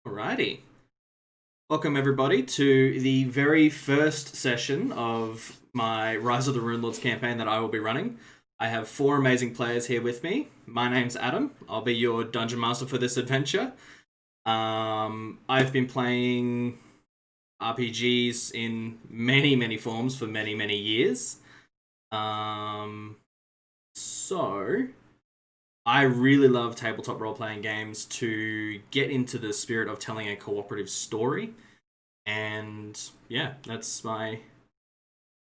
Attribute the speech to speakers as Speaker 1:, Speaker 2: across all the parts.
Speaker 1: Alrighty. Welcome everybody to the very first session of my Rise of the Runelords campaign that I will be running. I have four amazing players here with me. My name's Adam. I'll be your dungeon master for this adventure. I've been playing RPGs in many forms for many years. So I really love tabletop role-playing games to get into the spirit of telling a cooperative story. And yeah, that's my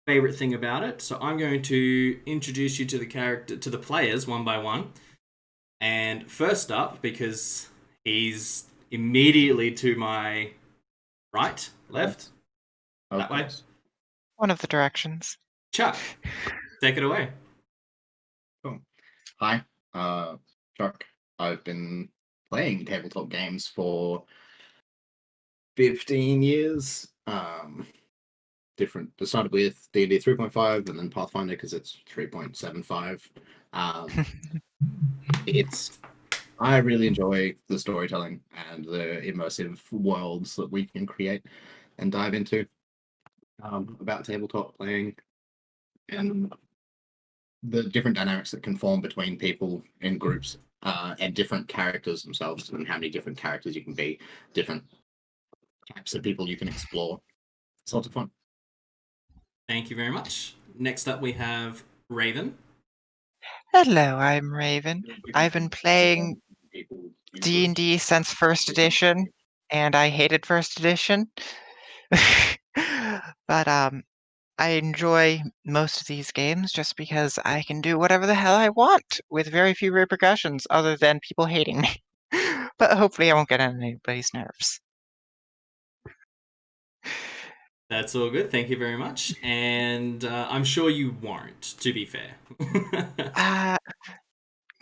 Speaker 1: favorite thing about it. So I'm going to introduce you to the players one by one. And first up, because he's immediately to my right, left, that way.
Speaker 2: One of the directions.
Speaker 1: Chuck, take it away.
Speaker 3: Cool. Hi, Chuck. I've been playing tabletop games for 15 years. Different. I started with D&D 3.5 and then Pathfinder because it's 3.75. I really enjoy the storytelling and the immersive worlds that we can create and dive into about tabletop playing and the different dynamics that can form between people in groups and different characters themselves and how many different characters you can be, different types of people you can explore. It's lots of fun.
Speaker 1: Thank you very much. Next up we have Raven.
Speaker 2: Hello, I'm Raven. I've been playing D&D since first edition, and I hated first edition. But I enjoy most of these games just because I can do whatever the hell I want with very few repercussions other than people hating me. But hopefully I won't get on anybody's nerves.
Speaker 1: That's all good. Thank you very much. And I'm sure you won't, to be fair.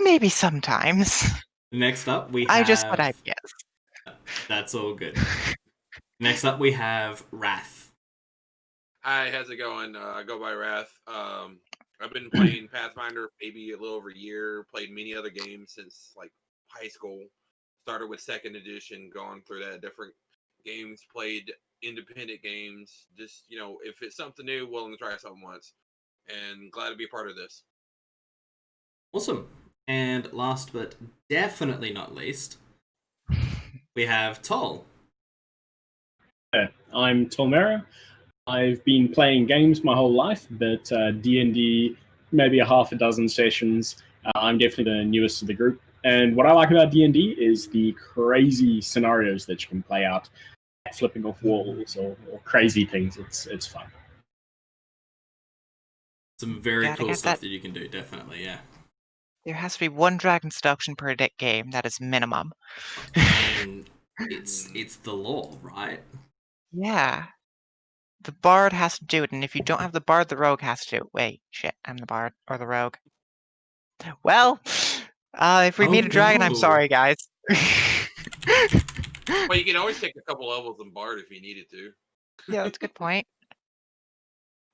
Speaker 2: Maybe sometimes.
Speaker 1: Next up, we have...
Speaker 2: I just thought I'd guess.
Speaker 1: That's all good. Next up, we have Wrath.
Speaker 4: Hi, how's it going? I go by Wrath. I've been playing Pathfinder maybe a little over a year. Played many other games since like high school. Started with second edition, gone through that different games. Played independent games. Just if it's something new, willing to try something once. And glad to be a part of this.
Speaker 1: Awesome. And last but definitely not least, we have Toll.
Speaker 5: I'm Tolmera. I've been playing games my whole life, but D&D, maybe a half a dozen sessions. I'm definitely the newest to the group. And what I like about D&D is the crazy scenarios that you can play out, flipping off walls or crazy things. It's fun.
Speaker 1: Some very cool stuff that you can do, definitely, yeah.
Speaker 2: There has to be one dragon seduction per game. That is minimum.
Speaker 1: And it's the law, right?
Speaker 2: Yeah. The bard has to do it, and if you don't have the bard, the rogue has to do it. Wait, shit, I'm the bard, or the rogue. Well, if we meet a dragon, I'm sorry, guys.
Speaker 4: Well, you can always take a couple levels in bard if you needed to.
Speaker 2: Yeah, that's a good point.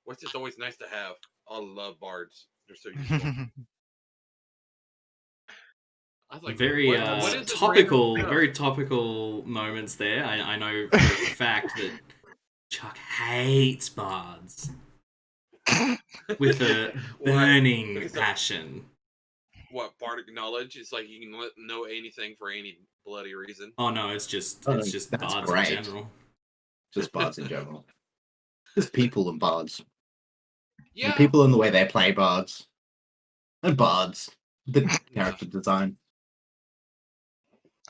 Speaker 4: What's just always nice to have. I love bards. They're so useful. I was like,
Speaker 1: very topical moments there. I know for a fact that Chuck hates bards with a burning passion.
Speaker 4: What, bardic knowledge? It's like you can know anything for any bloody reason.
Speaker 1: Oh no, it's just bards in general.
Speaker 3: Just bards in general. Just people and bards.
Speaker 4: Yeah.
Speaker 3: And people and the way they play bards. And bards. The character design.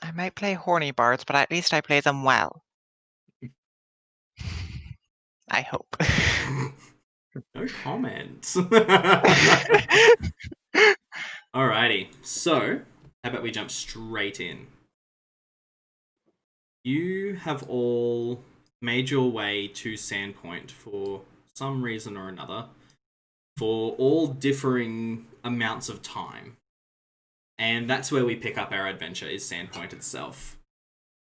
Speaker 2: I might play horny bards, but at least I play them well. I hope.
Speaker 1: No comments. Alrighty, so how about we jump straight in? You have all made your way to SANDPOINT for some reason or another, for all differing amounts of time. And that's where we pick up our adventure, is SANDPOINT itself.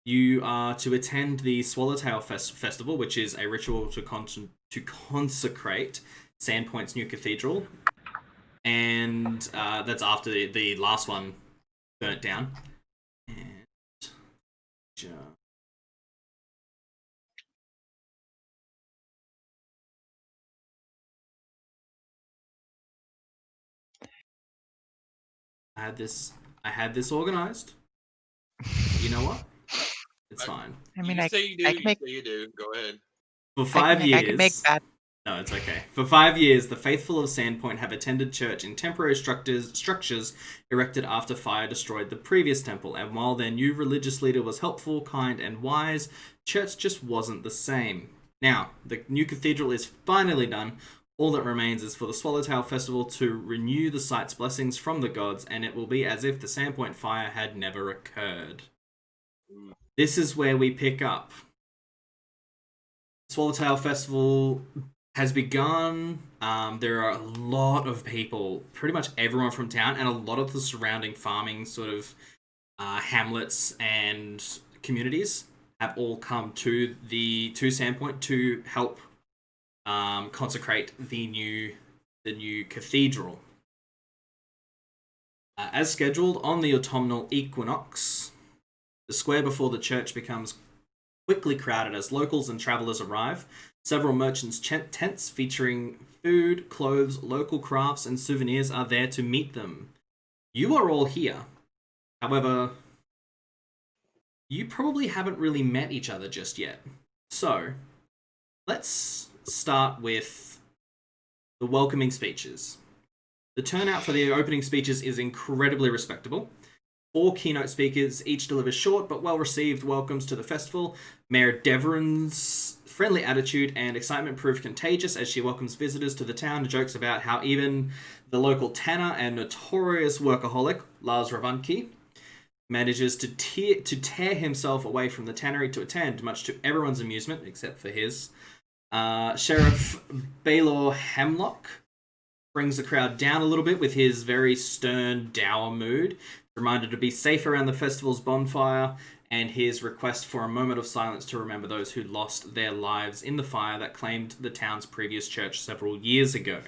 Speaker 1: You are to attend the Swallowtail Festival, which is a ritual to consecrate SANDPOINT's new cathedral. And that's after the last one burnt down. And I had this organized. You know what? It's fine.
Speaker 2: I mean,
Speaker 4: you say you do.
Speaker 2: I can make,
Speaker 4: You say you do. Go ahead.
Speaker 1: For 5 years.
Speaker 2: I can make bad.
Speaker 1: No, it's okay. For 5 years, the faithful of SANDPOINT have attended church in temporary structures erected after fire destroyed the previous temple, and while their new religious leader was helpful, kind, and wise, church just wasn't the same. Now, the new cathedral is finally done. All that remains is for the Swallowtail Festival to renew the site's blessings from the gods, and it will be as if the SANDPOINT fire had never occurred. This is where we pick up. Swallowtail Festival has begun. There are a lot of people, pretty much everyone from town, and a lot of the surrounding farming sort of hamlets and communities have all come to SANDPOINT to help consecrate the new cathedral. As scheduled on the autumnal equinox, the square before the church becomes quickly crowded as locals and travelers arrive. Several merchants' tents featuring food, clothes, local crafts, and souvenirs are there to meet them. You are all here. However, you probably haven't really met each other just yet. So, let's start with the welcoming speeches. The turnout for the opening speeches is incredibly respectable. 4 keynote speakers each deliver short but well-received welcomes to the festival. Mayor Deverin's friendly attitude and excitement prove contagious as she welcomes visitors to the town and jokes about how even the local tanner and notorious workaholic, Lars Ravanki, manages to tear himself away from the tannery to attend, much to everyone's amusement, except for his. Sheriff Baylor Hemlock brings the crowd down a little bit with his very stern, dour mood, reminded to be safe around the festival's bonfire, and his request for a moment of silence to remember those who lost their lives in the fire that claimed the town's previous church several years ago.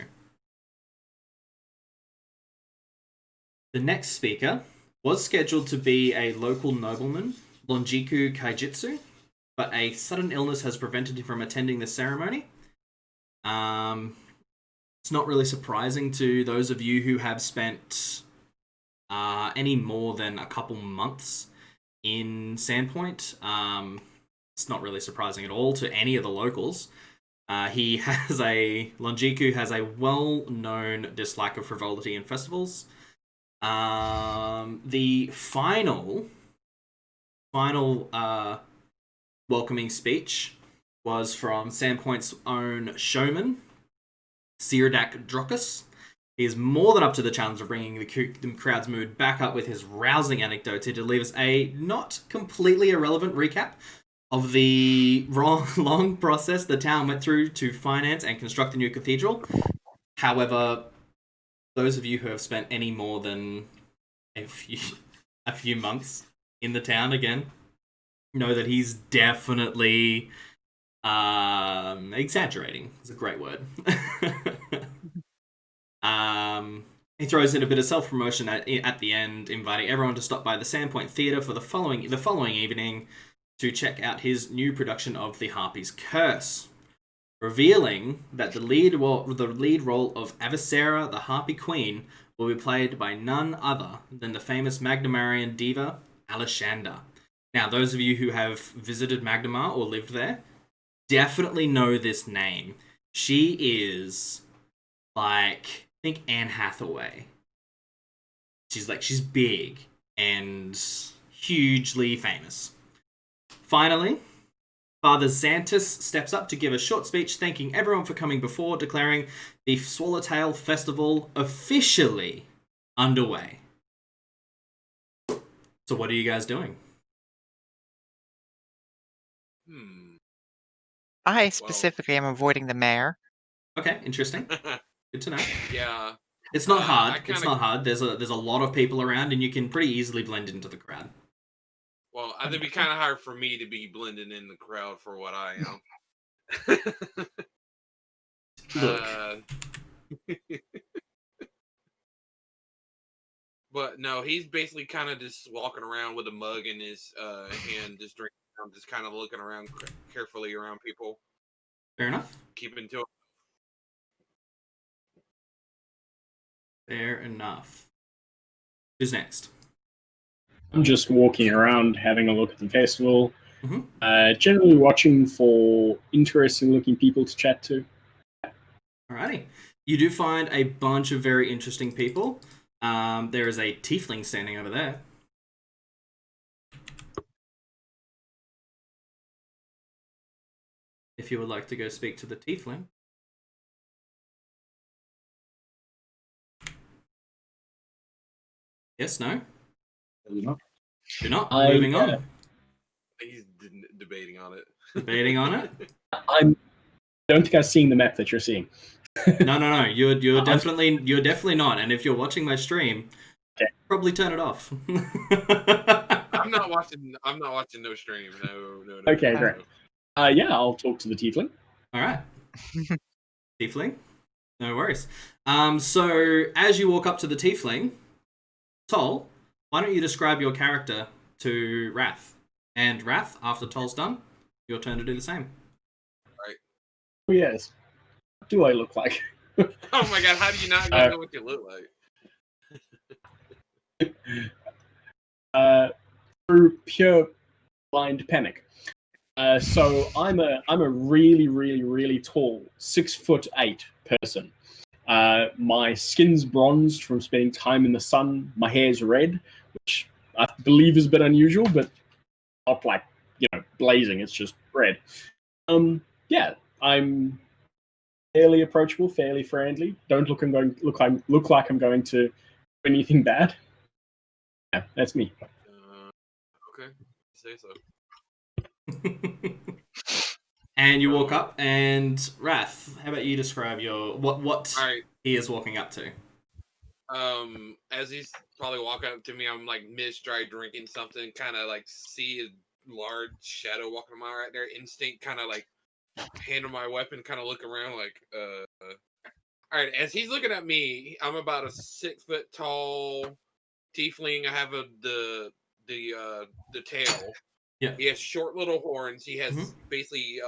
Speaker 1: The next speaker was scheduled to be a local nobleman, Longiku Kaijitsu, but a sudden illness has prevented him from attending the ceremony. It's not really surprising to those of you who have spent any more than a couple months in SANDPOINT. It's not really surprising at all to any of the locals. Longiku has a well-known dislike of frivolity in festivals. The final welcoming speech was from SANDPOINT's own showman, Sirdak Drokus. He is more than up to the challenge of bringing the crowd's mood back up with his rousing anecdotes. He delivers a not completely irrelevant recap of the long process the town went through to finance and construct the new cathedral. However, those of you who have spent any more than a few months in the town again know that he's definitely exaggerating. It's a great word. He throws in a bit of self-promotion at the end, inviting everyone to stop by the SANDPOINT Theatre for the following evening to check out his new production of The Harpy's Curse, revealing that the lead role of Avicera, the Harpy Queen, will be played by none other than the famous Magnamarian diva, Alashanda. Now, those of you who have visited Magnamar or lived there definitely know this name. She is like, I think Anne Hathaway. She's big and hugely famous. Finally, Father Xantus steps up to give a short speech thanking everyone for coming before, declaring the Swallowtail Festival officially underway. So what are you guys doing?
Speaker 2: I specifically am avoiding the mayor.
Speaker 1: Okay, interesting. Good to know.
Speaker 4: Yeah.
Speaker 1: It's not hard. It's not hard. There's a lot of people around, and you can pretty easily blend into the crowd.
Speaker 4: Well, I think it'd be kind of hard for me to be blending in the crowd for what I am.
Speaker 1: Look.
Speaker 4: But no, he's basically kind of just walking around with a mug in his hand, just drinking. I'm just kind of looking around carefully around people.
Speaker 1: Fair enough.
Speaker 4: Keeping to it.
Speaker 1: Fair enough. Who's next?
Speaker 5: I'm just walking around, having a look at the festival.
Speaker 1: Mhm.
Speaker 5: Generally watching for interesting-looking people to chat to.
Speaker 1: Alrighty. You do find a bunch of very interesting people. There is a tiefling standing over there. If you would like to go speak to the tiefling. Yes, no?
Speaker 3: Not.
Speaker 1: Do not.
Speaker 5: I,
Speaker 1: Moving on.
Speaker 4: He's debating on it.
Speaker 1: Debating on it?
Speaker 5: I don't think I've seen the map that you're seeing.
Speaker 1: No. You're definitely not. And if you're watching my stream,
Speaker 5: okay,
Speaker 1: probably turn it off.
Speaker 4: I'm not watching no stream. No.
Speaker 5: Okay,
Speaker 4: no.
Speaker 5: great. Yeah, I'll talk to the tiefling.
Speaker 1: All right. Tiefling? No worries. So as you walk up to the tiefling, Toll, why don't you describe your character to Wrath? And Wrath, after Toll's done, your turn to do the same.
Speaker 5: Oh, yes. What do I look like?
Speaker 4: Oh my god, how do you not know what you look like?
Speaker 5: Through pure blind panic. So I'm a really tall 6'8" person. My skin's bronzed from spending time in the sun. My hair's red, which I believe is a bit unusual, but not like, blazing. It's just red. Yeah, I'm fairly approachable, fairly friendly. Don't look like I'm going to do anything bad. Yeah, that's me.
Speaker 4: Okay, say so.
Speaker 1: And you walk up, and Wrath, how about you describe your what
Speaker 4: All right.
Speaker 1: he is walking up to?
Speaker 4: As he's probably walking up to me, I'm like mid-stride drinking something, kind of like see a large shadow walking by right there. Instinct, kind of like handle my weapon, kind of look around, like All right, as he's looking at me, I'm about a 6 foot tall tiefling. I have the tail.
Speaker 1: Yeah.
Speaker 4: He has short little horns. He has
Speaker 1: Mhm.
Speaker 4: basically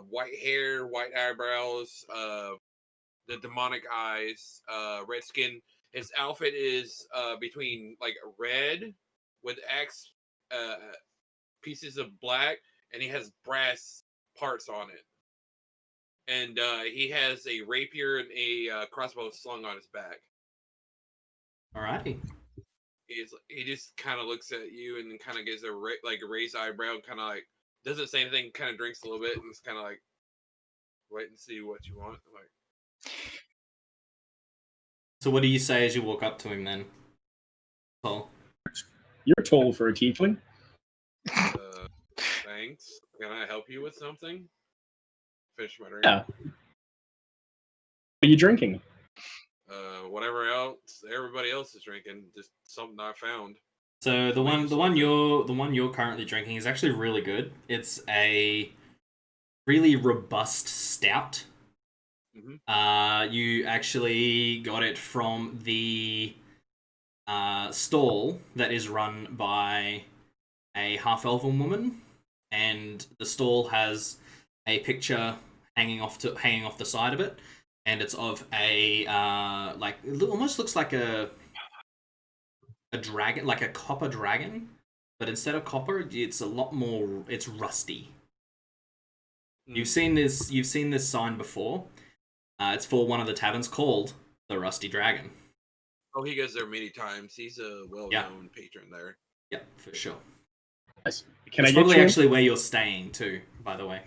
Speaker 4: white hair, white eyebrows, the demonic eyes, red skin. His outfit is between like red with X pieces of black, and he has brass parts on it. And he has a rapier and a crossbow slung on his back.
Speaker 1: Alrighty.
Speaker 4: He just kind of looks at you and then kind of gives a raised eyebrow, kind of like doesn't say anything, kind of drinks a little bit, and it's kind of like wait and see what you want. I'm like,
Speaker 1: So what do you say as you walk up to him then, Toll?
Speaker 5: You're tall for a tiefling.
Speaker 4: Thanks. Can I help you with something? Finish my drink.
Speaker 5: Yeah. What are you drinking?
Speaker 4: Whatever else everybody else is drinking, just something I found.
Speaker 1: So the one you're currently drinking is actually really good. It's a really robust stout.
Speaker 4: Mm-hmm.
Speaker 1: You actually got it from the stall that is run by a half-elven woman, and the stall has a picture hanging off the side of it, and it's of a like it almost looks like a dragon, like a copper dragon, but instead of copper, it's a lot more. It's rusty. You've seen this sign before. It's for one of the taverns called the Rusty Dragon.
Speaker 4: Oh, he goes there many times. He's a well-known patron there.
Speaker 1: Yeah, for sure.
Speaker 5: Nice.
Speaker 1: It's probably actually where you're staying too, by the way.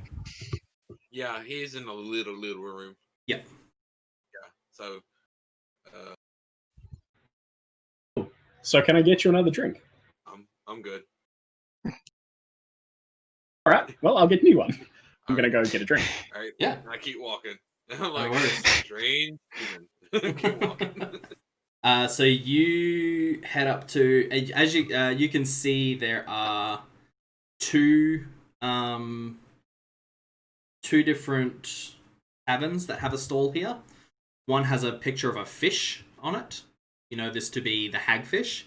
Speaker 4: Yeah, he's in a little room.
Speaker 1: Yeah.
Speaker 4: Yeah. So.
Speaker 5: So can I get you another drink?
Speaker 4: I'm good.
Speaker 5: All right. Well, I'll get you one. I'm gonna
Speaker 4: right.
Speaker 5: go get a drink.
Speaker 4: All right.
Speaker 1: Yeah.
Speaker 4: I keep walking. I'm like,
Speaker 1: no worries.
Speaker 4: strange human. Keep walking.
Speaker 1: So you head up to, as you can see, there are two different taverns that have a stall here. One has a picture of a fish on it. You know this to be the hagfish,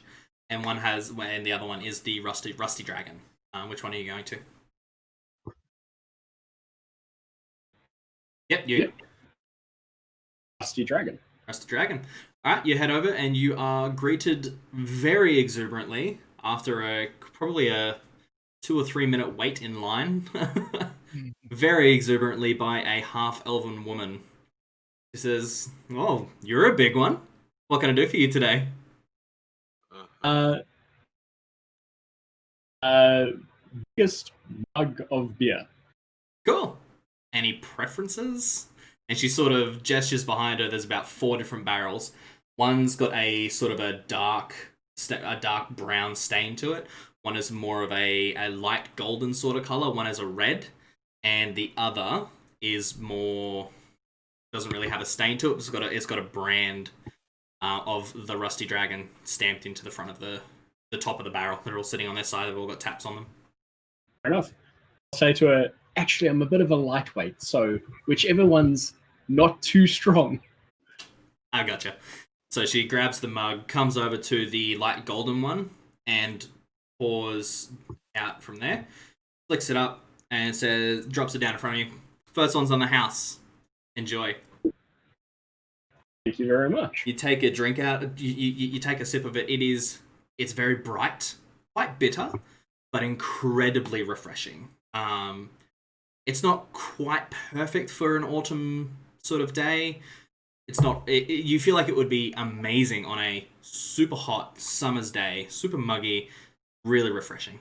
Speaker 1: and the other one is the rusty dragon. Which one are you going to? Yep, you.
Speaker 5: Yep. Rusty dragon.
Speaker 1: Rusty Dragon. All right, you head over and you are greeted very exuberantly after probably a 2 or 3 minute wait in line. Very exuberantly by a half-elven woman. She says, "Oh, you're a big one. What can I do for you today?"
Speaker 5: Biggest mug of beer.
Speaker 1: Cool. Any preferences? And she sort of gestures behind her. There's about 4 different barrels. One's got a sort of a dark brown stain to it. One is more of a light golden sort of color. One is a red, and the other is more doesn't really have a stain to it. It's got a brand of the Rusty Dragon stamped into the front of the top of the barrel. They're all sitting on their side. They've all got taps on them.
Speaker 5: Fair enough. I'll say to her, actually, I'm a bit of a lightweight, so whichever one's not too strong.
Speaker 1: I gotcha. So she grabs the mug, comes over to the light golden one, and pours out from there. Flicks it up and drops it down in front of you. First one's on the house. Enjoy.
Speaker 5: Thank you very much.
Speaker 1: You take a drink out. You take a sip of it. It's very bright, quite bitter, but incredibly refreshing. It's not quite perfect for an autumn sort of day. It's not. You feel like it would be amazing on a super hot summer's day, super muggy, really refreshing.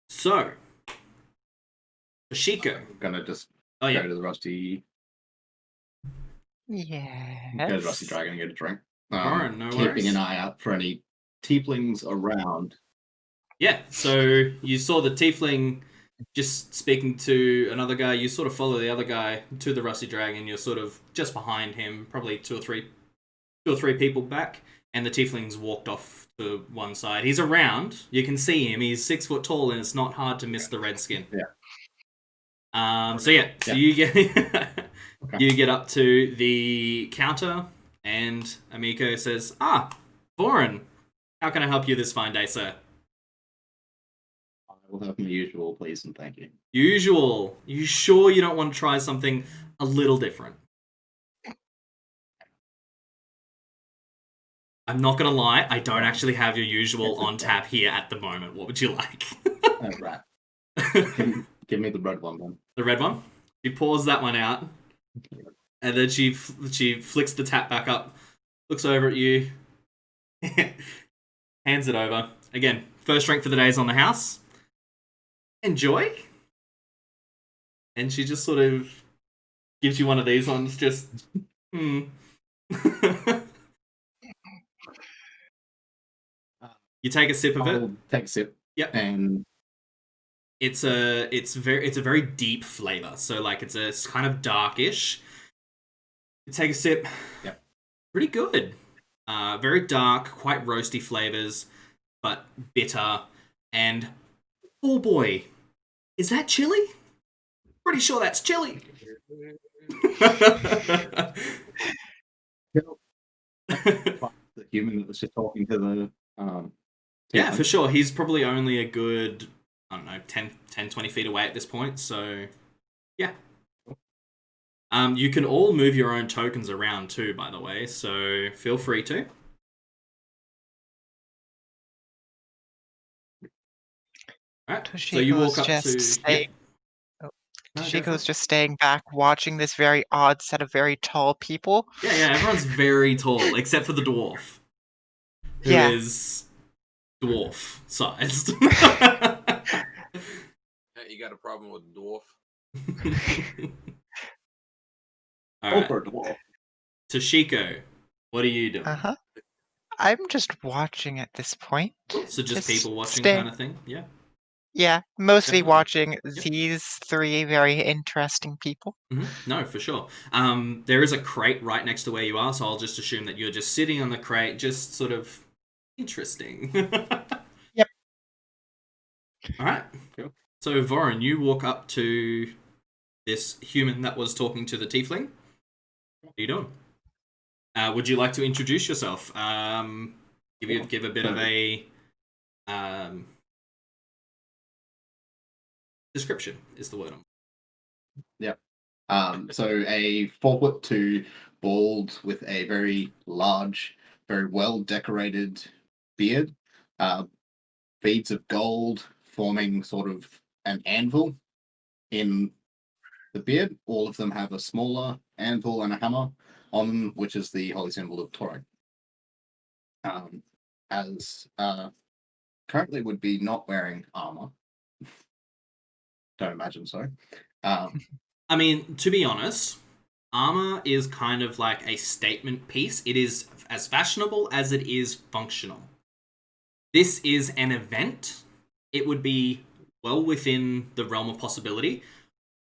Speaker 1: So, Toshiko.
Speaker 3: I'm gonna just
Speaker 2: Oh,
Speaker 3: go to the Rusty.
Speaker 2: Yes.
Speaker 3: Go to the Rusty Dragon and get a drink.
Speaker 1: Alright, no
Speaker 3: keeping
Speaker 1: worries.
Speaker 3: an eye out for any tieflings around.
Speaker 1: Yeah, so you saw the tiefling just speaking to another guy. You sort of follow the other guy to the Rusty Dragon. You're sort of just behind him, probably two or three people back, and the tiefling's walked off to one side. He's around. You can see him. He's 6 foot tall, and it's not hard to miss the red skin.
Speaker 3: Yeah.
Speaker 1: So you get you get up to the counter, and Amiko says, Vorin, how can I help you this fine day, sir?
Speaker 3: I will have my usual, please, and thank you.
Speaker 1: Usual. You sure you don't want to try something a little different? I'm not going to lie, I don't actually have your usual on tap here at the moment. What would you like?
Speaker 3: Right. Give me the red one then.
Speaker 1: The red one? She pours that one out, and then she flicks the tap back up, looks over at you, hands it over. Again, first drink for the day's on the house. Enjoy. And she just sort of gives you one of these ones, just, You take a sip of it.
Speaker 3: I'll take a sip.
Speaker 1: Yep.
Speaker 3: And
Speaker 1: it's a very deep flavor. So like it's kind of darkish. You take a sip.
Speaker 3: Yep.
Speaker 1: Pretty good. Very dark, quite roasty flavors, but bitter. And oh boy, is that chili? Pretty sure that's chili.
Speaker 3: the human that was just talking to the
Speaker 1: Yeah, for sure. He's probably only a good, 10, 20 feet away at this point. So, yeah. You can all move your own tokens around too, by the way. So, feel free to. All right. So you walk up to.
Speaker 2: Toshiko's just staying back, watching this very odd set of very tall people.
Speaker 1: Yeah. Everyone's very tall, except for the dwarf, who is dwarf sized.
Speaker 4: You got a problem with dwarf?
Speaker 1: All right.
Speaker 3: Over dwarf.
Speaker 1: Toshiko, what are you doing?
Speaker 2: I'm just watching at this point.
Speaker 1: So just people watching kind of thing? Yeah.
Speaker 2: Yeah, mostly
Speaker 1: Definitely.
Speaker 2: watching these 3 very interesting people.
Speaker 1: Mm-hmm. No, for sure. There is a crate right next to where you are, so I'll just assume that you're just sitting on the crate, just sort of interesting.
Speaker 2: Yep.
Speaker 1: All right.
Speaker 3: Cool.
Speaker 1: So, Vorin, you walk up to this human that was talking to the tiefling. What are you doing? Would you like to introduce yourself? Give a bit of a description is the word.
Speaker 3: Yep. So a 4'2" bald with a very large, very well decorated beard, beads of gold forming sort of an anvil in the beard. All of them have a smaller anvil and a hammer on them, which is the holy symbol of Torag. As currently would be not wearing armor. Don't imagine so.
Speaker 1: I mean, to be honest, armor is kind of like a statement piece. It is as fashionable as it is functional. This is an event. It would be well within the realm of possibility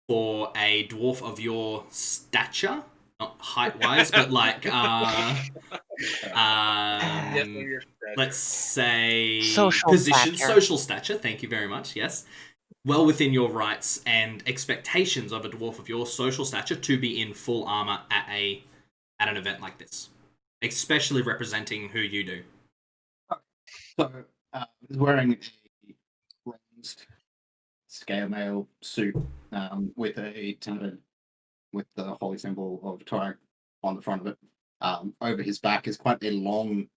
Speaker 1: for a dwarf of your stature, not height-wise, but like, let's say social stature. Thank you very much. Yes, well within your rights and expectations of a dwarf of your social stature to be in full armor at an event like this, especially representing who you do.
Speaker 3: So, he's wearing a bronzed scale mail suit with a tattered with the holy symbol of Torag on the front of it. Over his back is quite a long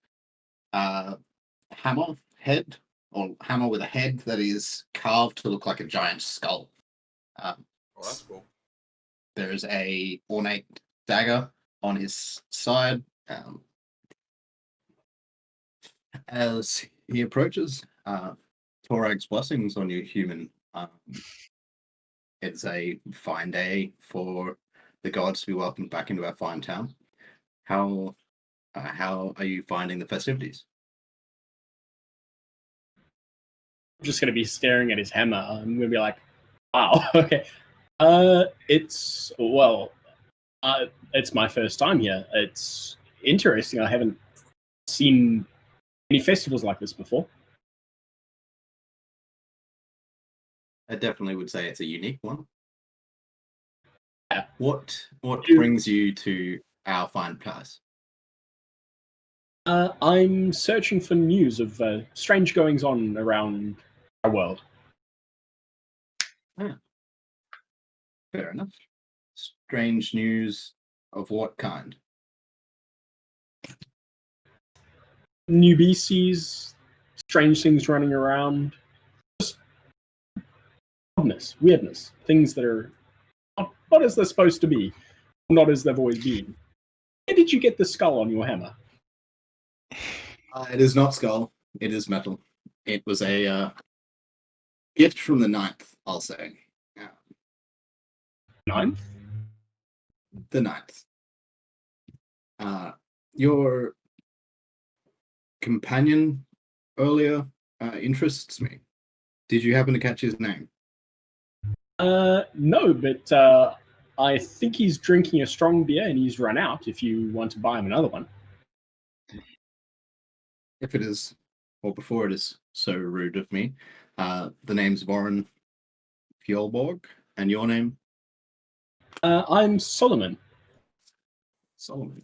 Speaker 3: hammer head, or hammer with a head that is carved to look like a giant skull.
Speaker 4: Oh, that's cool.
Speaker 3: There is a ornate dagger on his side. As he approaches, Torag's blessings on you, human. It's a fine day for the gods to be welcomed back into our fine town. How are you finding the festivities?
Speaker 5: I'm just going to be staring at his hammer. I'm going to be like, wow, okay. It's my first time here. It's interesting. I haven't seen any festivals like this before.
Speaker 3: I definitely would say it's a unique one.
Speaker 5: Yeah.
Speaker 3: What brings you to our fine place?
Speaker 5: I'm searching for news of strange goings on around our world.
Speaker 3: Yeah. Fair enough. Strange news of what kind?
Speaker 5: New BCs, strange things running around, just oddness, weirdness, things that are not as they're supposed to be, not as they've always been. Where did you get the skull on your hammer?
Speaker 3: It is not skull. It is metal. It was a gift from the ninth, I'll say. Yeah.
Speaker 5: Ninth?
Speaker 3: The ninth. Your companion earlier interests me. Did you happen to catch his name?
Speaker 5: No, but I think he's drinking a strong beer and he's run out if you want to buy him another one.
Speaker 3: If it is, or before it is so rude of me, the name's Vorin Fjallborg, and your name?
Speaker 5: I'm Soloman.
Speaker 3: Soloman.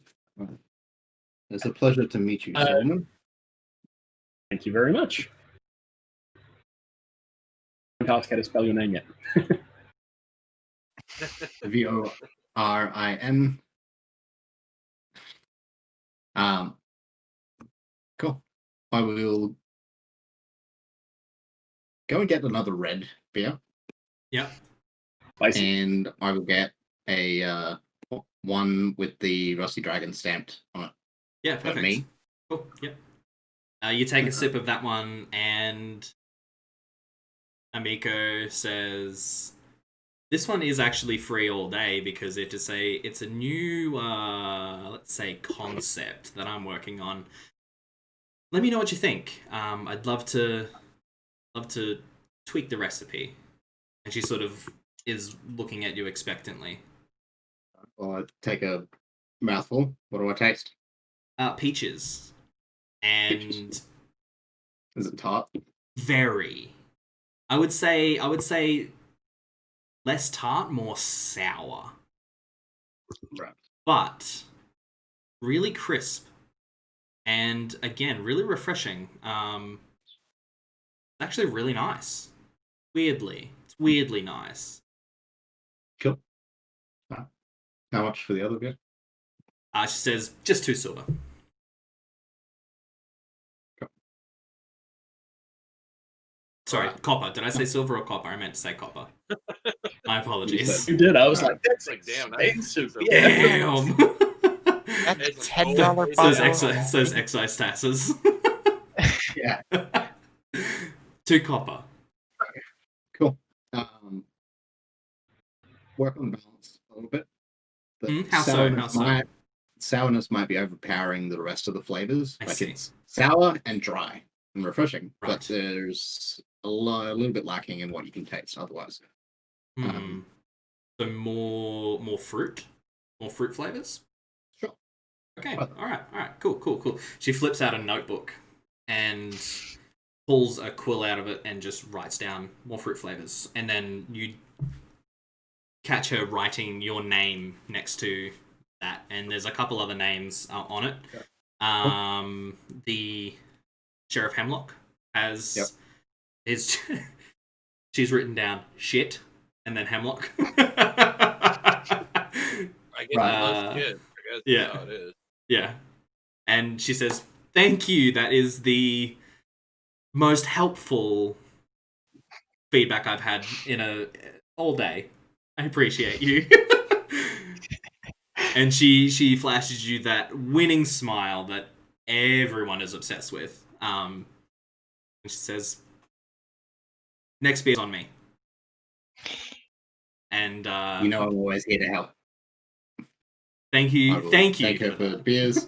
Speaker 3: It's a pleasure to meet you, Soloman.
Speaker 5: Thank you very much. I can't ask how to spell your name yet.
Speaker 3: Vorin. Cool. I will go and get another red beer.
Speaker 1: Yeah.
Speaker 5: Spicy.
Speaker 3: And I will get a one with the Rusty Dragon stamped on it.
Speaker 1: Yeah, perfect.
Speaker 3: Me.
Speaker 1: Cool. Yep. You take a sip of that one, and Amiko says, "This one is actually free all day because it's a new let's say concept that I'm working on. Let me know what you think. I'd love to tweak the recipe." And she sort of is looking at you expectantly.
Speaker 3: Well, I take a mouthful. What do I taste?
Speaker 1: Peaches. And
Speaker 3: Peaches. Is it tart?
Speaker 1: Very. I would say less tart, more sour.
Speaker 3: Right.
Speaker 1: But really crisp. And again, really refreshing. Actually really nice. Weirdly. It's weirdly nice.
Speaker 3: Cool. How much for the other beer?
Speaker 1: She says, just 2 silver.
Speaker 3: Cool.
Speaker 1: Sorry,
Speaker 4: Alright.
Speaker 1: copper. Did I say silver or copper? I meant to say copper. My apologies.
Speaker 5: You did. I was
Speaker 3: Alright.
Speaker 5: like, that's
Speaker 4: Like, damn,
Speaker 5: expensive.
Speaker 4: that's
Speaker 5: Yeah.
Speaker 1: Damn!
Speaker 2: That's
Speaker 4: It's
Speaker 2: $10
Speaker 4: gold.
Speaker 1: It's those
Speaker 2: bottle.
Speaker 1: excise taxes.
Speaker 3: Yeah.
Speaker 1: 2 copper.
Speaker 3: Cool. Work on balance a little bit. The
Speaker 1: How so? How so?
Speaker 3: Sourness might be overpowering the rest of the flavors.
Speaker 1: I
Speaker 3: Like
Speaker 1: see.
Speaker 3: it's sour and dry and refreshing,
Speaker 1: Right.
Speaker 3: but there's a little bit lacking in what you can taste otherwise.
Speaker 1: So more fruit? More fruit flavors?
Speaker 3: Sure.
Speaker 1: Okay.
Speaker 3: Right.
Speaker 1: All right. Cool. She flips out a notebook and pulls a quill out of it and just writes down more fruit flavors. And then you catch her writing your name next to that. And there's a couple other names on it.
Speaker 3: Okay.
Speaker 1: The Sheriff Hemlock has
Speaker 3: Yep.
Speaker 1: his she's written down shit and then Hemlock.
Speaker 4: I guess I love shit. I guess
Speaker 1: yeah.
Speaker 4: that's how it is.
Speaker 1: Yeah. And she says, "Thank you. That is the most helpful feedback I've had in all day. I appreciate you." And she flashes you that winning smile that everyone is obsessed with. And she says, "Next beer's on me." And
Speaker 3: You know I'm always here to help.
Speaker 1: thank
Speaker 3: I
Speaker 1: you,
Speaker 3: will
Speaker 1: thank you
Speaker 3: thank her for the beers.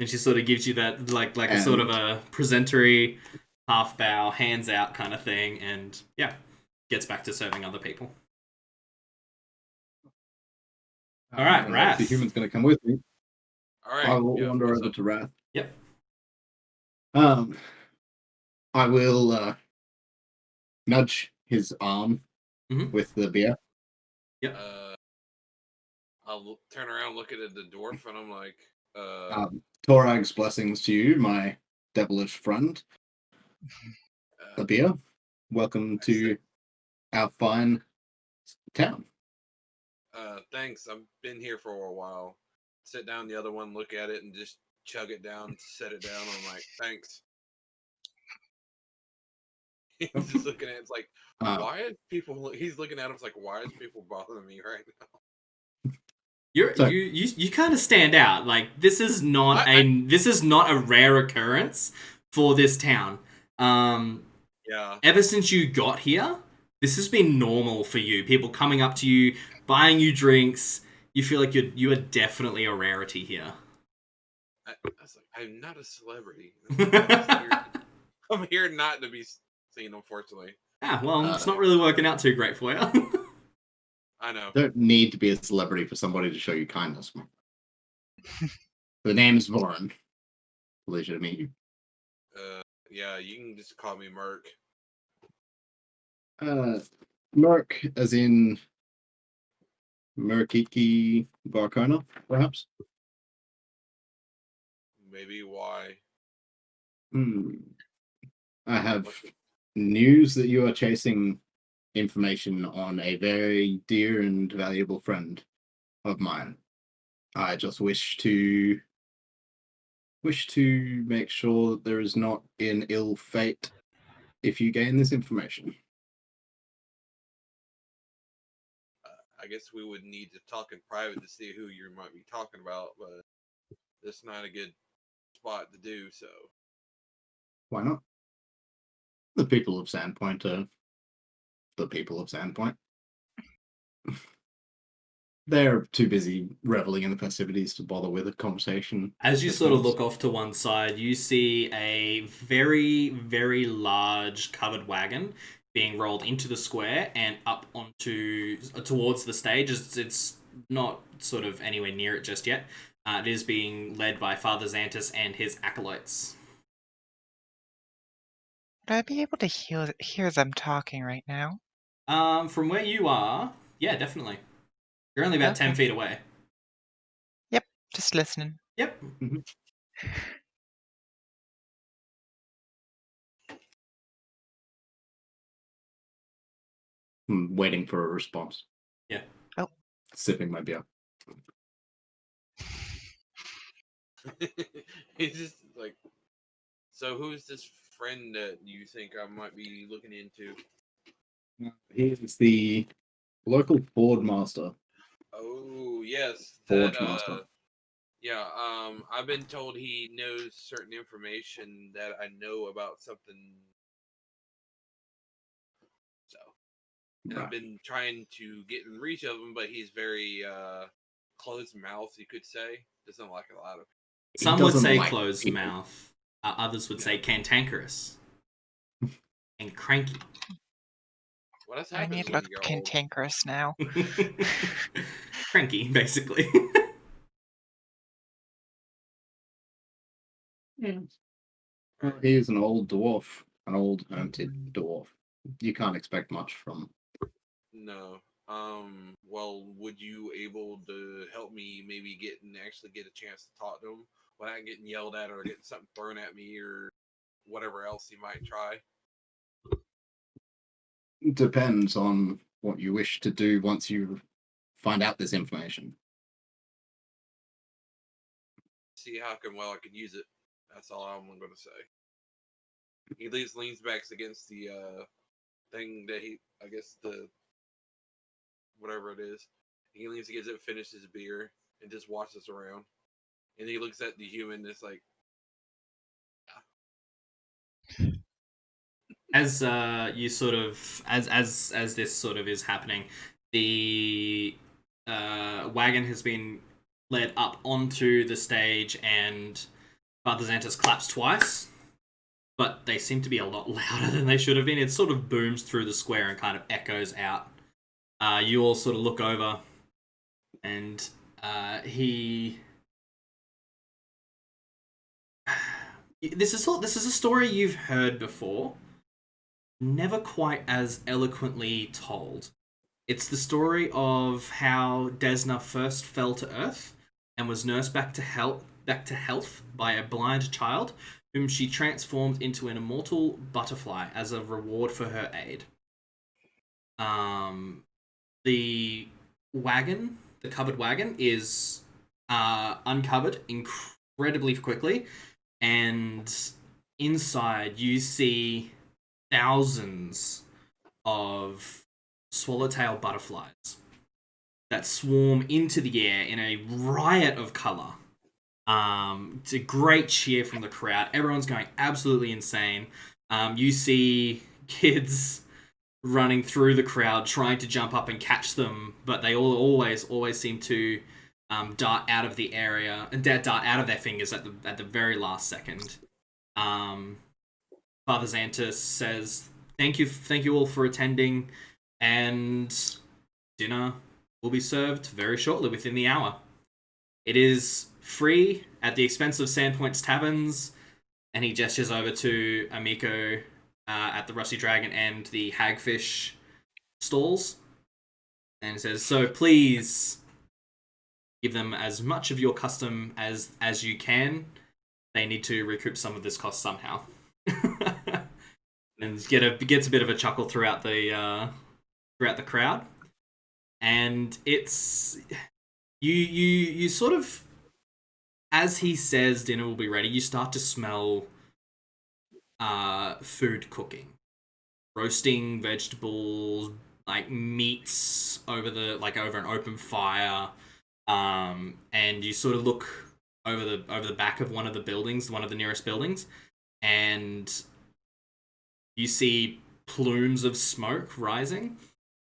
Speaker 1: And she sort of gives you that like a sort of a presentory half bow, hands out kind of thing, and yeah, gets back to serving other people. All right,
Speaker 3: And
Speaker 1: Wrath.
Speaker 3: The human's going to come with me.
Speaker 4: All right.
Speaker 3: I will
Speaker 4: yeah,
Speaker 3: wander
Speaker 4: what's
Speaker 3: over
Speaker 4: up?
Speaker 3: to Wrath.
Speaker 1: Yep.
Speaker 3: I will nudge his arm
Speaker 1: Mhm.
Speaker 3: with the beer.
Speaker 4: I'll turn around, looking at the dwarf, and I'm like,
Speaker 3: Torag's blessings to you, my devilish friend. A beer. Welcome to our fine town.
Speaker 4: Thanks. I've been here for a while. Sit down the other one, look at it, and just chug it down, set it down. I'm like, thanks. He's just looking at it, it's like, why is people? He's looking at him, it's like, why is people bothering me right now?
Speaker 1: You kind of stand out. Like this is not a rare occurrence for this town.
Speaker 4: Yeah.
Speaker 1: Ever since you got here, this has been normal for you. People coming up to you, buying you drinks. You feel like you are definitely a rarity here.
Speaker 4: I was like, I'm not a celebrity. I'm here not to be seen, unfortunately.
Speaker 1: Yeah, well, it's not really working out too great for you.
Speaker 4: I know.
Speaker 3: Don't need to be a celebrity for somebody to show you kindness. The name's Vorin. Pleasure to meet you.
Speaker 4: Yeah, you can just call me Merc.
Speaker 3: Merc, as in Merkiki Barkona, perhaps?
Speaker 4: Maybe why?
Speaker 3: I have news that you are chasing information on a very dear and valuable friend of mine. I just wish to make sure that there is not an ill fate if you gain this information.
Speaker 4: I guess we would need to talk in private to see who you might be talking about, but it's not a good spot to do so.
Speaker 3: Why not? The people of SANDPOINT are the people of SANDPOINT. They're too busy reveling in the festivities to bother with a conversation.
Speaker 1: As you sort of look off to one side, you see a very, very large covered wagon being rolled into the square and up towards the stage. It's not sort of anywhere near it just yet. It is being led by Father Xantus and his acolytes.
Speaker 2: Would I be able to hear them talking right now?
Speaker 1: From where you are, yeah, definitely. You're only about 10
Speaker 2: Okay.
Speaker 1: feet away.
Speaker 2: Yep, just listening.
Speaker 1: Yep.
Speaker 3: I'm waiting for a response.
Speaker 1: Yeah.
Speaker 2: Oh.
Speaker 3: Sipping my beer.
Speaker 4: He's just like, so who's this friend that you think I might be looking into?
Speaker 3: He's the local Ford master.
Speaker 4: Oh yes,
Speaker 3: Forge
Speaker 4: that
Speaker 3: master.
Speaker 4: yeah. I've been told he knows certain information that I know about something. So I've
Speaker 3: Right.
Speaker 4: been trying to get in reach of him, but he's very closed mouth, you could say. Doesn't like a lot of.
Speaker 1: Some would
Speaker 3: doesn't
Speaker 1: say
Speaker 3: like
Speaker 1: closed
Speaker 3: people.
Speaker 1: mouth. Others would say
Speaker 4: Yeah.
Speaker 1: cantankerous and cranky.
Speaker 4: What has
Speaker 2: I
Speaker 4: happened
Speaker 2: need to
Speaker 4: when
Speaker 2: look
Speaker 4: you get old?
Speaker 2: cantankerous now.
Speaker 1: Cranky, basically.
Speaker 3: He's an old dwarf, an old hunted dwarf. You can't expect much from.
Speaker 4: No. Well, would you able to help me maybe actually get a chance to talk to him without getting yelled at or getting something thrown at me or whatever else he might try?
Speaker 3: Depends on what you wish to do once you find out this information.
Speaker 4: See how well I could use it. That's all I'm going to say. He leans back against the thing that I guess the whatever it is. He leans against it, finishes his beer, and just watches around. And he looks at the human. And it's like,
Speaker 1: As you sort of as this sort of is happening, the wagon has been led up onto the stage, and Father Xantus claps twice, but they seem to be a lot louder than they should have been. It sort of booms through the square and kind of echoes out. You all sort of look over, and he. This is a story you've heard before, never quite as eloquently told. It's the story of how Desna first fell to Earth and was nursed back to health by a blind child, whom she transformed into an immortal butterfly as a reward for her aid. The wagon, the covered wagon, is uncovered incredibly quickly, and inside you see thousands of swallowtail butterflies that swarm into the air in a riot of color. It's a great cheer from the crowd. Everyone's going absolutely insane. You see kids running through the crowd trying to jump up and catch them, but they always seem to dart out of the area and dart out of their fingers at the very last second. Father Xantus says, thank you all for attending, and dinner will be served very shortly, within the hour. It is free at the expense of SANDPOINT's taverns, and he gestures over to Amiko at the Rusty Dragon and the Hagfish stalls, and he says, so please give them as much of your custom as you can. They need to recoup some of this cost somehow. And gets a bit of a chuckle throughout the crowd, and it's you sort of, as he says dinner will be ready, you start to smell food cooking, roasting vegetables, like meats over an open fire, and you sort of look over the back of one of the nearest buildings, and you see plumes of smoke rising,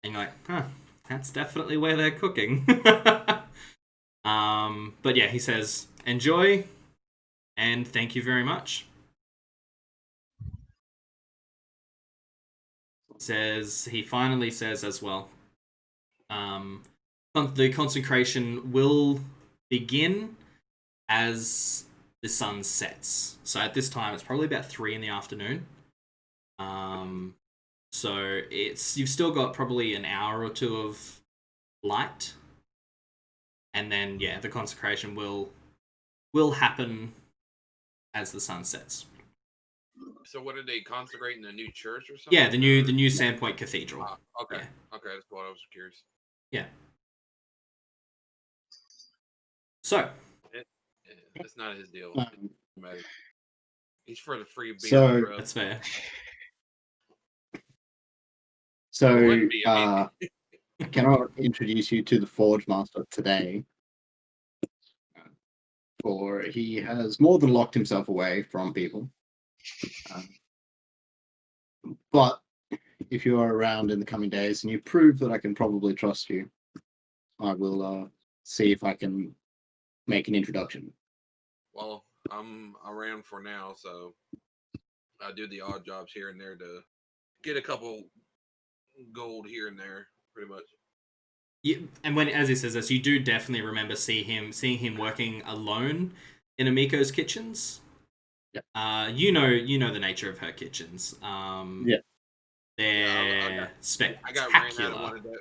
Speaker 1: and you're like, huh, that's definitely where they're cooking. But yeah, he says, enjoy, and thank you very much. He finally says as well, the consecration will begin as the sun sets. So at this time, it's probably about 3 p.m. So you've still got probably an hour or two of light, and then yeah, the consecration will happen as the sun sets.
Speaker 4: So what did they consecrate in a new church or something?
Speaker 1: Yeah, the new SANDPOINT Cathedral.
Speaker 4: Okay,
Speaker 1: Yeah.
Speaker 4: okay, that's what I was curious.
Speaker 1: Yeah. So,
Speaker 4: It's not his deal.
Speaker 3: Um,
Speaker 4: He's for the free beer,
Speaker 3: So-
Speaker 4: bro.
Speaker 1: that's fair.
Speaker 3: So,
Speaker 4: It wouldn't be, I mean.
Speaker 3: I cannot introduce you to the Forge Master today, for he has more than locked himself away from people. But if you are around in the coming days and you prove that I can probably trust you, I will see if I can make an introduction.
Speaker 4: Well, I'm around for now, so I do the odd jobs here and there to get a couple gold here and there, pretty much.
Speaker 1: Yeah, and when, as he says this, you do definitely remember seeing him working alone in Amiko's kitchens.
Speaker 3: Yeah.
Speaker 1: You know the nature of her kitchens.
Speaker 3: Yeah.
Speaker 1: They're
Speaker 4: I got ran out of
Speaker 1: spectacular.
Speaker 4: one of that.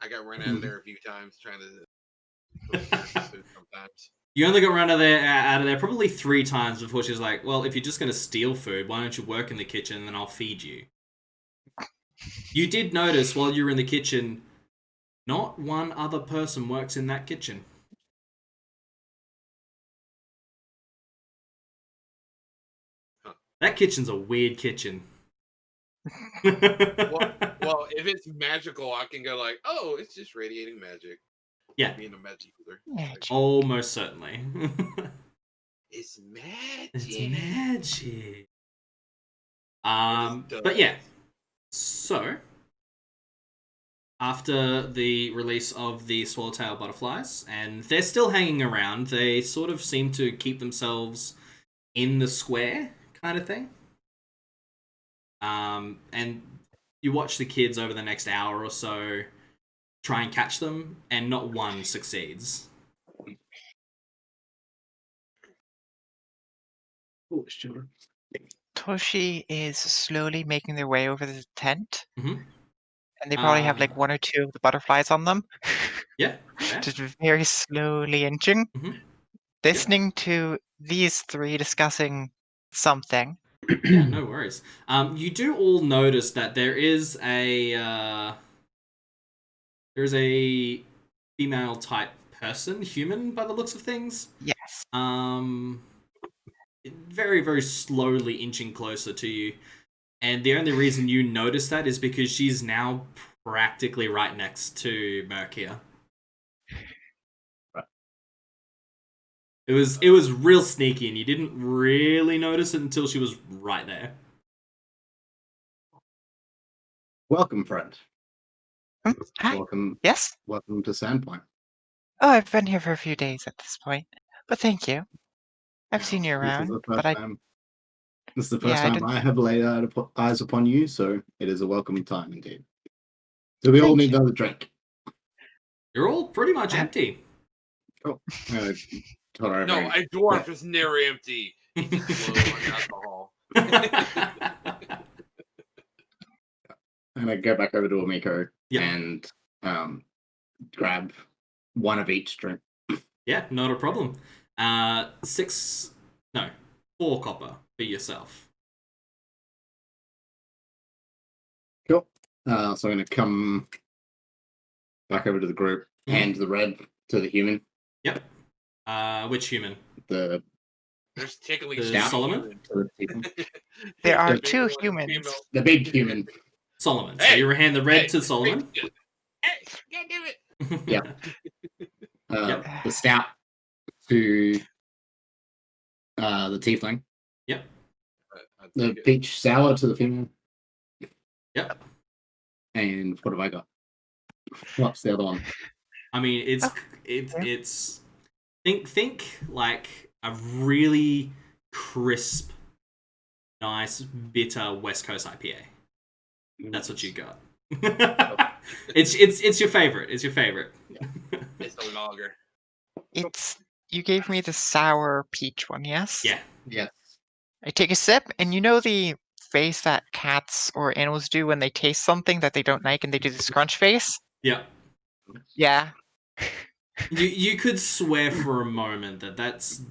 Speaker 4: I got ran out of there a few times trying to food sometimes.
Speaker 1: You only got run out of there probably 3 times before she's like, well, if you're just going to steal food, why don't you work in the kitchen and then I'll feed you? You did notice while you were in the kitchen, not one other person works in that kitchen.
Speaker 4: Huh.
Speaker 1: That kitchen's a weird kitchen.
Speaker 4: Well, if it's magical, I can go like, oh, it's just radiating magic.
Speaker 1: Yeah.
Speaker 4: Being a magic user.
Speaker 2: Magic.
Speaker 1: Almost certainly.
Speaker 4: It's magic.
Speaker 1: It's magic.
Speaker 4: It is
Speaker 1: But yeah. So, after the release of the Swallowtail Butterflies, and they're still hanging around, they sort of seem to keep themselves in the square kind of thing. And you watch the kids over the next hour or so try and catch them, and not one succeeds.
Speaker 3: Foolish children.
Speaker 2: Toshi is slowly making their way over the tent,
Speaker 1: Mhm.
Speaker 2: and they probably have like 1 or 2 of the butterflies on them,
Speaker 1: Yeah. fair.
Speaker 2: just very slowly inching,
Speaker 1: Mhm.
Speaker 2: listening to these 3 discussing something.
Speaker 1: Yeah, no worries. You do all notice that there is a female type person, human by the looks of things.
Speaker 2: Yes.
Speaker 1: Very, very slowly inching closer to you. And the only reason you notice that is because she's now practically right next to Merc here.
Speaker 3: Right.
Speaker 1: It was real sneaky, and you didn't really notice it until she was right there.
Speaker 3: Welcome, friend.
Speaker 2: Hi.
Speaker 3: Welcome
Speaker 2: Yes?
Speaker 3: to SANDPOINT.
Speaker 2: Oh, I've been here for a few days at this point, but thank you. I've seen you
Speaker 3: This is
Speaker 2: around,
Speaker 3: the
Speaker 2: but
Speaker 3: first time. This is the
Speaker 2: Yeah,
Speaker 3: first
Speaker 2: I
Speaker 3: time
Speaker 2: didn't-
Speaker 3: I have laid eyes upon you, so it is a welcoming time indeed. Do we all
Speaker 2: Thank
Speaker 3: need
Speaker 2: you.
Speaker 3: another drink?
Speaker 1: You're all pretty much empty.
Speaker 3: Told her
Speaker 4: No,
Speaker 3: everyone.
Speaker 4: a dwarf is never empty. He just blows on alcohol.
Speaker 3: And I go back over to Amiko
Speaker 1: Yeah.
Speaker 3: and grab one of each drink.
Speaker 1: Yeah, not a problem. 4 copper for yourself.
Speaker 3: Cool. So I'm going to come back over to the group, hand the red to the human.
Speaker 1: Yep. Which human?
Speaker 3: The
Speaker 4: There's tickling
Speaker 1: The
Speaker 4: sweet
Speaker 1: Solomon?
Speaker 4: human.
Speaker 2: There are
Speaker 4: The big
Speaker 2: 2
Speaker 4: one,
Speaker 2: humans.
Speaker 4: female.
Speaker 3: the big human.
Speaker 1: Solomon. So
Speaker 4: Hey!
Speaker 1: you hand the red
Speaker 4: Hey,
Speaker 1: to Solomon?
Speaker 4: Hey, God damn it.
Speaker 3: Yeah.
Speaker 1: Yep.
Speaker 3: The stout to the tiefling.
Speaker 1: Yep.
Speaker 4: I'd
Speaker 3: The
Speaker 4: take it.
Speaker 3: peach sour to the female.
Speaker 1: Yep.
Speaker 3: And what have I got? What's the other one?
Speaker 1: I mean, it's think like a really crisp, nice, bitter West Coast IPA. That's what you got. It's your favorite. It's your favorite.
Speaker 4: It's a lager.
Speaker 2: You gave me the sour peach one, yes?
Speaker 1: Yeah.
Speaker 3: Yes.
Speaker 2: I take a sip, and you know the face that cats or animals do when they taste something that they don't like and they do the scrunch face?
Speaker 1: Yeah.
Speaker 2: Yeah.
Speaker 1: You could swear for a moment that that's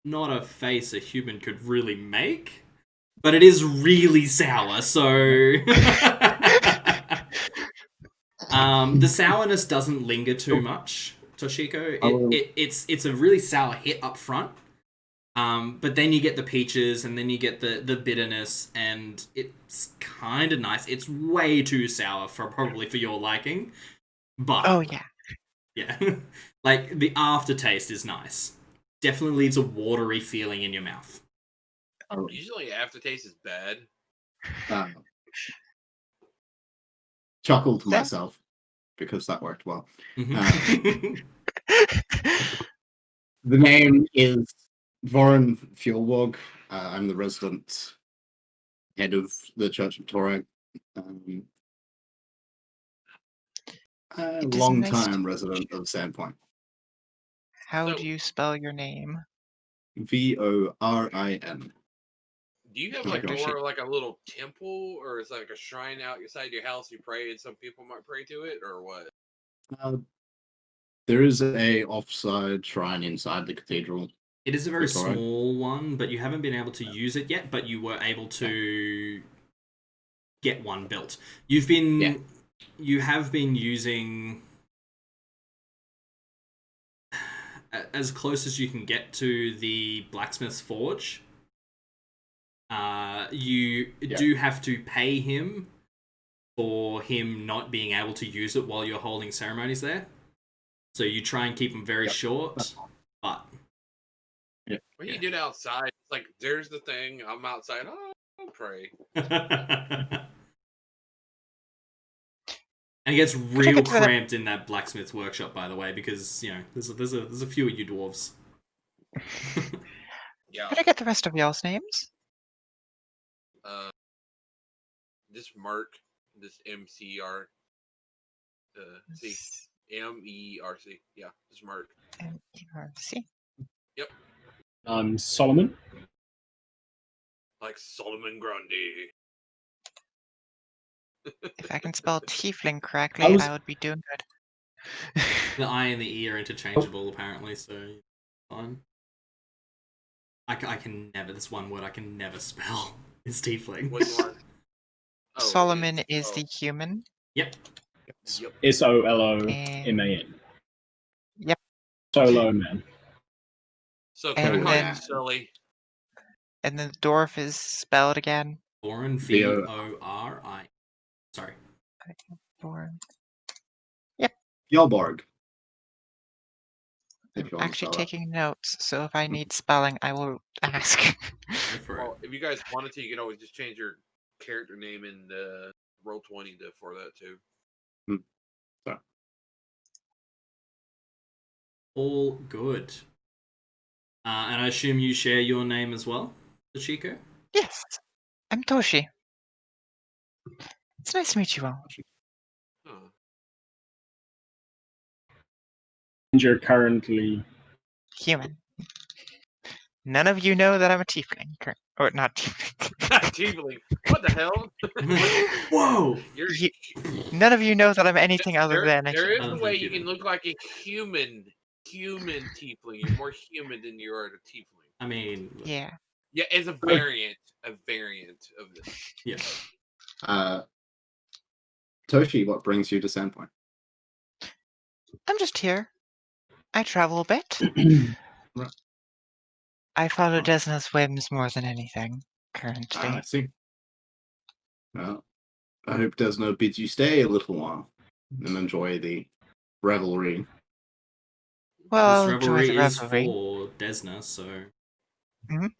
Speaker 1: not a face a human could really make, but it is really sour, so the sourness doesn't linger too much. Toshiko.
Speaker 3: Oh.
Speaker 1: It's a really sour hit up front. But then you get the peaches, and then you get the bitterness, and it's kind of nice. It's way too sour probably for your liking, but
Speaker 2: Oh yeah.
Speaker 1: yeah, like the aftertaste is nice. Definitely leaves a watery feeling in your mouth.
Speaker 4: Usually aftertaste is bad.
Speaker 3: Chuckled to
Speaker 2: That-
Speaker 3: myself because that worked well.
Speaker 1: Mhm.
Speaker 3: The name is Vorin Fjallborg. I'm the resident head of the Church of Torag. A
Speaker 2: It is
Speaker 3: long
Speaker 2: nice to
Speaker 3: time
Speaker 2: meet
Speaker 3: resident of SANDPOINT.
Speaker 2: How
Speaker 4: So-
Speaker 2: do you spell your name?
Speaker 3: Vorin.
Speaker 4: Do you have
Speaker 3: Oh my
Speaker 4: like
Speaker 3: gosh.
Speaker 4: more like a little temple, or is like a shrine outside your house you pray, and some people might pray to it, or what?
Speaker 3: There is a offside shrine inside the cathedral.
Speaker 1: It is a very
Speaker 3: That's all right.
Speaker 1: small one, but you haven't been able to use it yet. But you were able to get one built. You have been using as close as you can get to the blacksmith's forge. You do have to pay him for him not being able to use it while you're holding ceremonies there. So you try and keep them very short, but
Speaker 4: When you did outside, it's like there's the thing. I'm outside. Oh, I'll pray.
Speaker 1: And it gets
Speaker 2: Could I
Speaker 1: real
Speaker 2: get to that-
Speaker 1: cramped in that blacksmith's workshop, by the way, because there's a few of you dwarves.
Speaker 4: Yeah.
Speaker 2: Could I get the rest of y'all's names?
Speaker 4: This Merc, this MCR, C MERC. Yeah, this Merc.
Speaker 2: M-E-R-C.
Speaker 5: I'm Solomon.
Speaker 4: Like Solomon Grundy.
Speaker 2: If I can spell tiefling correctly,
Speaker 5: I was-
Speaker 2: I would be doing good.
Speaker 1: The I and the E are interchangeable, apparently, so fine. I can never. This one word I can never spell. It's tiefling.
Speaker 4: Which one? Oh,
Speaker 2: Solomon
Speaker 4: it's-
Speaker 2: is
Speaker 4: oh,
Speaker 2: the human.
Speaker 1: Yep.
Speaker 4: Yep.
Speaker 5: SOLOMAN.
Speaker 2: Yep.
Speaker 5: Solo man.
Speaker 4: So can I
Speaker 2: And
Speaker 4: call you
Speaker 2: then-
Speaker 4: Sully?
Speaker 2: And then the dwarf is spelled again.
Speaker 1: Vorin,
Speaker 3: The-
Speaker 1: Vori. Sorry.
Speaker 2: Vorin.
Speaker 3: Fjallborg.
Speaker 2: I'm
Speaker 3: If you want to
Speaker 2: actually
Speaker 3: spell that.
Speaker 2: taking notes, so if I need spelling, I will ask.
Speaker 1: Go for it.
Speaker 4: Well, if you guys wanted to, you can always just change your character name in the Roll20 for that too.
Speaker 1: All good. And I assume you share your name as well, Toshiko?
Speaker 2: Yes, I'm Toshi. It's nice to meet you all.
Speaker 4: Huh.
Speaker 5: And you're currently
Speaker 2: Human. None of you know that I'm a tiefling. Or not tiefling.
Speaker 4: Tiefling. What the hell?
Speaker 1: Whoa!
Speaker 4: You're,
Speaker 2: None of you know that I'm anything other than a
Speaker 4: there
Speaker 2: human.
Speaker 4: is
Speaker 1: I
Speaker 4: a
Speaker 1: don't
Speaker 4: way
Speaker 1: think
Speaker 4: you
Speaker 1: you
Speaker 4: can
Speaker 1: do.
Speaker 4: look like a human tiefling. You're more human than you are a tiefling.
Speaker 1: I mean,
Speaker 2: Yeah.
Speaker 4: Yeah, it's a variant of this.
Speaker 1: yeah.
Speaker 3: Toshi, what brings you to SANDPOINT?
Speaker 2: I'm just here. I travel a bit.
Speaker 3: Right.
Speaker 2: I follow
Speaker 3: Oh.
Speaker 2: Desna's whims more than anything, currently.
Speaker 3: I see. Well, I hope Desna bids you stay a little while and enjoy the revelry.
Speaker 2: Well, I'll
Speaker 1: This
Speaker 2: enjoy
Speaker 1: revelry
Speaker 2: the
Speaker 1: is
Speaker 2: revelry.
Speaker 1: for Desna, so.
Speaker 2: Mhm.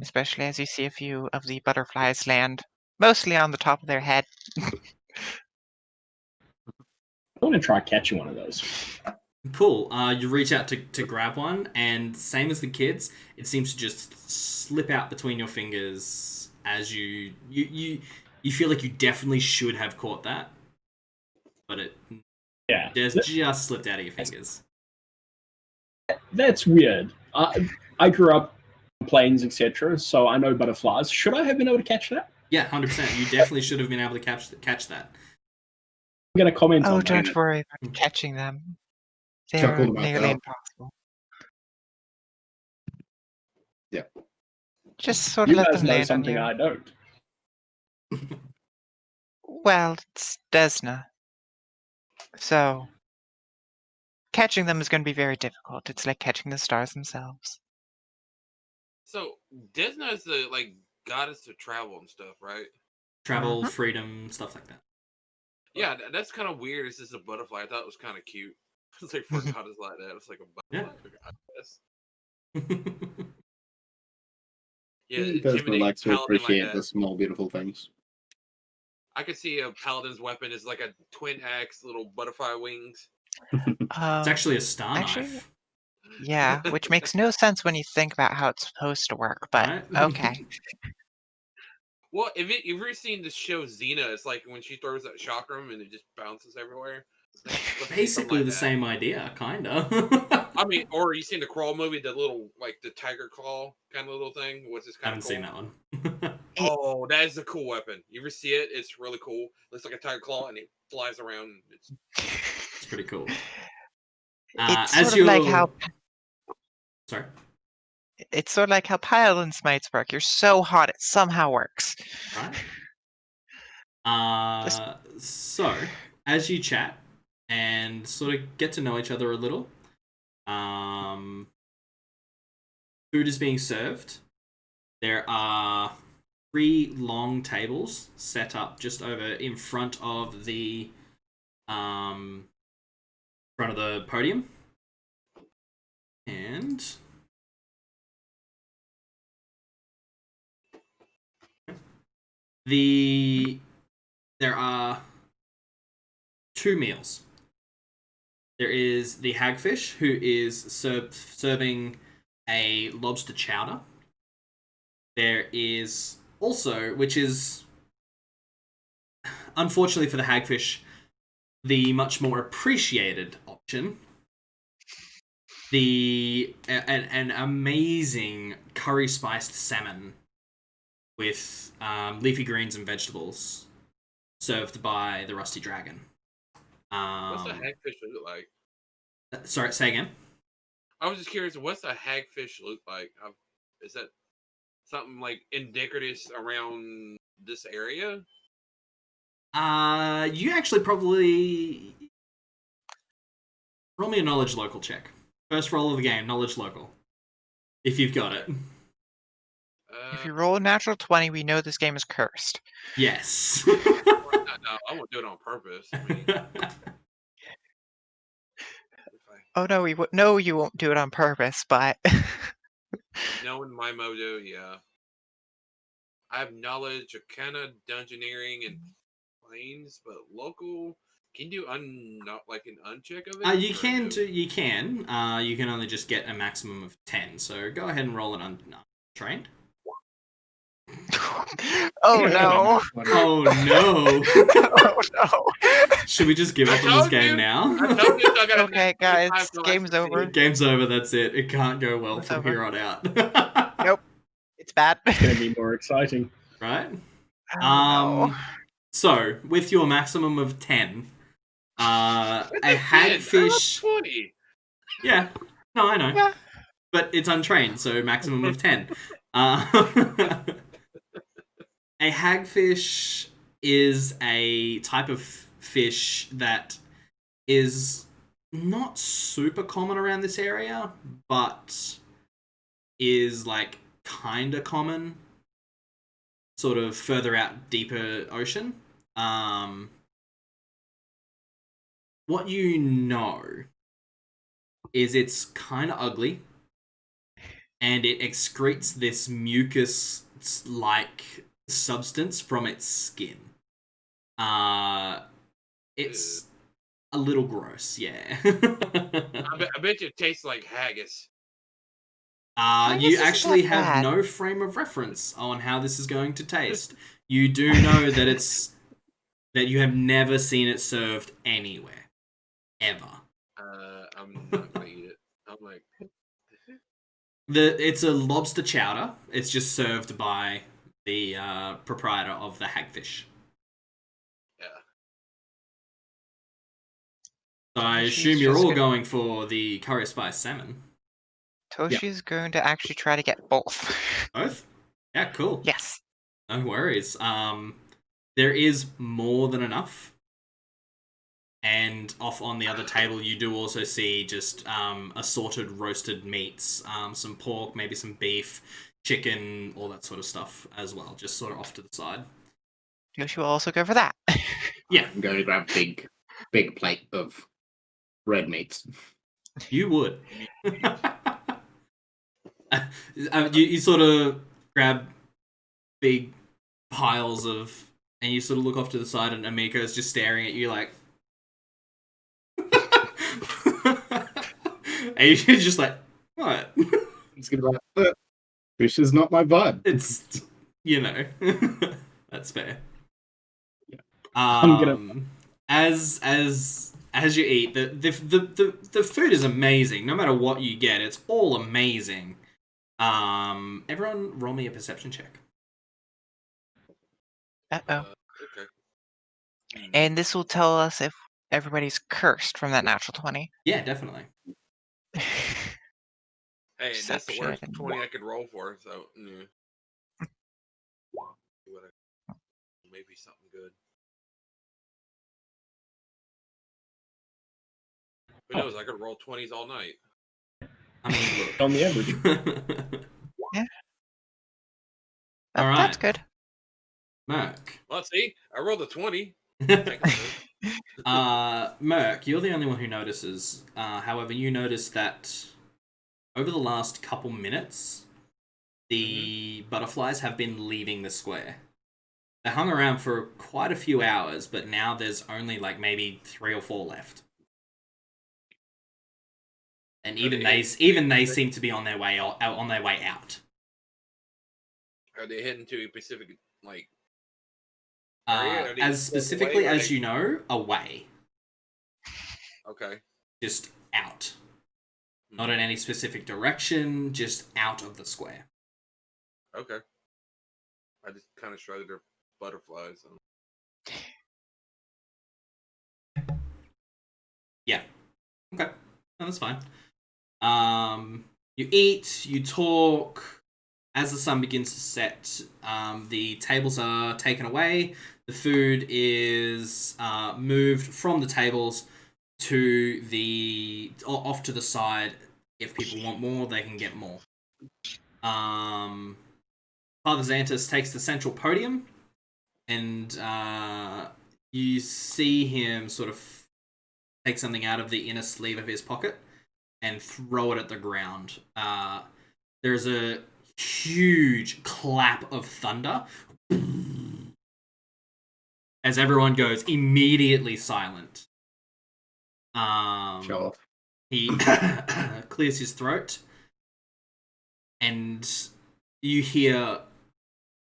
Speaker 2: Especially as you see a few of the butterflies land, mostly on the top of their head.
Speaker 5: I want to try catching one of those.
Speaker 1: Cool. You reach out to grab one, and same as the kids, it seems to just slip out between your fingers as you feel like you definitely should have caught that, but it
Speaker 5: Yeah,
Speaker 1: just slipped out of your fingers.
Speaker 5: that's weird. I grew up on planes, etc., so I know butterflies. Should I have been able to catch that?
Speaker 1: Yeah, 100%. You definitely should have been able to catch that.
Speaker 5: I'm going to comment
Speaker 2: Oh,
Speaker 5: on that.
Speaker 2: don't worry about catching them. They're
Speaker 3: Chuckled about
Speaker 2: nearly
Speaker 3: that.
Speaker 2: impossible.
Speaker 3: Yeah.
Speaker 2: Just sort of
Speaker 5: You
Speaker 2: let
Speaker 5: guys
Speaker 2: them
Speaker 5: know
Speaker 2: land on
Speaker 5: something
Speaker 2: you.
Speaker 5: I don't.
Speaker 2: Well, it's Desna. So, catching them is going to be very difficult. It's like catching the stars themselves.
Speaker 4: So Desna is the like goddess of travel and stuff, right?
Speaker 1: Travel, freedom, stuff like that.
Speaker 4: Yeah, that's kind of weird. It's just a butterfly. I thought it was kind of cute. It's like for a goddess like that. It's like a butterfly. I guess. Yeah,
Speaker 3: Desna
Speaker 4: intimidate
Speaker 3: likes to
Speaker 4: paladin like
Speaker 3: appreciate
Speaker 4: that.
Speaker 3: the small, beautiful things.
Speaker 4: I could see a paladin's weapon is like a twin axe, little butterfly wings.
Speaker 1: It's actually a star
Speaker 2: actually,
Speaker 1: knife.
Speaker 2: Yeah, which makes no sense when you think about how it's supposed to work, but
Speaker 1: Right?
Speaker 2: okay.
Speaker 4: Well, if you've ever seen the show Xena, it's like when she throws that chakram and it just bounces everywhere. Like, it's supposed to be something
Speaker 1: Basically
Speaker 4: like
Speaker 1: the
Speaker 4: that.
Speaker 1: same idea, kinda.
Speaker 4: I mean, or you seen the Crawl movie, the little like the tiger claw kind of little thing, which is
Speaker 1: I
Speaker 4: kind
Speaker 1: haven't
Speaker 4: of cool.
Speaker 1: seen that one.
Speaker 4: Oh, that is a cool weapon. You ever see it? It's really cool. Looks like a tiger claw and it flies around. It's
Speaker 1: pretty cool.
Speaker 2: It's
Speaker 1: as
Speaker 2: sort of like
Speaker 1: you're-
Speaker 2: how
Speaker 1: Sorry.
Speaker 2: it's sort of like how Paladin Smites work. You're so hot it somehow works.
Speaker 1: Right. So as you chat and sort of get to know each other a little, food is being served. There are 3 long tables set up just over in front of the podium, and there are 2 meals. There is the hagfish, who is serving a lobster chowder. There is also, which is unfortunately for the hagfish, the much more appreciated option, an amazing curry spiced salmon with leafy greens and vegetables, served by the Rusty Dragon.
Speaker 4: what's a hagfish look like?
Speaker 1: Sorry, say again.
Speaker 4: I was just curious. What's a hagfish look like? Is that something like indigenous around this area?
Speaker 1: You actually probably roll me a knowledge local check. First roll of the game, knowledge local. If you've got it.
Speaker 2: If you roll a natural 20, we know this game is cursed.
Speaker 1: Yes.
Speaker 4: No, I won't do it on purpose. I mean,
Speaker 2: Oh no, no, you won't do it on purpose, but
Speaker 4: knowing my mojo, yeah. I have knowledge of kind of dungeoneering and planes, but local. Can you do not like an uncheck of it?
Speaker 1: You can do. You can. You can only just get a maximum of 10. So go ahead and roll it untrained.
Speaker 2: oh no.
Speaker 1: Oh no.
Speaker 2: Oh no.
Speaker 1: Should we just give up on this game now?
Speaker 2: Okay, guys, game's over.
Speaker 1: Game's over. That's it. It can't go well
Speaker 2: It's
Speaker 1: from
Speaker 2: over.
Speaker 1: here on out.
Speaker 2: Nope. It's bad.
Speaker 5: It's going to be more exciting.
Speaker 1: Right.
Speaker 2: Oh, no.
Speaker 1: So with your maximum of 10, a hagfish.
Speaker 4: 20.
Speaker 1: Yeah. No, I know.
Speaker 2: Yeah.
Speaker 1: But it's untrained, so maximum of 10. A hagfish is a type of fish that is not super common around this area, but is like kinda common sort of further out, deeper ocean. What you know is it's kinda ugly, and it excretes this mucus-like substance from its skin. It's a little gross, yeah.
Speaker 4: I bet you it tastes like haggis.
Speaker 1: You actually have no frame of reference on how this is going to taste. You do know that that you have never seen it served anywhere, ever.
Speaker 4: I'm not gonna eat it. I'm like,
Speaker 1: It's a lobster chowder. It's just served by the proprietor of the hagfish.
Speaker 4: yeah.
Speaker 1: So I assume you're all going for the curry spice salmon.
Speaker 2: Toshi's going to actually try to get both.
Speaker 1: Both? Yeah, cool.
Speaker 2: Yes.
Speaker 1: No worries. there is more than enough. And off on the other table, you do also see just assorted roasted meats, some pork, maybe some beef, chicken, all that sort of stuff as well, just sort of off to the side.
Speaker 2: Yoshi will also go for that.
Speaker 1: Yeah,
Speaker 3: I'm going to grab big plate of red meats.
Speaker 1: you would. You sort of grab big piles of, and you sort of look off to the side, and Amiko's just staring at you like. And you're just like, what?
Speaker 3: It's gonna be like, fish is not my vibe.
Speaker 1: It's, you know, that's fair.
Speaker 3: Yeah.
Speaker 1: As you eat, the food is amazing. No matter what you get, it's all amazing. Everyone, roll me a perception check.
Speaker 2: Uh-oh.
Speaker 4: Okay.
Speaker 2: And this will tell us if everybody's cursed from that natural 20.
Speaker 1: Yeah, definitely.
Speaker 4: Hey, that's the worst
Speaker 2: Perception.
Speaker 4: 20 I could roll for, so maybe something good. Who knows? I could roll 20s all night.
Speaker 1: I mean, look.
Speaker 5: On the average.
Speaker 1: All right.
Speaker 2: That's good.
Speaker 1: Merc.
Speaker 4: Well, see, I rolled a 20.
Speaker 1: Merc, you're the only one who notices. However, you notice that over the last couple minutes, the butterflies have been leaving the square. They hung around for quite a few hours, but now there's only like maybe 3 or 4 left. And even they seem to be on their way out.
Speaker 4: Are they heading to a Pacific like?
Speaker 1: As specifically as you know, away.
Speaker 4: Okay.
Speaker 1: Just out. Not in any specific direction, just out of the square.
Speaker 4: Okay. I just kind of shrugged their butterflies. So.
Speaker 1: Yeah. Okay. No, that's fine. You eat, you talk. As the sun begins to set, the tables are taken away. The food is moved from the tables to off to the side. If people want more, they can get more. Father Xantus takes the central podium, and you see him sort of take something out of the inner sleeve of his pocket and throw it at the ground. There's a huge clap of thunder as everyone goes immediately silent.
Speaker 3: Show off.
Speaker 1: He clears his throat, and you hear,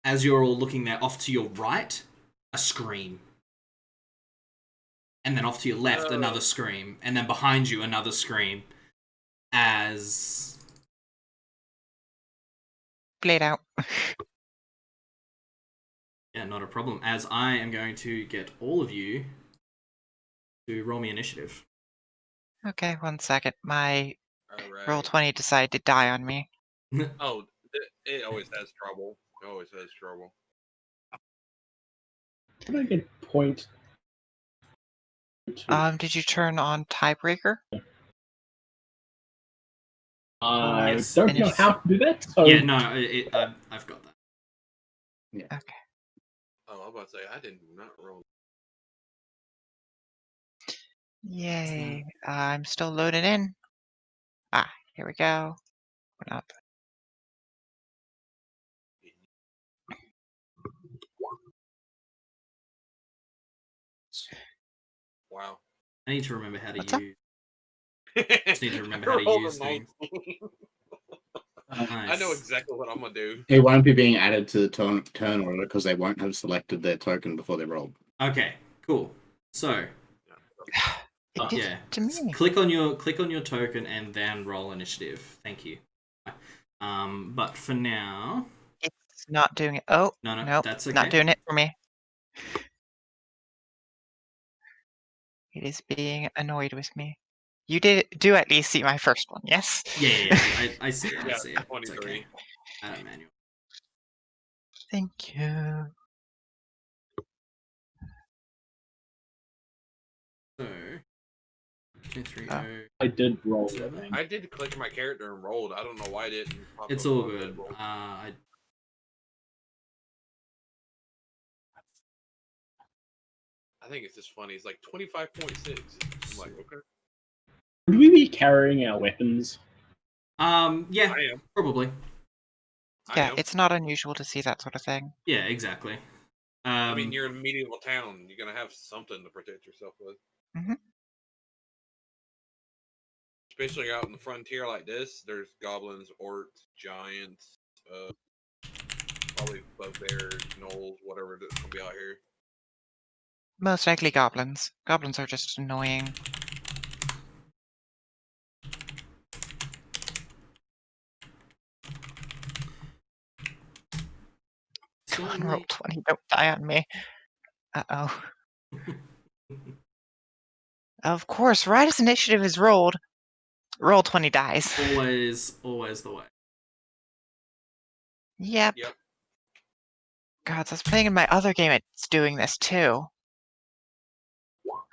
Speaker 1: as you're all looking there, off to your right, a scream. And then off to your left, another scream. And then behind you, another scream. As...
Speaker 2: Played out.
Speaker 1: Yeah, not a problem. As I am going to get all of you to roll me initiative.
Speaker 2: Okay, 1 second. My
Speaker 4: All
Speaker 2: roll
Speaker 4: right.
Speaker 2: 20 decided to die on me.
Speaker 4: Oh, it always has trouble. It always has trouble.
Speaker 5: Can I get point?
Speaker 2: Did you turn on tiebreaker?
Speaker 5: I
Speaker 1: Yes.
Speaker 5: don't know how to do that. So
Speaker 1: Yeah, no, I've got that.
Speaker 3: Yeah.
Speaker 2: Okay.
Speaker 4: Oh, I'm about to say I did not roll.
Speaker 2: Yay. I'm still loaded in. Ah, here we go. We're not.
Speaker 4: Wow.
Speaker 1: I need to remember how to
Speaker 2: What's up?
Speaker 1: use... Just need to remember how to
Speaker 4: rolled a
Speaker 1: use things.
Speaker 4: 19.
Speaker 1: Nice.
Speaker 4: I know exactly what I'm gonna do.
Speaker 3: It won't be being added to the turn order because they won't have selected their token before they roll.
Speaker 1: Okay, cool. So,
Speaker 2: It did
Speaker 1: yeah,
Speaker 2: to me.
Speaker 1: click on your token and then roll initiative. Thank you. But for now,
Speaker 2: It's not doing it. Oh,
Speaker 1: no,
Speaker 2: nope,
Speaker 1: that's okay.
Speaker 2: not doing it for me. It is being annoyed with me. You do at least see my first one, yes?
Speaker 1: Yeah. I see it. I
Speaker 4: Yeah,
Speaker 1: see it. It's
Speaker 4: 23.
Speaker 1: okay. Manual.
Speaker 2: Thank you.
Speaker 1: 23,
Speaker 2: Oh.
Speaker 5: I did roll.
Speaker 1: Seven.
Speaker 4: I did click my character and rolled. I don't know why it didn't. Pop
Speaker 1: It's
Speaker 4: up
Speaker 1: all
Speaker 4: on
Speaker 1: good.
Speaker 4: the roll. I think it's just funny. It's like 25.6. I'm like, okay.
Speaker 5: Would we be carrying our weapons?
Speaker 1: Yeah,
Speaker 4: I am.
Speaker 1: probably.
Speaker 2: Yeah, it's not unusual to see that sort of thing.
Speaker 1: Yeah, exactly.
Speaker 4: I mean, you're in a medieval town. You're gonna have something to protect yourself with.
Speaker 2: Mhm.
Speaker 4: Especially out in the frontier like this, there's goblins, orcs, giants, probably bugbears, gnolls, whatever that's gonna be out here.
Speaker 2: Most likely goblins. Goblins are just annoying. Come on, roll 20. Don't die on me. Uh-oh. Of course, right as initiative is rolled, roll 20 dies.
Speaker 1: always the way.
Speaker 2: Yep.
Speaker 4: Yep.
Speaker 2: God, so I was playing in my other game, it's doing this too.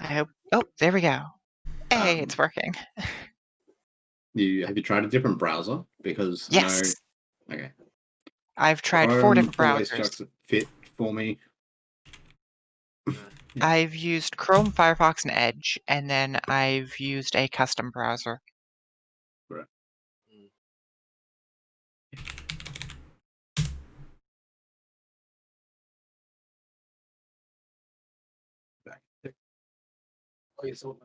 Speaker 2: I hope... Oh, there we go. Hey, it's working.
Speaker 3: Have you tried a different browser? Because
Speaker 2: Yes.
Speaker 3: I know. Okay.
Speaker 2: I've tried 4
Speaker 3: Chrome
Speaker 2: different
Speaker 3: always
Speaker 2: browsers.
Speaker 3: strikes a fit for me.
Speaker 2: I've used Chrome, Firefox, and Edge, and then I've used a custom browser.
Speaker 3: Right.
Speaker 1: So,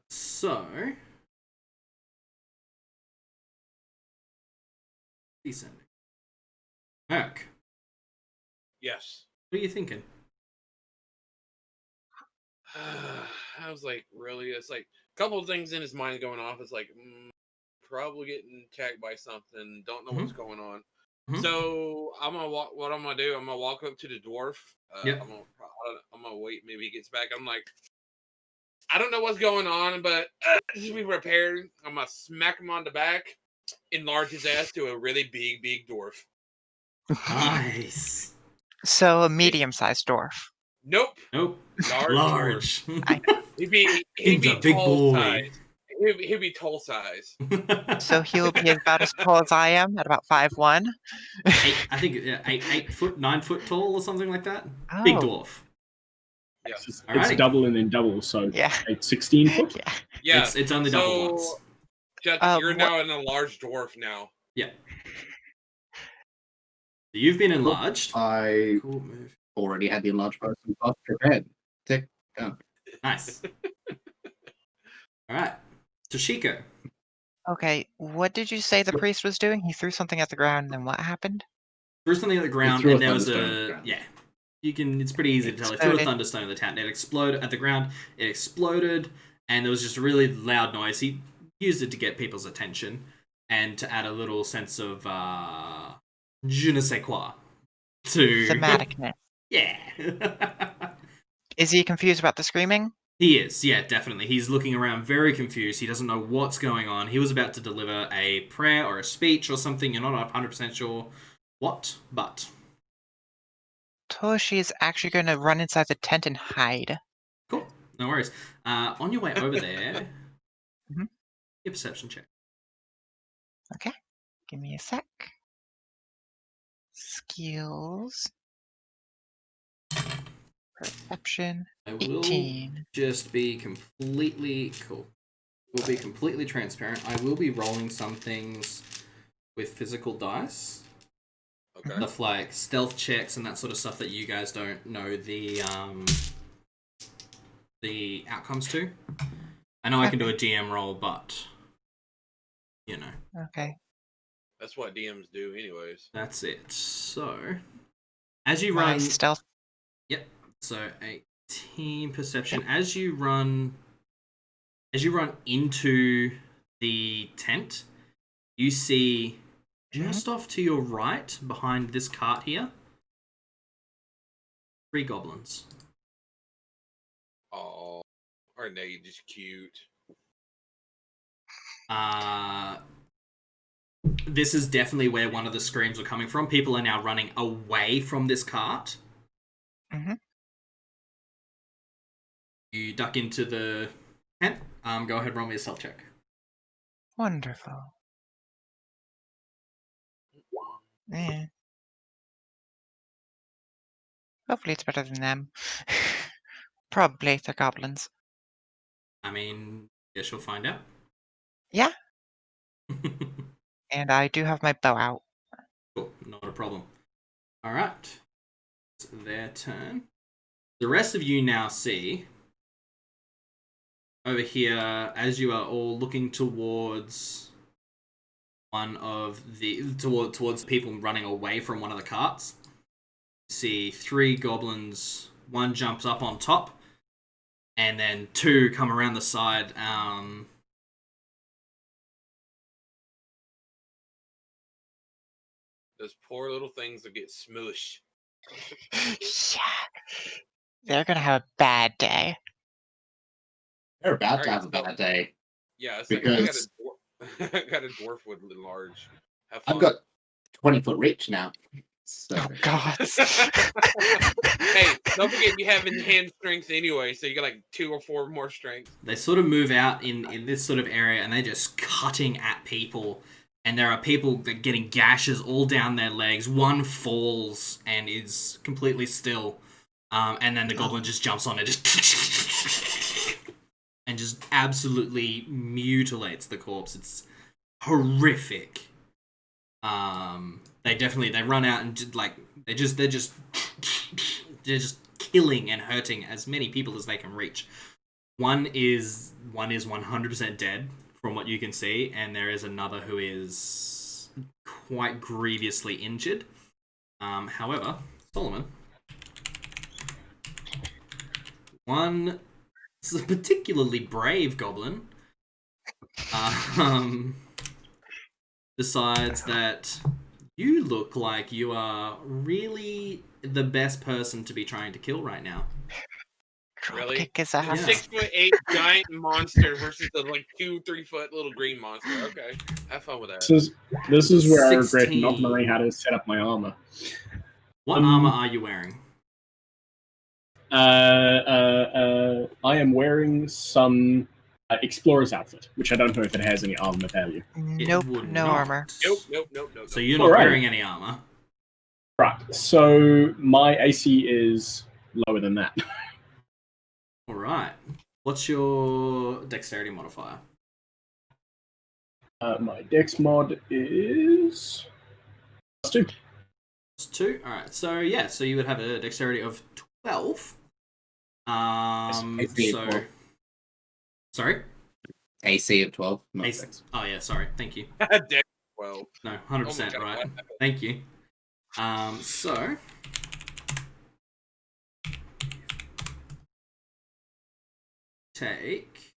Speaker 1: descending. Merc,
Speaker 4: Yes.
Speaker 1: what are you thinking?
Speaker 4: I was like, really? It's like a couple of things in his mind going off. It's like, probably getting attacked by something. Don't know what's going on. So I'm gonna walk. What I'm gonna do? I'm gonna walk up to the dwarf.
Speaker 1: Yep.
Speaker 4: I'm gonna wait. Maybe he gets back. I'm like, I don't know what's going on, but just be prepared. I'm gonna smack him on the back, enlarge his ass to a really big dwarf.
Speaker 1: Nice.
Speaker 2: So a medium-sized dwarf.
Speaker 4: Nope.
Speaker 1: Nope.
Speaker 4: Large.
Speaker 2: I
Speaker 4: He'd be
Speaker 1: He's a big
Speaker 4: tall
Speaker 1: boy.
Speaker 4: size. He'd be tall size.
Speaker 2: So he'll be about as tall as I am, at about 5'1".
Speaker 1: I think 8 foot, 9 foot tall or something like that. Big dwarf.
Speaker 4: Yeah.
Speaker 5: It's double and then double, so
Speaker 2: Yeah.
Speaker 5: it's 16 foot.
Speaker 2: Yeah.
Speaker 4: Yeah.
Speaker 1: It's only double once.
Speaker 4: Chuck, you're now in a large dwarf now.
Speaker 1: Yeah. You've been enlarged.
Speaker 3: I
Speaker 1: Cool move.
Speaker 3: already had the enlarged person buff prepared. Tick. Go.
Speaker 1: Nice. All right. Toshiko.
Speaker 2: Okay, what did you say the priest was doing? He threw something at the ground, and then what happened?
Speaker 1: Threw something at the ground,
Speaker 3: threw a
Speaker 1: and there was
Speaker 3: thunderstone at the
Speaker 1: a
Speaker 3: ground.
Speaker 1: yeah. You can. It's pretty easy to tell. He threw a thunderstone at the town. It exploded at the ground. It exploded, and there was just a really loud noise. He used it to get people's attention and to add a little sense of je ne sais quoi to
Speaker 2: Thematicness.
Speaker 1: Yeah.
Speaker 2: Is he confused about the screaming?
Speaker 1: He is, yeah, definitely. He's looking around very confused. He doesn't know what's going on. He was about to deliver a prayer or a speech or something. You're not 100% sure what, but...
Speaker 2: Toshi is actually going to run inside the tent and hide.
Speaker 1: Cool, no worries. On your way over there,
Speaker 2: Mhm.
Speaker 1: your perception check.
Speaker 2: Okay, give me a sec. Skills. Perception.
Speaker 1: I will
Speaker 2: 18.
Speaker 1: just be completely cool. Will be completely transparent. I will be rolling some things with physical dice.
Speaker 4: Okay.
Speaker 1: Stuff like stealth checks and that sort of stuff that you guys don't know the outcomes to. I know I can do a DM roll, but you know.
Speaker 2: Okay.
Speaker 4: That's what DMs do, anyways.
Speaker 1: That's it. So, as you
Speaker 2: My
Speaker 1: run,
Speaker 2: stealth.
Speaker 1: yep. So 18 perception. As you run into the tent, you see just off to your right, behind this cart here, 3 goblins.
Speaker 4: Oh, aren't they just cute?
Speaker 1: This is definitely where one of the screams were coming from. People are now running away from this cart.
Speaker 2: Mhm.
Speaker 1: You duck into the 10. Go ahead, roll me a stealth check.
Speaker 2: Wonderful. Yeah. Hopefully it's better than them. Probably, they're goblins.
Speaker 1: I mean, guess you'll find out.
Speaker 2: Yeah, and I do have my bow out.
Speaker 1: Cool, not a problem. All right, it's their turn. The rest of you now see over here as you are all looking towards one of the towards people running away from one of the carts. See 3 goblins. One jumps up on top, and then 2 come around the side.
Speaker 4: Those poor little things that get smooshed.
Speaker 2: Yeah. They're gonna have a bad day.
Speaker 3: They're about to
Speaker 4: Alright,
Speaker 3: have a bad day.
Speaker 4: Yeah, it's
Speaker 3: Because-
Speaker 4: like I got a dwarf with large. Have
Speaker 3: I've
Speaker 4: fun.
Speaker 3: got 20-foot reach now. So
Speaker 2: Oh God.
Speaker 4: Hey, don't forget you have enhanced strength anyway, so you got like 2 or 4 more strength.
Speaker 1: They sort of move out in this sort of area, and they're just cutting at people. And there are people that getting gashes all down their legs. One falls and is completely still. And then the goblin just jumps on it, just and just absolutely mutilates the corpse. It's horrific. They run out and they're just killing and hurting as many people as they can reach. One is 100% dead from what you can see, and there is another who is quite grievously injured. However, Soloman, one is a particularly brave goblin, decides that you look like you are really the best person to be trying to kill right now.
Speaker 4: Really?
Speaker 2: Kick his
Speaker 4: The
Speaker 2: ass.
Speaker 1: Yeah.
Speaker 4: 6'8" giant monster versus the like 2-3 foot little green monster. Okay, have fun with that.
Speaker 5: This is where I regret
Speaker 1: 16.
Speaker 5: not knowing how to set up my armor.
Speaker 1: What armor are you wearing?
Speaker 5: I am wearing some explorer's outfit, which I don't know if it has any armor value.
Speaker 2: Nope,
Speaker 1: would
Speaker 2: no
Speaker 1: not.
Speaker 2: armor.
Speaker 4: Nope.
Speaker 1: So you're not
Speaker 5: Alright.
Speaker 1: wearing any armor.
Speaker 5: Right, so my AC is lower than that.
Speaker 1: All right. What's your dexterity modifier?
Speaker 5: My dex mod is +2.
Speaker 1: It's 2. All right. So yeah. So you would have a dexterity of 12.
Speaker 3: AC of 12.
Speaker 1: Sorry.
Speaker 3: AC of 12. Not
Speaker 1: AC.
Speaker 3: dex.
Speaker 1: Oh yeah. Sorry. Thank you.
Speaker 4: Dex 12.
Speaker 1: No,
Speaker 4: Oh my
Speaker 1: 100%
Speaker 4: God,
Speaker 1: right.
Speaker 4: what happened?
Speaker 1: Thank you. So take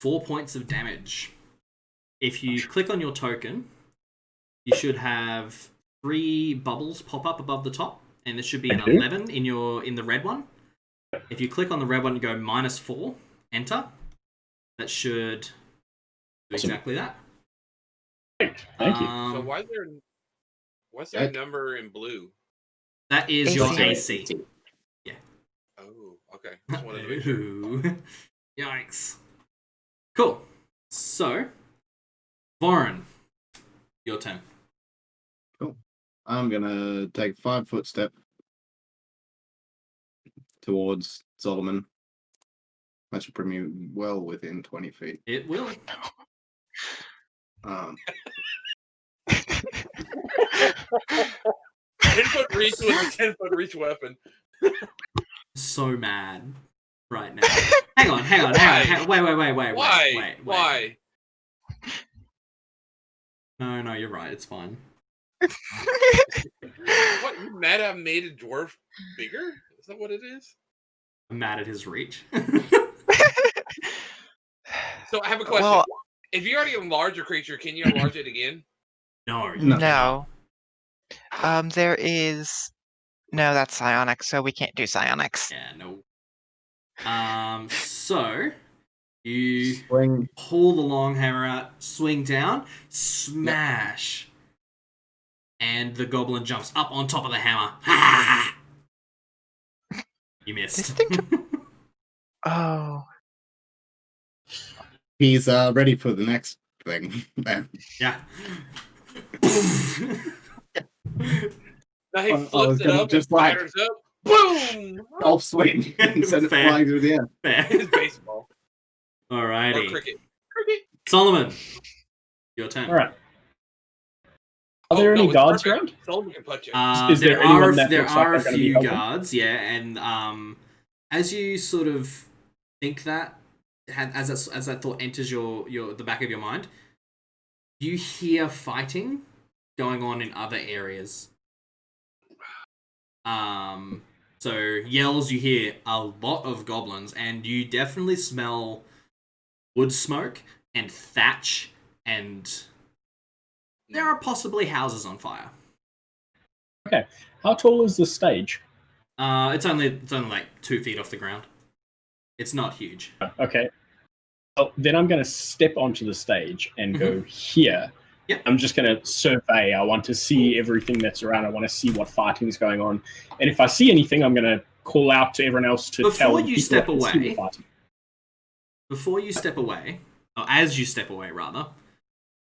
Speaker 1: 4 points of damage. If you click on your token, you should have 3 bubbles pop up above the top, and there should be an
Speaker 5: I do.
Speaker 1: 11 in the red one. If you click on the red one and go -4, enter. That should do
Speaker 5: Awesome.
Speaker 1: exactly that.
Speaker 5: Great, thank you.
Speaker 4: So what's their number in blue?
Speaker 1: That is
Speaker 2: AC.
Speaker 1: your AC.
Speaker 4: Oh, okay. Just wanted to make sure.
Speaker 1: Ooh. Yikes. Cool. So, Vorin, your turn.
Speaker 3: I'm gonna take 5-foot step towards Solomon. That should bring me well within 20 feet.
Speaker 1: It will.
Speaker 4: 10-foot reach with a 10-foot reach weapon.
Speaker 1: So mad right now. Hang on. Wait.
Speaker 4: Why?
Speaker 1: No, you're right. It's fine.
Speaker 4: What? You mad I made a dwarf bigger? Is that what it is?
Speaker 1: I'm mad at his reach.
Speaker 4: So I have a question.
Speaker 2: Well,
Speaker 4: If you already enlarge a creature, can you enlarge it again?
Speaker 1: No.
Speaker 2: no. There is... No, that's psionics, so we can't do psionics.
Speaker 1: Yeah, no. So you
Speaker 3: Swing.
Speaker 1: pull the long hammer out, swing down, smash, and the goblin jumps up on top of the hammer. You missed.
Speaker 2: This thing Oh.
Speaker 3: He's ready for the next thing.
Speaker 1: Yeah.
Speaker 4: Now he
Speaker 3: I was
Speaker 4: flips it
Speaker 3: gonna
Speaker 4: up
Speaker 3: just
Speaker 4: and
Speaker 3: like-
Speaker 4: fires up. Boom!
Speaker 3: Golf swing and send it
Speaker 1: Fair.
Speaker 3: flying through the air.
Speaker 4: It's baseball or
Speaker 1: Alrighty.
Speaker 4: cricket. Cricket.
Speaker 1: Solomon, your turn.
Speaker 5: All right. Are there any
Speaker 4: it's
Speaker 5: guards
Speaker 4: perfect.
Speaker 5: around?
Speaker 4: Solomon can punch it.
Speaker 5: Is there anyone that
Speaker 1: there
Speaker 5: looks like
Speaker 1: are a
Speaker 5: they're gonna be
Speaker 1: few
Speaker 5: helping?
Speaker 1: guards, yeah, and as you sort of think that, as that thought enters your the back of your mind, you hear fighting going on in other areas. So yells, you hear a lot of goblins, and you definitely smell wood smoke and thatch, and there are possibly houses on fire.
Speaker 5: Okay. How tall is the stage?
Speaker 1: It's only like 2 feet off the ground. It's not huge.
Speaker 5: Okay. Well, then I'm going to step onto the stage and go here.
Speaker 1: Yep.
Speaker 5: I'm just going to survey. I want to see everything that's around. I want to see what fighting is going on. And if I see anything, I'm going to call out to everyone else to tell
Speaker 1: Before you
Speaker 5: people
Speaker 1: step
Speaker 5: I can see the
Speaker 1: away,
Speaker 5: fighting.
Speaker 1: Before you step away, or as you step away, rather,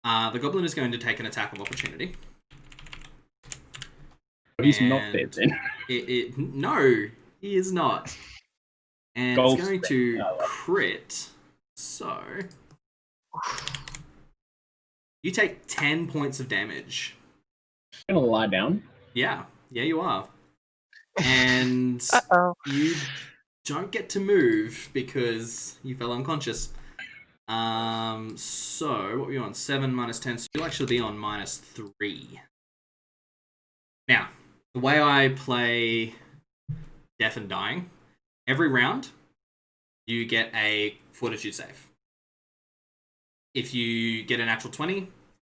Speaker 1: the goblin is going to take an attack of opportunity.
Speaker 5: He's not
Speaker 1: And
Speaker 5: dead then.
Speaker 1: No, he is not. And
Speaker 5: Golf
Speaker 1: it's going
Speaker 5: set.
Speaker 1: to
Speaker 5: Oh, well.
Speaker 1: crit. So you take 10 points of damage.
Speaker 5: I'm going to lie down.
Speaker 1: Yeah, you are. And
Speaker 2: Uh-oh.
Speaker 1: you don't get to move because you fell unconscious. So what were you on? 7 minus 10, so you'll actually be on -3. Now, the way I play Death and Dying, every round you get a fortitude save. If you get a natural 20,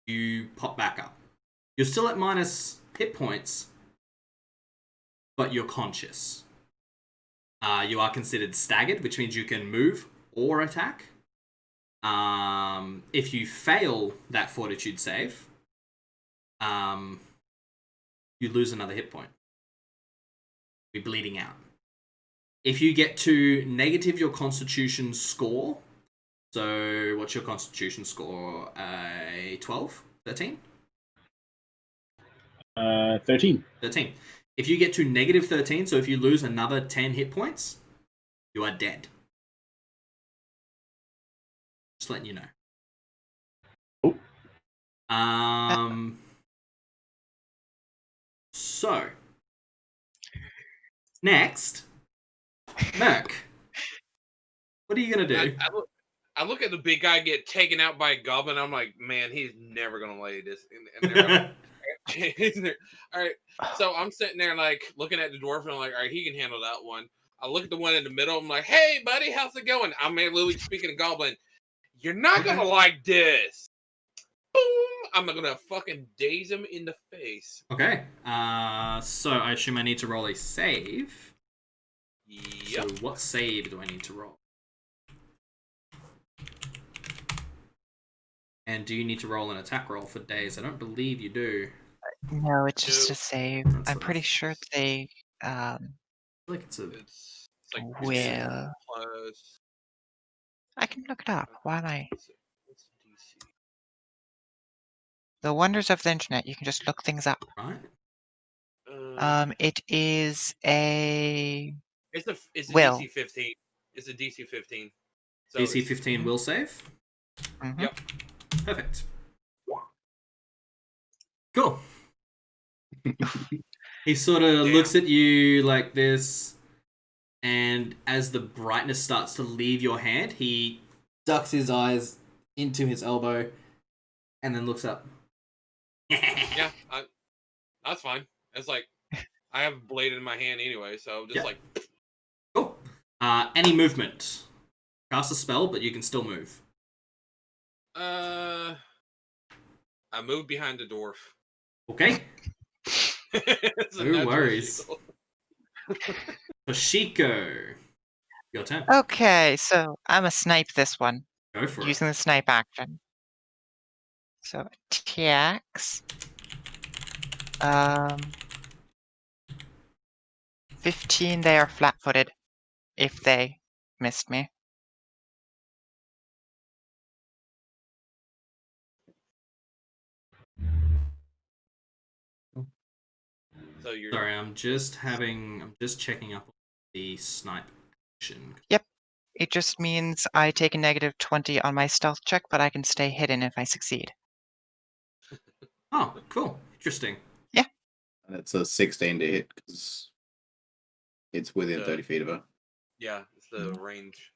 Speaker 1: you pop back up. You're still at minus hit points, but you're conscious. You are considered staggered, which means you can move or attack. If you fail that fortitude save, you lose another hit point. You're bleeding out. If you get to negative your constitution score, so what's your constitution score? 12? 13?
Speaker 5: 13.
Speaker 1: 13. If you get to negative 13, so if you lose another 10 hit points, you are dead. Just letting you know.
Speaker 5: Oh.
Speaker 1: So next, Merc. What are you gonna do?
Speaker 4: I look at the big guy get taken out by a goblin. I'm like, man, he's never gonna lay this. And all right, so I'm sitting there like looking at the dwarf, and I'm like, all right, he can handle that one. I look at the one in the middle. I'm like, hey, buddy, how's it going? I'm literally speaking to goblin. You're not gonna like this. Boom! I'm gonna fucking daze him in the face.
Speaker 1: Okay. So I assume I need to roll a save.
Speaker 4: Yep.
Speaker 1: So what save do I need to roll? And do you need to roll an attack roll for daze? I don't believe you do.
Speaker 2: No, it's just a save.
Speaker 1: That's
Speaker 2: I'm
Speaker 1: what I
Speaker 2: pretty sure they
Speaker 1: I feel like it's a...
Speaker 4: It's like
Speaker 2: will.
Speaker 4: plus.
Speaker 2: I can look it up. Why am I?
Speaker 4: What's DC?
Speaker 2: The wonders of the internet. You can just look things up.
Speaker 1: Right?
Speaker 2: It is a
Speaker 4: It's a
Speaker 2: will.
Speaker 4: DC 15. It's a DC 15. So
Speaker 1: DC
Speaker 4: it's-
Speaker 1: 15 will save?
Speaker 2: Mhm.
Speaker 4: Yep.
Speaker 1: Perfect. Cool. He sort of
Speaker 4: Damn.
Speaker 1: looks at you like this, and as the brightness starts to leave your hand, he ducks his eyes into his elbow and then looks up.
Speaker 4: Yeah, that's fine. It's like I have a blade in my hand anyway, so just
Speaker 1: Yeah.
Speaker 4: like
Speaker 1: Cool. Any movement. Cast a spell, but you can still move.
Speaker 4: I moved behind the dwarf.
Speaker 1: Okay.
Speaker 4: It's a
Speaker 1: No
Speaker 4: natural
Speaker 1: worries.
Speaker 4: shield.
Speaker 1: Toshiko. Your turn.
Speaker 2: Okay, so I'm a snipe this one
Speaker 1: Go for
Speaker 2: using the snipe action. So attacks. 15, they are flat-footed if they missed me.
Speaker 4: So you're
Speaker 1: Sorry, I'm just checking up on the snipe action.
Speaker 2: Yep. It just means I take a negative 20 on my stealth check, but I can stay hidden if I succeed.
Speaker 1: Oh, cool. Interesting.
Speaker 3: And it's a 16 to hit because it's within
Speaker 4: Yeah.
Speaker 3: 30 feet of her.
Speaker 4: yeah, it's the range.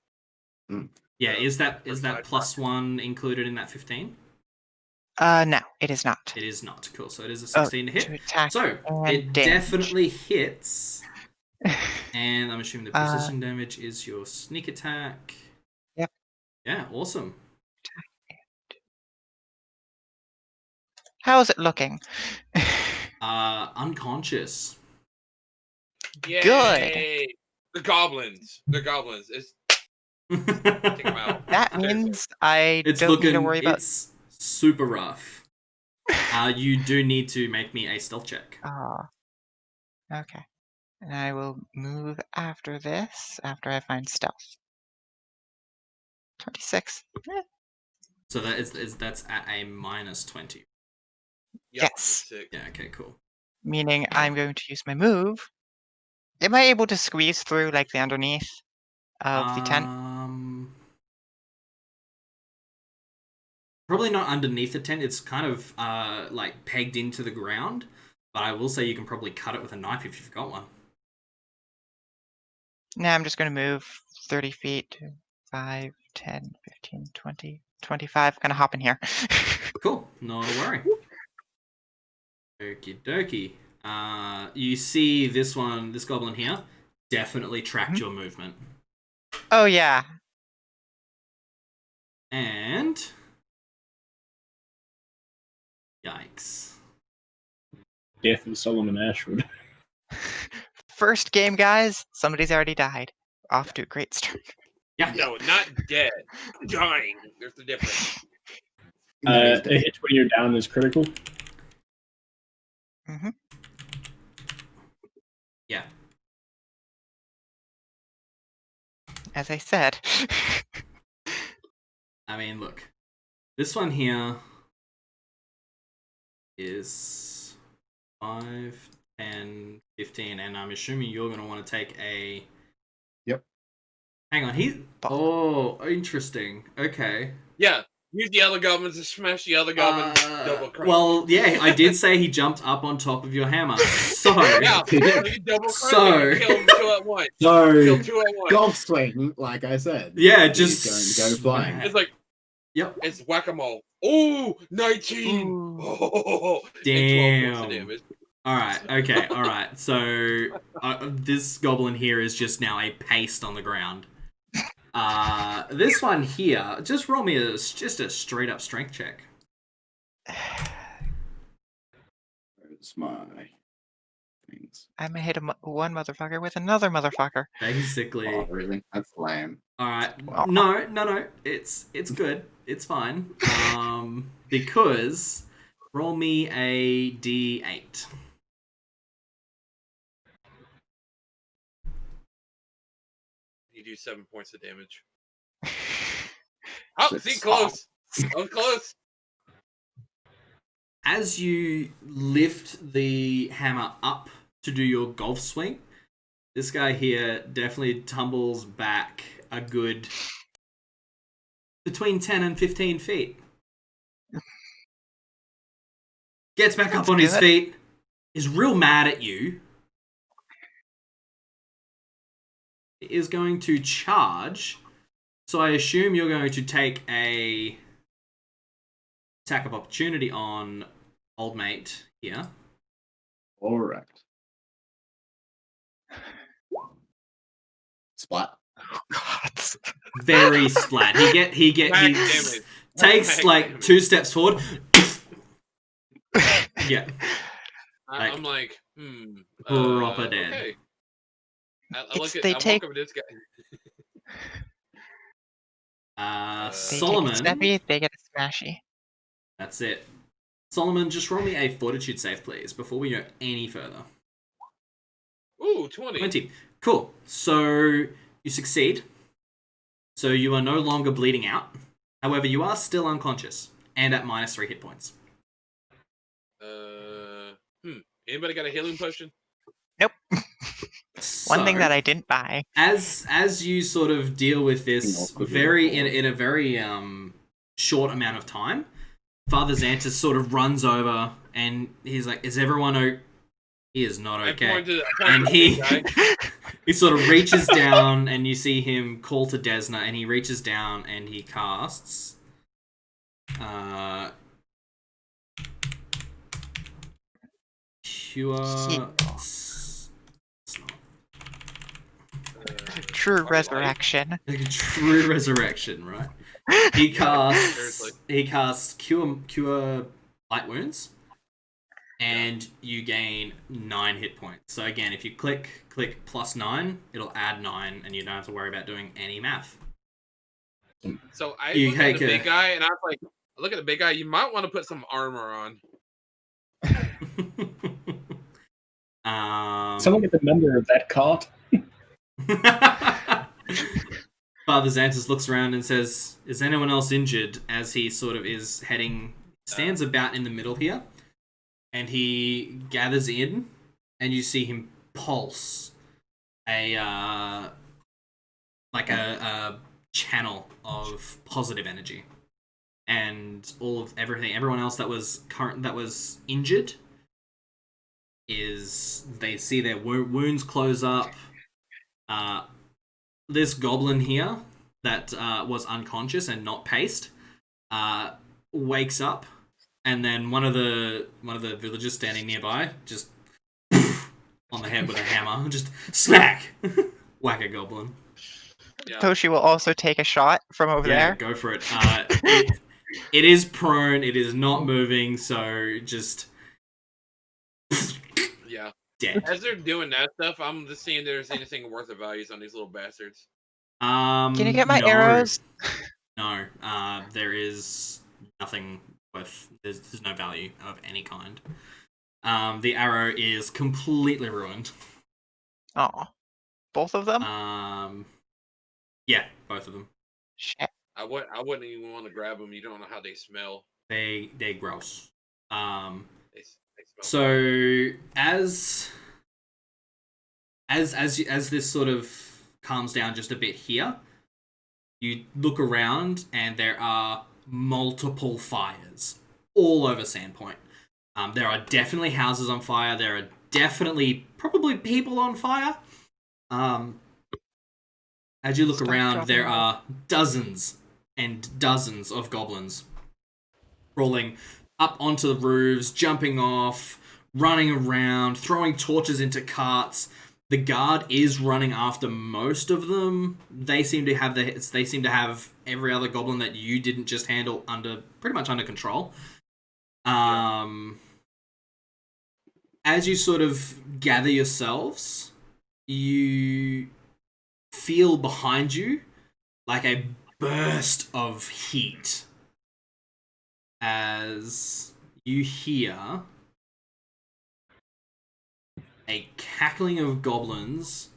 Speaker 1: Yeah, is that
Speaker 4: side
Speaker 1: +1 included in that 15?
Speaker 2: No, it is not.
Speaker 1: It is not. Cool. So it is a 16 to hit.
Speaker 2: To attack
Speaker 1: So
Speaker 2: and
Speaker 1: it
Speaker 2: damage.
Speaker 1: definitely hits. And I'm assuming the precision damage is your sneak attack.
Speaker 2: Yep.
Speaker 1: Yeah, awesome.
Speaker 2: How is it looking?
Speaker 1: Unconscious.
Speaker 4: Yay! The goblins. It's take them out.
Speaker 2: That means I
Speaker 1: It's
Speaker 2: don't need
Speaker 1: looking.
Speaker 2: to worry about.
Speaker 1: It's super rough. You do need to make me a stealth check.
Speaker 2: Okay. And I will move after this, after I find stealth. 26.
Speaker 1: So that's at a -20.
Speaker 4: Yep,
Speaker 2: Yes.
Speaker 4: you're sick.
Speaker 1: Yeah. Okay. Cool.
Speaker 2: Meaning I'm going to use my move. Am I able to squeeze through like the underneath of the tent?
Speaker 1: Probably not underneath the tent. It's kind of like pegged into the ground. But I will say you can probably cut it with a knife if you've got one.
Speaker 2: Nah, I'm just going to move 30 feet. 5, 10, 15, 20, 25. Gonna hop in here.
Speaker 1: Cool. Not a worry. Okie dokie. You see this goblin here, definitely tracked your movement.
Speaker 2: Oh, yeah.
Speaker 1: And yikes.
Speaker 5: Death of Soloman Ashwood.
Speaker 2: First game, guys. Somebody's already died. Off to a great start.
Speaker 1: Yeah.
Speaker 4: No, not dead. Dying. There's the difference.
Speaker 5: A hit when you're down is critical.
Speaker 2: Mm-hmm.
Speaker 1: Yeah.
Speaker 2: As I said.
Speaker 1: I mean, look. This one here is 5, 10, 15, and I'm assuming you're going to want to take a...
Speaker 3: Yep.
Speaker 1: Hang on, Oh, interesting. Okay.
Speaker 4: Yeah. Use the other goblins to smash the other goblins. Double crunch.
Speaker 1: Well, yeah, I did say he jumped up on top of your hammer. So...
Speaker 4: yeah, you double crunch
Speaker 1: So-
Speaker 4: kill them two at once.
Speaker 3: So,
Speaker 4: Kill two at once.
Speaker 3: golf swing, like I said.
Speaker 1: Yeah,
Speaker 3: He's
Speaker 1: just...
Speaker 3: going to go flying.
Speaker 4: It's like,
Speaker 1: Yep.
Speaker 4: it's whack-a-mole. Ooh, 19!
Speaker 2: Ooh.
Speaker 4: Oh,
Speaker 1: Damn.
Speaker 4: And 12 points of damage.
Speaker 1: Alright, okay, alright. So, this goblin here is just now a paste on the ground. This one here, just roll me just a straight up strength check.
Speaker 3: Where's my things?
Speaker 2: I'm gonna hit one motherfucker with another motherfucker.
Speaker 1: Basically.
Speaker 3: Oh, really? That's lame.
Speaker 1: Alright.
Speaker 2: Wow.
Speaker 1: No. It's good. It's fine. Because roll me a D8.
Speaker 4: You do 7 points of damage. Oh,
Speaker 3: Good
Speaker 4: see,
Speaker 3: spot.
Speaker 4: close. I was close.
Speaker 1: As you lift the hammer up to do your golf swing, this guy here definitely tumbles back a good between 10 and 15 feet. Gets back up on his feet, is real mad at you, is going to charge, so I assume you're going to take a attack of opportunity on old mate here.
Speaker 3: Alright. Splat.
Speaker 2: God.
Speaker 1: Very splat. He
Speaker 4: Max damage.
Speaker 1: takes
Speaker 4: Max
Speaker 1: like
Speaker 4: damage.
Speaker 1: 2 steps forward. Yeah.
Speaker 4: I'm like,
Speaker 1: Proper dead.
Speaker 4: Okay. I
Speaker 2: It's-
Speaker 4: look
Speaker 2: they
Speaker 4: at,
Speaker 2: take-
Speaker 4: I walk over to this guy.
Speaker 2: They
Speaker 1: Solomon.
Speaker 2: take a steppy, they get a smashy.
Speaker 1: That's it. Solomon, just roll me a fortitude save, please, before we go any further.
Speaker 4: Ooh, 20.
Speaker 1: 20. Cool. So you succeed. So you are no longer bleeding out. However, you are still unconscious and at -3 hit points.
Speaker 4: Anybody got a healing potion?
Speaker 2: Nope.
Speaker 1: So,
Speaker 2: One thing that I didn't buy.
Speaker 1: as you sort of deal with this
Speaker 3: Could be
Speaker 1: very
Speaker 3: before.
Speaker 1: in a very short amount of time, Father Xantus sort of runs over and he's like, "Is everyone okay?" He is not
Speaker 4: I
Speaker 1: okay.
Speaker 4: point to
Speaker 1: And
Speaker 4: the
Speaker 1: he
Speaker 4: big guy.
Speaker 1: he sort of reaches down and you see him call to Desna and he reaches down and he casts Cure. It's not.
Speaker 2: True resurrection.
Speaker 1: True resurrection, right? He casts.
Speaker 4: Seriously.
Speaker 1: He casts cure light wounds, and you gain 9 hit points. So again, if you click +9, it'll add 9, and you don't have to worry about doing any math.
Speaker 4: So I
Speaker 1: You
Speaker 4: look at
Speaker 1: take
Speaker 4: the
Speaker 1: a-
Speaker 4: big guy, and I was like, look at the big guy. You might want to put some armor on.
Speaker 5: Someone get the number of that cart.
Speaker 1: Father Xantus looks around and says, "Is anyone else injured?" As he sort of stands about in the middle here, and he gathers in, and you see him pulse a channel of positive energy, and everyone else that was injured they see their wounds close up. This goblin here that was unconscious and not paced wakes up, and then one of the villagers standing nearby just on the head with a hammer, just smack, whack a goblin.
Speaker 4: Yeah.
Speaker 2: Toshi will also take a shot from over there.
Speaker 1: Go for it. It is prone. It is not moving. So just
Speaker 4: Yeah.
Speaker 1: dead.
Speaker 4: As they're doing that stuff, I'm just seeing if there's anything worth of values on these little bastards.
Speaker 2: Can you get my
Speaker 1: No.
Speaker 2: arrows?
Speaker 1: No. There is nothing worth. There's no value of any kind. The arrow is completely ruined.
Speaker 2: Oh, both of them?
Speaker 1: Yeah, both of them.
Speaker 2: Shit.
Speaker 4: I wouldn't even want to grab them. You don't know how they smell.
Speaker 1: They're gross.
Speaker 4: They smell.
Speaker 1: So as this sort of calms down just a bit here, you look around and there are multiple fires all over SANDPOINT. There are definitely houses on fire. There are definitely probably people on fire. As you look
Speaker 2: Stop
Speaker 1: around,
Speaker 2: dropping
Speaker 1: there
Speaker 2: them.
Speaker 1: are dozens and dozens of goblins crawling up onto the roofs, jumping off, running around, throwing torches into carts. The guard is running after most of them. They seem to have every other goblin that you didn't just handle pretty much under control. As you sort of gather yourselves, you feel behind you like a burst of heat as you hear a cackling of goblins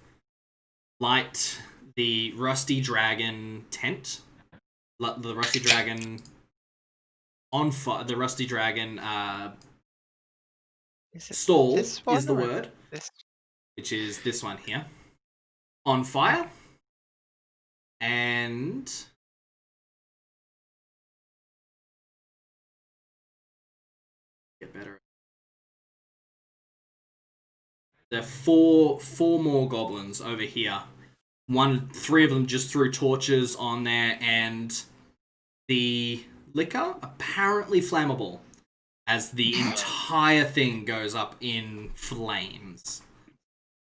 Speaker 1: light the Rusty Dragon tent. The Rusty Dragon on fire. The Rusty Dragon
Speaker 2: Is it
Speaker 1: stall
Speaker 2: this one
Speaker 1: is the
Speaker 2: or
Speaker 1: word,
Speaker 2: this?
Speaker 1: which is this one here, on fire, and get better. There are four more goblins over here. 3 of them just threw torches on there, and the liquor apparently flammable as the entire thing goes up in flames.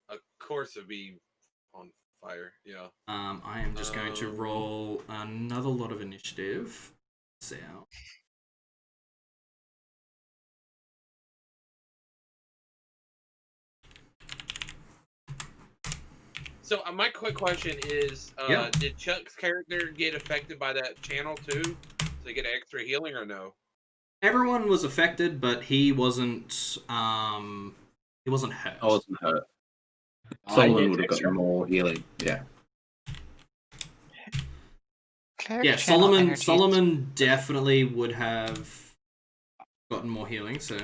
Speaker 4: Of course, it'd be on fire. Yeah.
Speaker 1: I am just going to roll another lot of initiative. So.
Speaker 4: So my quick question is,
Speaker 1: Yeah.
Speaker 4: did Chuck's character get affected by that channel too? So they get extra healing or no?
Speaker 1: Everyone was affected, but he wasn't. He wasn't hurt.
Speaker 3: I wasn't hurt. Solomon would have
Speaker 5: extra.
Speaker 3: gotten more healing. Yeah.
Speaker 2: Cleric
Speaker 1: Yeah,
Speaker 2: channel
Speaker 1: Solomon
Speaker 2: energies.
Speaker 1: Solomon definitely would have gotten more healing, so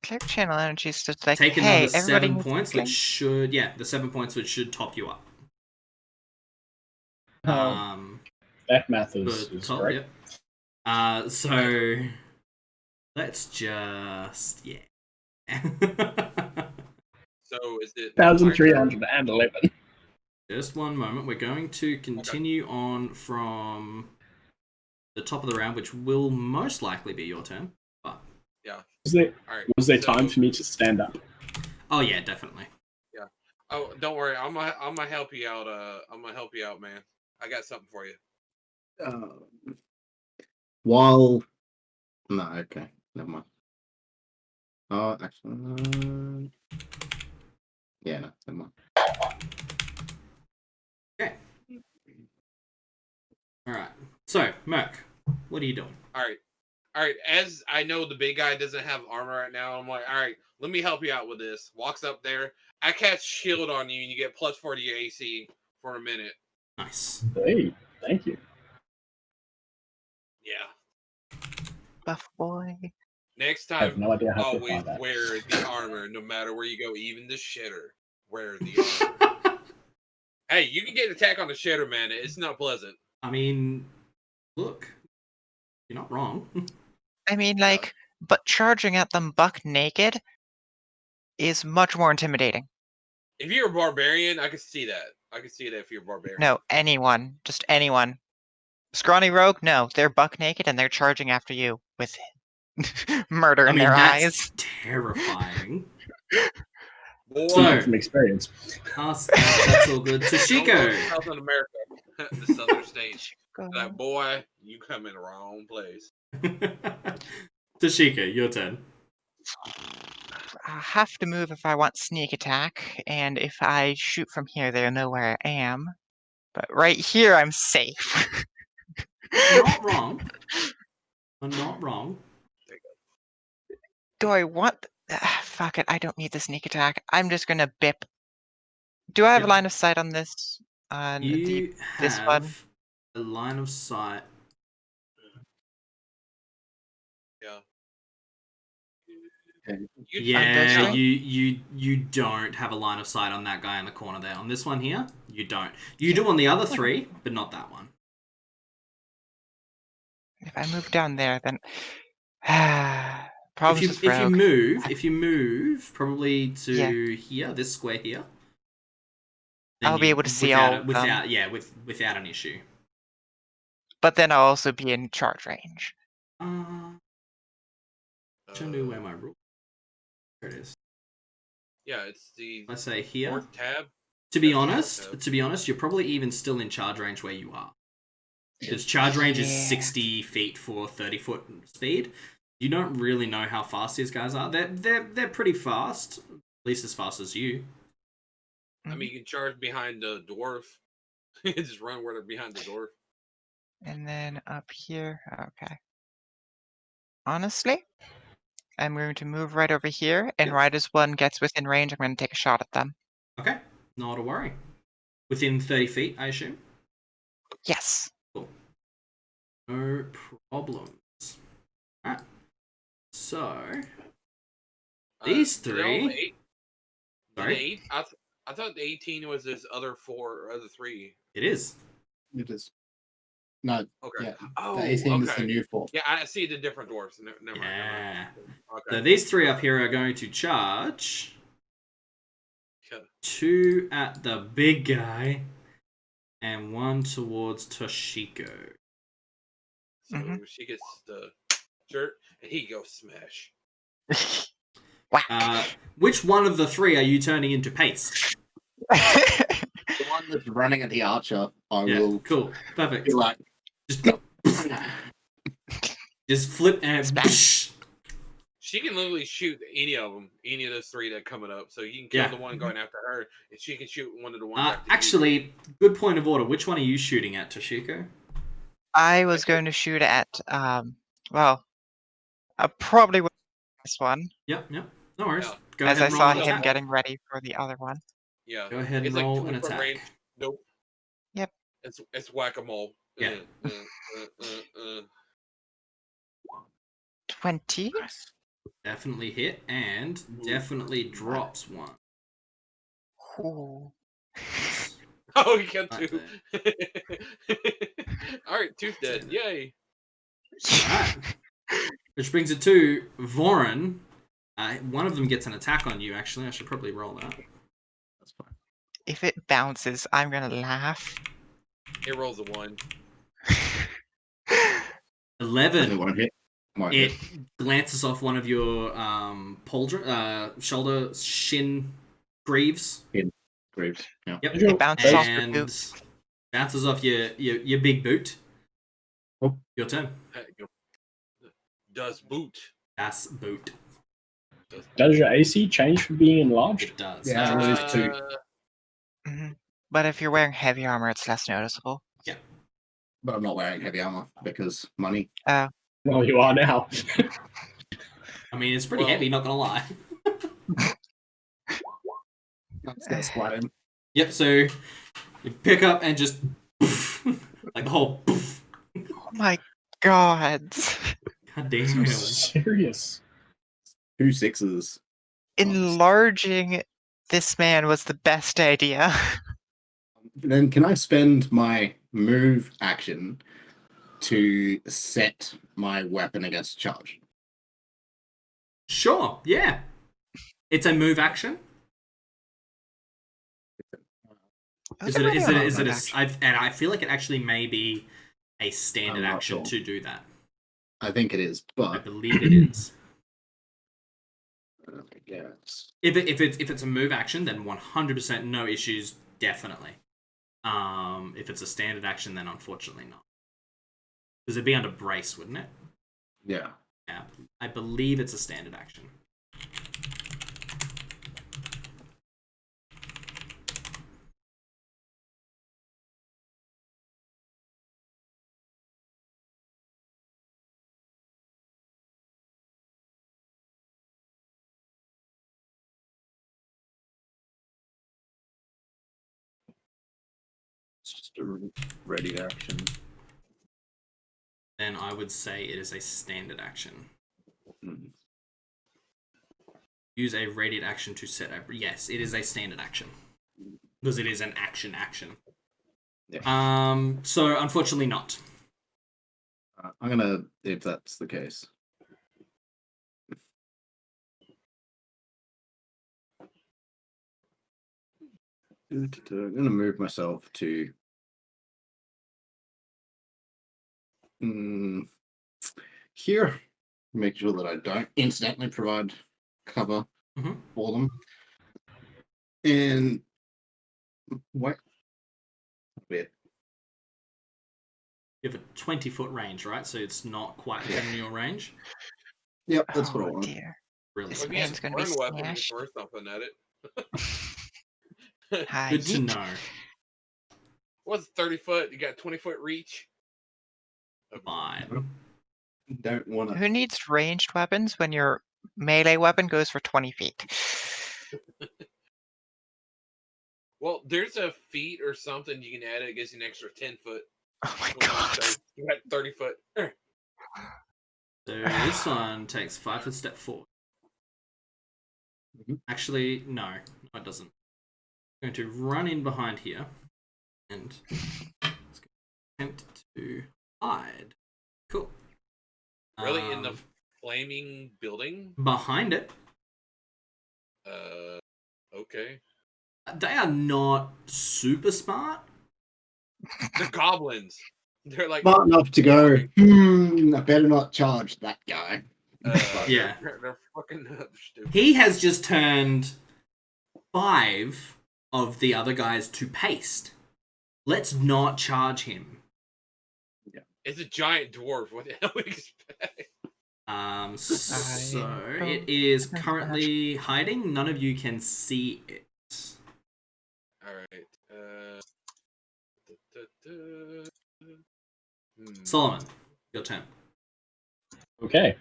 Speaker 2: Cleric channel energies just like,
Speaker 1: take
Speaker 2: hey,
Speaker 1: another
Speaker 2: everybody
Speaker 1: 7
Speaker 2: needs
Speaker 1: points,
Speaker 2: healing.
Speaker 1: which should the 7 points which should top you up.
Speaker 5: That math
Speaker 1: For
Speaker 5: is
Speaker 1: top,
Speaker 5: correct.
Speaker 1: yep. So let's just
Speaker 4: So is it
Speaker 5: 1,311.
Speaker 1: Just one moment. We're going to continue on from the top of the round, which will most likely be your turn. But
Speaker 4: Yeah.
Speaker 5: Was there
Speaker 4: so-
Speaker 5: time for me to stand up?
Speaker 1: oh yeah, definitely.
Speaker 4: Oh, don't worry. I'm gonna help you out. I'm gonna help you out, man. I got something for you.
Speaker 3: While no, okay, never mind. Oh, actually, yeah, no, never mind.
Speaker 1: Okay. All right. So, Merc, what are you doing?
Speaker 4: All right. As I know, the big guy doesn't have armor right now. I'm like, all right, let me help you out with this. Walks up there. I cast shield on you, and you get +40 to your AC for a minute.
Speaker 1: Nice.
Speaker 5: Hey, thank you.
Speaker 4: Yeah.
Speaker 2: Buff boy.
Speaker 4: Next
Speaker 5: I have
Speaker 4: time,
Speaker 5: no idea how to
Speaker 4: always
Speaker 5: apply that.
Speaker 4: wear the armor, no matter where you go. Even the shitter, wear the armor. Hey, you can get an attack on the shitter, man. It's not pleasant.
Speaker 1: I mean, look, you're not wrong.
Speaker 2: I mean, like, but charging at them buck naked is much more intimidating.
Speaker 4: If you're a barbarian, I could see that. I could see that if you're a barbarian.
Speaker 2: No, anyone. Just anyone. Scrawny rogue? No, they're buck naked and they're charging after you with murder
Speaker 1: I
Speaker 2: in
Speaker 1: mean,
Speaker 2: their
Speaker 1: that's
Speaker 2: eyes.
Speaker 1: terrifying.
Speaker 4: Boy,
Speaker 1: So-
Speaker 5: From experience.
Speaker 1: That's all good.
Speaker 4: don't go to
Speaker 1: Toshiko.
Speaker 4: Southern America, the southern states. Like, boy, you come in the wrong place.
Speaker 1: Toshiko, your turn.
Speaker 2: I have to move if I want sneak attack, and if I shoot from here, they'll know where I am. But right here, I'm safe.
Speaker 1: Not wrong. I'm not wrong.
Speaker 2: Do I want... fuck it, I don't need the sneak attack. I'm just gonna bip. Do I have a
Speaker 1: Yep.
Speaker 2: line of sight on this?
Speaker 1: You
Speaker 2: this one?
Speaker 1: have a line of sight.
Speaker 4: Yeah.
Speaker 1: Yeah,
Speaker 2: Right?
Speaker 1: you don't have a line of sight on that guy in the corner there. On this one here, you don't. You do on the other three, but not that one.
Speaker 2: If I move down there, then... problems with
Speaker 1: If you
Speaker 2: rogue.
Speaker 1: move probably to
Speaker 2: Yeah.
Speaker 1: here, this square here, then
Speaker 2: I'll be able to see
Speaker 1: without
Speaker 2: all of them.
Speaker 1: without an issue.
Speaker 2: But then I'll also be in charge range.
Speaker 1: Trying to where my rule. There it is.
Speaker 4: Yeah, it's the
Speaker 1: Let's say here.
Speaker 4: fourth tab.
Speaker 1: To be
Speaker 4: That's
Speaker 1: honest, you're probably even still in charge range where you are. Because charge range is
Speaker 2: Yeah.
Speaker 1: 60 feet for 30-foot speed. You don't really know how fast these guys are. They're pretty fast, at least as fast as you.
Speaker 4: I mean, you can charge behind the dwarf. Just run where they're behind the dwarf.
Speaker 2: And then up here, okay. Honestly, I'm going to move right over here, and
Speaker 1: Yep.
Speaker 2: right as one gets within range, I'm going to take a shot at them.
Speaker 1: Okay, not a worry. Within 30 feet, I assume.
Speaker 2: Yes.
Speaker 1: Cool. No problems. Alright. So these three.
Speaker 4: The
Speaker 1: Sorry,
Speaker 4: I thought the 18 was this other three.
Speaker 1: it is.
Speaker 3: It is. No,
Speaker 4: Okay.
Speaker 3: yeah.
Speaker 4: Oh,
Speaker 3: The 18 is
Speaker 4: okay.
Speaker 3: the new 4.
Speaker 4: Yeah, I see the different dwarfs. Never mind.
Speaker 1: Yeah.
Speaker 4: Okay.
Speaker 1: So these three up here are going to charge.
Speaker 4: Yeah.
Speaker 1: 2 at the big guy, and 1 towards Toshiko.
Speaker 4: So she gets the shirt, and he goes smash.
Speaker 2: Whack.
Speaker 1: Which one of the three are you turning into paste?
Speaker 3: The one that's running at the archer, I
Speaker 1: Yeah,
Speaker 3: will
Speaker 1: cool, perfect.
Speaker 3: be like,
Speaker 1: Just flip and
Speaker 2: Smash.
Speaker 4: She can literally shoot any of them, any of those three that are coming up. So you can kill
Speaker 1: Yeah.
Speaker 4: the one going after her, and she can shoot one of the ones after you.
Speaker 1: actually, good point of order. Which one are you shooting at, Toshiko?
Speaker 2: I was going to shoot at, well, I probably would this one.
Speaker 1: Yep. No worries.
Speaker 4: Yeah.
Speaker 1: Go
Speaker 2: as
Speaker 1: ahead
Speaker 2: I
Speaker 1: and
Speaker 2: saw
Speaker 1: roll an
Speaker 2: him
Speaker 1: attack.
Speaker 2: getting ready for the other one.
Speaker 4: Yeah.
Speaker 1: Go ahead and
Speaker 4: It's
Speaker 1: roll
Speaker 4: like
Speaker 1: an
Speaker 4: 20-foot
Speaker 1: attack.
Speaker 4: range. Nope.
Speaker 2: Yep.
Speaker 4: It's whack-a-mole.
Speaker 1: Yeah.
Speaker 2: 20.
Speaker 1: Definitely hit and definitely drops one.
Speaker 2: Ooh.
Speaker 4: Oh, he killed
Speaker 1: Right
Speaker 4: two. All right, two's dead. Yay.
Speaker 1: Alright. Which brings it to Vorin. One of them gets an attack on you, actually. I should probably roll that.
Speaker 3: That's fine.
Speaker 2: If it bounces, I'm gonna laugh.
Speaker 4: It rolls a 1.
Speaker 1: 11.
Speaker 3: It won't hit. Won't
Speaker 1: It
Speaker 3: hit.
Speaker 1: glances off one of your shoulder, shin greaves.
Speaker 3: Greaves. Yeah.
Speaker 1: Yep.
Speaker 2: It bounces off your
Speaker 1: And
Speaker 2: boot.
Speaker 1: bounces off your big boot.
Speaker 3: Oh.
Speaker 1: Your turn.
Speaker 4: Does boot.
Speaker 1: Das boot.
Speaker 5: Does your AC change for being enlarged?
Speaker 1: It does.
Speaker 3: Yeah, it is too.
Speaker 2: Mhm. But if you're wearing heavy armor, it's less noticeable.
Speaker 3: But I'm not wearing heavy armor because money.
Speaker 5: Well, you are now.
Speaker 1: I mean, it's pretty
Speaker 4: Well-
Speaker 1: heavy, not gonna lie.
Speaker 3: That's gonna splat him.
Speaker 1: Yep, so you pick up and just like the whole
Speaker 2: Oh my god.
Speaker 1: God damn.
Speaker 5: Serious.
Speaker 3: 2 6s.
Speaker 2: Enlarging this man was the best idea.
Speaker 3: Then can I spend my move action to set my weapon against charge?
Speaker 1: Sure, yeah. It's a move action.
Speaker 2: Was it really a move action?
Speaker 1: And I feel like it actually may be a standard
Speaker 3: I'm not
Speaker 1: action
Speaker 3: sure.
Speaker 1: to do that.
Speaker 3: I think it is,
Speaker 1: I
Speaker 3: but
Speaker 1: believe it is.
Speaker 3: yeah, it's
Speaker 1: If it's a move action, then 100% no issues, definitely. If it's a standard action, then unfortunately not. Because it'd be under brace, wouldn't it?
Speaker 3: yeah.
Speaker 1: Yeah, I believe it's a standard action.
Speaker 3: It's just a ready action.
Speaker 1: Then I would say it is a standard action.
Speaker 3: Mm.
Speaker 1: Use a radiant action to set a... Yes, it is a standard action. Because it is an action.
Speaker 3: Yeah.
Speaker 1: So unfortunately not.
Speaker 3: I'm gonna, if that's the case. I'm gonna move myself to here. Make sure that I don't incidentally provide cover for them. And what? Weird.
Speaker 1: You have a 20-foot range, right? So it's not quite within your range.
Speaker 3: Yep, that's what I
Speaker 2: Oh
Speaker 3: want.
Speaker 2: dear.
Speaker 1: Brilliant.
Speaker 2: This
Speaker 4: If you had
Speaker 2: man's
Speaker 4: a
Speaker 2: gonna be
Speaker 4: burn weapon, you
Speaker 2: smashed.
Speaker 4: throw something at it.
Speaker 2: Hi,
Speaker 1: Good to
Speaker 2: yeet.
Speaker 1: know.
Speaker 4: What's 30 foot? You got 20-foot reach.
Speaker 1: Fine.
Speaker 3: Don't want to.
Speaker 2: Who needs ranged weapons when your melee weapon goes for 20 feet?
Speaker 4: Well, there's a feat or something you can add. It gives you an extra 10 foot.
Speaker 2: Oh my
Speaker 4: So
Speaker 2: god.
Speaker 4: you got 30 foot.
Speaker 1: So this one takes 5 foot step forward. Actually, no, it doesn't. I'm going to run in behind here and it's going to attempt to hide. Cool.
Speaker 4: Really, in the flaming building?
Speaker 1: Behind it,
Speaker 4: Okay.
Speaker 1: they are not super smart.
Speaker 4: The goblins. They're like
Speaker 3: Smart enough to go, I better not charge that guy.
Speaker 1: Yeah.
Speaker 4: They're fucking stupid.
Speaker 1: He has just turned 5 of the other guys to paste. Let's not charge him.
Speaker 4: It's a giant dwarf. What the hell would you expect?
Speaker 1: So it is currently hiding. None of you can see it.
Speaker 4: All right.
Speaker 1: Solomon, your turn.
Speaker 5: Okay.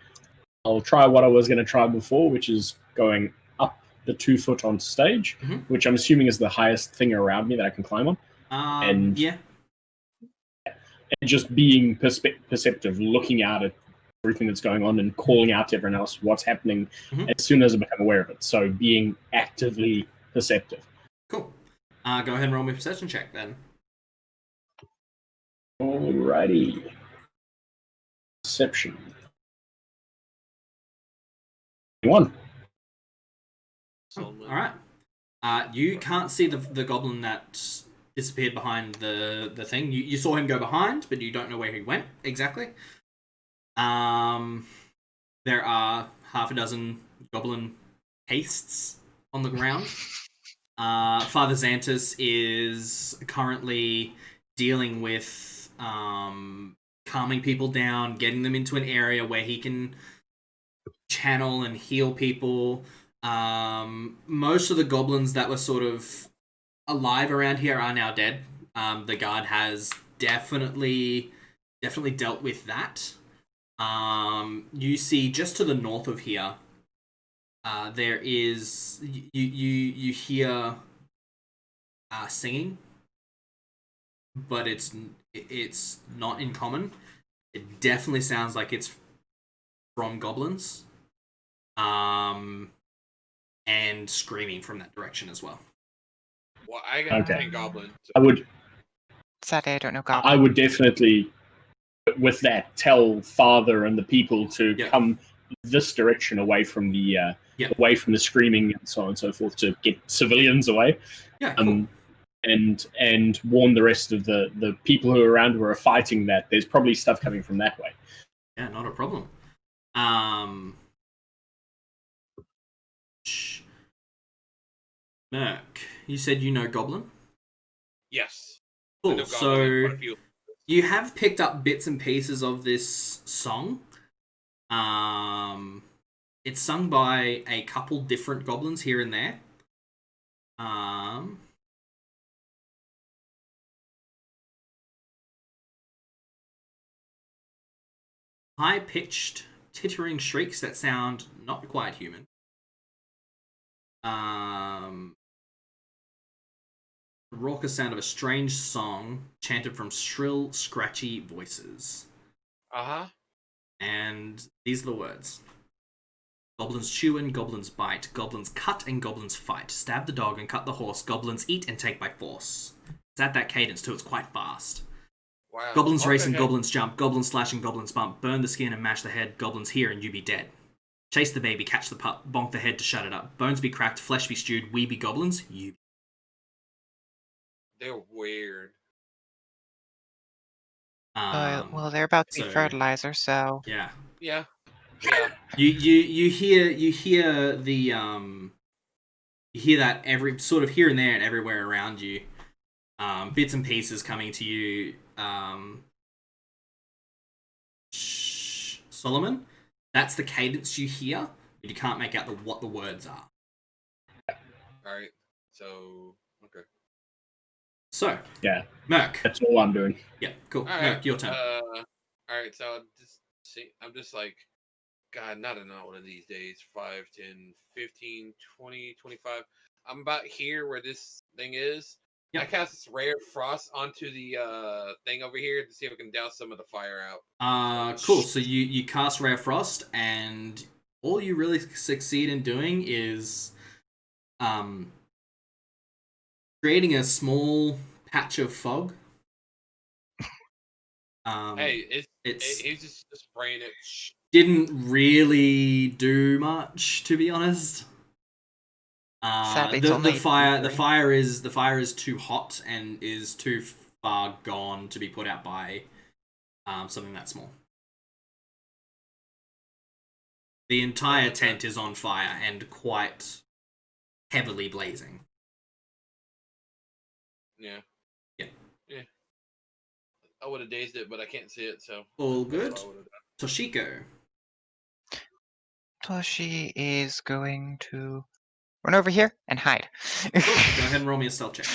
Speaker 5: I'll try what I was going to try before, which is going up the 2 foot on stage,
Speaker 1: Mhm.
Speaker 5: which I'm assuming is the highest thing around me that I can climb on. And-
Speaker 1: yeah.
Speaker 5: And just being perceptive, looking out at everything that's going on and calling out to everyone else what's happening
Speaker 1: Mhm.
Speaker 5: as soon as I become aware of it. So being actively perceptive.
Speaker 1: Cool. Go ahead and roll me a perception check then.
Speaker 5: Alrighty. Perception. 1.
Speaker 1: All right. You can't see the goblin that disappeared behind the thing. You saw him go behind, but you don't know where he went exactly. There are half a dozen goblin pastes on the ground. Father Xantus is currently dealing with calming people down, getting them into an area where he can channel and heal people. Most of the goblins that were sort of alive around here are now dead. The guard has definitely dealt with that. You see just to the north of here, there is you hear singing, but it's not in common. It definitely sounds like it's from goblins, and screaming from that direction as well.
Speaker 4: Well, I got
Speaker 5: Okay.
Speaker 4: 10 goblins. So.
Speaker 2: Sadly, I don't know
Speaker 5: I
Speaker 2: Goblin.
Speaker 5: would definitely, with that, tell Father and the people to
Speaker 1: Yep.
Speaker 5: come this direction away from the away from the screaming and so on and so forth to get civilians away.
Speaker 1: Yeah, cool.
Speaker 5: And warn the rest of the people who are around who are fighting that there's probably stuff coming from that way.
Speaker 1: Yeah, not a problem. Merc, you said you know Goblin?
Speaker 4: Yes. I
Speaker 1: Cool.
Speaker 4: know Goblin and quite
Speaker 1: So
Speaker 4: a few.
Speaker 1: you have picked up bits and pieces of this song. It's sung by a couple different goblins here and there. High-pitched, tittering shrieks that sound not quite human. Raucous sound of a strange song chanted from shrill, scratchy voices.
Speaker 4: Uh-huh.
Speaker 1: And these are the words. Goblins chew and goblins bite. Goblins cut and goblins fight. Stab the dog and cut the horse. Goblins eat and take by force. It's at that cadence too, it's quite fast.
Speaker 4: Wow.
Speaker 1: Goblins race and
Speaker 4: Okay.
Speaker 1: goblins jump. Goblins slash and goblins bump. Burn the skin and mash the head. Goblins hear and you be dead. Chase the baby, catch the pup, bonk the head to shut it up. Bones be cracked, flesh be stewed. We be goblins, you.
Speaker 4: They're weird.
Speaker 2: Well, they're about to be
Speaker 1: so-
Speaker 2: fertilizer, so
Speaker 1: Yeah.
Speaker 4: Yeah. Yeah.
Speaker 1: You hear the you hear that every sort of here and there and everywhere around you. Bits and pieces coming to you. Soloman, that's the cadence you hear, but you can't make out what the words are.
Speaker 4: All right. So, okay.
Speaker 1: So,
Speaker 5: Yeah,
Speaker 1: Merc.
Speaker 5: that's all I'm doing.
Speaker 1: Yeah, cool.
Speaker 4: All right.
Speaker 1: Merc, your turn.
Speaker 4: All right. So I'm just like, God, not one of these days. 5, 10, 15, 20, 25. I'm about here where this thing is.
Speaker 1: Yep.
Speaker 4: I cast this Ray of Frost onto the thing over here to see if I can douse some of the fire out.
Speaker 1: Cool. So you cast Ray of Frost, and all you really succeed in doing is creating a small patch of fog.
Speaker 4: Hey, he's just spraying it.
Speaker 1: Didn't really do much, to be honest.
Speaker 2: Sadly, it's
Speaker 1: The
Speaker 2: only
Speaker 1: fire is too hot and is too far gone to be put out by something that small. The entire tent is on fire and quite heavily blazing.
Speaker 4: Yeah.
Speaker 1: Yeah.
Speaker 4: Yeah. I would have dazed it, but I can't see it, so.
Speaker 1: All
Speaker 4: that's
Speaker 1: good.
Speaker 4: what I would've done.
Speaker 1: Toshiko.
Speaker 2: Toshi is going to run over here and hide.
Speaker 1: Cool. Go ahead and roll me a stealth check.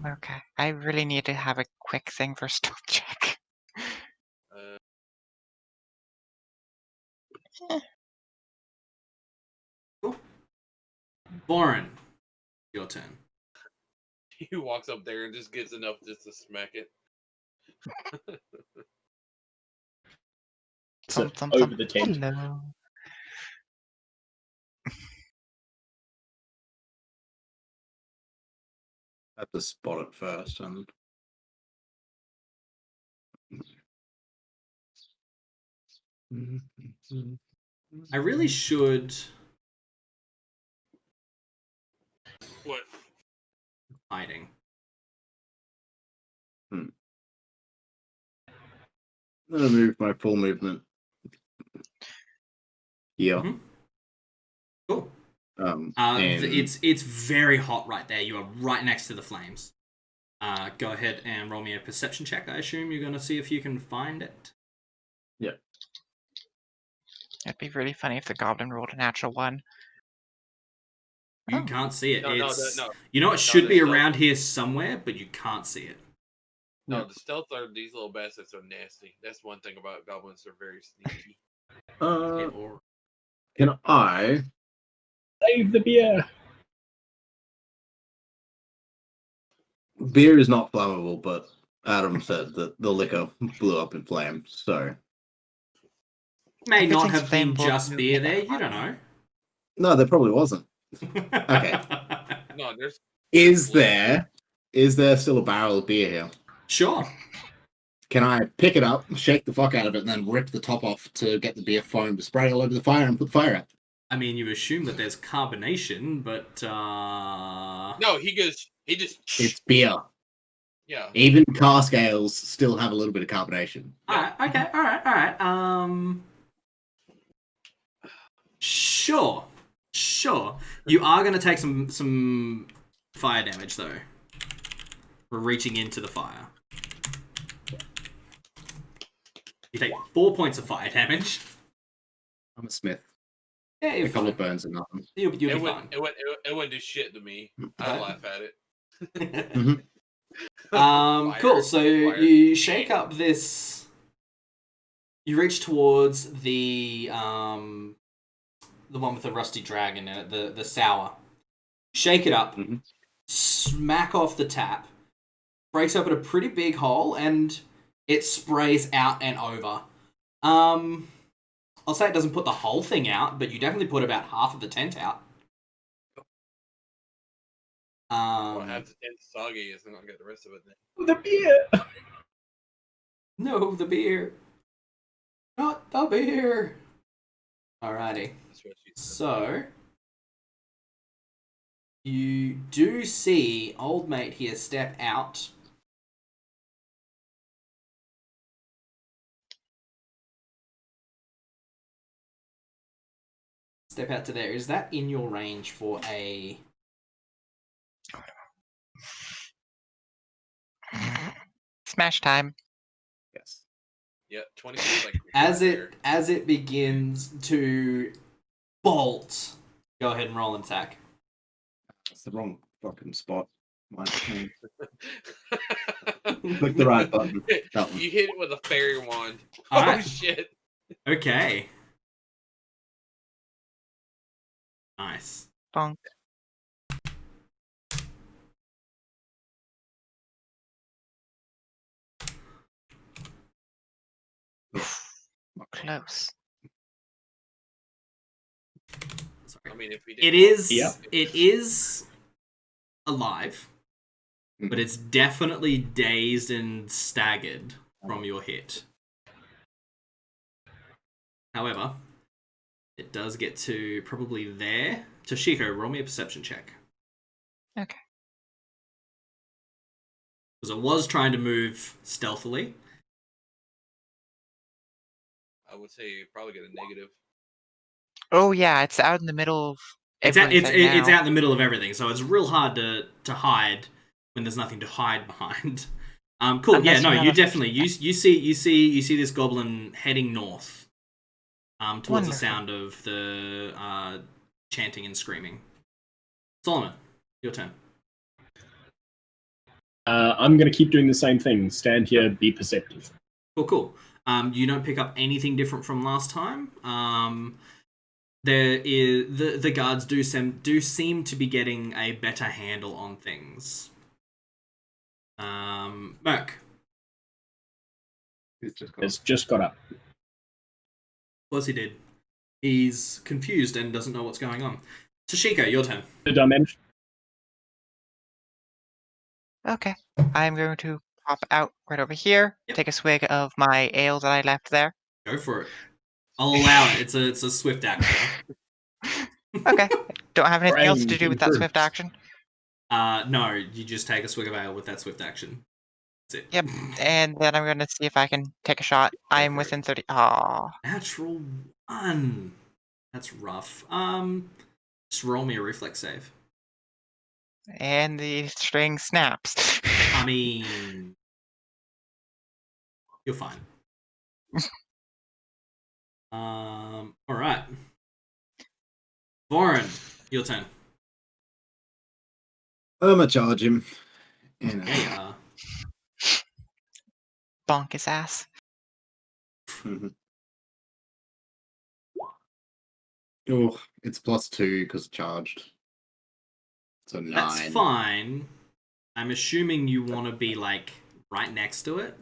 Speaker 2: Okay, I really need to have a quick thing for stealth check.
Speaker 1: Cool. Vorin, your turn.
Speaker 4: He walks up there and just gets enough just to smack it.
Speaker 5: So
Speaker 2: Thump, thump,
Speaker 5: over
Speaker 2: thump.
Speaker 5: the tent.
Speaker 2: Hello.
Speaker 3: I have to spot it first. And
Speaker 1: I really should
Speaker 4: What?
Speaker 1: hiding.
Speaker 3: I'm gonna move my full movement here.
Speaker 1: Mhm. Cool.
Speaker 3: And
Speaker 1: It's very hot right there. You are right next to the flames. Go ahead and roll me a perception check. I assume you're going to see if you can find it.
Speaker 2: It'd be really funny if the goblin rolled a natural 1.
Speaker 1: You
Speaker 2: Oh.
Speaker 1: can't see it.
Speaker 4: No,
Speaker 1: You know it should be around here somewhere, but you can't see it.
Speaker 4: No, the stealth are these little bastards are nasty. That's one thing about goblins; they're very sneaky.
Speaker 3: Can I?
Speaker 5: Save the beer.
Speaker 3: Beer is not flammable, but Adam said that the liquor blew up in flames. So
Speaker 1: May not
Speaker 2: Everything's
Speaker 1: have been
Speaker 2: flammable
Speaker 1: just
Speaker 2: to
Speaker 1: beer
Speaker 2: me.
Speaker 1: there. You don't know.
Speaker 3: no, there probably wasn't.
Speaker 1: Okay.
Speaker 4: No, there's
Speaker 3: Is there still a barrel of beer here?
Speaker 1: Sure.
Speaker 3: Can I pick it up, shake the fuck out of it, and then rip the top off to get the beer foam to spray all over the fire and put the fire out?
Speaker 1: I mean, you assume that there's carbonation, but
Speaker 4: no. He just
Speaker 3: It's beer.
Speaker 4: yeah.
Speaker 3: Even cask ales still have a little bit of carbonation.
Speaker 1: Alright, okay, alright. Sure. You are going to take some fire damage, though. We're reaching into the fire. You take 4 points of fire damage.
Speaker 3: I'm a smith.
Speaker 1: Yeah, you're
Speaker 3: A couple
Speaker 1: fine.
Speaker 3: of burns and nothing.
Speaker 1: You'll be
Speaker 4: It
Speaker 1: fine.
Speaker 4: wouldn't do shit to me. I laugh at it.
Speaker 1: Cool. So
Speaker 4: Fire.
Speaker 1: you shake up this. You reach towards the one with the rusty dragon in it, the sour. Shake it up, smack off the tap, breaks open a pretty big hole, and it sprays out and over. I'll say it doesn't put the whole thing out, but you definitely put about half of the tent out.
Speaker 4: Well, half the tent soggy is not gonna get the rest of it then.
Speaker 5: The beer.
Speaker 1: No, the beer. Not the beer. Alrighty.
Speaker 4: That's what she said.
Speaker 1: So, you do see old mate here step out. Step out to there. Is that in your range for a...
Speaker 2: Smash time.
Speaker 3: Yes.
Speaker 4: Yeah, 26 like
Speaker 1: As it begins to bolt, go ahead and roll an attack.
Speaker 3: That's the wrong fucking spot. Click the right button. That one.
Speaker 4: You hit it with a fairy wand.
Speaker 1: All
Speaker 4: Oh
Speaker 1: right.
Speaker 4: shit!
Speaker 1: Okay. Nice.
Speaker 2: Bonk. Close.
Speaker 1: Sorry.
Speaker 4: I mean, if we
Speaker 1: It is alive, but it's definitely dazed and staggered from your hit. However, it does get to probably there. Toshiko, roll me a perception check.
Speaker 2: Okay.
Speaker 1: Because it was trying to move stealthily.
Speaker 4: I would say you probably get a negative.
Speaker 2: Oh yeah, it's out in the middle of
Speaker 1: It's
Speaker 2: everything
Speaker 1: out
Speaker 2: now.
Speaker 1: in the middle of everything, so it's real hard to hide when there's nothing to hide behind. Cool.
Speaker 2: Unless
Speaker 1: Yeah, no,
Speaker 2: you have
Speaker 1: you
Speaker 2: a-
Speaker 1: definitely you see this goblin heading north, towards the
Speaker 2: Wonderful.
Speaker 1: sound of the chanting and screaming. Soloman, your turn.
Speaker 5: I'm going to keep doing the same thing. Stand here, be perceptive.
Speaker 1: Cool. You don't pick up anything different from last time. the guards do seem to be getting a better handle on things. Merc.
Speaker 3: He's just got
Speaker 5: It's just got up.
Speaker 1: Of course he did. He's confused and doesn't know what's going on. Toshiko, your turn.
Speaker 5: The dimension.
Speaker 2: Okay. I'm going to pop out right over here,
Speaker 1: Yep.
Speaker 2: take a swig of my ale that I left there.
Speaker 1: Go for it. I'll allow it. It's a swift action.
Speaker 2: Okay. Don't have anything else to
Speaker 5: Brain
Speaker 2: do with that
Speaker 5: improves.
Speaker 2: swift action.
Speaker 1: No, you just take a swig of ale with that swift action. That's it.
Speaker 2: Yep. And then I'm going to see if I can take a shot. I'm
Speaker 1: for it.
Speaker 2: within 30. Aww.
Speaker 1: Natural 1. That's rough. Just roll me a reflex save.
Speaker 2: And the string snaps.
Speaker 1: I mean, you're fine. All right. Vorin, your turn.
Speaker 3: I'm gonna charge him. And,
Speaker 1: Yeah, you are.
Speaker 2: Bonk his ass.
Speaker 3: Mhm. Oh, it's +2 because charged. So 9.
Speaker 1: That's fine. I'm assuming you want to be like right next to it.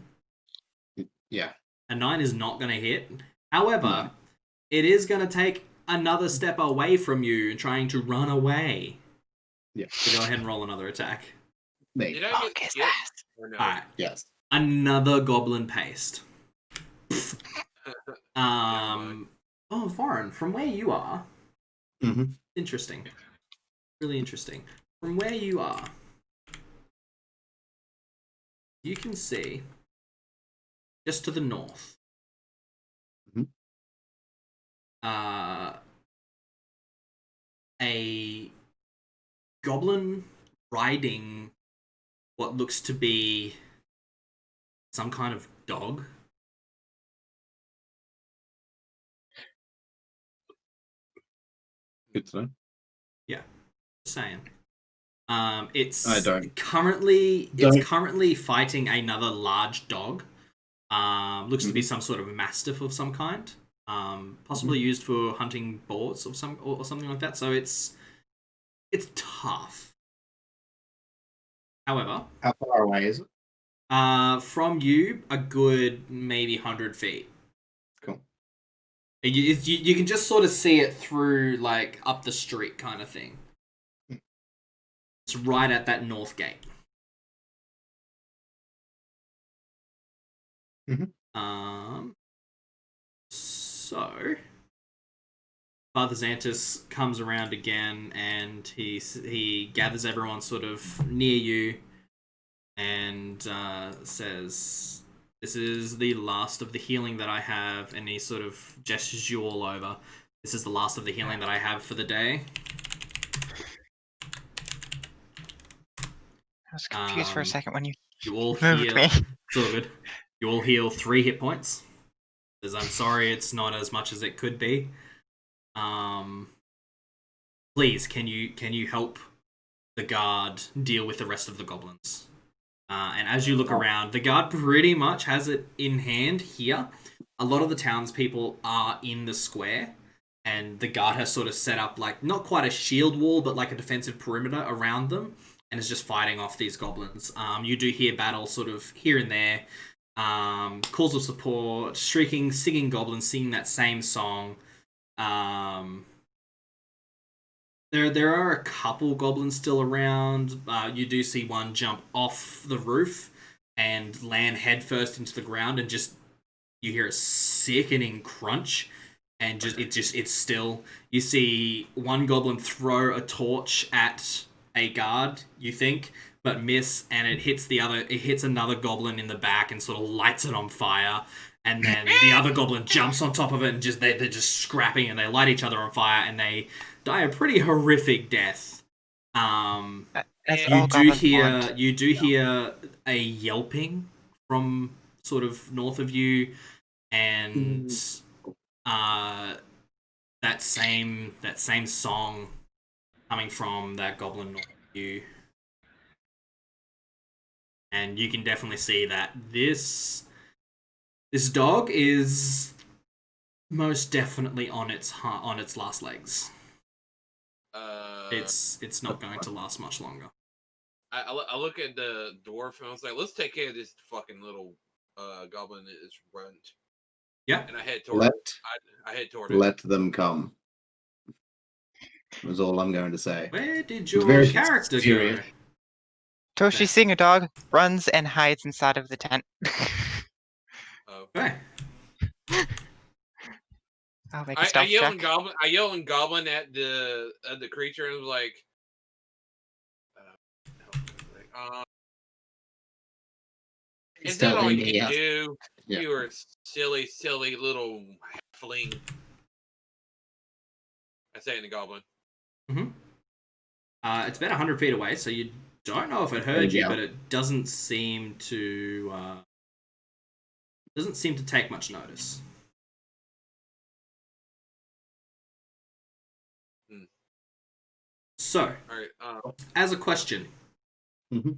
Speaker 3: Yeah.
Speaker 1: A 9 is not going to hit. However,
Speaker 3: No.
Speaker 1: it is going to take another step away from you, trying to run away.
Speaker 3: Yeah.
Speaker 1: So go ahead and roll another attack.
Speaker 3: Me.
Speaker 4: Did I
Speaker 2: Bonk
Speaker 4: get
Speaker 2: his
Speaker 4: skipped
Speaker 2: ass.
Speaker 4: or no?
Speaker 1: Alright.
Speaker 3: Yes.
Speaker 1: Another goblin paste.
Speaker 4: mind.
Speaker 1: Oh, Vorin, from where you are,
Speaker 3: Mm-hmm.
Speaker 1: interesting. Really interesting. From where you are, you can see just to the north.
Speaker 3: Mhm.
Speaker 1: A goblin riding what looks to be some kind of dog.
Speaker 3: Good to know.
Speaker 1: Just saying. It's
Speaker 3: I don't.
Speaker 1: currently
Speaker 3: Don't.
Speaker 1: fighting another large dog. Looks to be
Speaker 3: Mhm.
Speaker 1: some sort of mastiff of some kind. Possibly used for hunting boars of some or something like that. So it's tough. However,
Speaker 3: How far away is it?
Speaker 1: from you, a good maybe 100 feet.
Speaker 3: Cool.
Speaker 1: You can just sort of see it through, like, up the street kind of thing. It's right at that north gate.
Speaker 3: Mhm.
Speaker 1: So Father Xantus comes around again, and he gathers everyone sort of near you, and says, "This is the last of the healing that I have," and he sort of gestures you all over. "This is the last of the healing that I have for the day."
Speaker 2: I was confused for a second when you
Speaker 1: all
Speaker 2: moved
Speaker 1: heal.
Speaker 2: me.
Speaker 1: It's all good. You all heal 3 hit points. Because I'm sorry, it's not as much as it could be. Please, can you help the guard deal with the rest of the goblins? And as you look around, the guard pretty much has it in hand here. A lot of the townspeople are in the square, and the guard has sort of set up, like, not quite a shield wall, but like a defensive perimeter around them, and is just fighting off these goblins. You do hear battle sort of here and there. Calls of support, shrieking, singing goblins, singing that same song. There are a couple goblins still around. You do see one jump off the roof and land headfirst into the ground, and just you hear a sickening crunch, and it's still. You see one goblin throw a torch at a guard, you think, but miss, and it hits another goblin in the back and sort of lights it on fire. And then the other goblin jumps on top of it, and they're just scrapping, and they light each other on fire, and they die a pretty horrific death.
Speaker 2: That's
Speaker 1: You
Speaker 2: all
Speaker 1: do
Speaker 2: goblins
Speaker 1: hear
Speaker 2: want.
Speaker 1: a yelping from sort of north of you, and that same song coming from that goblin north of you. And you can definitely see that this dog is most definitely on its last legs.
Speaker 4: Uh,
Speaker 1: It's not going to last much longer.
Speaker 4: I look at the dwarf and I was like, let's take care of this fucking little goblin that is runt.
Speaker 1: Yeah.
Speaker 4: And I head toward I head toward it.
Speaker 3: Let them come. Was all I'm going to say.
Speaker 1: Where did your
Speaker 3: Very
Speaker 1: character go?
Speaker 3: serious.
Speaker 2: Toshi, seeing a dog, runs and hides inside of the tent.
Speaker 1: Okay.
Speaker 2: I'll make a
Speaker 4: I
Speaker 2: stealth
Speaker 4: yell
Speaker 2: check.
Speaker 4: and goblin. I yell and goblin at the creature and was like, is that all you can do?
Speaker 3: Yeah.
Speaker 4: You are silly, silly little halfling. I say in the goblin.
Speaker 1: Mm-hmm. It's about 100 feet away, so you don't know if it heard you,
Speaker 3: Yeah.
Speaker 1: but it doesn't seem to take much notice. So,
Speaker 4: All right.
Speaker 1: as a question,
Speaker 3: Mm-hmm.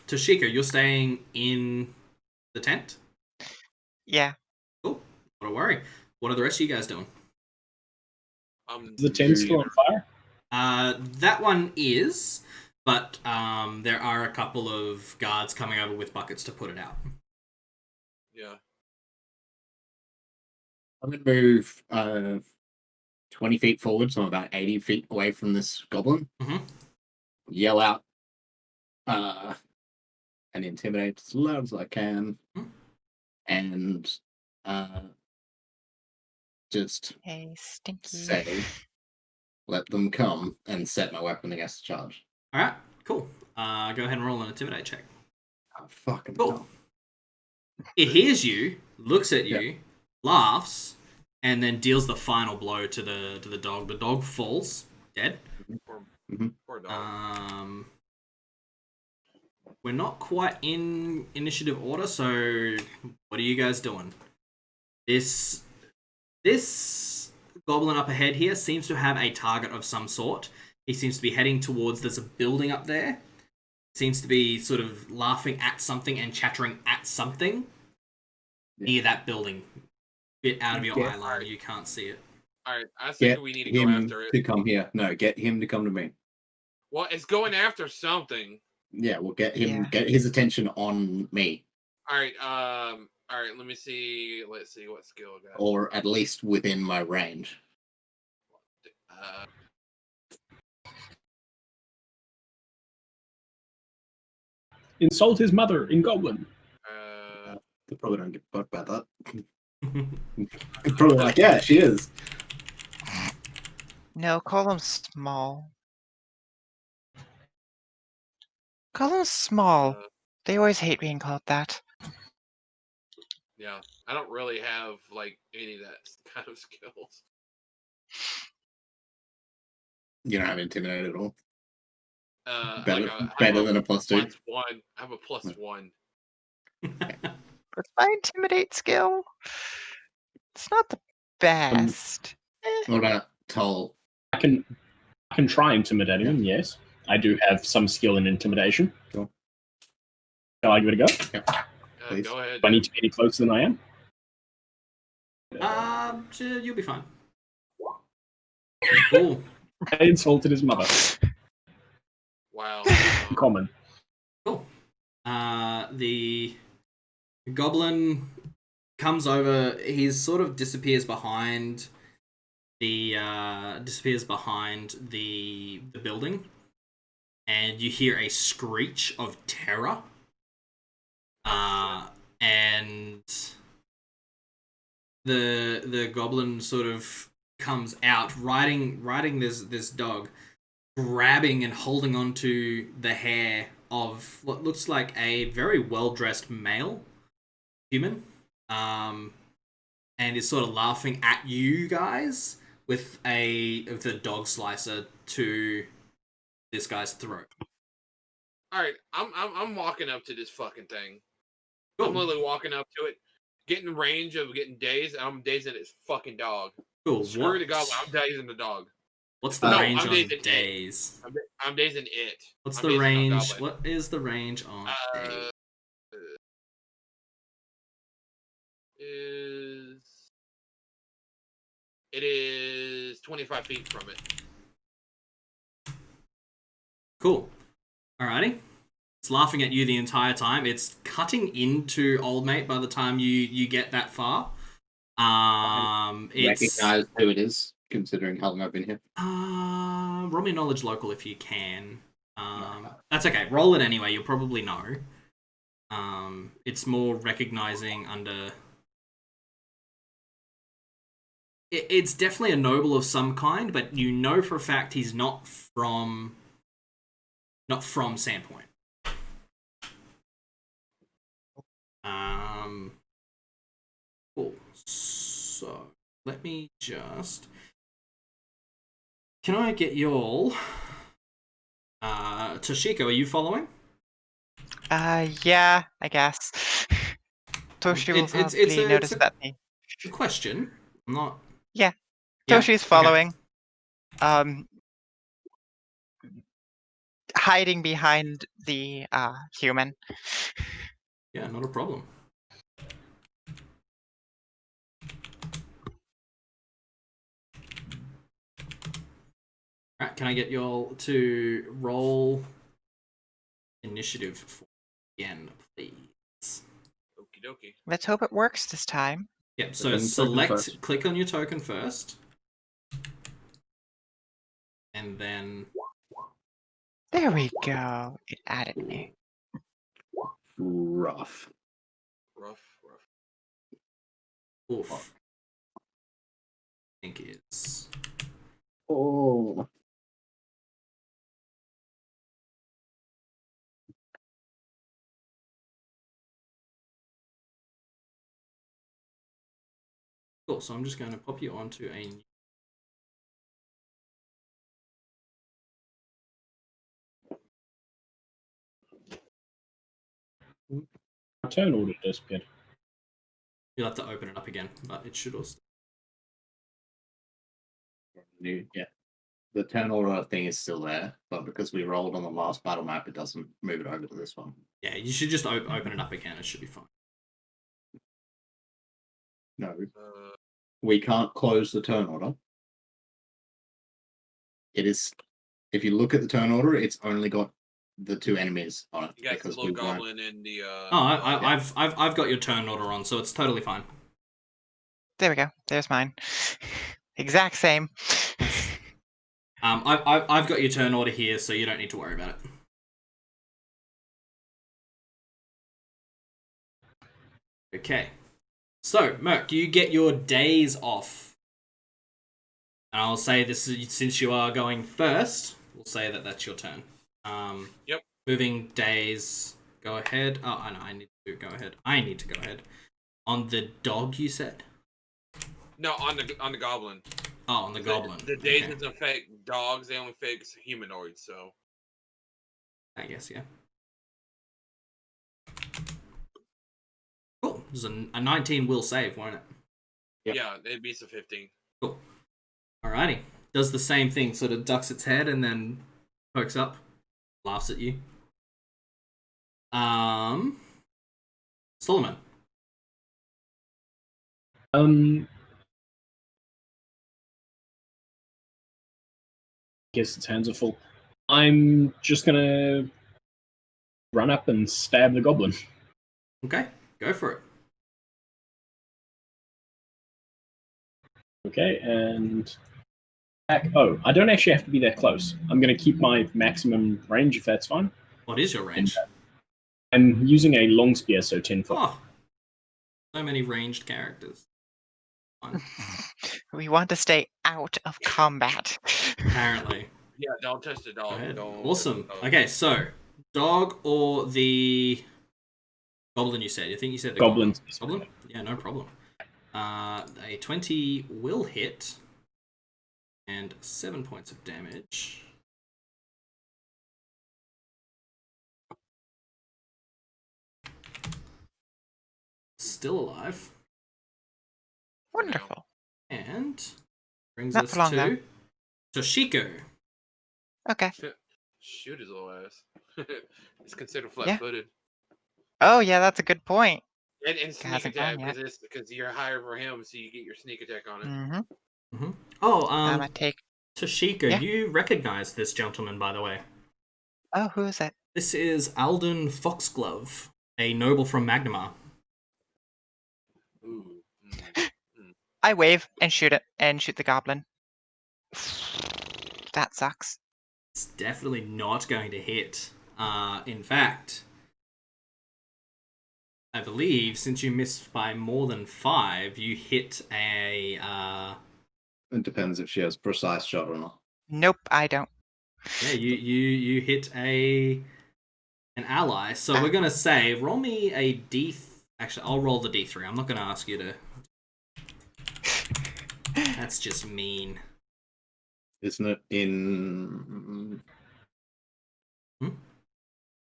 Speaker 1: Toshiko, you're staying in the tent?
Speaker 2: Yeah.
Speaker 1: Cool. Not a worry. What are the rest of you guys doing?
Speaker 5: Is the tent still on fire?
Speaker 1: That one is, but there are a couple of guards coming over with buckets to put it out.
Speaker 4: Yeah.
Speaker 3: I'm going to move 20 feet forward, so I'm about 80 feet away from this goblin.
Speaker 1: Mm-hmm.
Speaker 3: Yell out and intimidate as loud as I can.
Speaker 1: Mm-hmm.
Speaker 3: And just
Speaker 2: Hey, stinky.
Speaker 3: say, let them come, and set my weapon against the charge.
Speaker 1: Alright, cool. Go ahead and roll an intimidate check.
Speaker 3: Oh, fucking
Speaker 1: Cool.
Speaker 3: hell.
Speaker 1: It hears you, looks at you,
Speaker 3: Yeah.
Speaker 1: laughs, and then deals the final blow to the dog. The dog falls dead.
Speaker 4: Poor dog.
Speaker 1: We're not quite in initiative order, so what are you guys doing? This goblin up ahead here seems to have a target of some sort. He seems to be heading towards, there's a building up there. Seems to be sort of laughing at something and chattering at something near that building. Bit out of your eye line, you can't see it.
Speaker 4: All right, I think we need to go after it.
Speaker 3: To come here. No, get him to come to me.
Speaker 4: Well, it's going after something.
Speaker 3: Yeah, we'll get him. Get his attention on me.
Speaker 4: All right. All right. Let me see. Let's see what skill I got.
Speaker 3: Or at least within my range.
Speaker 5: Insult his mother in Goblin.
Speaker 3: They probably don't give a fuck about that. They're probably like, yeah, she is.
Speaker 2: No, call him small. Call him small. They always hate being called that.
Speaker 4: Yeah, I don't really have like any of that kind of skills.
Speaker 3: You don't have intimidate at all.
Speaker 4: Better
Speaker 3: than a +2.
Speaker 4: +1. I have a +1.
Speaker 2: But my intimidate skill, it's not the best.
Speaker 3: What about Toll?
Speaker 5: I can try intimidating him. Yes, I do have some skill in intimidation.
Speaker 3: Cool.
Speaker 5: Shall I give it a go?
Speaker 3: Yeah.
Speaker 4: Go ahead.
Speaker 5: Do I need to be any closer than I am?
Speaker 1: You'll be fine. Cool.
Speaker 5: I insulted his mother.
Speaker 4: Wow.
Speaker 5: Common.
Speaker 1: Cool. The goblin comes over. He sort of disappears behind the building, and you hear a screech of terror. And the goblin sort of comes out riding this dog, grabbing and holding onto the hair of what looks like a very well-dressed male human, and is sort of laughing at you guys with the dog slicer to this guy's throat.
Speaker 4: All right, I'm walking up to this fucking thing.
Speaker 1: Cool.
Speaker 4: I'm literally walking up to it, getting range of getting dazed, and I'm dazing its fucking dog.
Speaker 1: Cool.
Speaker 4: Screw the goblin, I'm dazing the dog.
Speaker 1: What's the range
Speaker 4: I'm
Speaker 1: on
Speaker 4: dazing
Speaker 1: daze?
Speaker 4: I'm dazing it.
Speaker 1: What's
Speaker 4: I'm
Speaker 1: the
Speaker 4: dazing
Speaker 1: range?
Speaker 4: goblin.
Speaker 1: What is the range on daze?
Speaker 4: Is It is 25 feet from it.
Speaker 1: Cool. Alrighty. It's laughing at you the entire time. It's cutting into old mate by the time you get that far. It's
Speaker 3: Recognize who it is, considering how long I've been here.
Speaker 1: roll me knowledge local if you can. That's okay. Roll it anyway. You'll probably know. It's more recognizing under. It's definitely a noble of some kind, but you know for a fact he's not from SANDPOINT. Cool. So let me just. Can I get y'all? Toshiko, are you following?
Speaker 2: Yeah, I guess. Toshi will probably notice that me.
Speaker 1: A question. I'm not.
Speaker 2: Yeah.
Speaker 1: Yeah?
Speaker 2: Toshi's
Speaker 1: Okay.
Speaker 2: following. Hiding behind the human.
Speaker 1: Yeah, not a problem. Alright, can I get y'all to roll initiative for again, please?
Speaker 4: Okie dokie.
Speaker 2: Let's hope it works this time.
Speaker 1: Yep, so
Speaker 3: Then token first.
Speaker 1: click on your token first. And then
Speaker 2: There we go. It added me.
Speaker 3: Rough.
Speaker 4: Rough.
Speaker 1: oof. I think it's
Speaker 3: Oh.
Speaker 1: cool, so I'm just going to pop you onto a
Speaker 5: My turn order disappeared.
Speaker 1: you'll have to open it up again, but it should also
Speaker 3: Yeah. The turn order thing is still there, but because we rolled on the last battle map, it doesn't move it over to this one.
Speaker 1: yeah, you should just open it up again, it should be fine.
Speaker 3: No,
Speaker 4: Uh,
Speaker 3: we can't close the turn order. It is, if you look at the turn order, it's only got the two enemies on it.
Speaker 4: you got the
Speaker 3: because
Speaker 4: little
Speaker 3: we won't-
Speaker 4: goblin and the.
Speaker 1: I've got your turn order on, so it's totally fine.
Speaker 2: There we go. There's mine. Exact same.
Speaker 1: I've got your turn order here, so you don't need to worry about it. Okay. So, Merc, you get your days off. And I'll say this is, since you are going first, we'll say that that's your turn.
Speaker 4: Yep.
Speaker 1: Moving days. Go ahead. Oh, I know. I need to go ahead. On the dog, you said?
Speaker 4: No, on the goblin.
Speaker 1: Oh, on the goblin.
Speaker 4: The days
Speaker 1: Okay.
Speaker 4: doesn't affect dogs; they only affect humanoids. So.
Speaker 1: I guess, yeah. Cool. There's a 19 will save, won't it?
Speaker 3: Yep.
Speaker 4: Yeah, it beats a 15.
Speaker 1: Cool. Alrighty. Does the same thing, sort of ducks its head and then pokes up, laughs at you. Soloman.
Speaker 5: Guess its hands are full. I'm just gonna run up and stab the goblin.
Speaker 1: Okay, go for it.
Speaker 5: Okay, and back. Oh, I don't actually have to be that close. I'm gonna keep my maximum range if that's fine.
Speaker 1: What is your range?
Speaker 5: I'm using a long spear, so 10 foot.
Speaker 1: Oh, so many ranged characters. Fun.
Speaker 2: We want to stay out of combat.
Speaker 1: Apparently.
Speaker 4: Yeah, don't touch the dog.
Speaker 1: Go ahead.
Speaker 4: Don't
Speaker 1: Awesome.
Speaker 4: touch the dog.
Speaker 1: Okay, so dog or the goblin? You said. I think you said the
Speaker 5: Goblin.
Speaker 1: Goblin? Yeah, no problem. A 20 will hit, and 7 points of damage. Still alive.
Speaker 2: Wonderful.
Speaker 1: And brings
Speaker 2: Not
Speaker 1: us
Speaker 2: for long,
Speaker 1: to Toshiko.
Speaker 2: Okay.
Speaker 4: Shoot his little ass. It's considered flat-footed.
Speaker 2: Oh, yeah, that's a good point.
Speaker 4: And sneak
Speaker 2: Hasn't
Speaker 4: attack
Speaker 2: gone yet.
Speaker 4: because you're higher for him, so you get your sneak attack on it.
Speaker 2: Mm-hmm.
Speaker 1: Oh,
Speaker 2: I'm gonna take.
Speaker 1: Toshiko,
Speaker 2: Yeah.
Speaker 1: you recognize this gentleman, by the way.
Speaker 2: Oh, who is it?
Speaker 1: This is Alden Foxglove, a noble from Magnamar.
Speaker 4: Ooh.
Speaker 2: I wave and shoot it and shoot the goblin. That sucks.
Speaker 1: It's definitely not going to hit. In fact, I believe since you missed by more than 5, you hit a.
Speaker 3: It depends if she has precise shot or not.
Speaker 2: Nope, I don't.
Speaker 1: Yeah, you hit an ally. So we're gonna say roll me a d. Actually, I'll roll the d3. I'm not gonna ask you to. That's just mean.
Speaker 3: Isn't it in?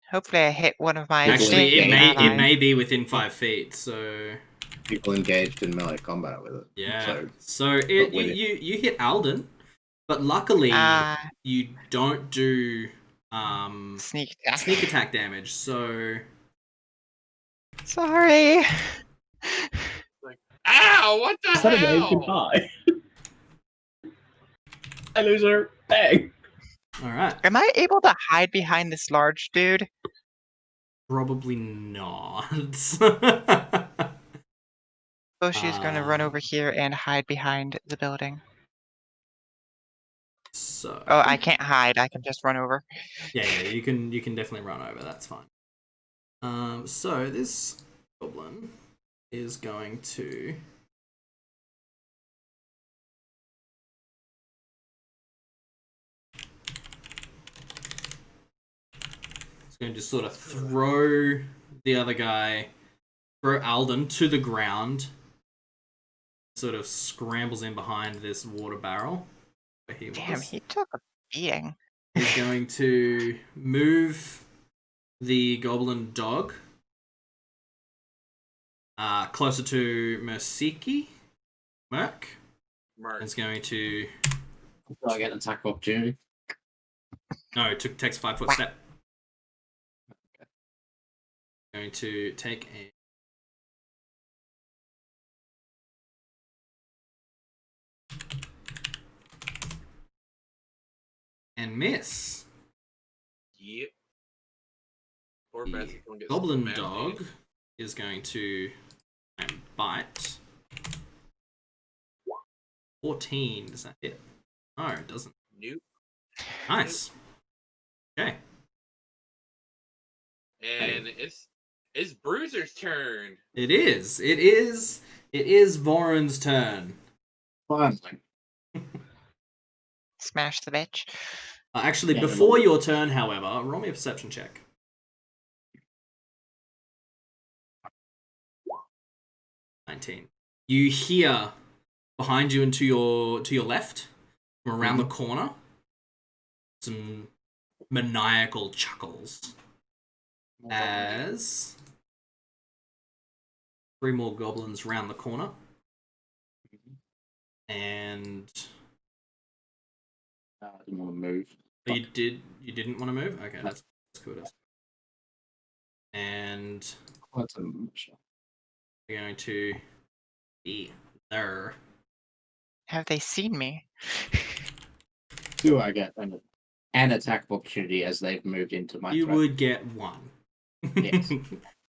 Speaker 2: Hopefully, I hit one of my
Speaker 1: Actually,
Speaker 2: stinking
Speaker 1: it
Speaker 2: allies.
Speaker 1: may be within 5 feet. So
Speaker 3: People engaged in melee combat with it.
Speaker 1: yeah.
Speaker 3: So
Speaker 1: So you hit Alden, but luckily you don't do
Speaker 2: Sneak attack.
Speaker 1: sneak attack damage. So
Speaker 2: Sorry.
Speaker 4: Ow! What the
Speaker 5: Is that a wave
Speaker 4: hell?
Speaker 5: goodbye? Hey, loser. Bang.
Speaker 1: all right.
Speaker 2: Am I able to hide behind this large dude?
Speaker 1: Probably not.
Speaker 2: So she's going to run over here and hide behind the building.
Speaker 1: So
Speaker 2: Oh, I can't hide. I can just run over.
Speaker 1: yeah, you can definitely run over. That's fine. So this goblin is going to. It's going to sort of throw the other guy, throw Alden to the ground. Sort of scrambles in behind this water barrel where he
Speaker 2: Damn,
Speaker 1: was.
Speaker 2: he took a beating.
Speaker 1: He's going to move the goblin dog closer to Merc.
Speaker 4: Merc.
Speaker 1: Is going to.
Speaker 3: do I get an attack opportunity?
Speaker 1: No, it takes a 5-foot step. Going to take a. And miss.
Speaker 4: Yep. Or
Speaker 1: The
Speaker 4: best one gets
Speaker 1: goblin
Speaker 4: mad at me.
Speaker 1: dog is going to bite. 14. Does that hit? No, it doesn't.
Speaker 4: Nope.
Speaker 1: Nice. Okay.
Speaker 4: And it's Bruiser's turn.
Speaker 1: It is. It is Vorin's turn.
Speaker 3: Finally.
Speaker 2: Smash the bitch.
Speaker 1: Actually,
Speaker 3: Yeah,
Speaker 1: before your turn, however, roll me a perception check. You hear behind you and to your left, from around the corner, some maniacal chuckles as 3 more goblins round the corner, and
Speaker 3: I didn't want to move.
Speaker 1: oh, you didn't want to move. Okay, that's cool. And
Speaker 3: That's a much.
Speaker 1: they're going to be there.
Speaker 2: Have they seen me?
Speaker 3: Do I get an attack opportunity as they've moved into my
Speaker 1: You
Speaker 3: threat?
Speaker 1: would get 1.
Speaker 3: Yes.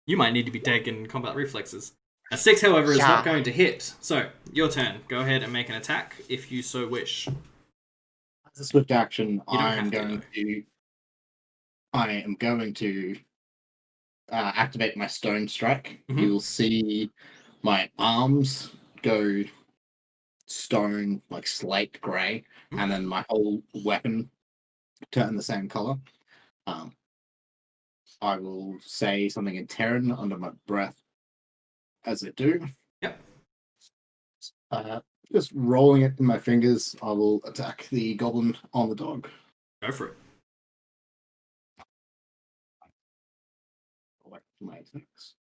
Speaker 1: You might need to be taking combat reflexes. A 6, however, is not going to hit. So, your turn. Go ahead and make an attack if you so wish.
Speaker 3: As a swift action,
Speaker 1: You don't
Speaker 3: I
Speaker 1: have
Speaker 3: am
Speaker 1: to,
Speaker 3: going to activate my stone strike.
Speaker 1: Mhm.
Speaker 3: You'll see my arms go stone, like slate grey, and then my whole weapon turn the same color. I will say something in Terran under my breath as I do.
Speaker 1: Yep.
Speaker 3: Just rolling it in my fingers, I will attack the goblin on the dog.
Speaker 1: Go for it.
Speaker 3: Select my attacks.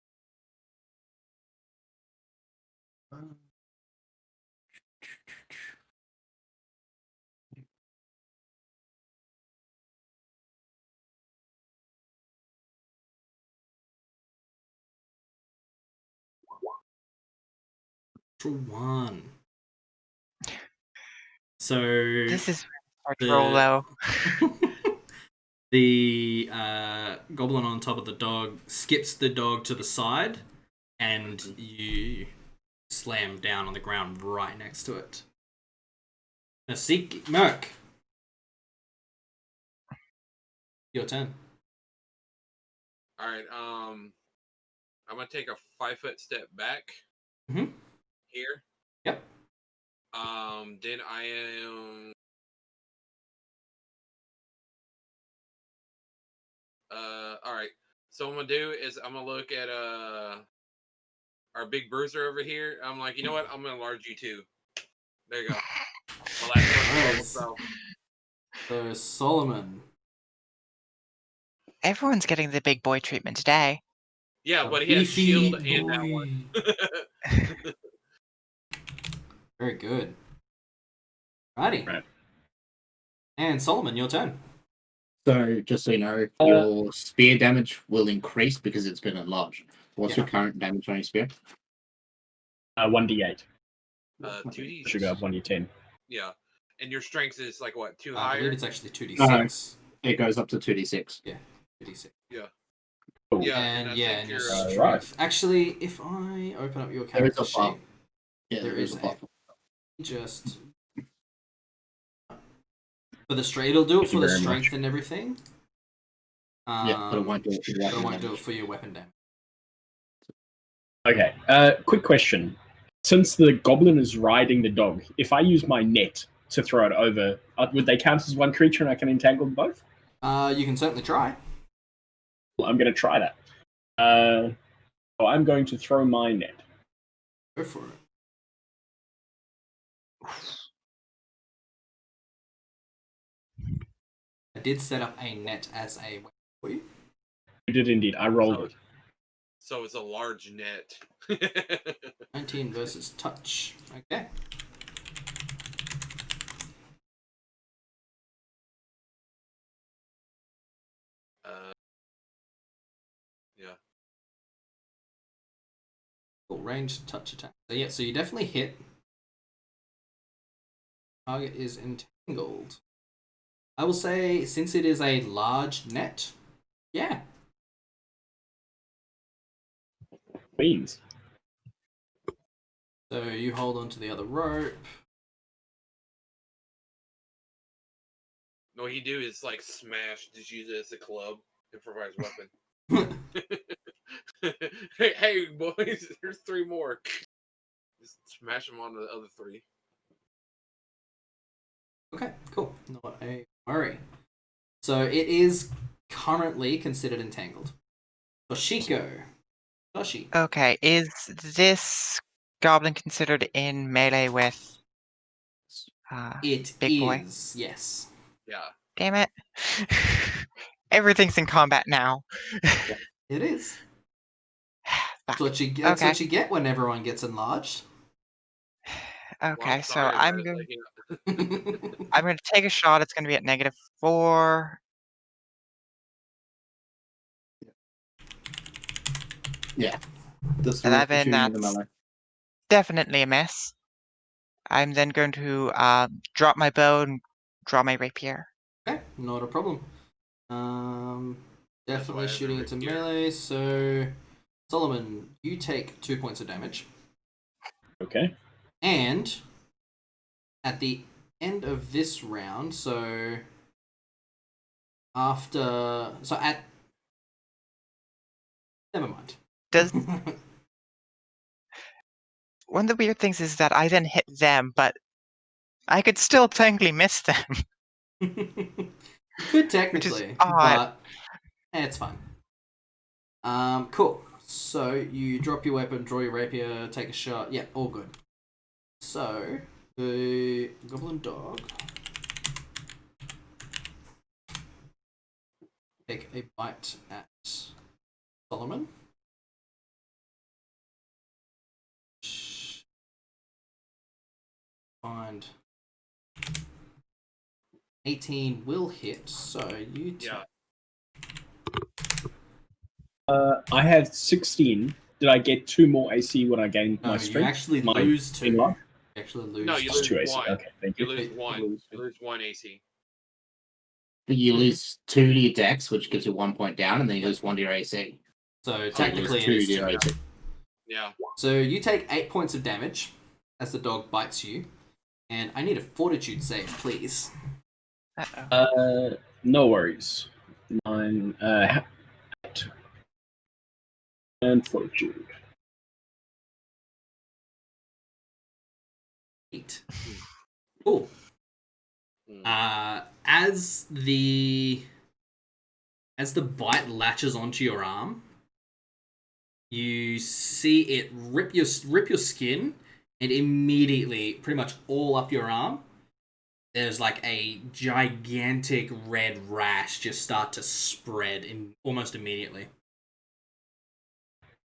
Speaker 1: For 1. So
Speaker 2: This is hard to roll low.
Speaker 1: the goblin on top of the dog skips the dog to the side, and you slam down on the ground right next to it. Now, seek Merc. Your turn.
Speaker 4: All right. I'm gonna take a 5-foot step back.
Speaker 1: Mhm.
Speaker 4: Here.
Speaker 1: Yep.
Speaker 4: Then I am. All right. So what I'm gonna do is I'm gonna look at our big bruiser over here. I'm like, you know what? I'm gonna enlarge you too. There you go. My last one.
Speaker 1: Nice.
Speaker 4: So
Speaker 1: So Solomon.
Speaker 2: Everyone's getting the big boy treatment today.
Speaker 4: yeah,
Speaker 1: A
Speaker 4: but he has
Speaker 1: beefy
Speaker 4: shield and that one.
Speaker 1: boy. Very good. Righty.
Speaker 5: Right.
Speaker 1: And Solomon, your turn.
Speaker 3: So, just so you know, your spear damage will increase because it's been enlarged. What's
Speaker 1: Yeah.
Speaker 3: your current damage on your spear?
Speaker 5: 1d8.
Speaker 4: 2d.
Speaker 5: Should go up 1d10.
Speaker 4: Yeah, and your strength is like what? 2
Speaker 1: I
Speaker 4: higher.
Speaker 1: believe it's actually 2d6.
Speaker 3: It goes up to 2d6.
Speaker 1: 2d6.
Speaker 5: Cool.
Speaker 4: Yeah,
Speaker 1: And
Speaker 4: I
Speaker 1: yeah,
Speaker 4: think
Speaker 1: and your
Speaker 4: you're,
Speaker 1: strength.
Speaker 5: right.
Speaker 1: Actually, if I open up your
Speaker 3: There is
Speaker 1: character
Speaker 3: a buff.
Speaker 1: sheet,
Speaker 3: Yeah,
Speaker 1: There
Speaker 3: there is
Speaker 1: is
Speaker 3: a
Speaker 1: a-
Speaker 3: buff.
Speaker 1: just for the strength, it'll do it
Speaker 5: Thank
Speaker 1: for
Speaker 5: you
Speaker 1: the
Speaker 5: very
Speaker 1: strength
Speaker 5: much.
Speaker 1: and everything.
Speaker 3: Yeah, but it won't do it for your
Speaker 1: But it
Speaker 3: weapon
Speaker 1: won't do it
Speaker 3: damage.
Speaker 1: for your weapon damage.
Speaker 5: Okay. Quick question. Since the goblin is riding the dog, if I use my net to throw it over, would they count as one creature and I can entangle both?
Speaker 1: You can certainly try.
Speaker 5: Well, I'm going to try that. So I'm going to throw my net.
Speaker 1: Go for it. I did set up a net as a weapon for you.
Speaker 5: You did indeed. I rolled it.
Speaker 4: so it's a large net.
Speaker 1: 19 versus touch. Okay.
Speaker 4: Yeah.
Speaker 1: Cool. Ranged touch attack. So yeah, so you definitely hit. Target is entangled. I will say, since it is a large net, yeah.
Speaker 5: Queens.
Speaker 1: So you hold on to the other rope.
Speaker 4: No, what he do is like smash. Just use it as a club, improvised weapon. hey, boys, there's 3 more. Just smash them onto the other 3.
Speaker 1: Okay, cool. Not a worry. So it is currently considered entangled. Toshiko. Toshi.
Speaker 2: Okay, is this goblin considered in melee with
Speaker 1: It
Speaker 2: big boy?
Speaker 1: is, yes.
Speaker 4: Yeah.
Speaker 2: Damn it. Everything's in combat now.
Speaker 1: It is.
Speaker 2: Fuck.
Speaker 1: That's
Speaker 2: Okay.
Speaker 1: what you get when everyone gets enlarged.
Speaker 2: Okay,
Speaker 4: Well, I'm
Speaker 2: so
Speaker 4: sorry,
Speaker 2: I'm
Speaker 4: but,
Speaker 2: going
Speaker 4: like, you know.
Speaker 2: I'm going to take a shot. It's going to be at -4.
Speaker 3: Yeah. That's
Speaker 2: 11,
Speaker 3: shooting with the
Speaker 2: that's-
Speaker 3: melee.
Speaker 2: Definitely a miss. I'm then going to drop my bow and draw my rapier.
Speaker 1: Okay, not a problem.
Speaker 4: That's
Speaker 1: Definitely
Speaker 4: why I have
Speaker 1: shooting
Speaker 4: a
Speaker 1: into
Speaker 4: rapier.
Speaker 1: melee. So, Solomon, you take 2 points of damage,
Speaker 5: Okay.
Speaker 1: and at the end of this round, so never mind.
Speaker 2: Does one of the weird things is that I then hit them, but I could still technically miss them.
Speaker 1: You could technically,
Speaker 2: odd.
Speaker 1: but it's fine. Cool. So you drop your weapon, draw your rapier, take a shot. Yeah, all good. So the goblin dog take a bite at Solomon. Find 18 will hit. So you take.
Speaker 4: Yeah.
Speaker 5: I had 16. Did I get 2 more AC when I gained
Speaker 1: No,
Speaker 5: my
Speaker 1: you
Speaker 5: strength?
Speaker 1: actually
Speaker 5: My
Speaker 1: lose 2.
Speaker 5: enlarge?
Speaker 1: You actually lose.
Speaker 4: No, you
Speaker 5: It's
Speaker 4: lose
Speaker 5: 2 AC.
Speaker 4: one.
Speaker 5: Okay, thank
Speaker 4: You
Speaker 5: you.
Speaker 4: lose one. You lose one AC.
Speaker 3: You lose 2 to your dex, which gives you 1 point down, and then you lose 1 to your AC.
Speaker 1: So
Speaker 3: So
Speaker 1: technically,
Speaker 3: you
Speaker 1: it
Speaker 3: lose
Speaker 1: is
Speaker 3: 2 to your
Speaker 1: 2.
Speaker 3: AC.
Speaker 4: Yeah.
Speaker 1: So you take 8 points of damage as the dog bites you, and I need a fortitude save, please.
Speaker 5: No worries. 9 and fortitude.
Speaker 1: 8. Cool.
Speaker 4: Mm.
Speaker 1: As the bite latches onto your arm, you see it rip your skin, and immediately, pretty much all up your arm, there's like a gigantic red rash just start to spread in almost immediately.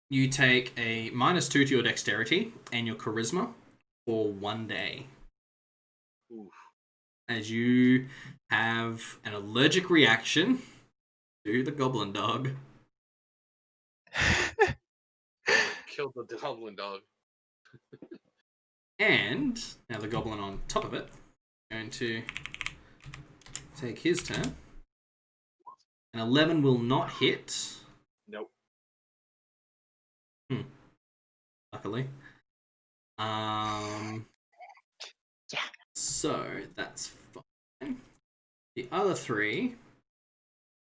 Speaker 1: You take a -2 to your dexterity and your charisma for 1 day,
Speaker 4: Oof.
Speaker 1: as you have an allergic reaction to the goblin dog.
Speaker 4: Killed the goblin dog.
Speaker 1: And now the goblin on top of it going to take his turn. An 11 will not hit.
Speaker 4: Nope.
Speaker 1: Luckily. So that's fine. The other 3,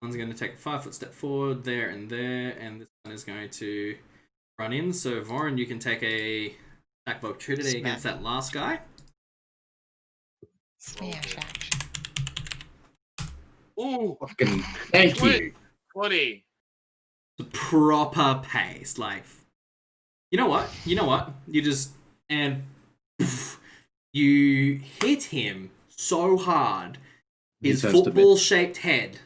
Speaker 1: one's going to take a 5-foot step forward there, and this one is going to run in. So Vorin, you can take a attack of opportunity against that last guy.
Speaker 2: Smash action.
Speaker 4: Ooh.
Speaker 3: Fucking thank you.
Speaker 4: 20.
Speaker 1: The proper pace, like, you know what? You just and poof, you hit him so hard, his football-shaped head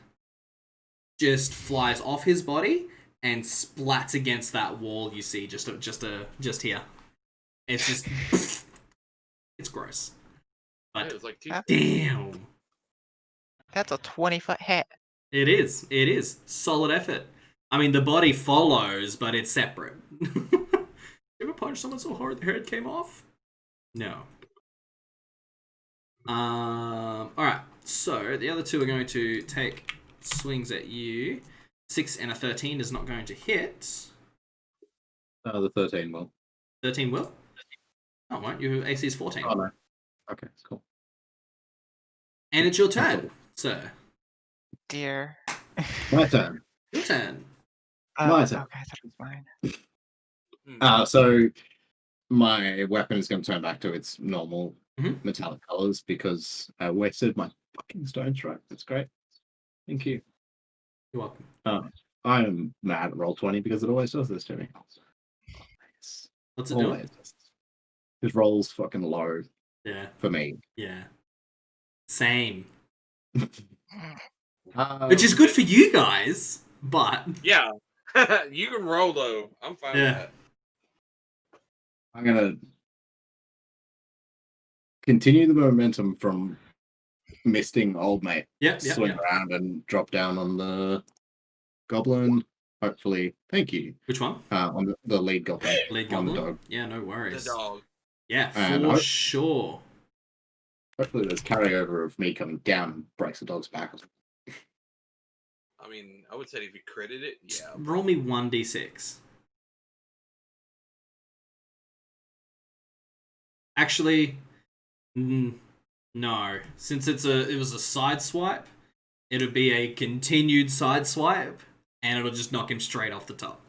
Speaker 1: just flies off his body and splats against that wall. You see, just here. It's just, it's gross. But
Speaker 4: It was like 2.
Speaker 1: damn,
Speaker 2: That's a 20-foot hit.
Speaker 1: it is solid effort. I mean, the body follows, but it's separate. You ever punch someone so hard their head came off? No. Alright, so the other 2 are going to take swings at you. 6 and a 13 is not going to hit.
Speaker 3: The 13 will.
Speaker 1: 13 will? Oh, won't. Your AC is 14.
Speaker 3: Oh, no. Okay, cool.
Speaker 1: And it's your turn, sir.
Speaker 2: Dear.
Speaker 3: My turn.
Speaker 1: Your turn.
Speaker 3: My turn.
Speaker 2: Okay, I thought it was mine.
Speaker 3: So my weapon is going to turn back to its normal
Speaker 1: Mhm.
Speaker 3: metallic colors because I wasted my fucking stone strike. That's great. Thank you.
Speaker 1: You're welcome.
Speaker 3: I am mad at Roll20 because it always does this to me. Always.
Speaker 1: What's it doing?
Speaker 3: Always. It rolls fucking low
Speaker 1: Yeah.
Speaker 3: for me.
Speaker 1: Yeah. Same.
Speaker 2: Mm.
Speaker 1: Which is good for you guys, but
Speaker 4: Yeah. You can roll though. I'm fine with that.
Speaker 3: I'm gonna continue the momentum from misting old mate. Swing around and drop down on the goblin. Hopefully, thank you.
Speaker 1: Which one?
Speaker 3: On the lead goblin.
Speaker 1: Lead
Speaker 3: on
Speaker 1: goblin?
Speaker 3: the dog.
Speaker 1: Yeah, no worries.
Speaker 4: The dog.
Speaker 1: Yeah,
Speaker 3: And
Speaker 1: for sure.
Speaker 3: Hopefully, there's carryover of me coming down and breaks the dog's back.
Speaker 4: I mean, I would say if you critted it, yeah.
Speaker 1: Roll me 1d6. Actually, no. Since it was a side swipe, it'll be a continued side swipe, and it'll just knock him straight off the top.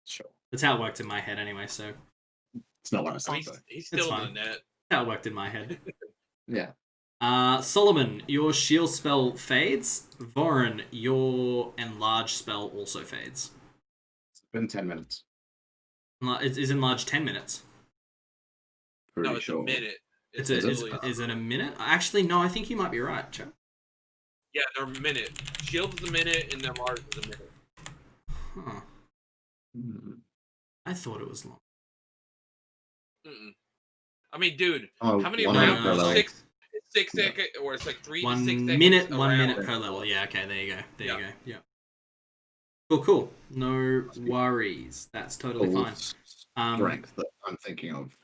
Speaker 3: Sure.
Speaker 1: That's how it worked in my head anyway, so.
Speaker 3: It's not what I
Speaker 4: I mean,
Speaker 3: said.
Speaker 4: he's still in the
Speaker 1: fine.
Speaker 4: net.
Speaker 1: That's how it worked in my head.
Speaker 3: Yeah.
Speaker 1: Solomon, your shield spell fades. Vorin, your enlarge spell also fades.
Speaker 3: It's been 10 minutes.
Speaker 1: Is enlarge 10 minutes?
Speaker 3: Pretty
Speaker 4: No, it's
Speaker 3: sure.
Speaker 4: a minute.
Speaker 1: Is it a minute? Actually, no, I think you might be right, Chuck.
Speaker 4: Yeah, they're a minute. Shield is a minute, and enlarge is a minute.
Speaker 1: Huh. I thought it was long.
Speaker 4: Mm-mm. I mean, dude,
Speaker 3: Oh,
Speaker 4: how many
Speaker 3: 1
Speaker 4: rounds?
Speaker 3: minute per level.
Speaker 4: Six seconds, or it's like 3 to
Speaker 1: 1
Speaker 4: 6 seconds.
Speaker 1: minute,
Speaker 4: a
Speaker 1: 1
Speaker 4: round.
Speaker 1: minute per level. Yeah, okay, there you go. There you go. Yeah. Cool. No worries. That's totally fine.
Speaker 3: Strength that I'm thinking of.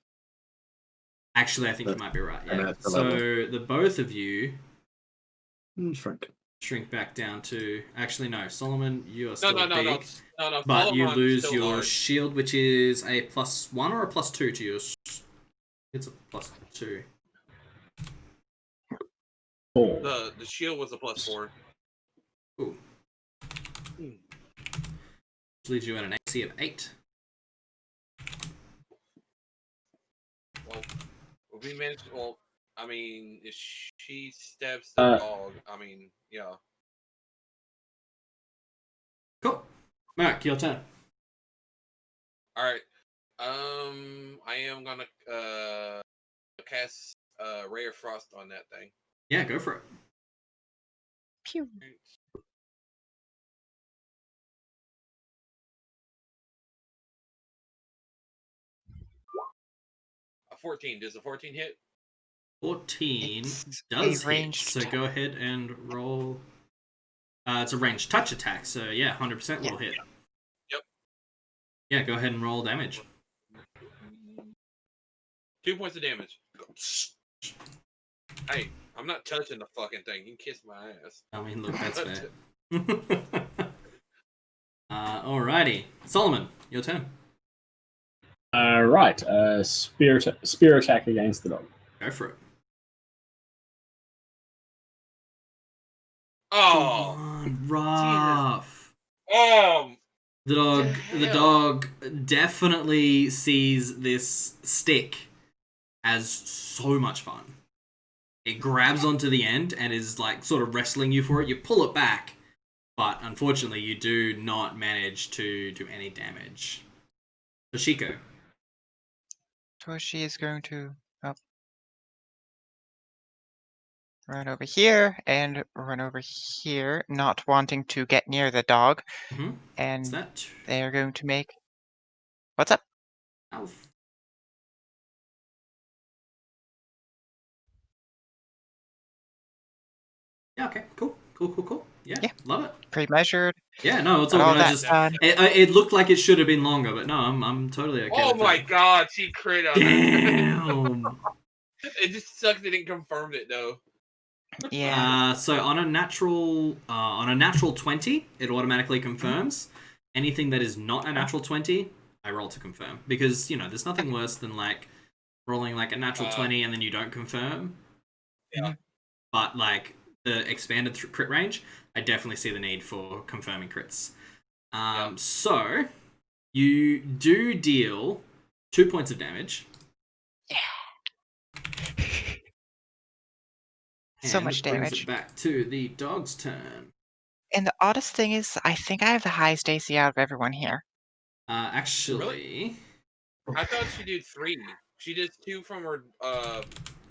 Speaker 1: Actually, I think you might be right.
Speaker 3: And
Speaker 1: Yeah.
Speaker 3: that's the
Speaker 1: So
Speaker 3: level.
Speaker 1: the both of you
Speaker 3: Shrink.
Speaker 1: shrink back down to. Actually, no. Solomon, you are
Speaker 4: No,
Speaker 1: still
Speaker 4: no, no,
Speaker 1: big,
Speaker 4: no.
Speaker 1: but you
Speaker 4: Solomon's
Speaker 1: lose
Speaker 4: still
Speaker 1: your
Speaker 4: large.
Speaker 1: shield, which is a +1 or a +2 to yours. It's a +2.
Speaker 5: 4.
Speaker 4: The shield was a +4.
Speaker 1: Ooh. Which leaves you at an AC of 8.
Speaker 4: Well, we managed. Well, I mean, if she stabs the dog, I mean, yeah.
Speaker 1: Cool. Merc, your turn.
Speaker 4: All right. I am gonna cast Ray of Frost on that thing.
Speaker 1: Yeah, go for it.
Speaker 2: Pew.
Speaker 4: A 14. Does a 14 hit?
Speaker 1: 14
Speaker 2: It's
Speaker 1: does
Speaker 2: a
Speaker 1: hit.
Speaker 2: ranged
Speaker 1: So go ahead and roll. It's a ranged touch attack, so yeah, 100% will hit.
Speaker 4: Yep.
Speaker 1: Yeah, go ahead and roll damage.
Speaker 4: 2 points of damage. Hey, I'm not touching the fucking thing. You can kiss my ass.
Speaker 1: I mean, look, that's fair. Alrighty. Solomon, your turn.
Speaker 5: Right. Spear attack against the dog.
Speaker 1: Go for it.
Speaker 4: Oh,
Speaker 1: Come on, rough.
Speaker 4: The
Speaker 1: The
Speaker 4: hell?
Speaker 1: dog definitely sees this stick as so much fun. It grabs onto the end and is like sort of wrestling you for it. You pull it back, but unfortunately you do not manage to do any damage. Toshiko.
Speaker 2: Toshi is going to run over here and run over here, not wanting to get near the dog.
Speaker 1: Mm-hmm. Is
Speaker 2: And
Speaker 1: that
Speaker 2: they are going to make. What's up?
Speaker 1: Alf? Yeah, okay, cool. Yeah,
Speaker 2: Yeah.
Speaker 1: love it.
Speaker 2: Pre-measured.
Speaker 1: Yeah, no, it's all
Speaker 2: All
Speaker 1: good. I
Speaker 2: that
Speaker 1: just
Speaker 2: done.
Speaker 1: it looked like it should have been longer, but no, I'm totally okay
Speaker 4: Oh
Speaker 1: with
Speaker 4: my
Speaker 1: that.
Speaker 4: god, she crit on it.
Speaker 1: Damn.
Speaker 4: It just sucks they didn't confirm it though.
Speaker 2: Yeah.
Speaker 1: So on a natural 20, it automatically confirms. Anything that is not a natural 20, I roll to confirm, because there's nothing worse than like rolling like a natural 20 and then you don't confirm.
Speaker 4: Yeah.
Speaker 1: But like the expanded crit range, I definitely see the need for confirming crits. So you do deal 2 points of damage.
Speaker 2: So
Speaker 1: And
Speaker 2: much
Speaker 1: brings
Speaker 2: damage.
Speaker 1: it back to the dog's turn.
Speaker 2: And the oddest thing is, I think I have the highest AC out of everyone here.
Speaker 1: Actually,
Speaker 4: I thought she did 3. She did 2 from her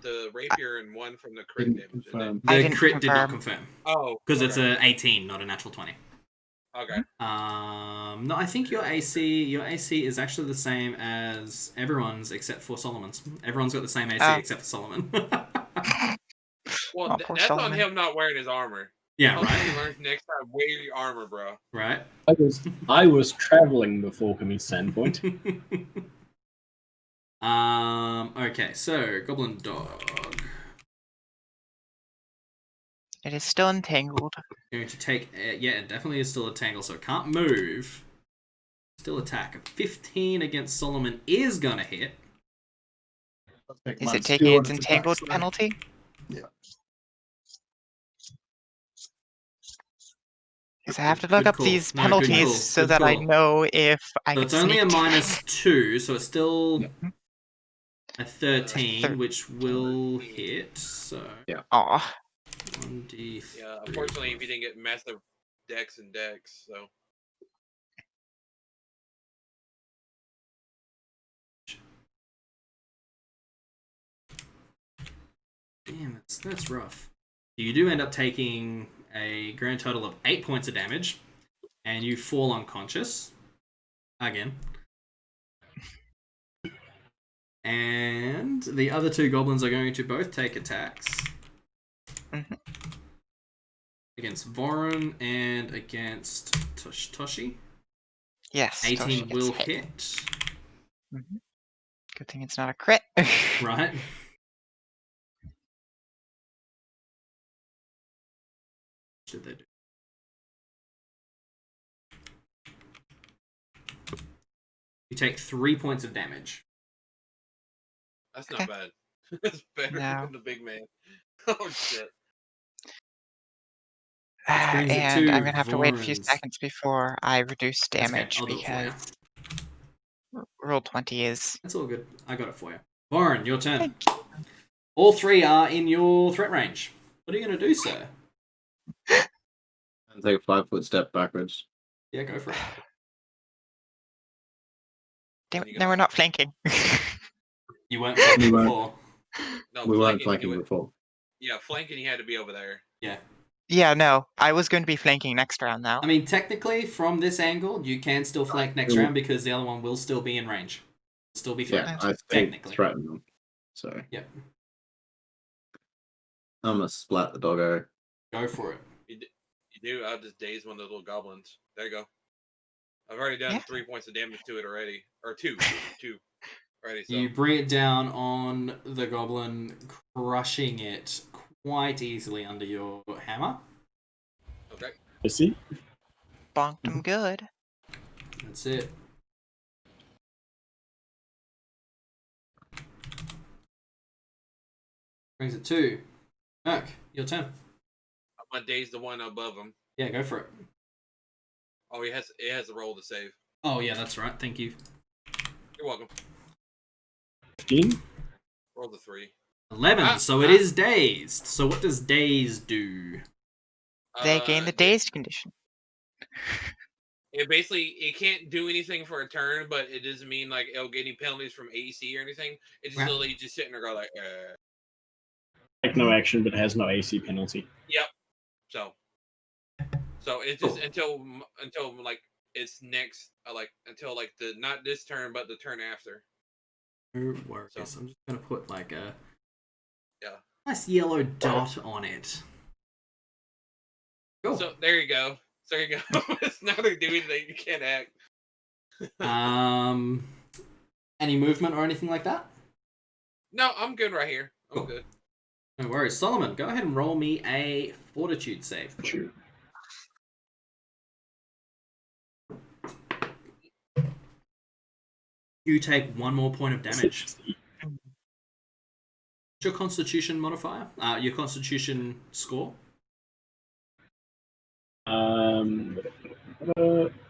Speaker 4: the rapier and 1 from the crit
Speaker 3: Didn't
Speaker 4: damage.
Speaker 3: confirm.
Speaker 2: I
Speaker 1: the
Speaker 2: didn't
Speaker 1: crit did not
Speaker 2: confirm.
Speaker 1: confirm.
Speaker 4: Oh,
Speaker 1: Because it's
Speaker 4: okay.
Speaker 1: a 18, not a natural 20.
Speaker 4: Okay.
Speaker 1: No, I think your AC is actually the same as everyone's except for Solomon's. Everyone's got the same AC except for Solomon.
Speaker 4: Well,
Speaker 2: Oh, poor
Speaker 4: that's on
Speaker 2: Solomon.
Speaker 4: him not wearing his armor.
Speaker 1: Yeah,
Speaker 4: Hopefully
Speaker 1: right.
Speaker 4: he learns next time, wear your armor, bro.
Speaker 1: Right.
Speaker 5: I was traveling before coming to Sandpoint.
Speaker 1: Okay, so Goblin Dog
Speaker 2: It is still entangled.
Speaker 1: going to take. Yeah, it definitely is still a tangle, so it can't move. Still attack. A 15 against Solomon is gonna hit.
Speaker 2: Is it taking its entangled penalty?
Speaker 3: Yeah.
Speaker 2: Because I have to look
Speaker 1: Good
Speaker 2: up
Speaker 1: call.
Speaker 2: these
Speaker 1: No, good
Speaker 2: penalties
Speaker 1: call,
Speaker 2: so
Speaker 1: good
Speaker 2: that I
Speaker 1: call.
Speaker 2: know if I
Speaker 1: So
Speaker 2: can
Speaker 1: it's only a
Speaker 2: sneak.
Speaker 1: -2, so it's still a 13,
Speaker 2: Thir-
Speaker 1: which will hit. So
Speaker 3: Yeah.
Speaker 2: Aw.
Speaker 1: 1d3.
Speaker 4: Yeah, unfortunately, if he didn't get massive dex and dex, so.
Speaker 1: Damn, that's rough. You do end up taking a grand total of 8 points of damage, and you fall unconscious again. And the other 2 goblins are going to both take attacks against Vorin and against Toshi.
Speaker 2: Yes.
Speaker 1: 18
Speaker 2: Toshi gets
Speaker 1: will
Speaker 2: hit.
Speaker 1: hit.
Speaker 2: Good thing it's not a crit.
Speaker 1: Right? Should they do? You take 3 points of damage.
Speaker 4: That's not
Speaker 2: Okay.
Speaker 4: bad. That's better
Speaker 2: No.
Speaker 4: than the big man. Oh shit.
Speaker 1: brings it
Speaker 2: And
Speaker 1: to
Speaker 2: I'm gonna have to wait a few
Speaker 1: Vorin's.
Speaker 2: seconds before I reduce
Speaker 1: That's okay,
Speaker 2: damage
Speaker 1: I'll do it for you.
Speaker 2: because roll 20 is.
Speaker 1: That's all good. I got it for you. Vorin, your turn.
Speaker 2: Thank
Speaker 1: All 3 are in your threat range. What are you going to do, sir?
Speaker 3: And take a 5-foot step backwards.
Speaker 1: Yeah, go for it.
Speaker 2: Damn
Speaker 4: Then
Speaker 2: it,
Speaker 4: you
Speaker 2: no,
Speaker 4: go-
Speaker 2: we're not flanking.
Speaker 1: You weren't flanking
Speaker 3: We weren't.
Speaker 1: before.
Speaker 4: No,
Speaker 3: We weren't
Speaker 4: you
Speaker 3: flanking
Speaker 4: would-
Speaker 3: before.
Speaker 4: Yeah, flanking. You had to be over there.
Speaker 1: Yeah.
Speaker 2: Yeah, no, I was going to be flanking next round now.
Speaker 1: I mean, technically, from this angle, you can still flank next
Speaker 3: Ooh.
Speaker 1: round because the other one will still be in range. Still be threatened.
Speaker 3: Yeah, I think
Speaker 1: technically.
Speaker 3: threaten them. So
Speaker 1: Yep.
Speaker 3: I'm gonna splat the doggo.
Speaker 1: Go for it.
Speaker 4: You do. I'll just daze one of those little goblins. There you go. I've already done
Speaker 2: Yeah.
Speaker 4: 3 points of damage to it already, or two already. So
Speaker 1: You bring it down on the goblin, crushing it quite easily under your hammer.
Speaker 4: okay.
Speaker 5: I see.
Speaker 2: Bonked him good.
Speaker 1: That's it. Brings it to Merc. Your turn.
Speaker 4: I'm gonna daze the one above him.
Speaker 1: Yeah, go for it.
Speaker 4: Oh, it has a roll to save.
Speaker 1: Oh, yeah, that's right. Thank you.
Speaker 4: You're welcome.
Speaker 5: 15.
Speaker 4: Roll the 3.
Speaker 1: 11. So it is dazed. So what does dazed do?
Speaker 2: They gain the dazed condition.
Speaker 4: It can't do anything for a turn, but it doesn't mean like it'll get any penalties from AC or anything. It just
Speaker 1: Right.
Speaker 4: literally just sitting there go like,
Speaker 5: Like no action, but has no AC penalty.
Speaker 4: Yep. So it's just until like it's next, until like the not this turn but the turn after.
Speaker 1: No worries.
Speaker 4: So-
Speaker 1: I'm just gonna put like a
Speaker 4: Yeah.
Speaker 1: nice yellow dot on it. Cool.
Speaker 4: So there you go. There you go. It's not gonna do anything. You can't act.
Speaker 1: Any movement or anything like that?
Speaker 4: No, I'm good right here. I'm
Speaker 1: Cool.
Speaker 4: good.
Speaker 1: No worries. Solomon, go ahead and roll me a fortitude save.
Speaker 5: Sure.
Speaker 1: You take 1 more point of damage. What's your constitution modifier? Your constitution score?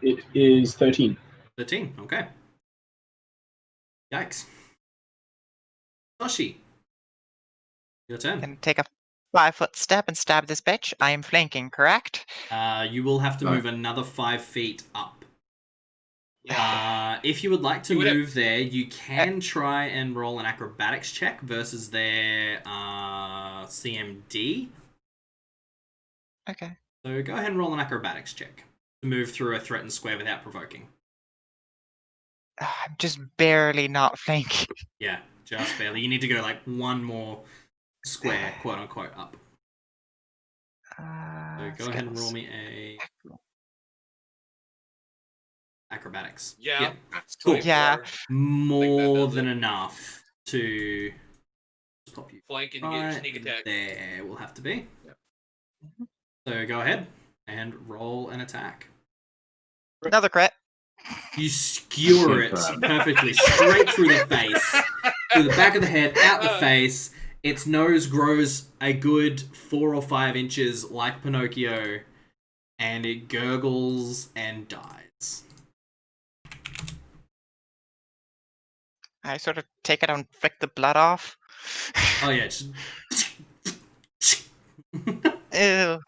Speaker 5: It is 13.
Speaker 1: 13. Okay. Yikes. Toshi. Your turn.
Speaker 2: Gonna take a 5-foot step and stab this bitch. I am flanking, correct?
Speaker 1: You will have to
Speaker 3: Right.
Speaker 1: move another 5 feet up.
Speaker 4: Yeah.
Speaker 1: If you would like to
Speaker 4: You would have-
Speaker 1: move there, you can try and roll an acrobatics check versus their CMD.
Speaker 2: Okay.
Speaker 1: So go ahead and roll an acrobatics check to move through a threatened square without provoking.
Speaker 2: I'm just barely not flanking.
Speaker 1: Yeah, just barely. You need to go like 1 more square, quote unquote, up. So go ahead and roll me a acrobatics.
Speaker 4: Yeah.
Speaker 1: Yep.
Speaker 4: Cool.
Speaker 1: Cool.
Speaker 2: Yeah.
Speaker 1: More
Speaker 4: does
Speaker 1: than
Speaker 4: it.
Speaker 1: enough to stop you.
Speaker 4: Flank and get your
Speaker 1: Right
Speaker 4: sneak attack.
Speaker 1: there will have to be.
Speaker 3: Yep.
Speaker 1: So go ahead and roll an attack.
Speaker 2: Another crit.
Speaker 1: You skewer it perfectly straight through the face, through the back of the head, out the face. Its nose grows a good 4 or 5 inches like Pinocchio, and it gurgles and dies.
Speaker 2: I sort of take it and flick the blood off.
Speaker 1: Oh yeah, just...
Speaker 2: Ew.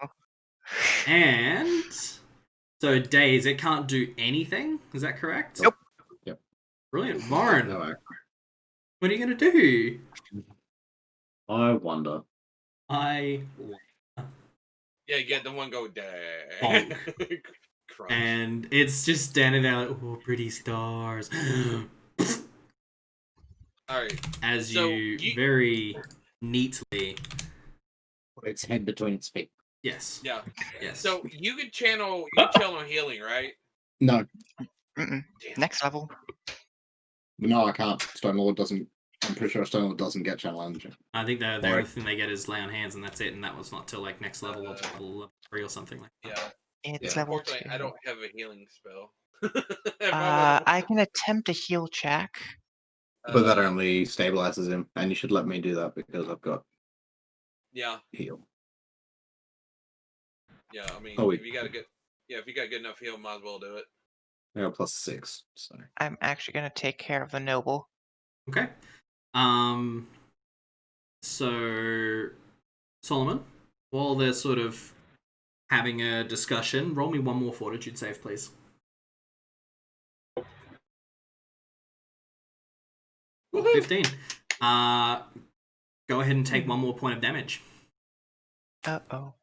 Speaker 1: And so Daze, it can't do anything. Is that correct?
Speaker 2: Nope.
Speaker 3: Yep.
Speaker 1: Brilliant, Vorin.
Speaker 3: No,
Speaker 1: What are you gonna do?
Speaker 3: I wonder.
Speaker 1: I
Speaker 4: Yeah, get the one go
Speaker 1: Bonk.
Speaker 4: Crunch.
Speaker 1: and it's just standing there like, oh, pretty stars.
Speaker 4: All right.
Speaker 1: As
Speaker 4: So,
Speaker 1: you very neatly,
Speaker 3: Put its head between its feet.
Speaker 1: yes,
Speaker 4: Yeah.
Speaker 1: yes.
Speaker 4: So you could channel healing, right?
Speaker 3: No.
Speaker 2: Mm-mm.
Speaker 4: Damn.
Speaker 2: Next level.
Speaker 3: No, I can't. Stonelord doesn't. I'm pretty sure Stonelord doesn't get channel energy.
Speaker 1: I think the
Speaker 3: Or-
Speaker 1: only thing they get is lay on hands, and that's it. And that was not till like next level or level 3 or something like that.
Speaker 4: Yeah.
Speaker 2: It's
Speaker 3: Yeah.
Speaker 2: level
Speaker 4: Unfortunately,
Speaker 2: 2.
Speaker 4: I don't have a healing spell. If I
Speaker 2: I can attempt a heal check.
Speaker 3: But that
Speaker 4: Uh,
Speaker 3: only stabilizes him, and you should let me do that because I've got
Speaker 4: Yeah,
Speaker 3: heal.
Speaker 4: yeah. I mean,
Speaker 3: Oh, wait.
Speaker 4: if you got good enough heal, might as well do it.
Speaker 3: I got +6. So
Speaker 2: I'm actually going to take care of the noble.
Speaker 1: Okay. So Solomon, while they're sort of having a discussion, roll me one more fortitude save, please. Ooh, 15. Go ahead and take one more point of damage.
Speaker 2: Uh-oh.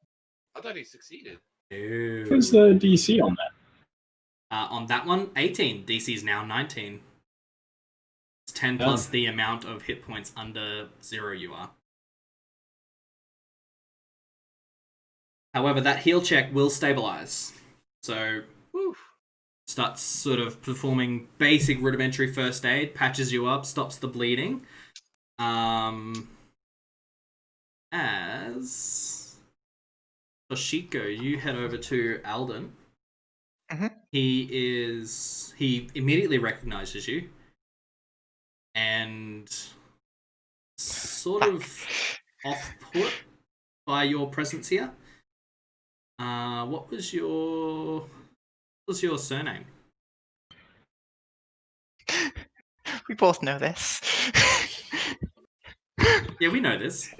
Speaker 4: I thought he succeeded.
Speaker 5: What's the DC on that?
Speaker 1: On that one, 18. DC is now 19. It's 10 plus the amount of hit points under 0 you are. However, that heal check will stabilize. So, starts sort of performing basic rudimentary first aid, patches you up, stops the bleeding. As Toshiko, you head over to Alden.
Speaker 2: Mhm.
Speaker 1: He immediately recognizes you and sort of off-put by your presence here. What was your surname?
Speaker 2: We both know this.
Speaker 1: Yeah, we know this.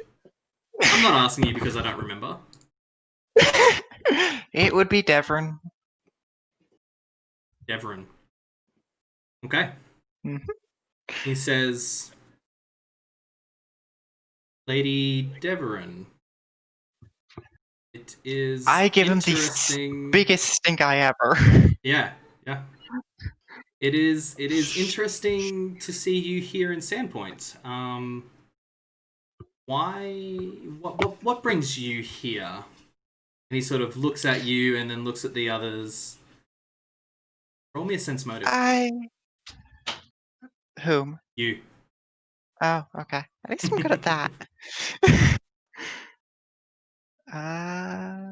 Speaker 1: I'm not asking you because I don't remember.
Speaker 2: It would be Deverin.
Speaker 1: Deverin. Okay.
Speaker 2: Mhm.
Speaker 1: He says, Lady Deverin, it is
Speaker 2: I give him the
Speaker 1: interesting.
Speaker 2: biggest stink eye ever.
Speaker 1: Yeah. It is interesting to see you here in SANDPOINT. Why? What brings you here? And he sort of looks at you and then looks at the others. Roll me a sense motive.
Speaker 2: Whom?
Speaker 1: You.
Speaker 2: Oh, okay. At least I'm good at that.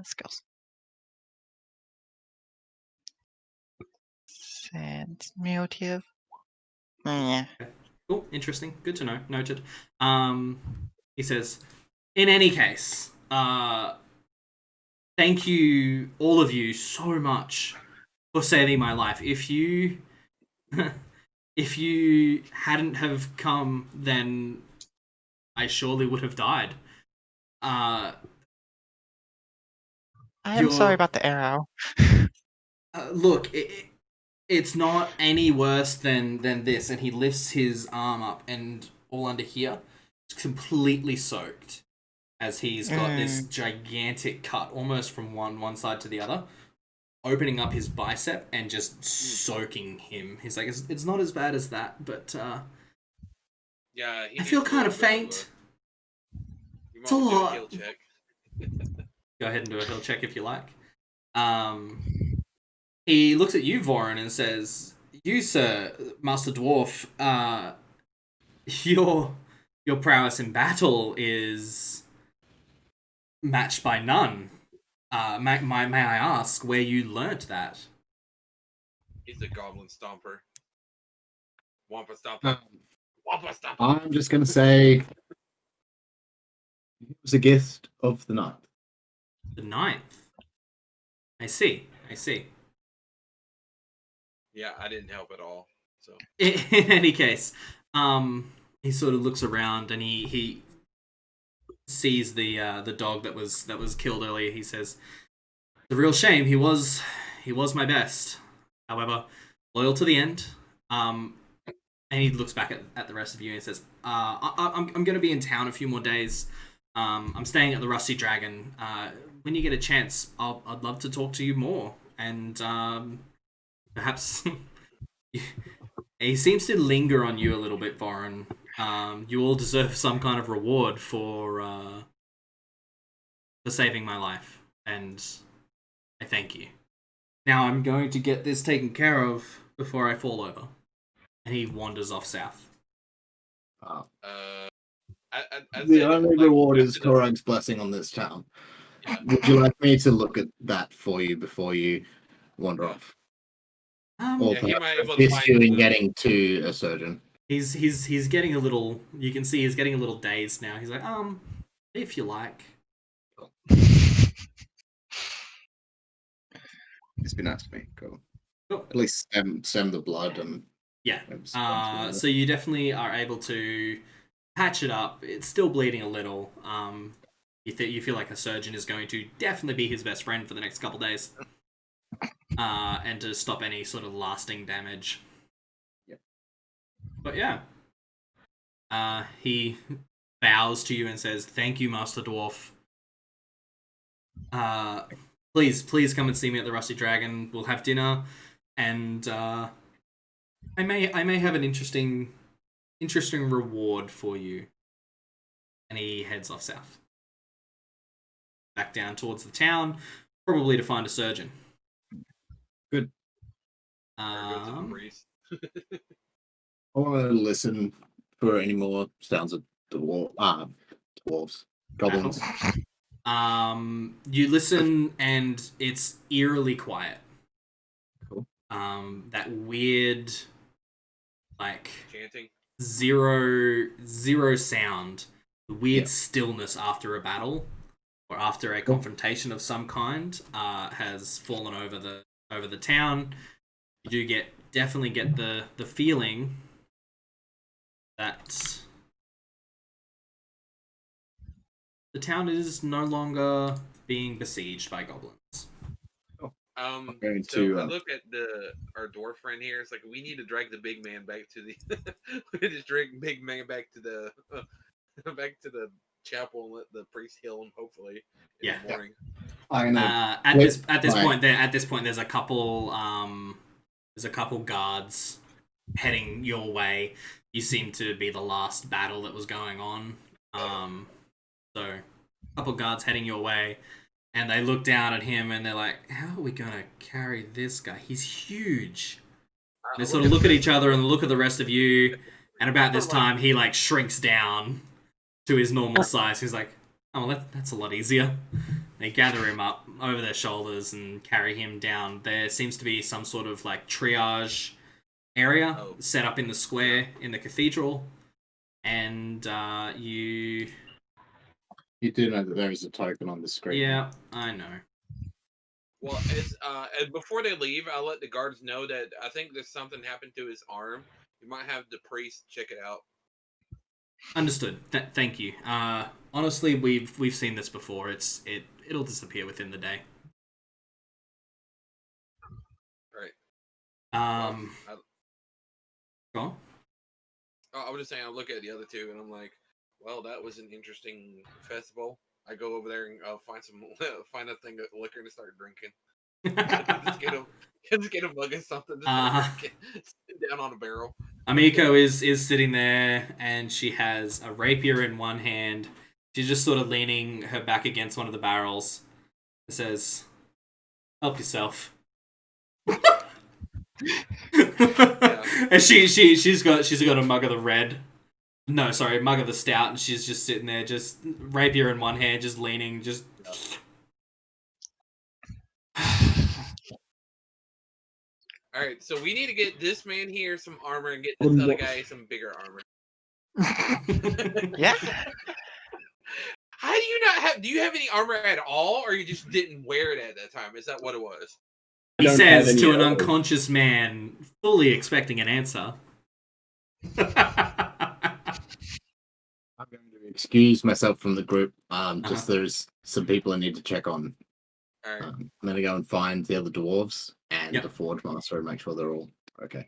Speaker 2: Skills. Sense motive. Yeah.
Speaker 1: Oh, interesting. Good to know. Noted. He says, in any case, thank you, all of you, so much for saving my life. If you hadn't have come, then I surely would have died.
Speaker 2: I am sorry about the arrow.
Speaker 1: Look, it's not any worse than this. And he lifts his arm up, and all under here, it's completely soaked. As he's got this gigantic cut, almost from one side to the other, opening up his bicep and just soaking him. He's like, it's not as bad as that, but
Speaker 4: Yeah,
Speaker 1: I feel kind of faint.
Speaker 4: You
Speaker 1: It's a
Speaker 4: want to do a
Speaker 1: lot.
Speaker 4: heal check?
Speaker 1: Go ahead and do a heal check if you like. He looks at you, Vorin, and says, "You, sir, Master Dwarf, your prowess in battle is matched by none. May I ask where you learnt that?"
Speaker 4: He's a goblin stomper. Wampa stomper. Wampa stomper.
Speaker 3: I'm just gonna say it was a gift of the night.
Speaker 1: The 9th. I see.
Speaker 4: Yeah, I didn't help at all. So
Speaker 1: In any case, he sort of looks around and he sees the dog that was killed earlier. He says, "It's a real shame. He was my best. However, loyal to the end." And he looks back at the rest of you and says, I'm going to be in town a few more days. I'm staying at the Rusty Dragon. When you get a chance, I'd love to talk to you more. And perhaps he seems to linger on you a little bit, Vorin. You all deserve some kind of reward for saving my life, and I thank you. Now I'm going to get this taken care of before I fall over. and he wanders off south.
Speaker 4: I'd
Speaker 3: The
Speaker 4: say,
Speaker 3: only
Speaker 4: like,
Speaker 3: reward is
Speaker 4: after the-
Speaker 3: Korog's blessing on this town.
Speaker 4: Yeah.
Speaker 3: Would you like me to look at that for you before you wander off? Or
Speaker 4: Yeah, he might
Speaker 3: perhaps
Speaker 4: able to
Speaker 3: assist you
Speaker 4: find
Speaker 3: in
Speaker 4: the-
Speaker 3: getting to a surgeon?
Speaker 1: He's getting a little. You can see he's getting a little dazed now. He's like, if you like.
Speaker 3: It's been asked me. Cool.
Speaker 1: Cool.
Speaker 3: At least stem the blood and
Speaker 1: Yeah.
Speaker 3: and
Speaker 1: So you definitely are able to patch it up. It's still bleeding a little. You feel like a surgeon is going to definitely be his best friend for the next couple days. And to stop any sort of lasting damage.
Speaker 3: Yep.
Speaker 1: But yeah. He bows to you and says, "Thank you, Master Dwarf. Please come and see me at the Rusty Dragon. We'll have dinner, and I may have an interesting reward for you." And he heads off south, back down towards the town, probably to find a surgeon.
Speaker 3: Good.
Speaker 4: or go to the priest.
Speaker 3: I want to listen for any more sounds of dwarves, goblins.
Speaker 1: You listen, and it's eerily quiet.
Speaker 3: Cool.
Speaker 1: That weird, like
Speaker 4: Chanting.
Speaker 1: zero sound, the weird
Speaker 3: Yeah.
Speaker 1: stillness after a battle or after a confrontation of some kind has fallen over the town. You do definitely get the feeling that the town is no longer being besieged by goblins.
Speaker 3: going
Speaker 4: So
Speaker 3: to,
Speaker 4: I look at our dwarf friend here. It's like we need to drag the big man back to the. We need to drag big man back to the back to the chapel and let the priest heal him. Hopefully, in the morning.
Speaker 3: I know.
Speaker 1: At this
Speaker 3: Right.
Speaker 1: point, there's a couple guards heading your way. You seem to be the last battle that was going on. So a couple guards heading your way, and they look down at him and they're like, "How are we gonna carry this guy? He's huge." They sort of look at each other and look at the rest of you, and about this time he like shrinks down to his normal size. He's like, "Oh, that's a lot easier." They gather him up over their shoulders and carry him down. There seems to be some sort of like triage area set up in the square in the cathedral, and you
Speaker 3: do know that there is a token on the screen.
Speaker 1: Yeah, I know.
Speaker 4: Well, as before they leave, I'll let the guards know that I think there's something happened to his arm. You might have the priest check it out.
Speaker 1: Understood. Thank you. Honestly, we've seen this before. It'll disappear within the day.
Speaker 4: Right.
Speaker 1: Go on.
Speaker 4: I was just saying, I look at the other two, and I'm like, well, that was an interesting festival. I go over there and find a thing of liquor to start drinking. just get a mug of something. Sit down on a barrel.
Speaker 1: Amiko is sitting there, and she has a rapier in one hand. She's just sort of leaning her back against one of the barrels. It says, "Help yourself." And she's got a mug of the red. No, sorry, mug of the stout, and she's just sitting there, just rapier in one hand, just leaning, just.
Speaker 4: All right, so we need to get this man here some armor and get this other guy some bigger armor.
Speaker 2: Yeah.
Speaker 4: How do you not have? Do you have any armor at all, or you just didn't wear it at that time? Is that what it was?
Speaker 1: He
Speaker 5: don't
Speaker 1: says
Speaker 5: have
Speaker 1: to
Speaker 5: any
Speaker 1: an
Speaker 5: others.
Speaker 1: unconscious man, fully expecting an answer.
Speaker 3: I'm going to excuse myself from the group. Just there's some people I need to check on.
Speaker 4: All right.
Speaker 3: I'm going to go and find the other dwarves and
Speaker 1: Yep.
Speaker 3: the forge master and make sure they're all okay.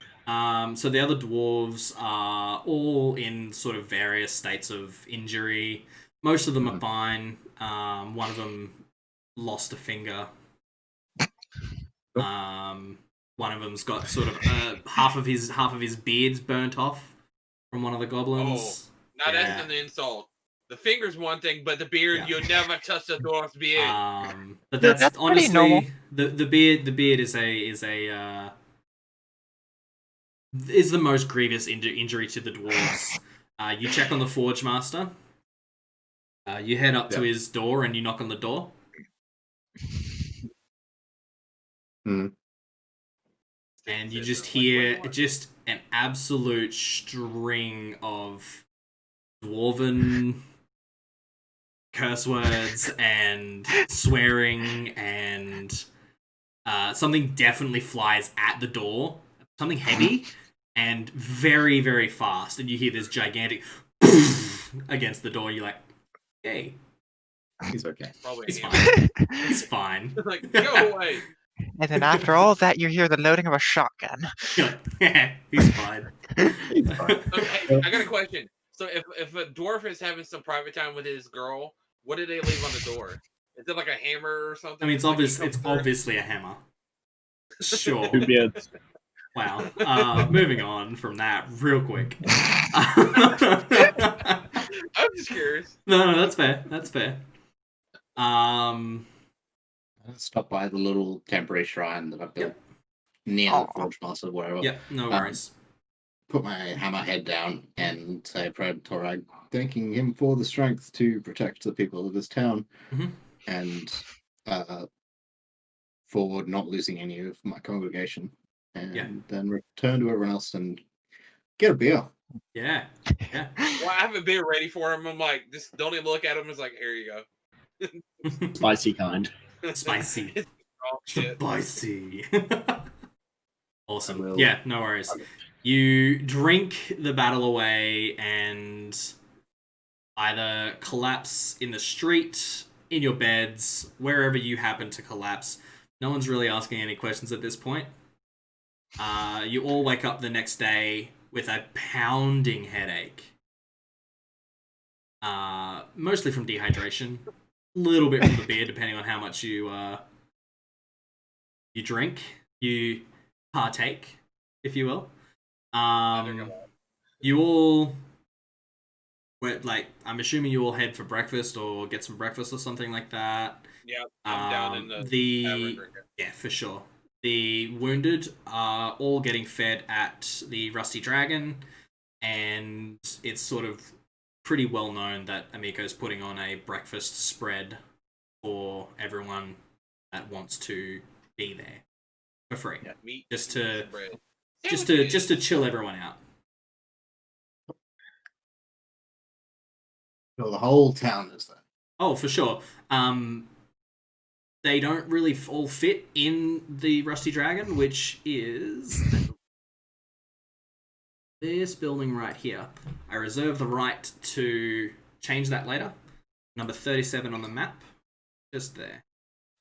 Speaker 1: So the other dwarves are all in sort of various states of injury. Most of them are fine. One of them lost a finger. One of them's got sort of half of his beard's burnt off from one of the goblins.
Speaker 4: Now that's an insult. The finger's one thing, but the beard,
Speaker 1: Yeah.
Speaker 4: you never touch the dwarf's beard.
Speaker 1: But
Speaker 2: Yeah,
Speaker 1: that's
Speaker 2: that's pretty
Speaker 1: honestly
Speaker 2: normal.
Speaker 1: the beard is a is the most grievous injury to the dwarves. You check on the Forge Master. You head up to his door and you knock on the door.
Speaker 3: Hmm.
Speaker 1: And you just hear just an absolute string of dwarven curse words and swearing, and something definitely flies at the door. Something heavy and very, very fast. And you hear this gigantic against the door. You're like, hey.
Speaker 3: He's okay.
Speaker 4: Probably
Speaker 1: He's
Speaker 4: a
Speaker 1: fine. He's fine.
Speaker 4: Like, go away.
Speaker 2: And then after all of that, you hear the loading of a shotgun.
Speaker 1: You're like, yeah, he's fine.
Speaker 3: He's fine.
Speaker 4: Okay, I got a question. So if a dwarf is having some private time with his girl, what do they leave on the door? Is it like a hammer or something?
Speaker 1: I mean, it's
Speaker 4: Like,
Speaker 1: obvious.
Speaker 4: he
Speaker 1: It's
Speaker 4: comes through?
Speaker 1: obviously a hammer. Sure.
Speaker 5: Two beards.
Speaker 1: Wow. Moving on from that real quick.
Speaker 4: I'm just curious.
Speaker 1: No, that's fair. That's fair.
Speaker 3: Stop by the little temporary shrine that I built near the Forge Master, wherever.
Speaker 1: Yep, no worries.
Speaker 3: Put my hammer head down and say a prayer to Torag, thanking him for the strength to protect the people of this town, and for not losing any of my congregation, and then return to everyone else and get a beer.
Speaker 1: Yeah.
Speaker 4: Well, I have a beer ready for him. I'm like, just don't even look at him. It's like, here you go.
Speaker 5: Spicy kind.
Speaker 1: Spicy.
Speaker 4: Oh, shit.
Speaker 1: Spicy. Awesome.
Speaker 3: will-
Speaker 1: Yeah, no worries. You drink the battle away and either collapse in the street, in your beds, wherever you happen to collapse. No one's really asking any questions at this point. You all wake up the next day with a pounding headache. Mostly from dehydration. A little bit from the beer, depending on how much you drink. You partake, if you will. You all... I'm assuming you all head for breakfast or get some breakfast or something like that.
Speaker 4: Yeah, I'm down in the tavern drinking.
Speaker 1: Yeah, for sure. The wounded are all getting fed at the Rusty Dragon, and it's sort of pretty well known that Amiko's putting on a breakfast spread for everyone that wants to be there for free.
Speaker 3: Yeah.
Speaker 4: Meat,
Speaker 1: Just
Speaker 4: and bread.
Speaker 1: to chill everyone out.
Speaker 3: So the whole town is there.
Speaker 1: Oh, for sure. They don't really all fit in the Rusty Dragon, which is this building right here. I reserve the right to change that later. Number 37 on the map. Just there.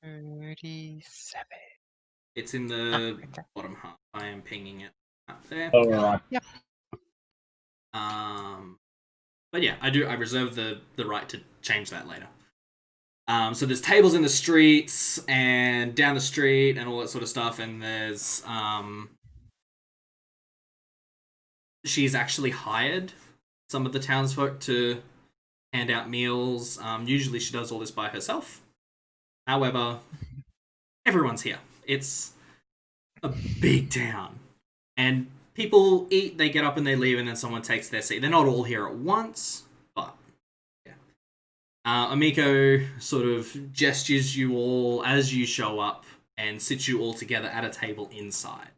Speaker 2: 37.
Speaker 1: It's in the bottom half. I am pinging it up there.
Speaker 5: Oh, right.
Speaker 2: Yep.
Speaker 1: But yeah, I reserve the right to change that later. So there's tables in the streets and down the street and all that sort of stuff, and there's she's actually hired some of the townsfolk to hand out meals. Usually she does all this by herself. However, everyone's here. It's a big town. And people eat, they get up and they leave, and then someone takes their seat. They're not all here at once, but yeah. Amiko sort of gestures you all as you show up and sits you all together at a table inside.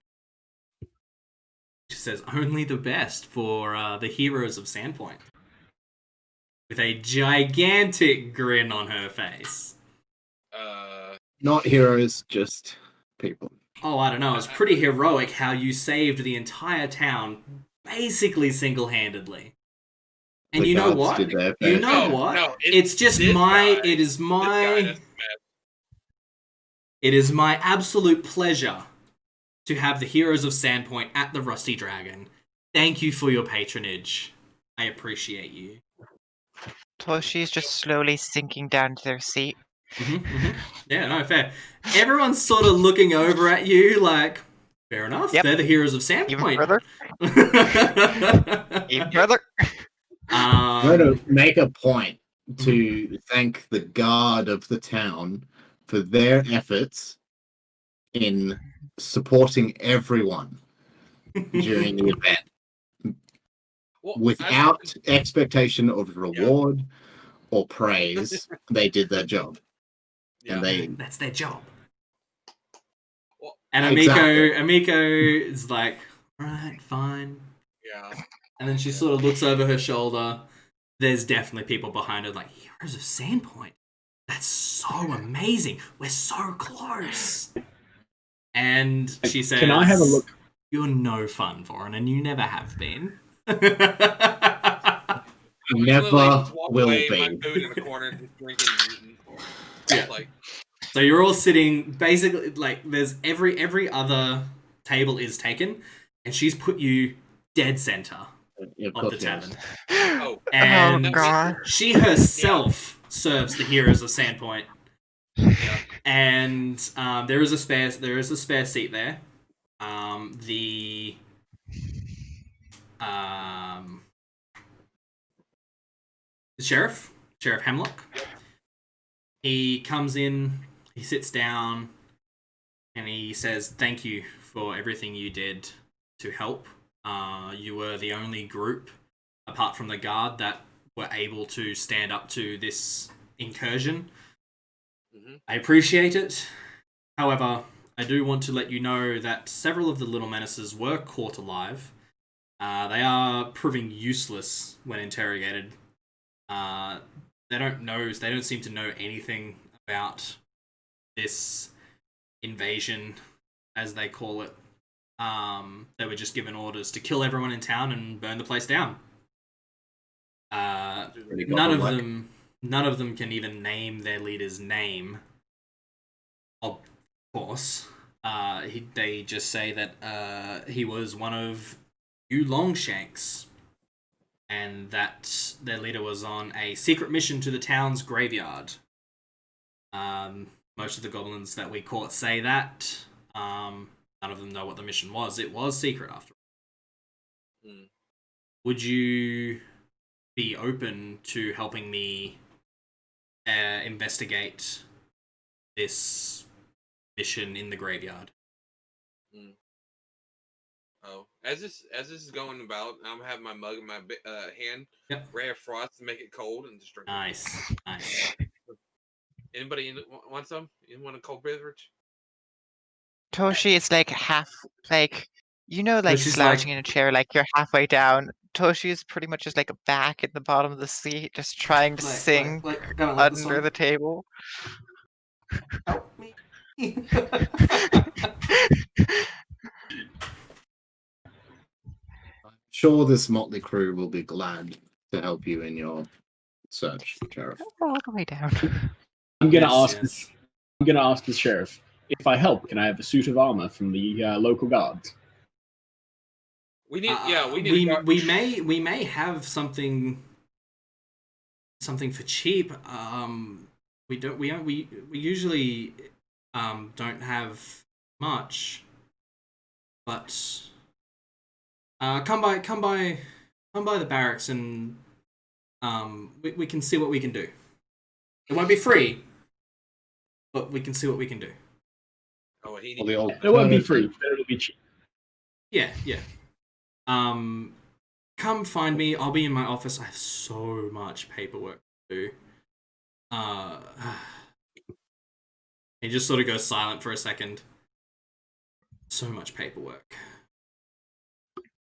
Speaker 1: She says, only the best for the heroes of SANDPOINT. With a gigantic grin on her face.
Speaker 3: Not heroes, just people.
Speaker 1: Oh, I don't know. It's pretty heroic how you saved the entire town basically single-handedly. And
Speaker 3: The
Speaker 1: you know
Speaker 3: guards
Speaker 1: what?
Speaker 3: did their
Speaker 1: You
Speaker 3: best.
Speaker 1: know
Speaker 4: No,
Speaker 1: what?
Speaker 4: no,
Speaker 1: It's just
Speaker 4: this
Speaker 1: my...
Speaker 4: guy-
Speaker 1: It is
Speaker 4: This guy
Speaker 1: my...
Speaker 4: doesn't matter.
Speaker 1: It is my absolute pleasure to have the heroes of SANDPOINT at the Rusty Dragon. Thank you for your patronage. I appreciate you.
Speaker 2: Toshi's just slowly sinking down to their seat.
Speaker 1: Yeah, no, fair. Everyone's sort of looking over at you like, fair enough,
Speaker 2: Yep.
Speaker 1: they're the heroes of
Speaker 2: Even
Speaker 1: SANDPOInt.
Speaker 2: further. Even further.
Speaker 3: I'm going to make a point to thank the guard of the town for their efforts in supporting everyone. during the event.
Speaker 4: Well,
Speaker 3: Without expectation of reward or praise, they did their job.
Speaker 4: yeah.
Speaker 3: And
Speaker 1: That's their job.
Speaker 4: Well,
Speaker 1: And
Speaker 3: Exactly.
Speaker 1: Amiko is like, alright, fine.
Speaker 4: yeah.
Speaker 1: And then she sort of looks over her shoulder. There's definitely people behind her like, Heroes of SANDPOINT. That's so amazing. We're so close. And she says,
Speaker 5: Can I have a look?
Speaker 1: You're no fun, Vorin, and you never have been.
Speaker 3: never
Speaker 4: Just walk
Speaker 3: will
Speaker 4: away,
Speaker 3: be.
Speaker 4: my food in the corner, just drinking. And
Speaker 1: Yeah.
Speaker 4: Like,
Speaker 1: So you're all sitting, basically, like, there's every other table is taken, and she's put you dead center of the tavern.
Speaker 4: oh,
Speaker 1: And
Speaker 2: God.
Speaker 1: she herself serves the Heroes of SANDPOINT.
Speaker 4: yeah.
Speaker 1: And there is a spare seat there. The sheriff Hemlock. He comes in, he sits down, and he says, "Thank you for everything you did to help. You were the only group, apart from the guard, that were able to stand up to this incursion.
Speaker 4: Mhm.
Speaker 1: I appreciate it. However, I do want to let you know that several of the little menaces were caught alive. They are proving useless when interrogated. They don't seem to know anything about this invasion, as they call it. They were just given orders to kill everyone in town and burn the place down. None of them can even name their leader's name. Of course, they just say that he was one of you Longshanks, and that their leader was on a secret mission to the town's graveyard. Most of the goblins that we caught say that. None of them know what the mission was. It was secret after all. Would you be open to helping me investigate this mission in the graveyard?
Speaker 4: Oh, as this is going about, I'm having my mug in my hand.
Speaker 1: Yep.
Speaker 4: Ray of frost to make it cold and just drink.
Speaker 1: Nice.
Speaker 4: Anybody want some? You want a cold beverage?
Speaker 2: Toshi is like half, like, like
Speaker 1: Toshi's
Speaker 2: slouching
Speaker 1: like-
Speaker 2: in a chair, like you're halfway down. Toshi is pretty much just like back at the bottom of the seat, just trying to sing under the table.
Speaker 1: Help me.
Speaker 3: Sure, this motley crew will be glad to help you in your search, Sheriff.
Speaker 2: All the way down.
Speaker 5: I'm gonna
Speaker 1: Yes.
Speaker 5: ask the sheriff, if I help, can I have a suit of armor from the local guards?
Speaker 4: We need. We need.
Speaker 1: We may have something for cheap. We usually don't have much, but come by the barracks and we can see what we can do. It won't be free, but we can see what we can do.
Speaker 4: Oh, he
Speaker 3: Well, the
Speaker 4: needs.
Speaker 5: It won't be free, but it'll be cheap.
Speaker 1: Yeah. Come find me. I'll be in my office. I have so much paperwork to do. He just sort of goes silent for a second. So much paperwork.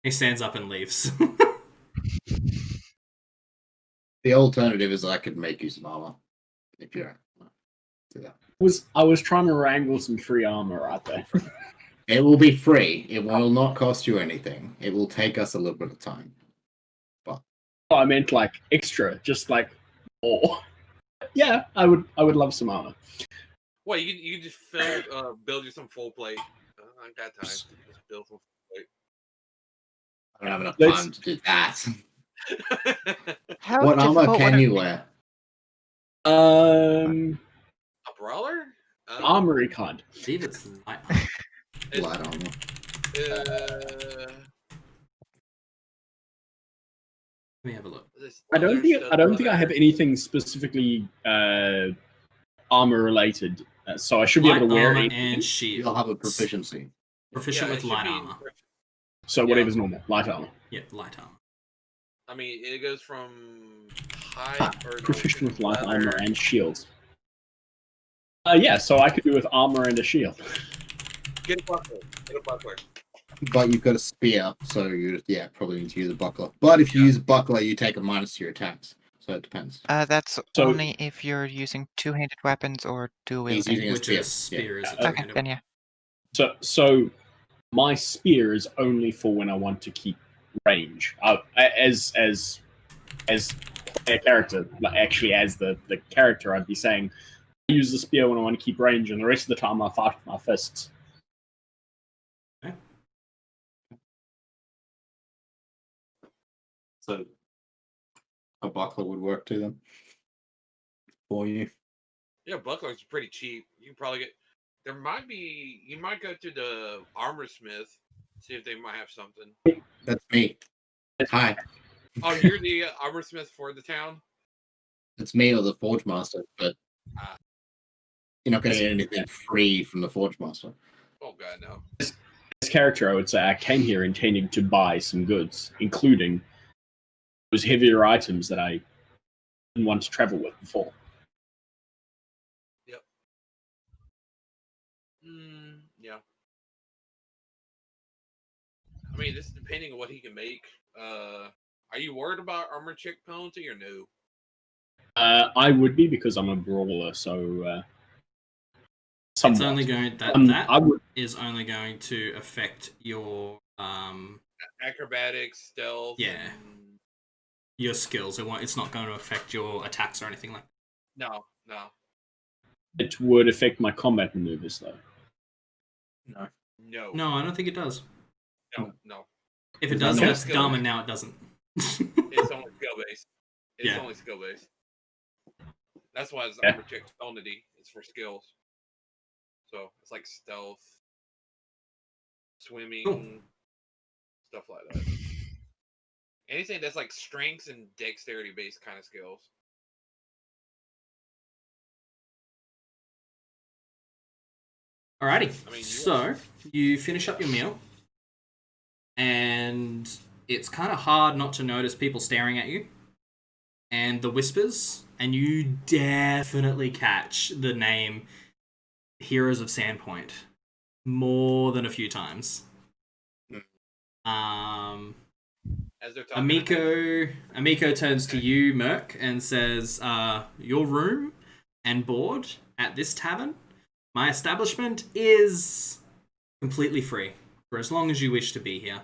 Speaker 1: He stands up and leaves.
Speaker 3: The alternative is I could make you some armor. If you're do that.
Speaker 5: I was trying to wrangle some free armor right there.
Speaker 3: It will be free. It will not cost you anything. It will take us a little bit of time.
Speaker 5: Oh, I meant like extra, just like more. Yeah, I would love some armor.
Speaker 4: Well, you just build you some full plate. I got time. Just build some full plate.
Speaker 3: I don't have enough
Speaker 5: Let's-
Speaker 3: time to do that.
Speaker 2: How
Speaker 3: What armor
Speaker 2: difficult would
Speaker 3: can
Speaker 2: it
Speaker 3: you
Speaker 2: be?
Speaker 3: wear?
Speaker 4: A brawler?
Speaker 5: Armory kind.
Speaker 1: I believe it's light.
Speaker 3: Light armor.
Speaker 1: Let me have a look.
Speaker 5: I don't think I have anything specifically armor related, so I should be
Speaker 1: Light
Speaker 5: able to wear
Speaker 1: armor
Speaker 5: anything.
Speaker 1: and shield.
Speaker 3: You'll have a proficiency.
Speaker 1: Proficient with
Speaker 4: it should
Speaker 1: light
Speaker 4: be-
Speaker 1: armor.
Speaker 5: So
Speaker 4: Yeah.
Speaker 5: whatever's normal, light armor.
Speaker 1: Yeah, light armor.
Speaker 4: I mean, it goes from high or
Speaker 5: Proficient with light
Speaker 4: leather.
Speaker 5: armor and shields. Yeah, so I could do with armor and a shield.
Speaker 4: Get a buckler. Get a buckler.
Speaker 3: But you've got a spear, so you probably need to use a buckler. But if you use a buckler, you take a minus to your attacks. So it depends.
Speaker 2: That's
Speaker 5: So-
Speaker 2: only if you're using two-handed weapons or dual
Speaker 3: He's
Speaker 2: wielding.
Speaker 3: using a
Speaker 1: Which
Speaker 3: spear.
Speaker 1: a spear is a
Speaker 5: Yeah.
Speaker 2: Okay,
Speaker 1: two-handed
Speaker 2: then yeah.
Speaker 5: So my spear is only for when I want to keep range. As player character, like actually as the character, I'd be saying I use the spear when I want to keep range, and the rest of the time I fight with my fists.
Speaker 3: So a buckler would work too then for you.
Speaker 4: Yeah, bucklers are pretty cheap. You can probably get. You might go to the armor smith, see if they might have something.
Speaker 3: That's me. Hi,
Speaker 4: Oh, you're the armor smith for the town?
Speaker 3: it's me or the Forge Master, but
Speaker 4: Ah.
Speaker 3: you're not going to get anything free from the Forge Master.
Speaker 4: Oh god, no.
Speaker 5: As character, I would say I came here intending to buy some goods, including those heavier items that I didn't want to travel with before.
Speaker 4: Yeah. I mean, this is depending on what he can make. Are you worried about armor check penalty or no?
Speaker 5: I would be because I'm a brawler, so
Speaker 1: It's
Speaker 5: somewhat.
Speaker 1: only going that
Speaker 5: I would.
Speaker 1: is only going to affect your
Speaker 4: Acrobatics, stealth.
Speaker 1: Yeah. your skills. It's not going to affect your attacks or anything like that.
Speaker 4: No.
Speaker 5: It would affect my combat maneuvers, though.
Speaker 3: No.
Speaker 1: No, I don't think it does.
Speaker 4: No.
Speaker 1: If it
Speaker 3: There's
Speaker 1: does,
Speaker 3: no
Speaker 1: that's
Speaker 4: skill.
Speaker 1: dumb, and now it doesn't.
Speaker 4: It's only skill based. It's
Speaker 1: Yeah.
Speaker 4: only skill based. That's why it's
Speaker 5: Yeah.
Speaker 4: armor check penalty. It's for skills. So it's like stealth, swimming,
Speaker 1: Cool.
Speaker 4: stuff like that. Anything that's like strengths and dexterity based kind of skills.
Speaker 1: Alrighty.
Speaker 4: I mean,
Speaker 1: So you finish up your meal, and it's kind of hard not to notice people staring at you, and the whispers, and you definitely catch the name Heroes of Sandpoint more than a few times.
Speaker 4: As they're talking.
Speaker 1: Amiko turns to you, Merc, and says, your room and board at this tavern, my establishment, is completely free for as long as you wish to be here.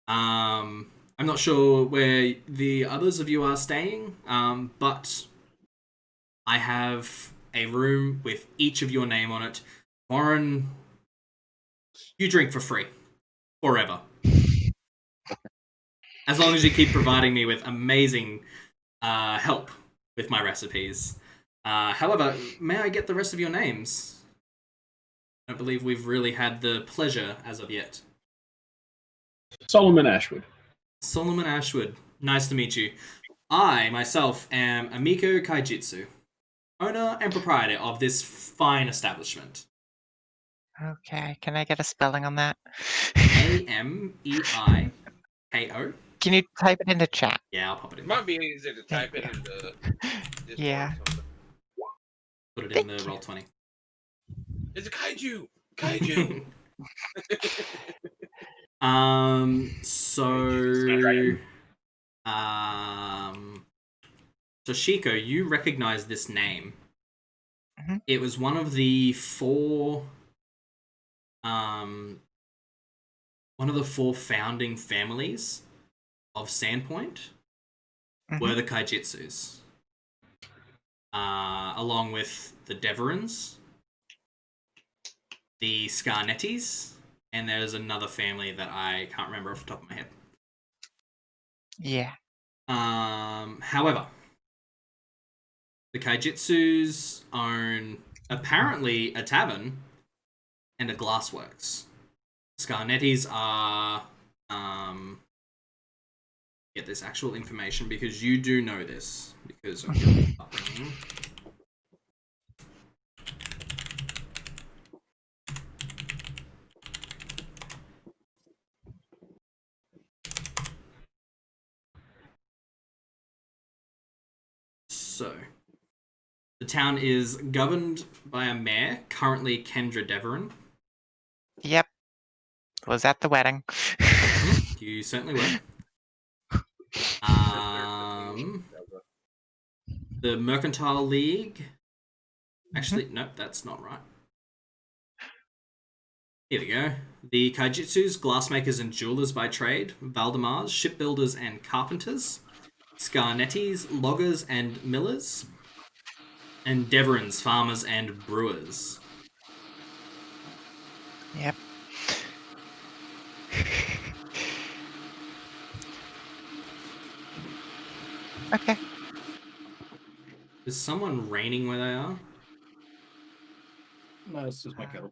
Speaker 1: I'm not sure where the others of you are staying, but I have a room with each of your name on it. Vorin, you drink for free. Forever. As long as you keep providing me with amazing help with my recipes. However, may I get the rest of your names? I don't believe we've really had the pleasure as of yet.
Speaker 5: Soloman Ashwood.
Speaker 1: Soloman Ashwood, nice to meet you. I, myself, am Amiko Kaijitsu, owner and proprietor of this fine establishment.
Speaker 2: Okay, can I get a spelling on that?
Speaker 1: Ameiko.
Speaker 2: Can you type it into chat?
Speaker 1: Yeah, I'll pop it
Speaker 4: It
Speaker 1: in.
Speaker 4: might be easier to type it in the Discord
Speaker 2: Yeah.
Speaker 4: or something.
Speaker 1: Put it in the
Speaker 2: Thank you.
Speaker 1: Roll20.
Speaker 4: It's a kaiju! Kaiju!
Speaker 1: So, Toshiko, you recognize this name.
Speaker 2: Mhm.
Speaker 1: It was one of the four founding families of Sandpoint were the Kaijitsus. Along with the Deverins, the Scarnettis, and there's another family that I can't remember off the top of my head.
Speaker 2: Yeah.
Speaker 1: However, the Kaijitsus own apparently a tavern and a glassworks. Scarnettis are get this actual information because you do know this because of your upbringing. The town is governed by a mayor, currently Kendra Deverin.
Speaker 2: Yep. Was at the wedding.
Speaker 1: You certainly were. The Mercantile League. Actually, nope, that's not right. Here we go. The Kaijitsus, glassmakers and jewelers by trade. Valdemars, shipbuilders and carpenters. Scarnettis, loggers and millers. And Deverins, farmers and brewers.
Speaker 2: Yep. Okay.
Speaker 1: Is someone raining where they are?
Speaker 3: No, it's just my kettle.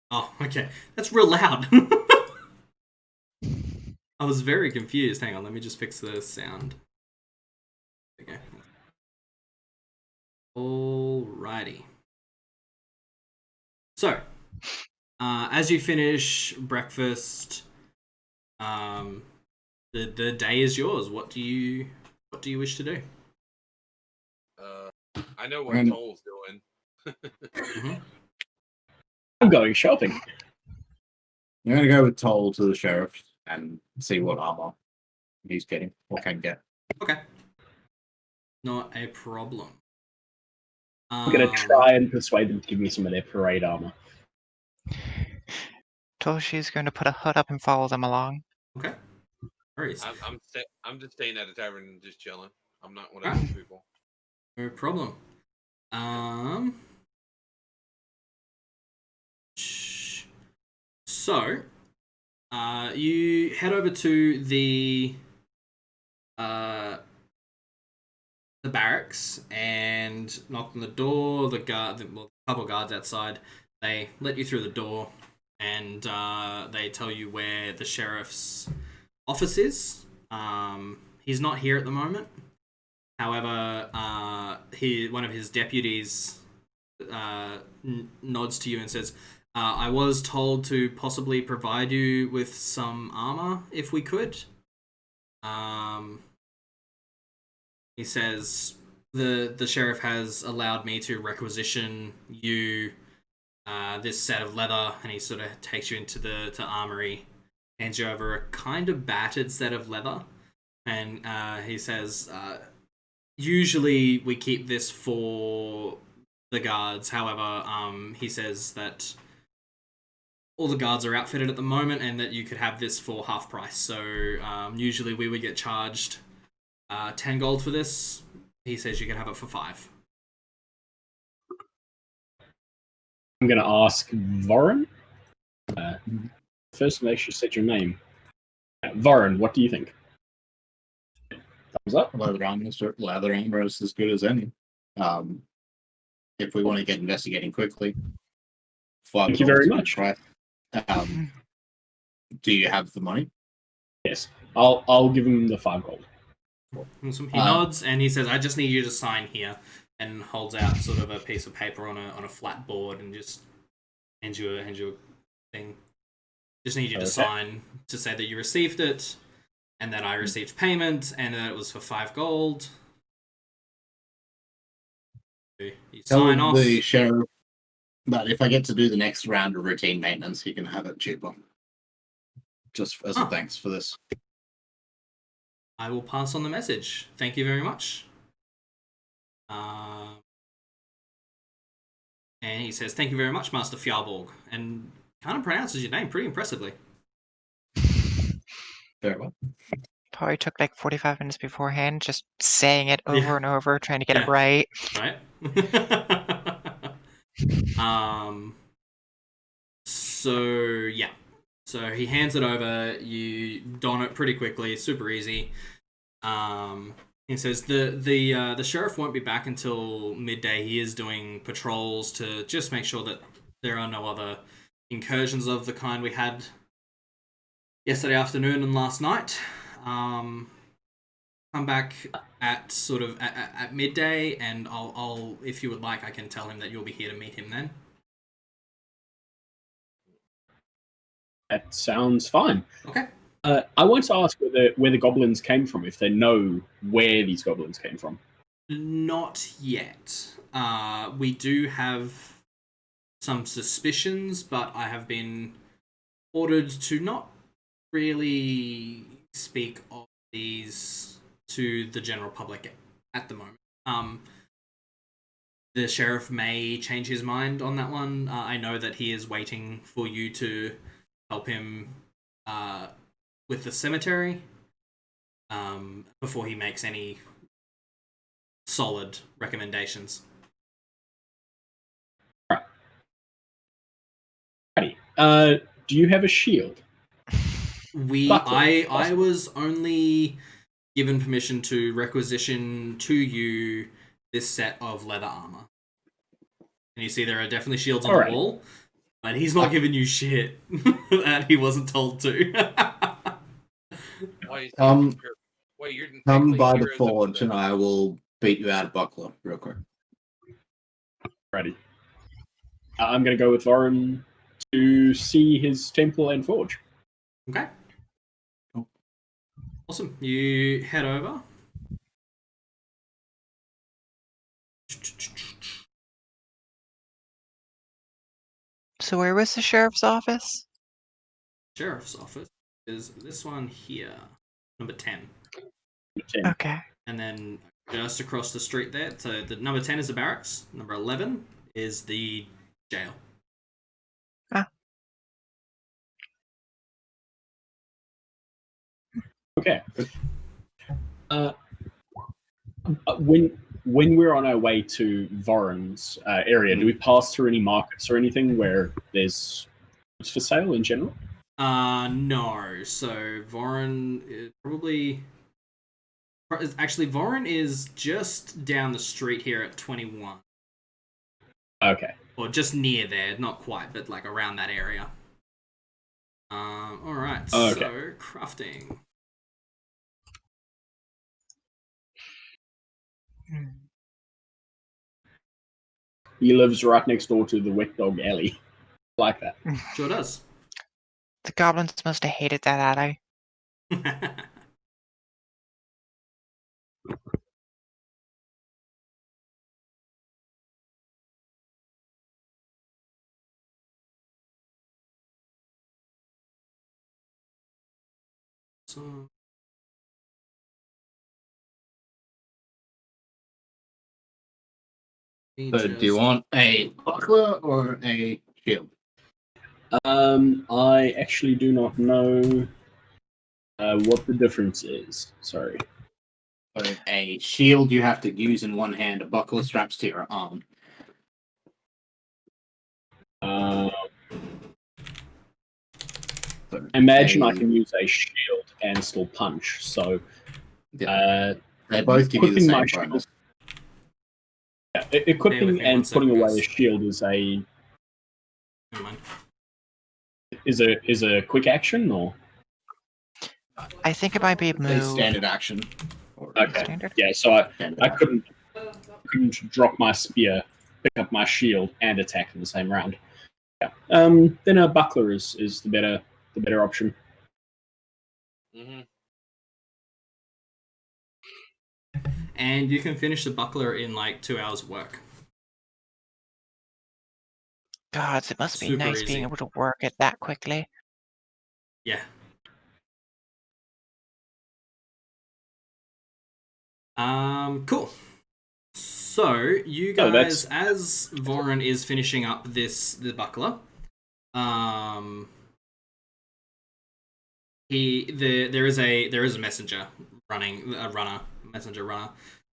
Speaker 1: Oh, okay. That's real loud. I was very confused. Hang on, let me just fix the sound. Okay. Alrighty. So, as you finish breakfast, the day is yours. What do you wish to do?
Speaker 4: I know what Toll's doing.
Speaker 1: Mm-hmm.
Speaker 5: I'm going shopping.
Speaker 3: I'm going to go with Toll to the sheriff and see what armor he's getting or can get.
Speaker 1: Okay. Not a problem.
Speaker 5: I'm going to try and persuade them to give me some of their parade armor.
Speaker 2: Toshi's going to put a hood up and follow them along.
Speaker 1: Okay. Worries.
Speaker 4: I'm just staying at a tavern and just chilling. I'm not one of those people.
Speaker 1: No problem. So, you head over to the barracks and knock on the door. The couple guards outside, they let you through the door, and they tell you where the sheriff's office is. He's not here at the moment. However, one of his deputies nods to you and says, I was told to possibly provide you with some armor if we could. He says, the sheriff has allowed me to requisition you this set of leather, and he sort of takes you into the armory, hands you over a kind of battered set of leather, and he says, usually we keep this for the guards. However, he says that all the guards are outfitted at the moment and that you could have this for half price. So usually we would get charged 10 gold for this. He says you can have it for 5.
Speaker 5: I'm going to ask Vorin. First, make sure you said your name. Vorin, what do you think? Thumbs up.
Speaker 3: Leather armor is as good as any. If we want to get investigating quickly.
Speaker 5: Thank you very much.
Speaker 3: Do you have the money?
Speaker 5: Yes, I'll give him the 5 gold.
Speaker 1: Awesome. He nods and he says, I just need you to sign here, and holds out sort of a piece of paper on a flat board and just hands you a thing. Just need you to sign to say that you received it, and that I received payment, and that it was for 5 gold. You sign off.
Speaker 3: The sheriff that if I get to do the next round of routine maintenance, he can have it cheaper. Just as a thanks for this.
Speaker 1: I will pass on the message. Thank you very much. And he says, thank you very much, Master Fjallborg. And kind of pronounces your name pretty impressively.
Speaker 3: Very well.
Speaker 2: Probably took like 45 minutes beforehand, just saying it over and over, trying to get it right.
Speaker 1: Right? So he hands it over. You don it pretty quickly, super easy. He says the sheriff won't be back until midday. He is doing patrols to just make sure that there are no other incursions of the kind we had yesterday afternoon and last night. Come back at sort of at midday, and I'll if you would like, I can tell him that you'll be here to meet him then.
Speaker 5: That sounds fine.
Speaker 1: Okay.
Speaker 5: I want to ask where the goblins came from, if they know where these goblins came from.
Speaker 1: Not yet. We do have some suspicions, but I have been ordered to not really speak of these to the general public at the moment. The sheriff may change his mind on that one. I know that he is waiting for you to help him with the cemetery before he makes any solid recommendations.
Speaker 5: Righty. Do you have a shield?
Speaker 1: I was only given permission to requisition to you this set of leather armor. And you see there are definitely shields on the wall, but he's not giving you shit that he wasn't told to.
Speaker 3: Come by the
Speaker 4: heroes
Speaker 3: forge
Speaker 4: of
Speaker 3: and I will beat you out of buckler real quick.
Speaker 5: Ready. I'm going to go with Vorin to see his temple and forge.
Speaker 1: Okay. Awesome. You head over.
Speaker 2: So where was the sheriff's office?
Speaker 1: Sheriff's office is this one here, number 10.
Speaker 5: 10.
Speaker 2: Okay.
Speaker 1: And then just across the street there, so the number 10 is the barracks, number 11 is the jail.
Speaker 2: Ah.
Speaker 5: Okay. When we're on our way to Vorin's area, do we pass through any markets or anything where there's goods for sale in general?
Speaker 1: No. So Vorin is probably... Actually, Vorin is just down the street here at 21.
Speaker 5: Okay.
Speaker 1: Or just near there, not quite, but like around that area. Alright,
Speaker 5: Okay.
Speaker 1: so crafting.
Speaker 5: He lives right next door to the Wet Dog Alley. Like that.
Speaker 1: Sure does.
Speaker 2: The goblins must have hated that alley.
Speaker 1: So...
Speaker 3: So do you want a buckler or a shield?
Speaker 5: I actually do not know what the difference is. Sorry.
Speaker 3: So a shield you have to use in one hand, a buckler straps to your arm. So
Speaker 5: Imagine I can use a shield and still punch. So
Speaker 3: they both give you the
Speaker 5: equipping
Speaker 3: same
Speaker 5: my
Speaker 3: bonus.
Speaker 5: yeah, equipping
Speaker 1: me
Speaker 5: and
Speaker 1: one second,
Speaker 5: putting away a
Speaker 1: guys.
Speaker 5: shield is a
Speaker 1: Never mind.
Speaker 5: is a quick action or
Speaker 2: I think it might be a
Speaker 3: It's a
Speaker 2: move.
Speaker 3: standard action.
Speaker 5: okay.
Speaker 2: Standard.
Speaker 5: Yeah, so
Speaker 3: Standard
Speaker 5: I
Speaker 3: action.
Speaker 5: couldn't drop my spear, pick up my shield, and attack in the same round. Yeah. Then a buckler is the better option.
Speaker 4: Mm-hmm.
Speaker 1: And you can finish the buckler in like 2 hours of work.
Speaker 2: Gods, it must be
Speaker 1: Super
Speaker 2: nice
Speaker 1: easy.
Speaker 2: being able to work it that quickly.
Speaker 1: Yeah. Cool. So you guys, as Vorin is finishing up the buckler, there is a messenger messenger runner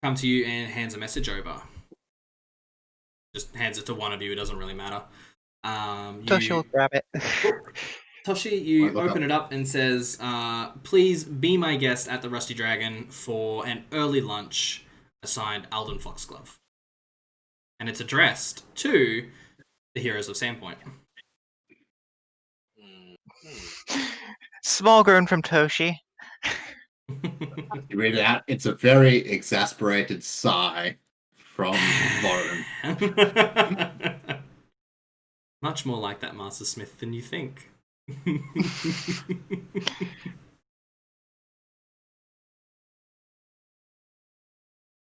Speaker 1: come to you and hands a message over. Just hands it to one of you. It doesn't really matter.
Speaker 2: Toshi will grab it.
Speaker 1: Toshi, you open it up and says, please be my guest at the Rusty Dragon for an early lunch assigned Alden Foxglove. And it's addressed to the heroes of SANDPOINT.
Speaker 2: Small groan from Toshi.
Speaker 3: You read it out. It's a very exasperated sigh from Vorin.
Speaker 1: Much more like that, Master Smith, than you think.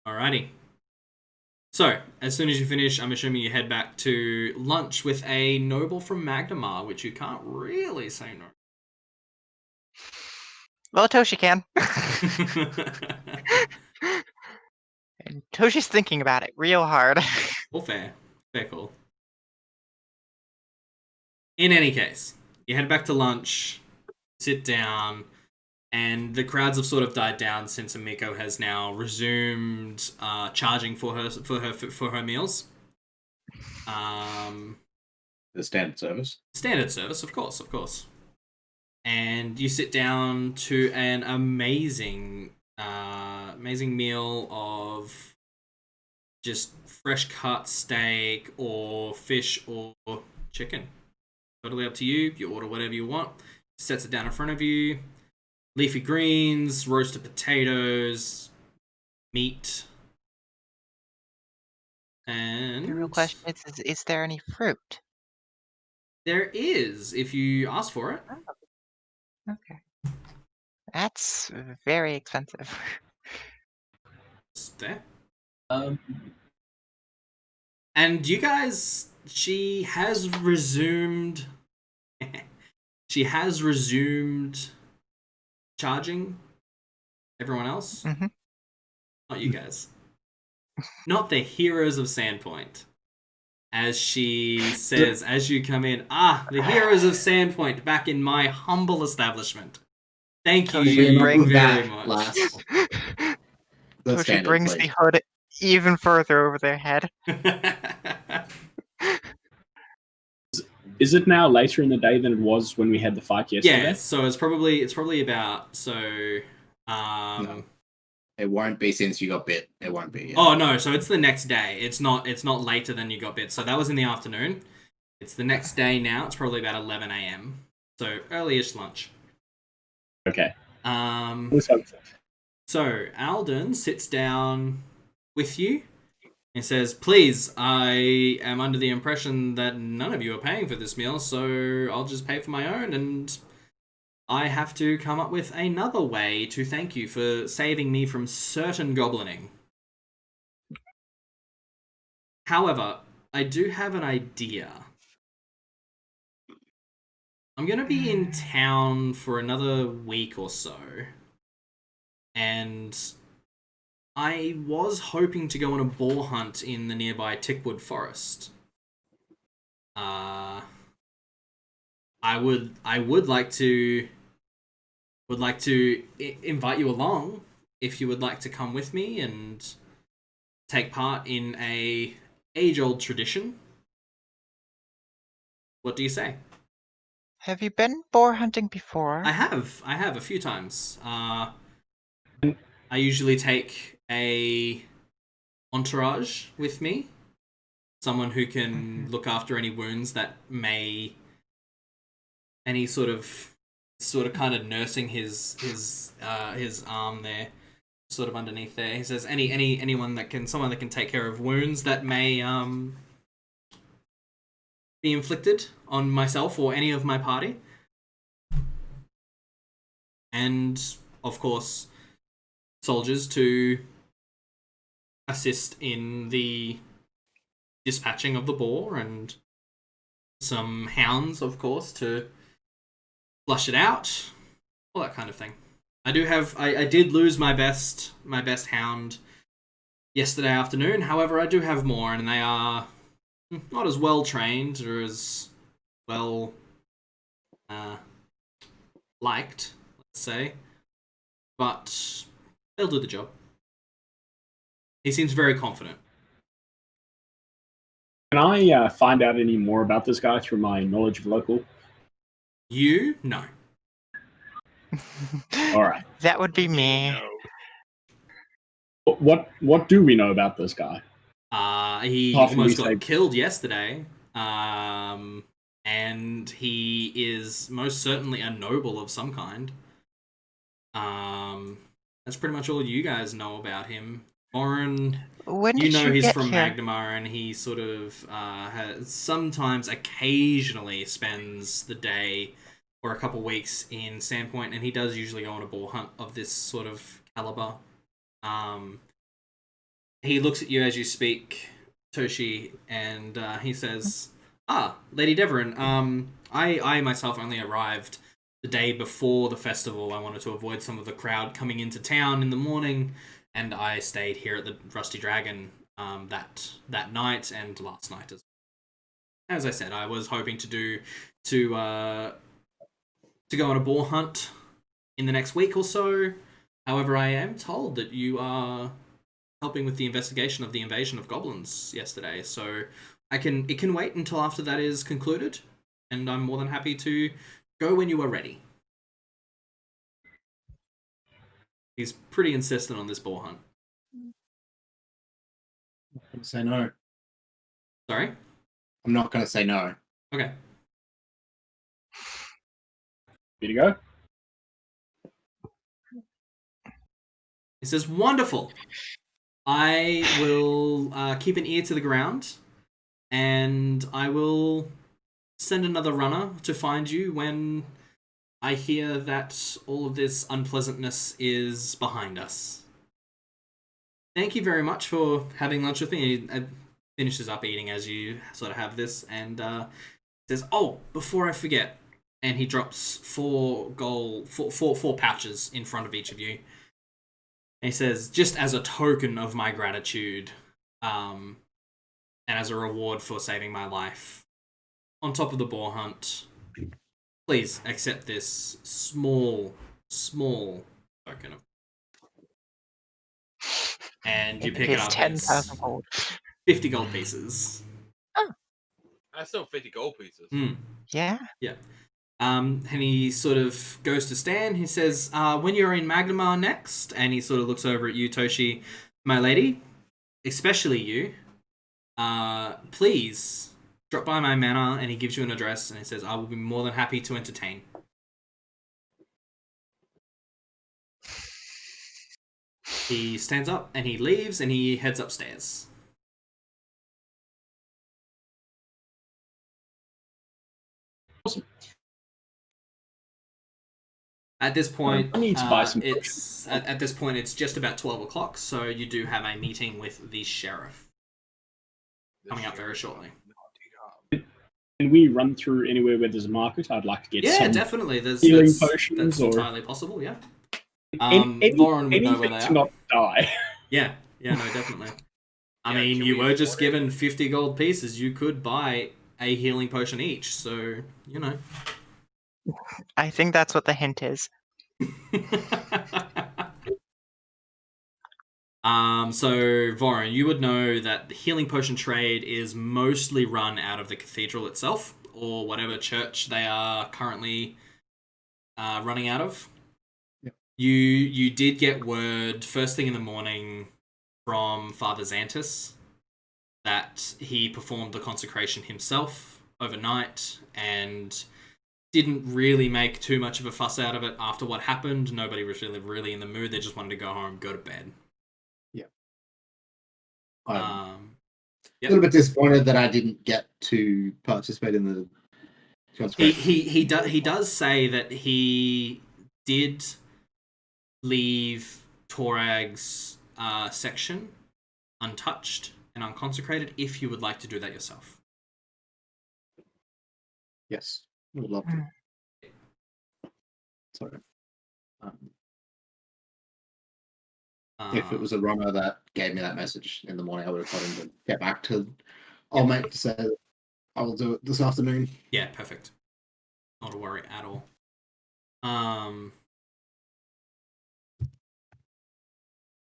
Speaker 1: Alrighty. So, as soon as you finish, I'm assuming you head back to lunch with a noble from Magnemar, which you can't really say no.
Speaker 2: Well, Toshi can. And Toshi's thinking about it real hard.
Speaker 1: All fair. Fair call. In any case, you head back to lunch, sit down, and the crowds have sort of died down since Amiko has now resumed charging for her meals.
Speaker 3: The standard service.
Speaker 1: Standard service, of course. And you sit down to an amazing meal of just fresh cut steak or fish or chicken. Totally up to you. You order whatever you want. Sets it down in front of you. Leafy greens, roasted potatoes, meat. And
Speaker 2: The real question is there any fruit?
Speaker 1: there is, if you ask for it.
Speaker 2: Okay. That's very expensive.
Speaker 1: It's there. And you guys, she has resumed charging everyone else.
Speaker 2: Mhm.
Speaker 1: Not you guys. Not the heroes of SANDPOINT. As she says, as you come in, the heroes of SANDPOINT back in my humble establishment. Thank you
Speaker 2: Toshi brings
Speaker 1: very
Speaker 3: that
Speaker 1: much.
Speaker 3: last. The
Speaker 2: Toshi
Speaker 3: standard,
Speaker 2: brings
Speaker 3: please.
Speaker 2: the hood even further over their head.
Speaker 5: Is it now later in the day than it was when we had the fight yesterday?
Speaker 1: Yeah, so it's probably about
Speaker 3: No. It won't be since you got bit. It won't be.
Speaker 1: Oh no, so it's the next day. It's not later than you got bit. So that was in the afternoon. It's the next day now. It's probably about 11 a.m. So early-ish lunch.
Speaker 5: Okay.
Speaker 1: So Alden sits down with you and says, "Please, I am under the impression that none of you are paying for this meal, so I'll just pay for my own, and I have to come up with another way to thank you for saving me from certain goblining. However, I do have an idea. I'm going to be in town for another week or so, and I was hoping to go on a boar hunt in the nearby Tickwood Forest. I would like to invite you along if you would like to come with me and take part in a age-old tradition. What do you say?"
Speaker 2: Have you been boar hunting before?
Speaker 1: I have a few times. I usually take a entourage with me, someone who can look after any wounds that may, any sort of kind of nursing his arm there, sort of underneath there. He says someone that can take care of wounds that may be inflicted on myself or any of my party. And, of course, soldiers to assist in the dispatching of the boar, and some hounds, of course, to flush it out, all that kind of thing. I did lose my best hound yesterday afternoon. However, I do have more, and they are not as well trained or as well liked, let's say, but they'll do the job. He seems very confident.
Speaker 5: Can I find out any more about this guy through my knowledge of local?
Speaker 1: You? No.
Speaker 5: All right.
Speaker 2: That would be me.
Speaker 4: No.
Speaker 5: What do we know about this guy?
Speaker 1: He
Speaker 5: Apart from
Speaker 1: almost
Speaker 5: you
Speaker 1: got
Speaker 5: say-
Speaker 1: killed yesterday. And he is most certainly a noble of some kind. That's pretty much all you guys know about him. Vorin,
Speaker 2: When
Speaker 1: you
Speaker 2: did
Speaker 1: know
Speaker 2: you
Speaker 1: he's
Speaker 2: get
Speaker 1: from
Speaker 2: here?
Speaker 1: Magnemar, and he sort of occasionally spends the day or a couple weeks in SANDPOINT, and he does usually go on a boar hunt of this sort of caliber. he looks at you as you speak, Toshi, and he says, Lady Deverin, I myself only arrived the day before the festival. I wanted to avoid some of the crowd coming into town in the morning, and I stayed here at the Rusty Dragon that night and last night as I said. I was hoping to go on a boar hunt in the next week or so. However, I am told that you are helping with the investigation of the invasion of goblins yesterday, so it can wait until after that is concluded, and I'm more than happy to go when you are ready. He's pretty insistent on this boar hunt.
Speaker 3: I'm not gonna say no.
Speaker 1: Sorry?
Speaker 3: I'm not going to say no.
Speaker 1: Okay.
Speaker 5: Here you go.
Speaker 1: He says, wonderful. I will keep an ear to the ground, and I will send another runner to find you when I hear that all of this unpleasantness is behind us. Thank you very much for having lunch with me. He finishes up eating as you sort of have this, and says, "Oh, before I forget," and he drops four pouches in front of each of you. And he says, "Just as a token of my gratitude, and as a reward for saving my life, on top of the boar hunt, please accept this small token of." And you pick it up.
Speaker 2: 10,000 gold.
Speaker 1: 50 gold pieces.
Speaker 4: That's still 50 gold pieces.
Speaker 2: Yeah.
Speaker 1: And he sort of goes to stand. He says, when you're in Magnemar next, and he sort of looks over at you, Toshi, my lady, especially you, please drop by my manor. And he gives you an address, and he says, I will be more than happy to entertain. He stands up, and he leaves, and he heads upstairs.
Speaker 5: Awesome.
Speaker 1: At this point,
Speaker 5: I need to buy some
Speaker 1: it's at this point it's just about 12 o'clock, so you do have a meeting with the sheriff coming up very shortly.
Speaker 5: Can we run through anywhere where there's a market? I'd like to get some
Speaker 1: definitely.
Speaker 5: healing
Speaker 1: That's
Speaker 5: potions or
Speaker 1: entirely possible. Yeah.
Speaker 5: Vorin
Speaker 1: would know where they
Speaker 5: to
Speaker 1: are.
Speaker 5: not die.
Speaker 1: Yeah, no, definitely. I
Speaker 4: Yeah,
Speaker 1: mean,
Speaker 4: can
Speaker 1: you
Speaker 4: we
Speaker 1: were just
Speaker 4: afford it?
Speaker 1: given 50 gold pieces. You could buy a healing potion each, so you know.
Speaker 2: I think that's what the hint is.
Speaker 1: So Vorin, you would know that the healing potion trade is mostly run out of the cathedral itself, or whatever church they are currently running out of.
Speaker 3: Yep.
Speaker 1: You did get word first thing in the morning from Father Xantus that he performed the consecration himself overnight and didn't really make too much of a fuss out of it after what happened. Nobody was really in the mood. They just wanted to go home, go to bed.
Speaker 3: I'm
Speaker 1: Yep.
Speaker 3: a little bit disappointed that I didn't get to participate in the consecration.
Speaker 1: He does say that he did leave Torag's section untouched and unconsecrated if you would like to do that yourself.
Speaker 3: Yes, I would love to. Sorry. If it was a runner that gave me that message in the morning, I would have told him to get back to old mate to say that I will do it this afternoon.
Speaker 1: Yeah, perfect. Not a worry at all.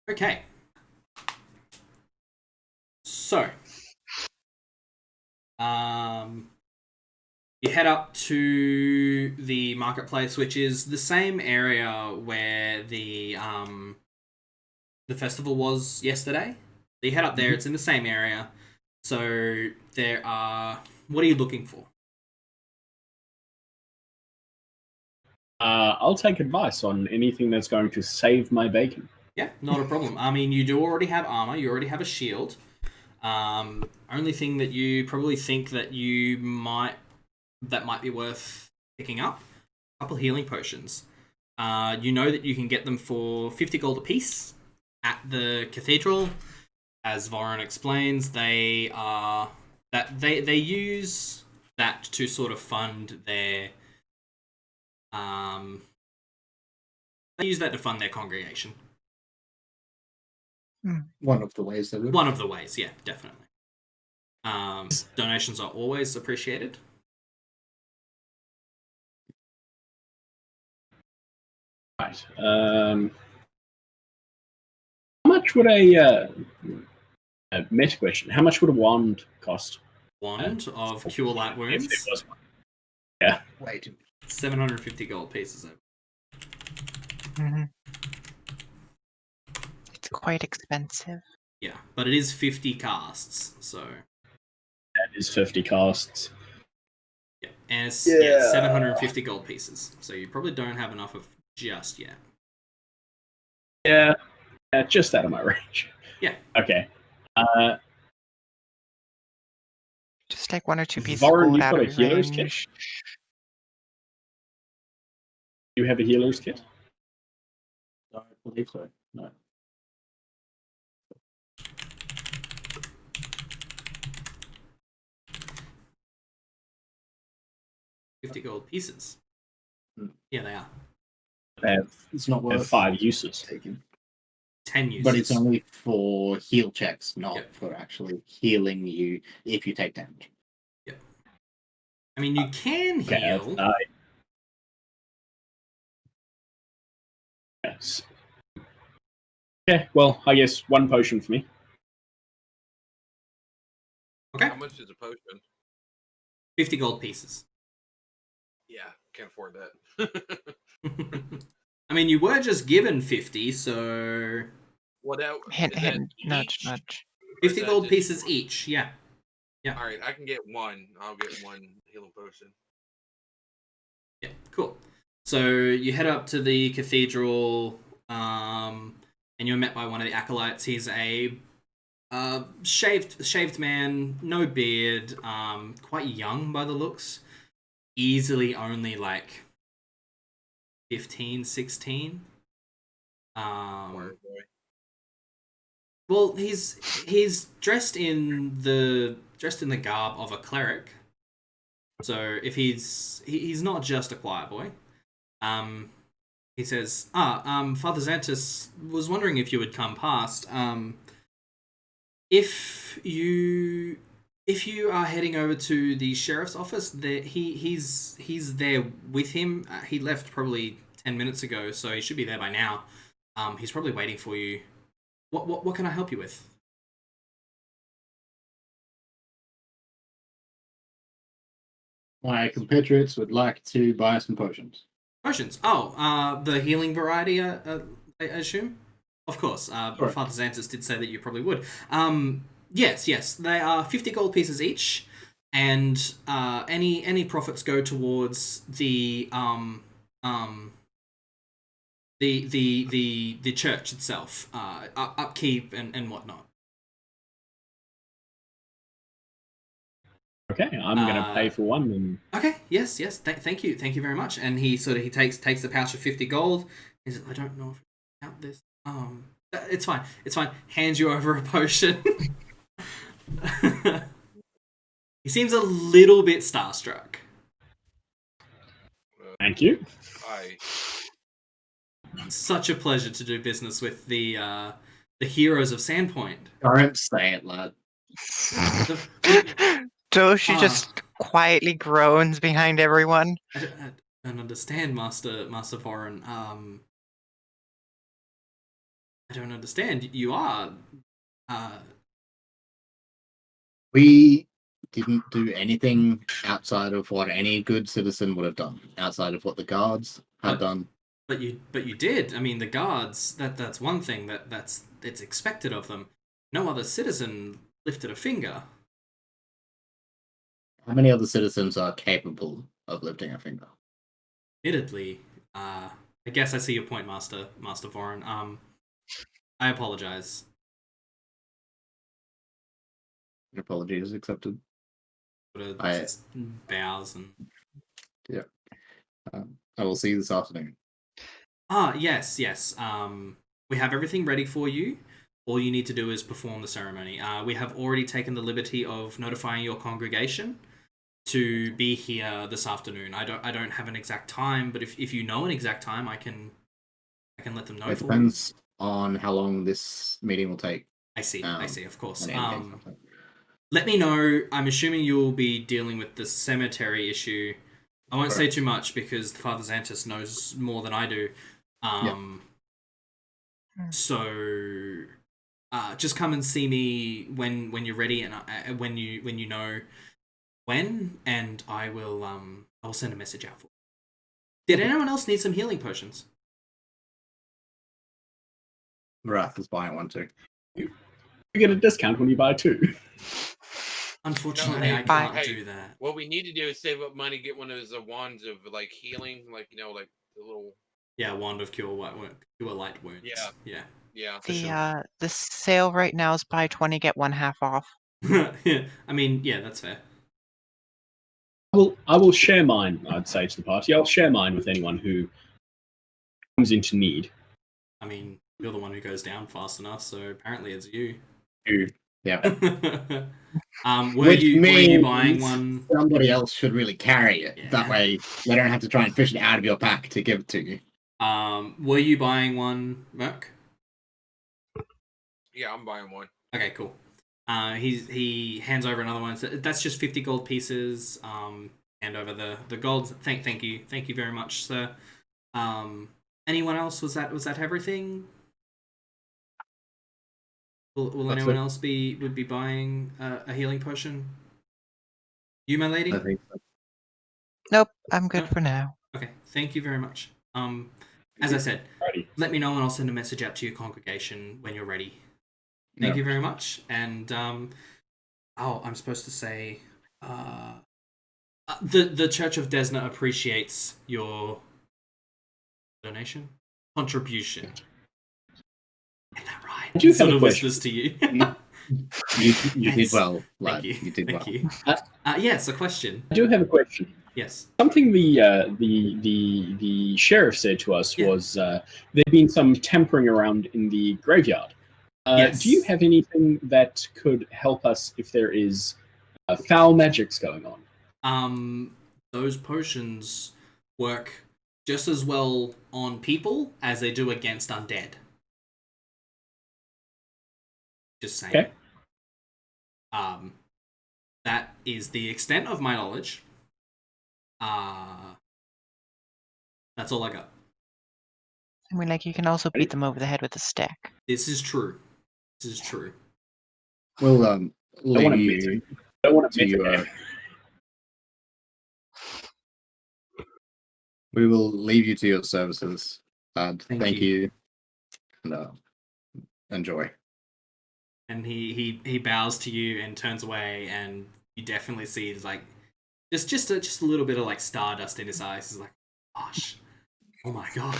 Speaker 1: Okay. So, you head up to the marketplace, which is the same area where the festival was yesterday. So you head up there. It's in the same area. So there are. What are you looking for?
Speaker 5: I'll take advice on anything that's going to save my bacon.
Speaker 1: Yeah, not a problem. I mean, you do already have armor. You already have a shield. Only thing that you probably think that might be worth picking up, a couple healing potions. You know that you can get them for 50 gold apiece at the cathedral. as Vorin explains, they use that to sort of fund their they use that to fund their congregation.
Speaker 3: One of the ways they would.
Speaker 1: One of the ways, yeah, definitely. Donations are always appreciated.
Speaker 5: Right. How much would a meta question? How much would a wand cost?
Speaker 1: Wand of Cure Light
Speaker 5: If there
Speaker 1: Wounds.
Speaker 5: was one. Yeah.
Speaker 3: Way too.
Speaker 1: 750 gold pieces.
Speaker 2: Mm-hmm. It's quite expensive.
Speaker 1: Yeah, but it is 50 casts, so
Speaker 5: That is 50 casts.
Speaker 1: yeah, and it's
Speaker 5: Yeah.
Speaker 1: 750 gold pieces. So you probably don't have enough of just yet.
Speaker 5: Yeah. Just out of my range.
Speaker 1: Yeah.
Speaker 5: Okay.
Speaker 2: Just take 1 or 2 pieces
Speaker 5: Vorin,
Speaker 2: of gold
Speaker 5: you've
Speaker 2: out
Speaker 5: got
Speaker 2: of
Speaker 5: a
Speaker 2: your
Speaker 5: healer's kit?
Speaker 2: range.
Speaker 5: Do you have a healer's kit?
Speaker 3: I believe so. No.
Speaker 1: $50 gold pieces.
Speaker 3: Hmm.
Speaker 1: Yeah, they are.
Speaker 5: They have,
Speaker 3: It's not
Speaker 5: they have
Speaker 3: worth
Speaker 5: 5 uses.
Speaker 3: taking.
Speaker 1: 10 uses.
Speaker 3: But it's only for heal checks, not
Speaker 1: Yep.
Speaker 3: for actually healing you if you take damage.
Speaker 1: I mean, you can
Speaker 5: Okay,
Speaker 1: heal.
Speaker 5: Yes. Okay, well, I guess 1 potion for me.
Speaker 1: Okay.
Speaker 4: How much is a potion?
Speaker 1: 50 gold pieces.
Speaker 4: Yeah, can't afford that.
Speaker 1: I mean, you were just given 50, so
Speaker 4: What that?
Speaker 2: Hint,
Speaker 4: is that
Speaker 2: hint, nudge,
Speaker 4: each?
Speaker 2: nudge.
Speaker 4: Or is
Speaker 1: 50
Speaker 4: that
Speaker 1: gold
Speaker 4: just
Speaker 1: pieces
Speaker 4: for-
Speaker 1: each. Yeah.
Speaker 4: All right, I can get 1. I'll get 1 healing potion.
Speaker 1: Yeah, cool. So you head up to the cathedral, and you're met by one of the acolytes. He's a shaved man, no beard, quite young by the looks. Easily only like 15, 16.
Speaker 4: Word boy.
Speaker 1: Well, he's dressed in the garb of a cleric. So if he's not just a choir boy. He says, Father Xantus was wondering if you would come past. If you are heading over to the sheriff's office, he's there with him. He left probably 10 minutes ago, so he should be there by now. He's probably waiting for you. What can I help you with?
Speaker 3: My compatriots would like to buy some potions.
Speaker 1: Potions. Oh, the healing variety, I assume? Of course.
Speaker 3: Correct.
Speaker 1: Father Xantus did say that you probably would. Yes. They are 50 gold pieces each, and any profits go towards the church itself, upkeep and whatnot.
Speaker 5: Okay, I'm gonna pay for 1 and
Speaker 1: Okay. Yes. Thank you very much. And he takes the pouch of 50 gold. He says, I don't know if I count this. It's fine. Hands you over a potion. He seems a little bit starstruck.
Speaker 5: thank you.
Speaker 4: I
Speaker 1: Such a pleasure to do business with the heroes of SANDPOINT.
Speaker 3: Don't say it, lad.
Speaker 2: Doshi just quietly groans behind everyone.
Speaker 1: I don't understand, Master Vorin. I don't understand. You are.
Speaker 3: We didn't do anything outside of what any good citizen would have done, outside of what the guards had done.
Speaker 1: But you did. I mean, the guards. That's one thing it's expected of them. No other citizen lifted a finger.
Speaker 3: How many other citizens are capable of lifting a finger?
Speaker 1: Admittedly, I guess I see your point, Master Vorin. I apologize.
Speaker 3: An apology is accepted.
Speaker 1: But
Speaker 3: I-
Speaker 1: just bows and.
Speaker 3: I will see you this afternoon.
Speaker 1: Yes. We have everything ready for you. all you need to do is perform the ceremony. We have already taken the liberty of notifying your congregation to be here this afternoon. I don't have an exact time, but if you know an exact time, I can let them know.
Speaker 3: It depends on how long this meeting will take.
Speaker 1: I see, of course.
Speaker 3: And
Speaker 1: Let me know. I'm assuming you'll be dealing with the cemetery issue. I won't say too much because Father Xantus knows more than I do. So just come and see me when you're ready and when you know when, and I will send a message out for you. Did anyone else need some healing potions?
Speaker 3: Wrath is buying one too.
Speaker 5: You get a discount when you buy 2.
Speaker 1: Unfortunately, I can't do that.
Speaker 4: What we need to do is save up money, get one of those wands of like healing, like like the little
Speaker 1: wand of cure light wounds. Yeah.
Speaker 2: The sale right now is buy 20 get 1 half off.
Speaker 1: I mean, yeah, that's fair.
Speaker 5: I will share mine. I'd say to the party, I'll share mine with anyone who comes into need.
Speaker 1: I mean, you're the one who goes down fast enough, so apparently it's you.
Speaker 3: Yeah.
Speaker 1: Were you buying one?
Speaker 3: Somebody else should really carry it. Yeah. That way, they don't have to try and fish it out of your pack to give it to you.
Speaker 1: Were you buying one, Merc?
Speaker 4: Yeah, I'm buying one.
Speaker 1: Okay, cool. He hands over another one. So that's just 50 gold pieces. Hand over the gold. Thank you very much, sir. Anyone else? Was that everything? Will anyone else would be buying a healing potion? You, my lady?
Speaker 3: I think so.
Speaker 2: Nope, I'm good for now.
Speaker 1: Okay, thank you very much. As I said, let me know and I'll send a message out to your congregation when you're ready. Thank you very much. And I'm supposed to say, the Church of Desna appreciates your contribution. Get that right?
Speaker 5: I do
Speaker 1: sort
Speaker 5: have
Speaker 1: of
Speaker 5: a question.
Speaker 1: whispers to you.
Speaker 3: You did well, lad.
Speaker 1: Thank you.
Speaker 3: You did well.
Speaker 1: Thank you. Yes, a question.
Speaker 5: I do have a question.
Speaker 1: Yes.
Speaker 5: Something the sheriff said to us was there'd been some tampering around in the graveyard.
Speaker 1: Yes.
Speaker 5: Do you have anything that could help us if there is foul magics going on?
Speaker 1: Those potions work just as well on people as they do against undead. Just saying.
Speaker 5: Okay.
Speaker 1: That is the extent of my knowledge. That's all I got.
Speaker 2: I mean, like, you can also beat them over the head with a stick.
Speaker 1: This is true.
Speaker 3: We'll leave you to your... We will leave you to your services, lad. Thank you. And enjoy.
Speaker 1: And he bows to you and turns away, and you definitely see like just a little bit of like stardust in his eyes. He's like, gosh, oh my god.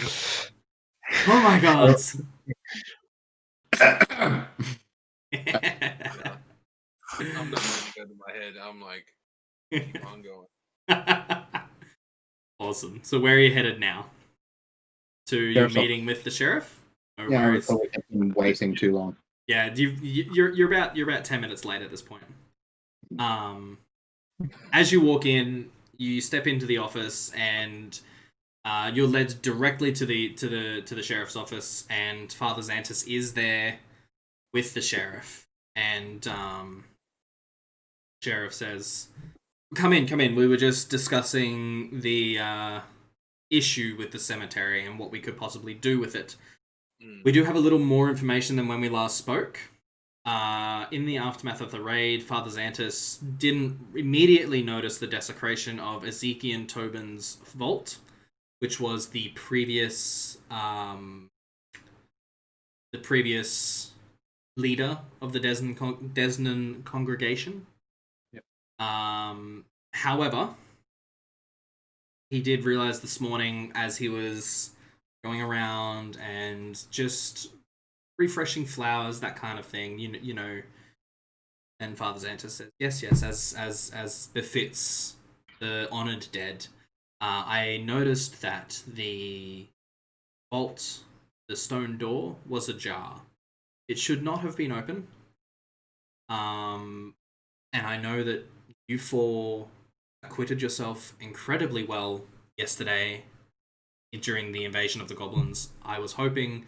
Speaker 1: I'm
Speaker 4: not going to go to my head. I'm like, I'm going.
Speaker 1: Awesome. So where are you headed now? To your meeting with the sheriff?
Speaker 3: Yeah, we've probably been waiting too long.
Speaker 1: Yeah, you're about 10 minutes late at this point. As you walk in, you step into the office and you're led directly to the sheriff's office, and Father Xantus is there with the sheriff. And sheriff says, "Come in. We were just discussing the issue with the cemetery and what we could possibly do with it. We do have a little more information than when we last spoke. In the aftermath of the raid, Father Xantus didn't immediately notice the desecration of Ezekiel Tobin's vault, which was the previous leader of the Desnan congregation.
Speaker 3: Yep.
Speaker 1: However, he did realize this morning as he was going around and just refreshing flowers, that kind of thing, you know. And Father Xantus says, yes, as befits the honored dead. I noticed that the vault, the stone door, was ajar. it should not have been open. And I know that you four acquitted yourself incredibly well yesterday during the invasion of the goblins. I was hoping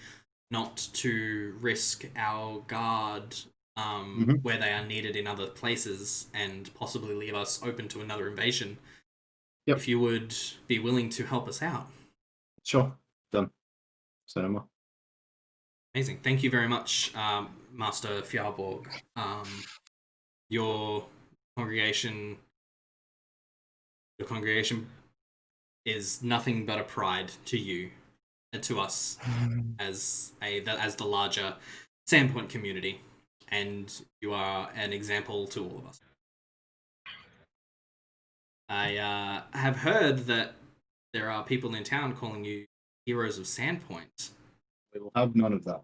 Speaker 1: not to risk our guard where they are needed in other places and possibly leave us open to another invasion.
Speaker 3: Yep.
Speaker 1: If you would be willing to help us out.
Speaker 3: Sure. Done. So no more.
Speaker 1: Amazing. Thank you very much, Master Fjallborg. Your congregation is nothing but a pride to you and to us as the larger SANDPOINT community, and you are an example to all of us. I have heard that there are people in town calling you heroes of SANDPOINT.
Speaker 3: We will have none of that.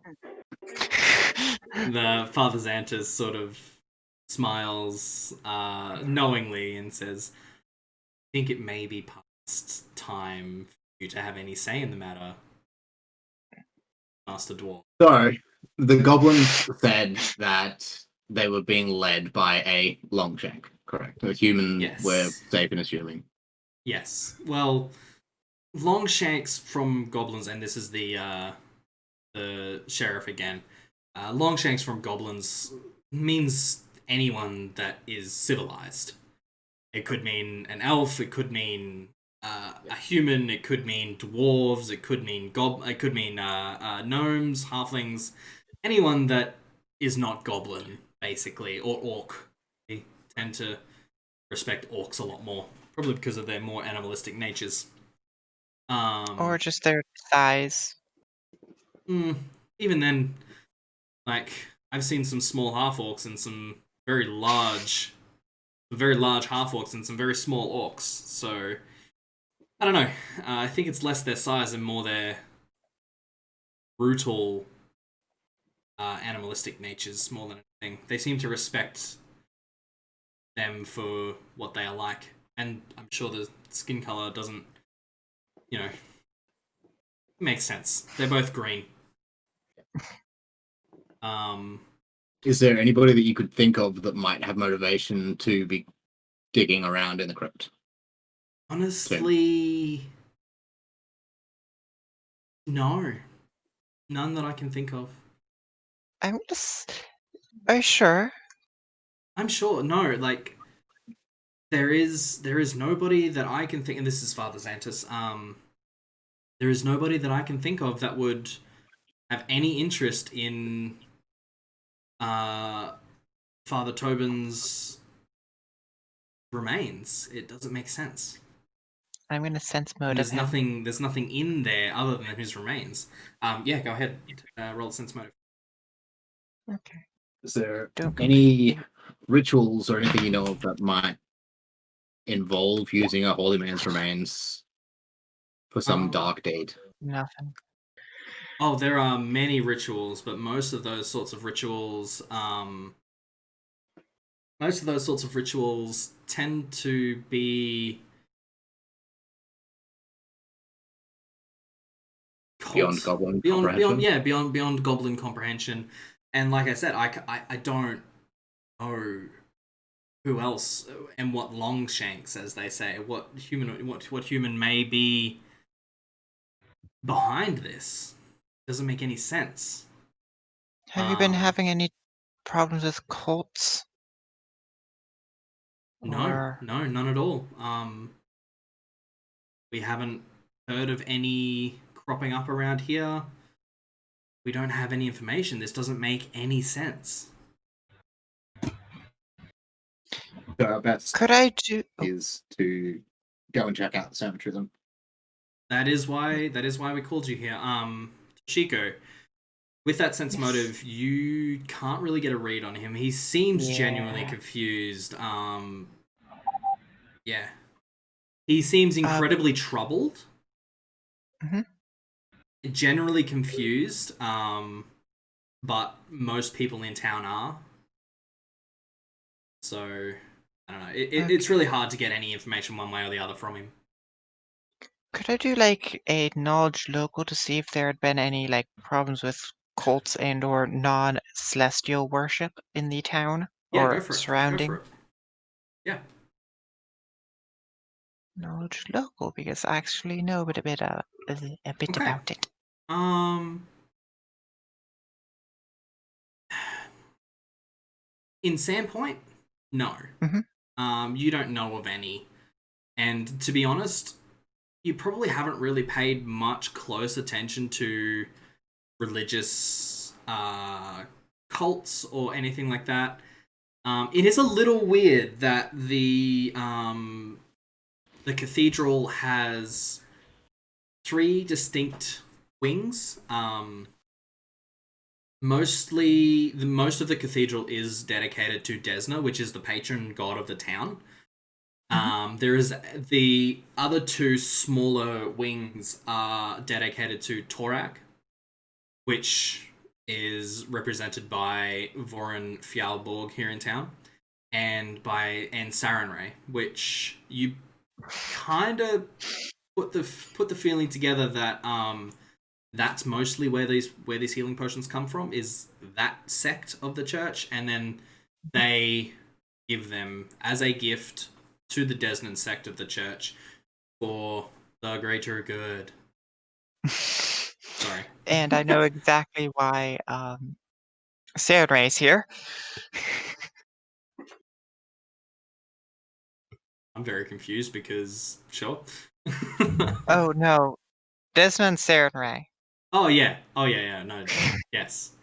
Speaker 1: The Father Xantus sort of smiles knowingly and says, I think it may be past time for you to have any say in the matter, Master Dwarf.
Speaker 3: So, the goblins said that they were being led by a Longshank, correct? A human
Speaker 1: Yes.
Speaker 3: we're safe in assuming.
Speaker 1: Yes. Well, Longshanks from goblins, and this is the sheriff again. Longshanks from goblins means anyone that is civilized. It could mean an elf. It could mean a human. It could mean dwarves. It could mean gnomes, halflings, anyone that is not goblin, basically, or orc. They tend to respect orcs a lot more, probably because of their more animalistic natures.
Speaker 2: Or just their size.
Speaker 1: Even then, like, I've seen some small half-orcs and some very large half-orcs and some very small orcs, so I don't know. I think it's less their size and more their brutal animalistic natures more than anything. They seem to respect them for what they are like, and I'm sure the skin color doesn't, makes sense. They're both green.
Speaker 3: Is there anybody that you could think of that might have motivation to be digging around in the crypt?
Speaker 1: Honestly, no. None that I can think of.
Speaker 2: Are you sure?
Speaker 1: I'm sure. No, like, there is nobody that I can think, and this is Father Xantus, there is nobody that I can think of that would have any interest in Father Tobin's remains. It doesn't make sense.
Speaker 2: I'm gonna sense
Speaker 1: And
Speaker 2: motive.
Speaker 1: there's nothing in there other than his remains. Yeah, go ahead. Roll sense motive.
Speaker 2: Okay.
Speaker 3: Is there
Speaker 2: Don't
Speaker 3: any rituals or anything you know of that might involve using a holy man's remains for some dark deed?
Speaker 2: Nothing.
Speaker 1: Oh, there are many rituals, but most of those sorts of rituals tend to be
Speaker 3: Beyond goblin comprehension?
Speaker 1: beyond goblin comprehension. And like I said, I don't know who else and what Longshanks, as they say, what human may be behind this. Doesn't make any sense.
Speaker 2: Have you been having any problems with cults?
Speaker 1: No, none at all. We haven't heard of any cropping up around here. We don't have any information. This doesn't make any sense.
Speaker 3: So our best
Speaker 2: Could I do?
Speaker 3: is to go and check out the cemetery then.
Speaker 1: That is why we called you here. Toshiko, with that sense motive, you can't really get a read on him. He seems genuinely confused. Yeah. He seems incredibly troubled. Generally confused. But most people in town are. So, I don't know. It's really hard to get any information one way or the other from him.
Speaker 2: Could I do like a knowledge local to see if there had been any like problems with cults and or non-celestial worship in the town
Speaker 1: Yeah,
Speaker 2: or
Speaker 1: go for it.
Speaker 2: surrounding?
Speaker 1: Go for it. Yeah.
Speaker 2: Knowledge local, because I actually know a bit
Speaker 1: Okay.
Speaker 2: about it.
Speaker 1: In SANDPOINT, no.
Speaker 2: Mm-hmm.
Speaker 1: You don't know of any. And to be honest, you probably haven't really paid much close attention to religious cults or anything like that. It is a little weird that the cathedral has 3 distinct wings. Most of the cathedral is dedicated to Desna, which is the patron god of the town. There is the other 2 smaller wings are dedicated to Torak, which is represented by Vorin Fjallborg here in town, and Sarenrae, which you kind of put the feeling together that that's mostly where these healing potions come from, is that sect of the church, and then they give them as a gift to the Desnan sect of the church for the greater good. Sorry.
Speaker 2: And I know exactly why Sarenrae's here.
Speaker 1: I'm very confused because sure.
Speaker 2: Oh no, Desmond Sarenrae.
Speaker 1: Oh yeah. No. Yes.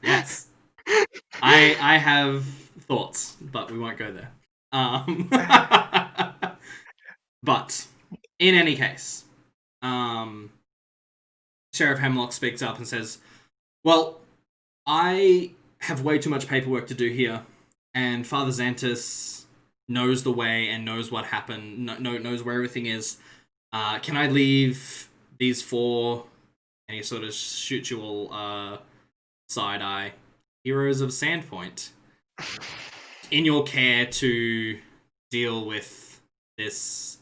Speaker 1: I have thoughts, but we won't go there. But in any case, Sheriff Hemlock speaks up and says, "Well, I have way too much paperwork to do here, and Father Xantus knows the way and knows what happened, knows where everything is. Can I leave these 4?" And he sort of shoots you all side eye. Heroes of SANDPOINT in your care to deal with this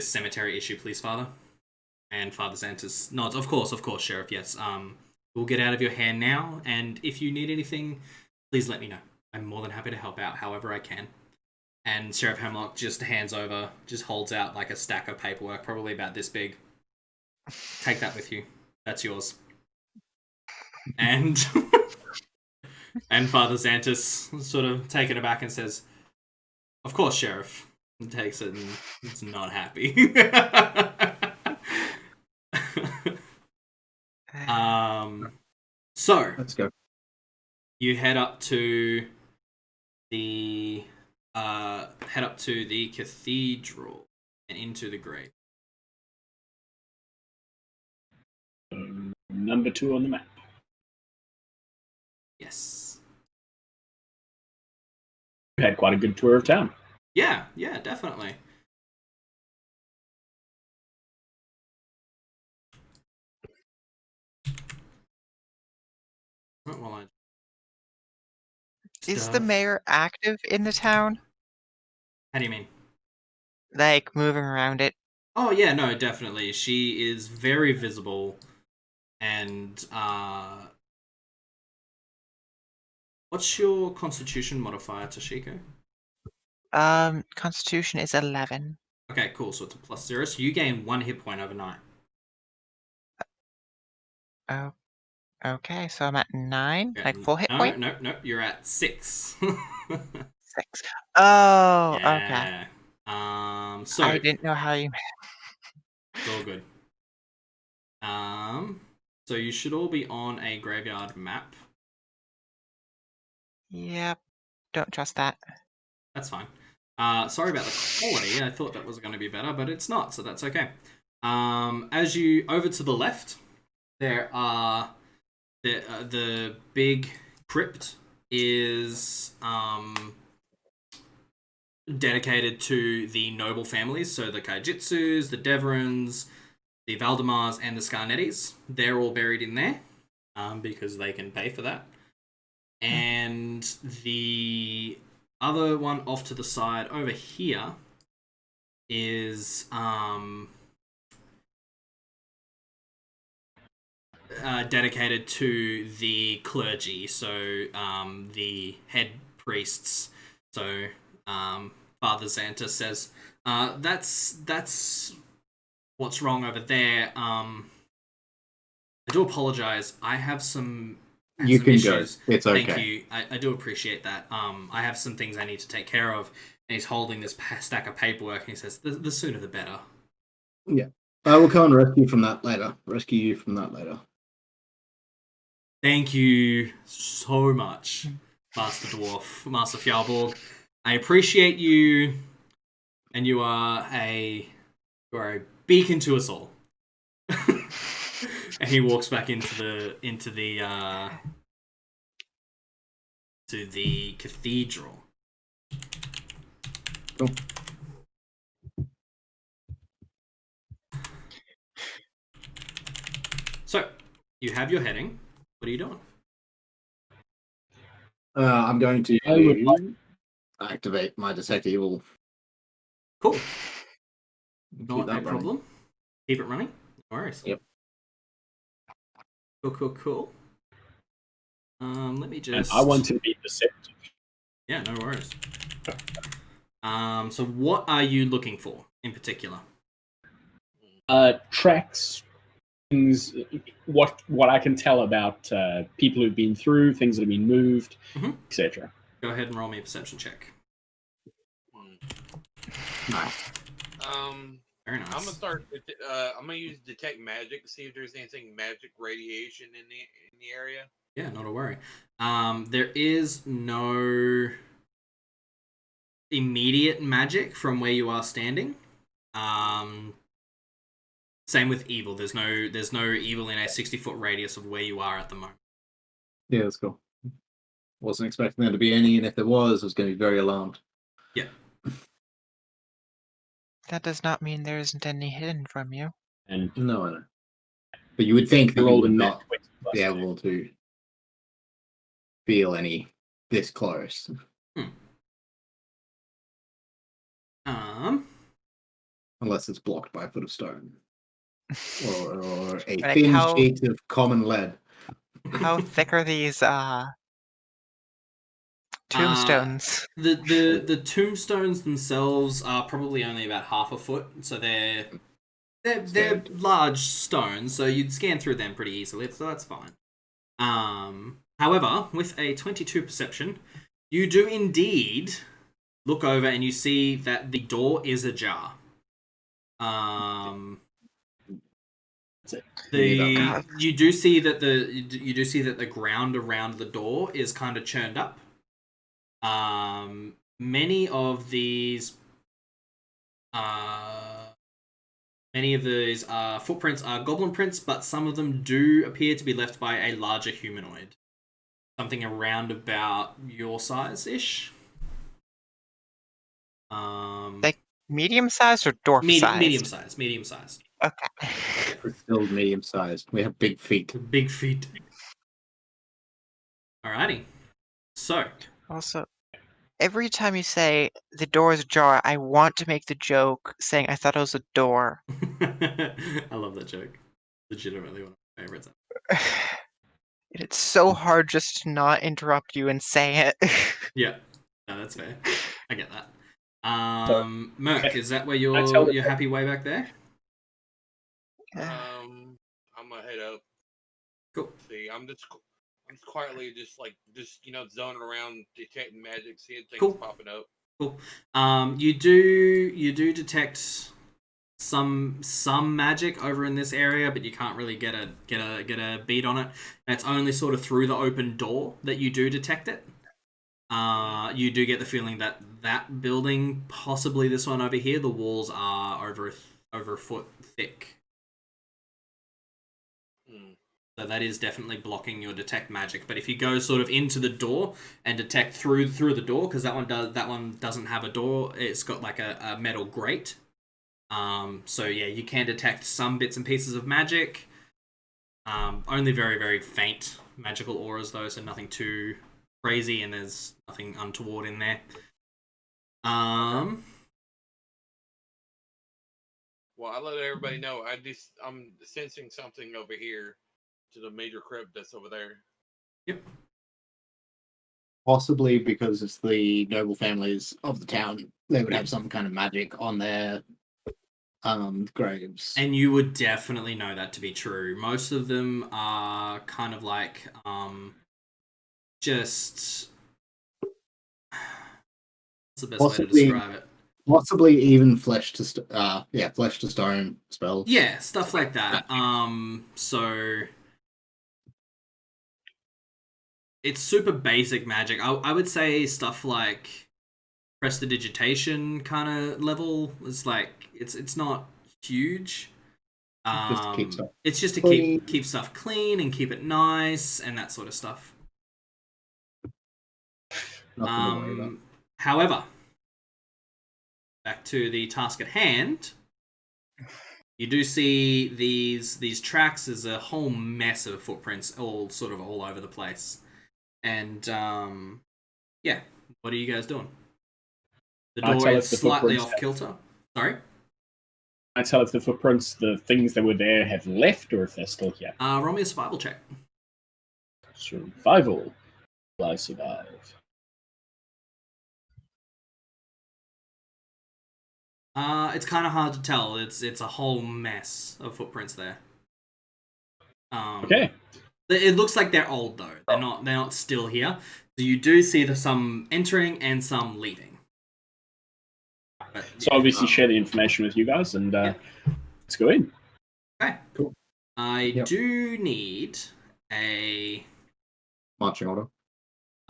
Speaker 1: cemetery issue, please, Father. And Father Xantus nods. Of course, Sheriff. Yes. We'll get out of your hair now, and if you need anything, please let me know. I'm more than happy to help out however I can. And Sheriff Hemlock just holds out like a stack of paperwork, probably about this big. Take that with you. That's yours. And and Father Xantus sort of taken aback and says, "Of course, Sheriff." And takes it and is not happy. So
Speaker 3: Let's go.
Speaker 1: you head up to the cathedral and into the grave.
Speaker 5: Number 2 on the map.
Speaker 1: Yes.
Speaker 5: You had quite a good tour of town.
Speaker 1: Yeah, definitely.
Speaker 2: Is the mayor active in the town?
Speaker 1: How do you mean?
Speaker 2: Like moving around it?
Speaker 1: Oh yeah, no, definitely. She is very visible, and what's your Constitution modifier, Toshiko?
Speaker 2: Constitution is 11.
Speaker 1: Okay, cool. So it's a +0. So you gain 1 hit point overnight.
Speaker 2: Oh, okay. So I'm at 9,
Speaker 1: Yeah,
Speaker 2: like full hit point.
Speaker 1: No. You're at 6.
Speaker 2: 6. Oh,
Speaker 1: yeah.
Speaker 2: okay.
Speaker 1: So
Speaker 2: I didn't know how you.
Speaker 1: It's all good. So you should all be on a graveyard map.
Speaker 2: Yep. Don't trust that.
Speaker 1: That's fine. Sorry about the quality. I thought that was going to be better, but it's not, so that's okay. As you over to the left, there are the big crypt is dedicated to the noble families, so the Kaijitsus, the Deverins, the Valdemars, and the Scarnettis. They're all buried in there because they can pay for that. And the other one off to the side over here is dedicated to the clergy, so the head priests. So Father Xanta says, that's what's wrong over there. I do apologize. I have some
Speaker 3: You can
Speaker 1: issues.
Speaker 3: go. It's okay.
Speaker 1: Thank you. I do appreciate that. I have some things I need to take care of. And he's holding this stack of paperwork, and he says, the sooner the better.
Speaker 3: Yeah. I will come and rescue you from that later.
Speaker 1: Thank you so much, Master Dwarf, Master Fjallborg. I appreciate you, and you are a beacon to us all. And he walks back into the cathedral.
Speaker 3: Cool.
Speaker 1: So, you have your heading. What are you doing?
Speaker 3: I'm going to
Speaker 5: I would like-
Speaker 3: activate my detect evil.
Speaker 1: Cool.
Speaker 3: Keep
Speaker 1: Not
Speaker 3: that
Speaker 1: a
Speaker 3: running.
Speaker 1: problem. Keep it running. No worries.
Speaker 3: Yep.
Speaker 1: Cool. Let me
Speaker 5: And
Speaker 1: just.
Speaker 5: I want to be deceptive.
Speaker 1: Yeah, no worries. So what are you looking for in particular?
Speaker 5: Tracks, things, what I can tell about people who've been through, things that have been moved, etc.
Speaker 1: Go ahead and roll me a perception check.
Speaker 3: Nice.
Speaker 1: Very nice.
Speaker 4: I'm gonna start. I'm gonna use detect magic to see if there's anything magic radiation in the area.
Speaker 1: Yeah, not a worry. There is no immediate magic from where you are standing. Same with evil. There's no evil in a 60-foot radius of where you are at the moment.
Speaker 3: Yeah, that's cool. Wasn't expecting there to be any, and if there was, I was going to be very alarmed.
Speaker 1: Yeah.
Speaker 2: That does not mean there isn't any hidden from you.
Speaker 5: And
Speaker 3: No, I know. But you would think that you
Speaker 5: rolled
Speaker 3: would
Speaker 5: a net
Speaker 3: not
Speaker 5: 20 plus
Speaker 3: be able to feel any this close. Unless it's blocked by a foot of stone. Or a
Speaker 2: Like
Speaker 3: thin
Speaker 2: how-
Speaker 3: sheet of common lead.
Speaker 2: How thick are these tombstones?
Speaker 1: The tombstones themselves are probably only about half a foot, so they're large stones, so you'd scan through them pretty easily, so that's fine. However, with a 22 perception, you do indeed look over and you see that the door is ajar. You do see that the ground around the door is kind of churned up. Many of these footprints are goblin prints, but some of them do appear to be left by a larger humanoid. Something around about your size-ish.
Speaker 2: Like medium size or dwarf size?
Speaker 1: Medium size.
Speaker 2: Okay.
Speaker 3: We're still medium sized. We have big feet.
Speaker 1: Big feet. Alrighty. So.
Speaker 2: Also, every time you say the door is ajar, I want to make the joke saying I thought it was a door.
Speaker 1: I love that joke. Legitimately one of my favorites.
Speaker 2: It's so hard just to not interrupt you and say it.
Speaker 1: Yeah. No, that's fair. I get that. Merc, is that where you're happy way back there?
Speaker 4: I'm gonna head up.
Speaker 1: Cool.
Speaker 4: See, I'm just quietly just zoning around, detecting magic, seeing things
Speaker 1: Cool.
Speaker 4: popping up.
Speaker 1: Cool. You do detect some magic over in this area, but you can't really get a beat on it. And it's only sort of through the open door that you do detect it. You do get the feeling that building, possibly this one over here, the walls are over a foot thick. So that is definitely blocking your detect magic. But if you go sort of into the door and detect through the door, because that one doesn't have a door, it's got like a metal grate. So yeah, you can detect some bits and pieces of magic. Only very, very faint magical auras though, so nothing too crazy, and there's nothing untoward in there.
Speaker 4: Well, I let everybody know I'm sensing something over here. to the major crypt that's over there.
Speaker 1: Yep.
Speaker 3: Possibly because it's the noble families of the town. They would have some kind of magic on their graves.
Speaker 1: And you would definitely know that to be true. Most of them are kind of like just what's the best way to
Speaker 3: Possibly-
Speaker 1: describe it?
Speaker 3: Possibly even flesh to stone spells.
Speaker 1: Yeah, stuff like that. So it's super basic magic. I would say stuff like prestidigitation kind of level is like it's not huge.
Speaker 3: Just to keep stuff
Speaker 1: It's just to
Speaker 3: clean.
Speaker 1: keep stuff clean and keep it nice and that sort of stuff.
Speaker 3: Nothing to worry about.
Speaker 1: However, back to the task at hand. You do see these tracks as a whole mess of footprints, all over the place. And yeah, what are you guys doing? The
Speaker 5: I'll
Speaker 1: door
Speaker 5: tell
Speaker 1: is
Speaker 5: if the
Speaker 1: slightly
Speaker 5: footprints
Speaker 1: off kilter. Sorry.
Speaker 5: I tell if the footprints, the things that were there, have left or if they're still here.
Speaker 1: Roll me a survival check.
Speaker 5: Survival. Will I survive?
Speaker 1: It's kind of hard to tell. It's a whole mess of footprints there.
Speaker 5: Okay.
Speaker 1: It looks like they're old though. They're not still here. So you do see some entering and some leaving. But,
Speaker 5: So obviously share the information with you guys and let's go in.
Speaker 1: Okay.
Speaker 3: Cool.
Speaker 1: I
Speaker 3: Yep.
Speaker 1: do need a.
Speaker 3: Marching order.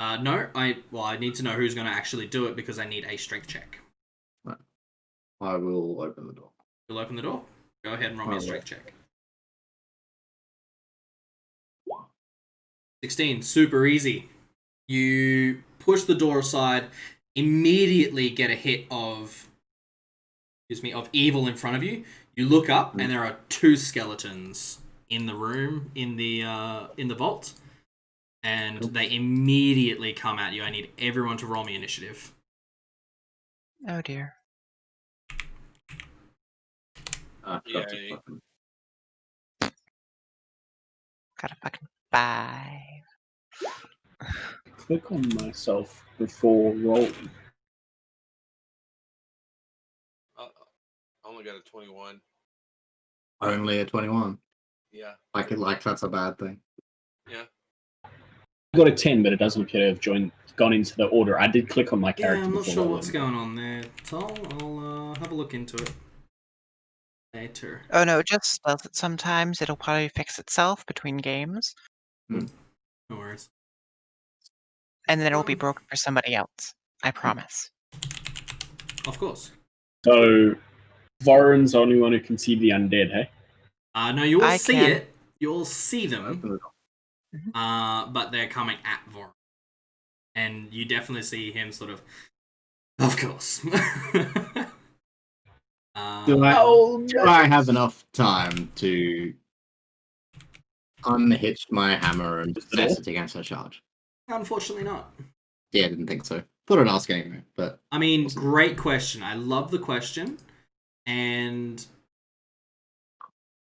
Speaker 1: No, I need to know who's going to actually do it because I need a strength check.
Speaker 3: I will open the door.
Speaker 1: You'll open the door. Go ahead and roll me a strength check. 16, super easy. You push the door aside, immediately get a hit of evil in front of you. You look up and there are two skeletons in the room, in the vault. And they immediately come at you. I need everyone to roll me initiative.
Speaker 2: Oh dear.
Speaker 4: Yay.
Speaker 2: Got a fucking 5.
Speaker 5: Click on myself before rolling.
Speaker 4: I only got a 21.
Speaker 3: Only a 21.
Speaker 4: Yeah.
Speaker 3: Like that's a bad thing.
Speaker 4: Yeah.
Speaker 5: I got a 10, but it doesn't appear to have gone into the order. I did click on my character.
Speaker 1: Yeah, I'm not
Speaker 5: before
Speaker 1: sure
Speaker 5: rolling.
Speaker 1: what's going on there. So I'll have a look into it later.
Speaker 2: Oh no, it just does it sometimes. It'll probably fix itself between games.
Speaker 1: No worries.
Speaker 2: And then it'll be broken for somebody else. I promise.
Speaker 1: Of course.
Speaker 5: So, Vorin's the only one who can see the undead, hey?
Speaker 1: No, you all
Speaker 2: I
Speaker 1: see
Speaker 2: can.
Speaker 1: it. You all see
Speaker 3: Open
Speaker 1: them.
Speaker 3: the door.
Speaker 1: But they're coming at Vorin. And you definitely see him sort of course.
Speaker 3: Do I have enough time to unhitch my hammer and test it against her charge?
Speaker 1: Unfortunately not.
Speaker 3: Yeah, I didn't think so. Thought I'd ask anyway, but
Speaker 1: I mean,
Speaker 3: Awesome.
Speaker 1: great question. I love the question. And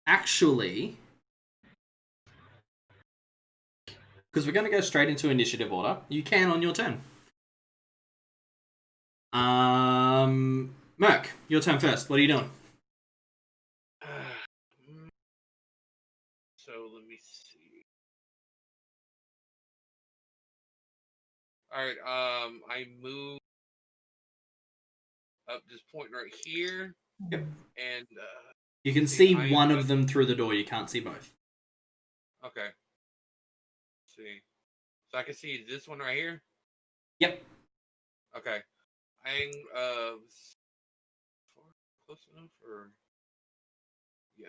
Speaker 1: actually, because we're going to go straight into initiative order, you can on your turn. Merc, your turn first. What are you doing?
Speaker 4: So let me see. All right. I move up this point right here.
Speaker 1: Yep.
Speaker 4: And
Speaker 1: You can
Speaker 4: see,
Speaker 1: see one of them through the door. You can't see both.
Speaker 4: okay. Let's see. So I can see this one right here.
Speaker 1: Yep.
Speaker 4: Okay. I'm close enough, or yeah.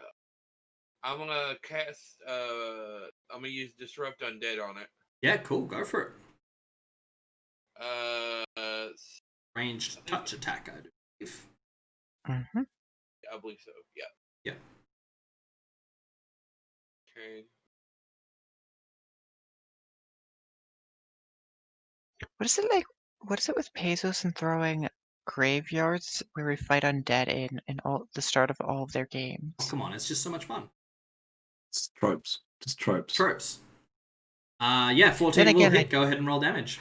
Speaker 4: I'm gonna cast. I'm gonna use Disrupt Undead on it.
Speaker 1: Yeah, cool. Go for it.
Speaker 4: Uh,
Speaker 1: Ranged touch attack, I believe.
Speaker 2: Mm-hmm.
Speaker 4: I believe so. Yeah.
Speaker 1: Yeah.
Speaker 4: Okay.
Speaker 2: What is it like? What is it with Paizo and throwing graveyards where we fight undead in all the start of all of their games?
Speaker 1: Oh, come on, it's just so much fun.
Speaker 3: it's tropes. Just tropes.
Speaker 1: Tropes. Yeah, 14
Speaker 2: Then
Speaker 1: will
Speaker 2: again,
Speaker 1: hit. Go ahead and roll damage.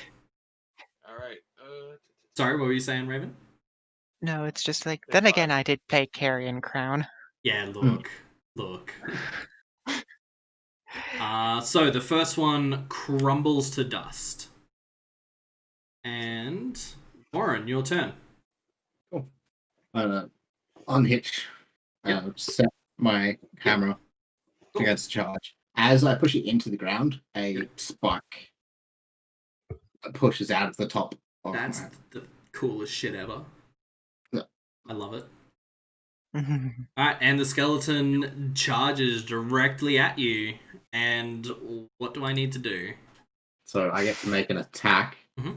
Speaker 4: All right.
Speaker 1: Sorry, what were you saying, Raven?
Speaker 2: No, it's just like,
Speaker 4: They're
Speaker 2: then again,
Speaker 4: fine.
Speaker 2: I did play Carrion Crown.
Speaker 1: Yeah, look. So the first one crumbles to dust. And Vorin, your turn.
Speaker 3: Cool. Unhitch. Set my hammer
Speaker 1: Cool.
Speaker 3: against the charge. As I push it into the ground, a spike pushes out of the top of
Speaker 1: That's
Speaker 3: my...
Speaker 1: the coolest shit ever.
Speaker 3: Yeah.
Speaker 1: I love it. Alright, and the skeleton charges directly at you. And what do I need to do?
Speaker 3: So I get to make an attack.
Speaker 1: Mhm.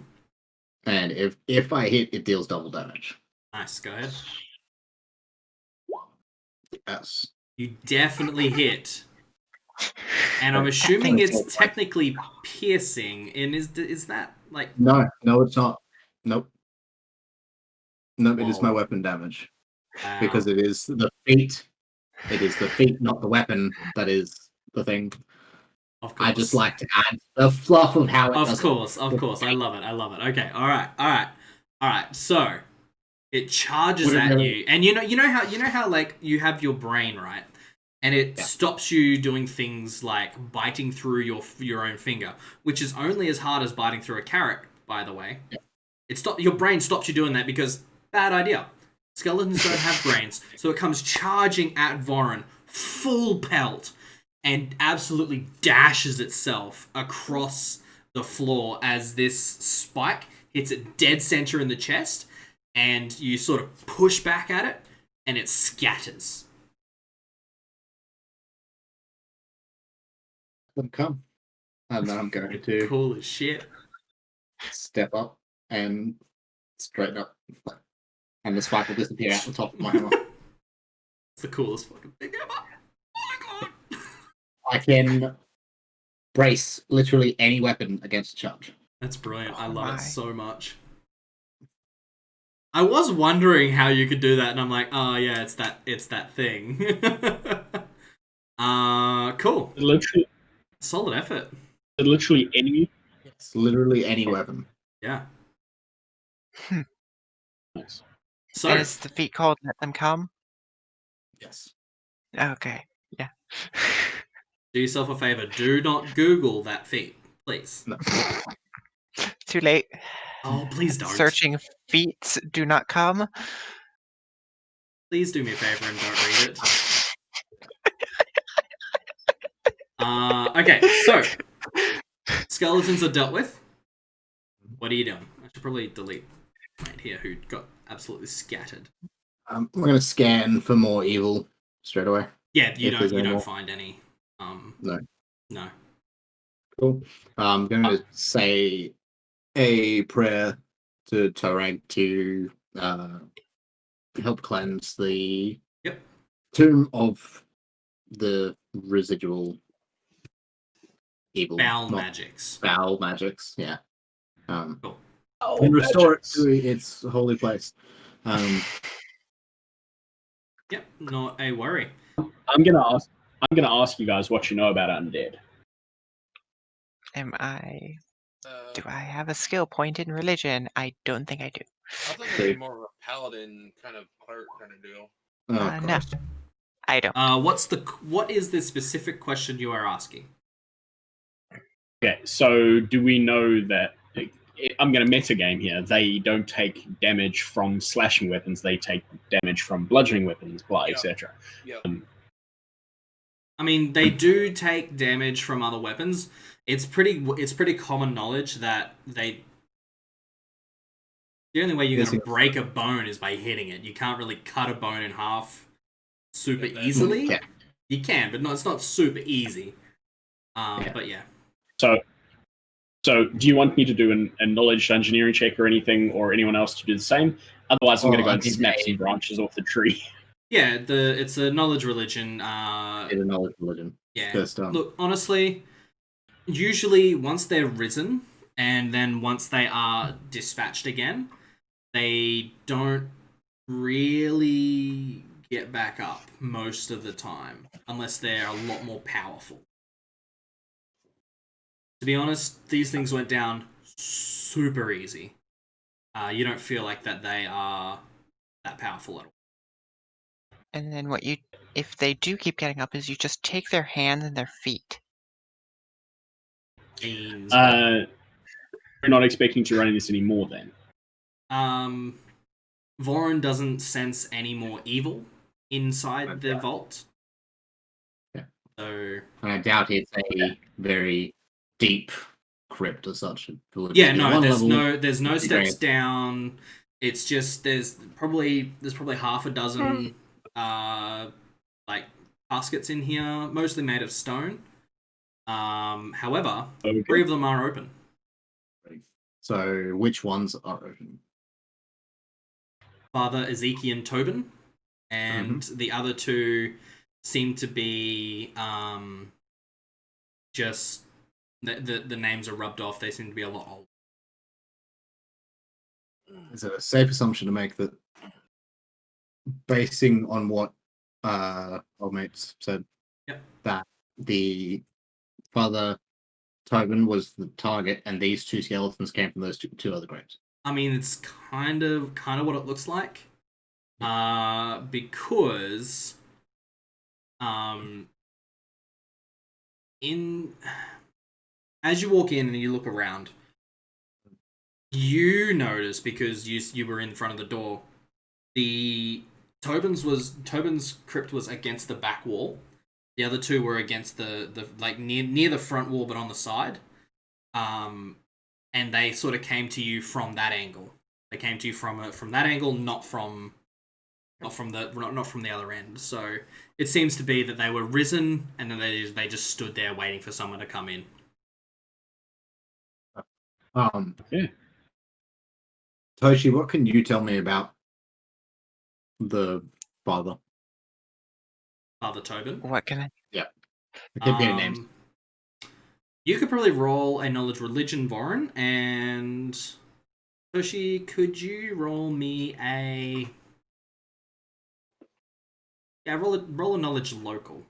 Speaker 3: And if I hit, it deals double damage.
Speaker 1: Nice, go ahead.
Speaker 3: Yes.
Speaker 1: You definitely hit. And I'm assuming it's technically piercing. And is that like...
Speaker 3: No, it's not. Nope. Nope, it is my
Speaker 1: Whoa.
Speaker 3: weapon damage.
Speaker 1: Wow.
Speaker 3: Because it is the feet. It is the feet, not the weapon, that is the thing.
Speaker 1: Of course.
Speaker 3: I just like to add the fluff of how it does
Speaker 1: Of course. I love it. Okay, alright. So it charges at you. And you know how like you have your brain, right? And it stops you doing things like biting through your own finger, which is only as hard as biting through a carrot, by the way. Yeah. Your brain stops you doing that because bad idea. Skeletons don't have brains, so it comes charging at Vorin, full pelt, and absolutely dashes itself across the floor as this spike hits it dead center in the chest, and you sort of push back at it, and it scatters.
Speaker 3: Them come. And then I'm going to
Speaker 1: Cool as shit.
Speaker 3: step up and straighten up. And the spike will disappear out the top of my hammer.
Speaker 1: It's the coolest fucking thing ever. Oh my god.
Speaker 3: I can brace literally any weapon against a charge.
Speaker 1: That's brilliant. I love
Speaker 2: my.
Speaker 1: it so much. I was wondering how you could do that, and I'm like, oh yeah, it's that thing. Cool.
Speaker 5: Literally,
Speaker 1: Solid effort.
Speaker 5: literally any.
Speaker 3: It's literally any weapon.
Speaker 1: Yeah.
Speaker 5: Nice.
Speaker 1: So
Speaker 2: And is the feat called Let Them Come?
Speaker 3: Yes.
Speaker 2: Okay, yeah.
Speaker 1: do yourself a favor. Do not Google that feat, please.
Speaker 3: No.
Speaker 2: Too late.
Speaker 1: Oh, please don't.
Speaker 2: Searching feats do not come.
Speaker 1: Please do me a favor and don't read it. Okay, so skeletons are dealt with. What are you doing? I should probably delete mate here who got absolutely scattered.
Speaker 3: We're going to scan for more evil straight away.
Speaker 1: Yeah, you
Speaker 3: If there's any
Speaker 1: don't
Speaker 3: more.
Speaker 1: find any. No.
Speaker 3: Cool. I'm going to say a prayer to Torag to help cleanse the tomb of the residual evil.
Speaker 1: Foul magics.
Speaker 3: Foul magics, yeah.
Speaker 1: Cool.
Speaker 3: And restore it to its holy place.
Speaker 1: Yep, not a worry.
Speaker 5: I'm gonna ask you guys what you know about undead.
Speaker 2: Do I have a skill point in religion? I don't think I do.
Speaker 4: I think it'd be more of a paladin kind of cleric kind of deal.
Speaker 3: Oh,
Speaker 2: No, I don't.
Speaker 1: What is the specific question you are asking?
Speaker 5: Okay, so do we know that? I'm going to metagame here. They don't take damage from slashing weapons. They take damage from bludgeoning weapons, etc.
Speaker 4: Yeah.
Speaker 1: I mean, they do take damage from other weapons. It's pretty common knowledge that the only way you're going to break a bone is by hitting it. You can't really cut a bone in half super easily.
Speaker 3: Yeah.
Speaker 1: You can, but no, it's not super easy. But yeah.
Speaker 5: So do you want me to do a knowledge engineering check or anything, or anyone else to do the same? Otherwise, I'm going to go and snap some branches off the tree.
Speaker 1: Yeah, it's a knowledge religion.
Speaker 3: It's a knowledge religion.
Speaker 1: Yeah.
Speaker 3: First,
Speaker 1: Look, honestly, usually once they're risen and then once they are dispatched again, they don't really get back up most of the time, unless they're a lot more powerful. To be honest, these things went down super easy. You don't feel like that they are that powerful at all.
Speaker 2: And then if they do keep getting up, is you just take their hands and their feet.
Speaker 1: Means,
Speaker 5: We're not expecting to run this anymore then.
Speaker 1: Vorin doesn't sense any more evil inside the vault.
Speaker 3: Yeah.
Speaker 1: So
Speaker 3: I doubt it's a very deep crypt as such.
Speaker 1: Yeah, no,
Speaker 3: level,
Speaker 1: there's no steps
Speaker 3: great.
Speaker 1: down. It's just there's probably half a dozen like caskets in here, mostly made of stone. However,
Speaker 5: Okay.
Speaker 1: 3 of them are open.
Speaker 3: So which ones are open?
Speaker 1: Father Ezekiel Tobin, and the other 2 seem to be just the names are rubbed off. They seem to be a lot older.
Speaker 3: Is it a safe assumption to make that, basing on what old mates said, that the Father Tobin was the target, and these 2 skeletons came from those two other graves?
Speaker 1: I mean, it's kind of what it looks like, because as you walk in and you look around, you notice, because you were in front of the door, the Tobin's crypt was against the back wall. The other 2 were against the like near the front wall, but on the side. And they sort of came to you from that angle. They came to you from that angle, not from the other end. So it seems to be that they were risen, and then they just stood there waiting for someone to come in.
Speaker 5: Yeah.
Speaker 3: Toshi, what can you tell me about the father?
Speaker 1: Father Tobin.
Speaker 2: What can I?
Speaker 3: Yeah. I keep getting names.
Speaker 1: You could probably roll a knowledge religion, Vorin, and Toshi, could you roll me a roll a knowledge local.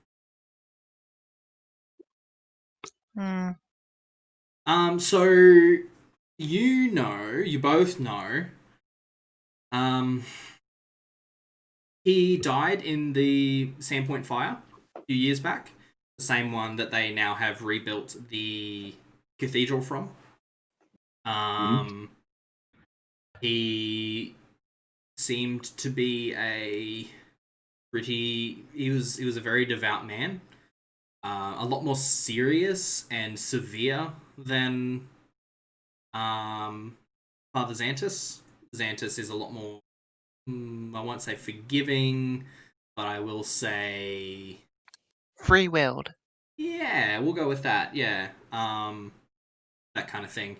Speaker 1: So you both know, he died in the SANDPOINT fire a few years back. The same one that they now have rebuilt the cathedral from. He seemed to be he was a very devout man. A lot more serious and severe than Father Xantus. Xantus is a lot more, I won't say forgiving, but I will say
Speaker 2: free-willed.
Speaker 1: Yeah, we'll go with that. Yeah, that kind of thing.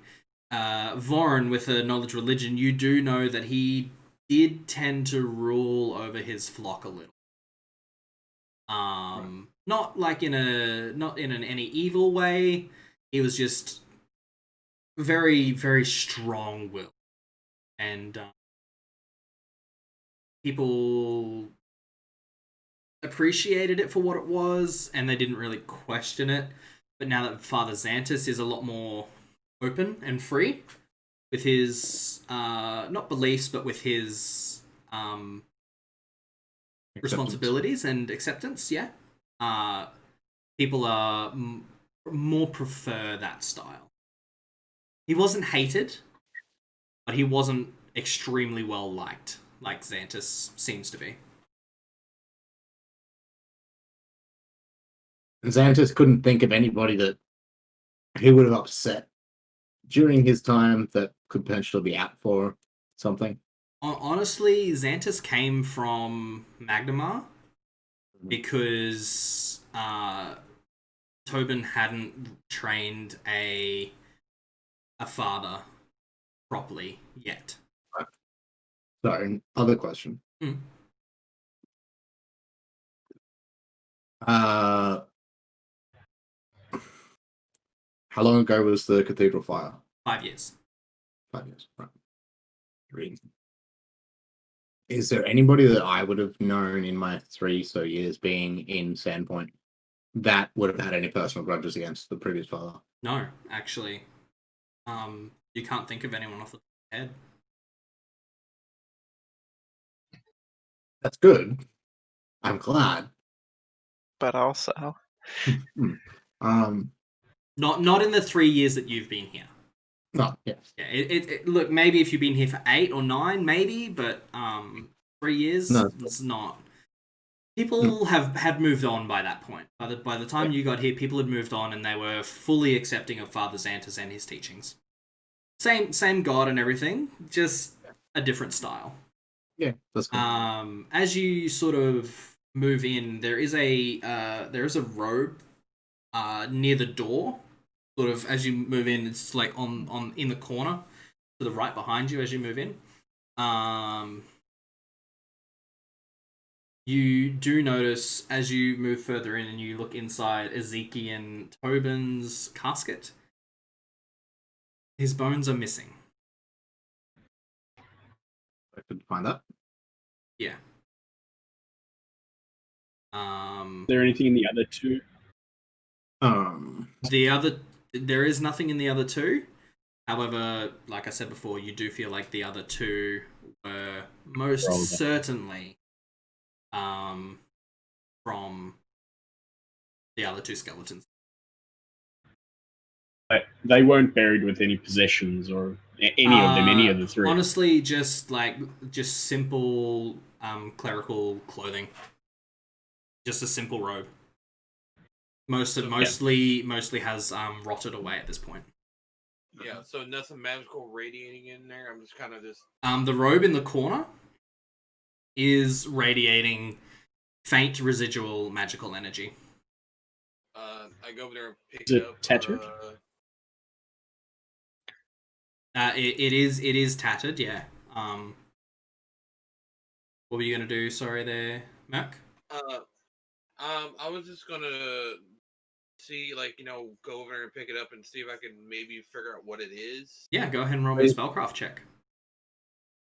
Speaker 1: Vorin, with a knowledge religion, you do know that he did tend to rule over his flock a little. Not like in any evil way. He was just very, very strong will, and people appreciated it for what it was, and they didn't really question it. But now that Father Xantus is a lot more open and free with his not beliefs, but with his responsibilities and acceptance, people are more prefer that style. He wasn't hated, but he wasn't extremely well liked, like Xantus seems to be.
Speaker 3: Xantus couldn't think of anybody that he would have upset during his time that could potentially be out for something.
Speaker 1: Honestly, Xantus came from Magnamar because Tobin hadn't trained a father properly yet.
Speaker 3: So, other question. How long ago was the cathedral fire?
Speaker 1: 5 years.
Speaker 3: 5 years, right. Is there anybody that I would have known in my 3 years being in SANDPOINT that would have had any personal grudges against the previous father.
Speaker 1: No, actually. You can't think of anyone off the top of your head.
Speaker 3: That's good. I'm glad.
Speaker 2: But also,
Speaker 1: Not in the 3 years that you've been here.
Speaker 3: No, yes.
Speaker 1: Yeah, look, maybe if you've been here for 8 or 9, maybe, but 3 years,
Speaker 3: No.
Speaker 1: it's not. People had moved on by that point. By the time you got here, people had moved on and they were fully accepting of Father Xantus and his teachings. Same God and everything, just a different style.
Speaker 3: Yeah, that's cool.
Speaker 1: As you sort of move in, there is a robe near the door. Sort of as you move in, it's like on in the corner to the right behind you as you move in. You do notice as you move further in and you look inside Ezekiel and Tobin's casket, his bones are missing.
Speaker 3: I could find that.
Speaker 1: Yeah.
Speaker 5: Is there anything in the other two?
Speaker 1: There is nothing in the other two. However, like I said before, you do feel like the other two were most certainly from the other two skeletons.
Speaker 5: They weren't buried with any possessions or any of them, any of the three.
Speaker 1: Honestly, just simple clerical clothing. Just a simple robe. Mostly has rotted away at this point.
Speaker 4: Yeah, so nothing magical radiating in there. I'm just kind of just.
Speaker 1: The robe in the corner is radiating faint residual magical energy.
Speaker 4: I go over there and pick
Speaker 5: Is it
Speaker 4: it up.
Speaker 5: tattered?
Speaker 1: It is tattered. Yeah. What were you gonna do? Sorry, there, Merc.
Speaker 4: I was just gonna see, go over there and pick it up and see if I can maybe figure out what it is.
Speaker 1: Yeah, go ahead and roll me a spellcraft check.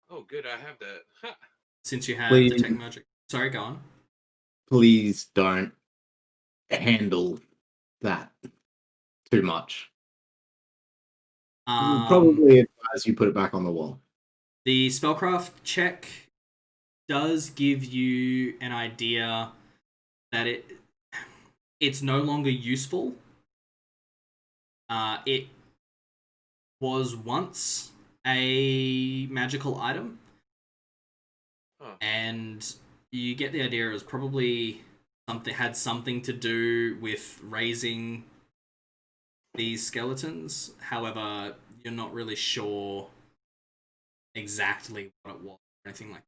Speaker 4: Oh, good, I have that. Ha.
Speaker 1: Since you have
Speaker 3: Please.
Speaker 1: detect magic. Sorry, go on.
Speaker 3: Please don't handle that too much. Probably advise you put it back on the wall.
Speaker 1: The spellcraft check does give you an idea that it's no longer useful. It was once a magical item, and you get the idea it was probably had something to do with raising these skeletons. However, you're not really sure exactly what it was or anything like that.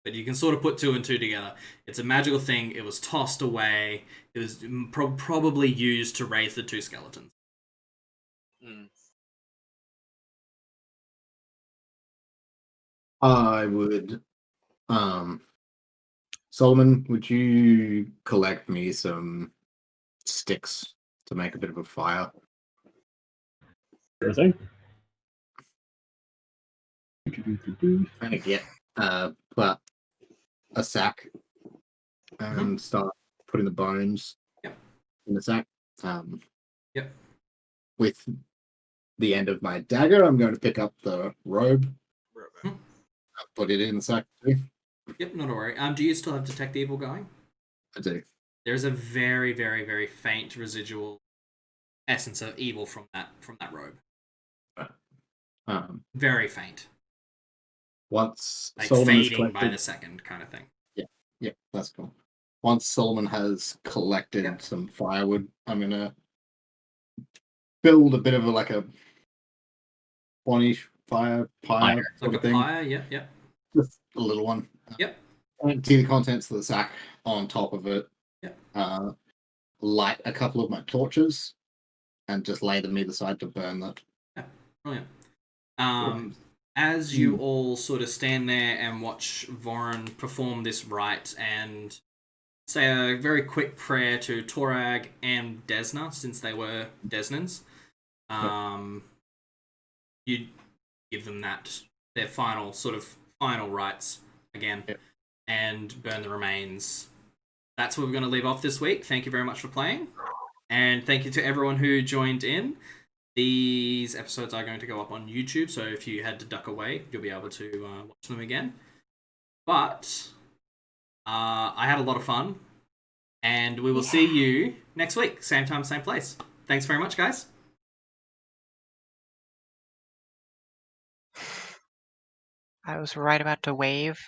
Speaker 1: But you can sort of put 2 and 2 together. It's a magical thing. It was tossed away. It was probably used to raise the 2 skeletons.
Speaker 3: I would, Solomon, would you collect me some sticks to make a bit of a fire?
Speaker 5: Everything.
Speaker 3: Trying to get put a sack and start putting the bones in the sack. With the end of my dagger, I'm going to pick up the robe. Put it in the sack too.
Speaker 1: Yep, not a worry. Do you still have detect evil going?
Speaker 3: I do.
Speaker 1: There's a very, very, very faint residual essence of evil from that robe. Very faint.
Speaker 3: Once
Speaker 1: like
Speaker 3: Solomon
Speaker 1: fading by the second kind of thing.
Speaker 3: Yeah, that's cool. Once Solomon has collected some firewood, I'm gonna build a bit of a bonfire pyre sort of thing.
Speaker 1: Pyre, yep.
Speaker 3: Just a little one.
Speaker 1: Yep.
Speaker 3: Empty the contents of the sack on top of it.
Speaker 1: Yep.
Speaker 3: Light a couple of my torches and just lay them either side to burn that.
Speaker 1: Yeah, brilliant. As you all sort of stand there and watch Vorin perform this rite and say a very quick prayer to Torag and Desna, since they were Desnans, you give them their final rites again, and burn the remains that's where we're going to leave off this week. Thank you very much for playing. And thank you to everyone who joined in. These episodes are going to go up on YouTube, so if you had to duck away, you'll be able to watch them again. But I had a lot of fun, and we will see you next week. Same time, same place. Thanks very much, guys.
Speaker 2: I was right about to wave.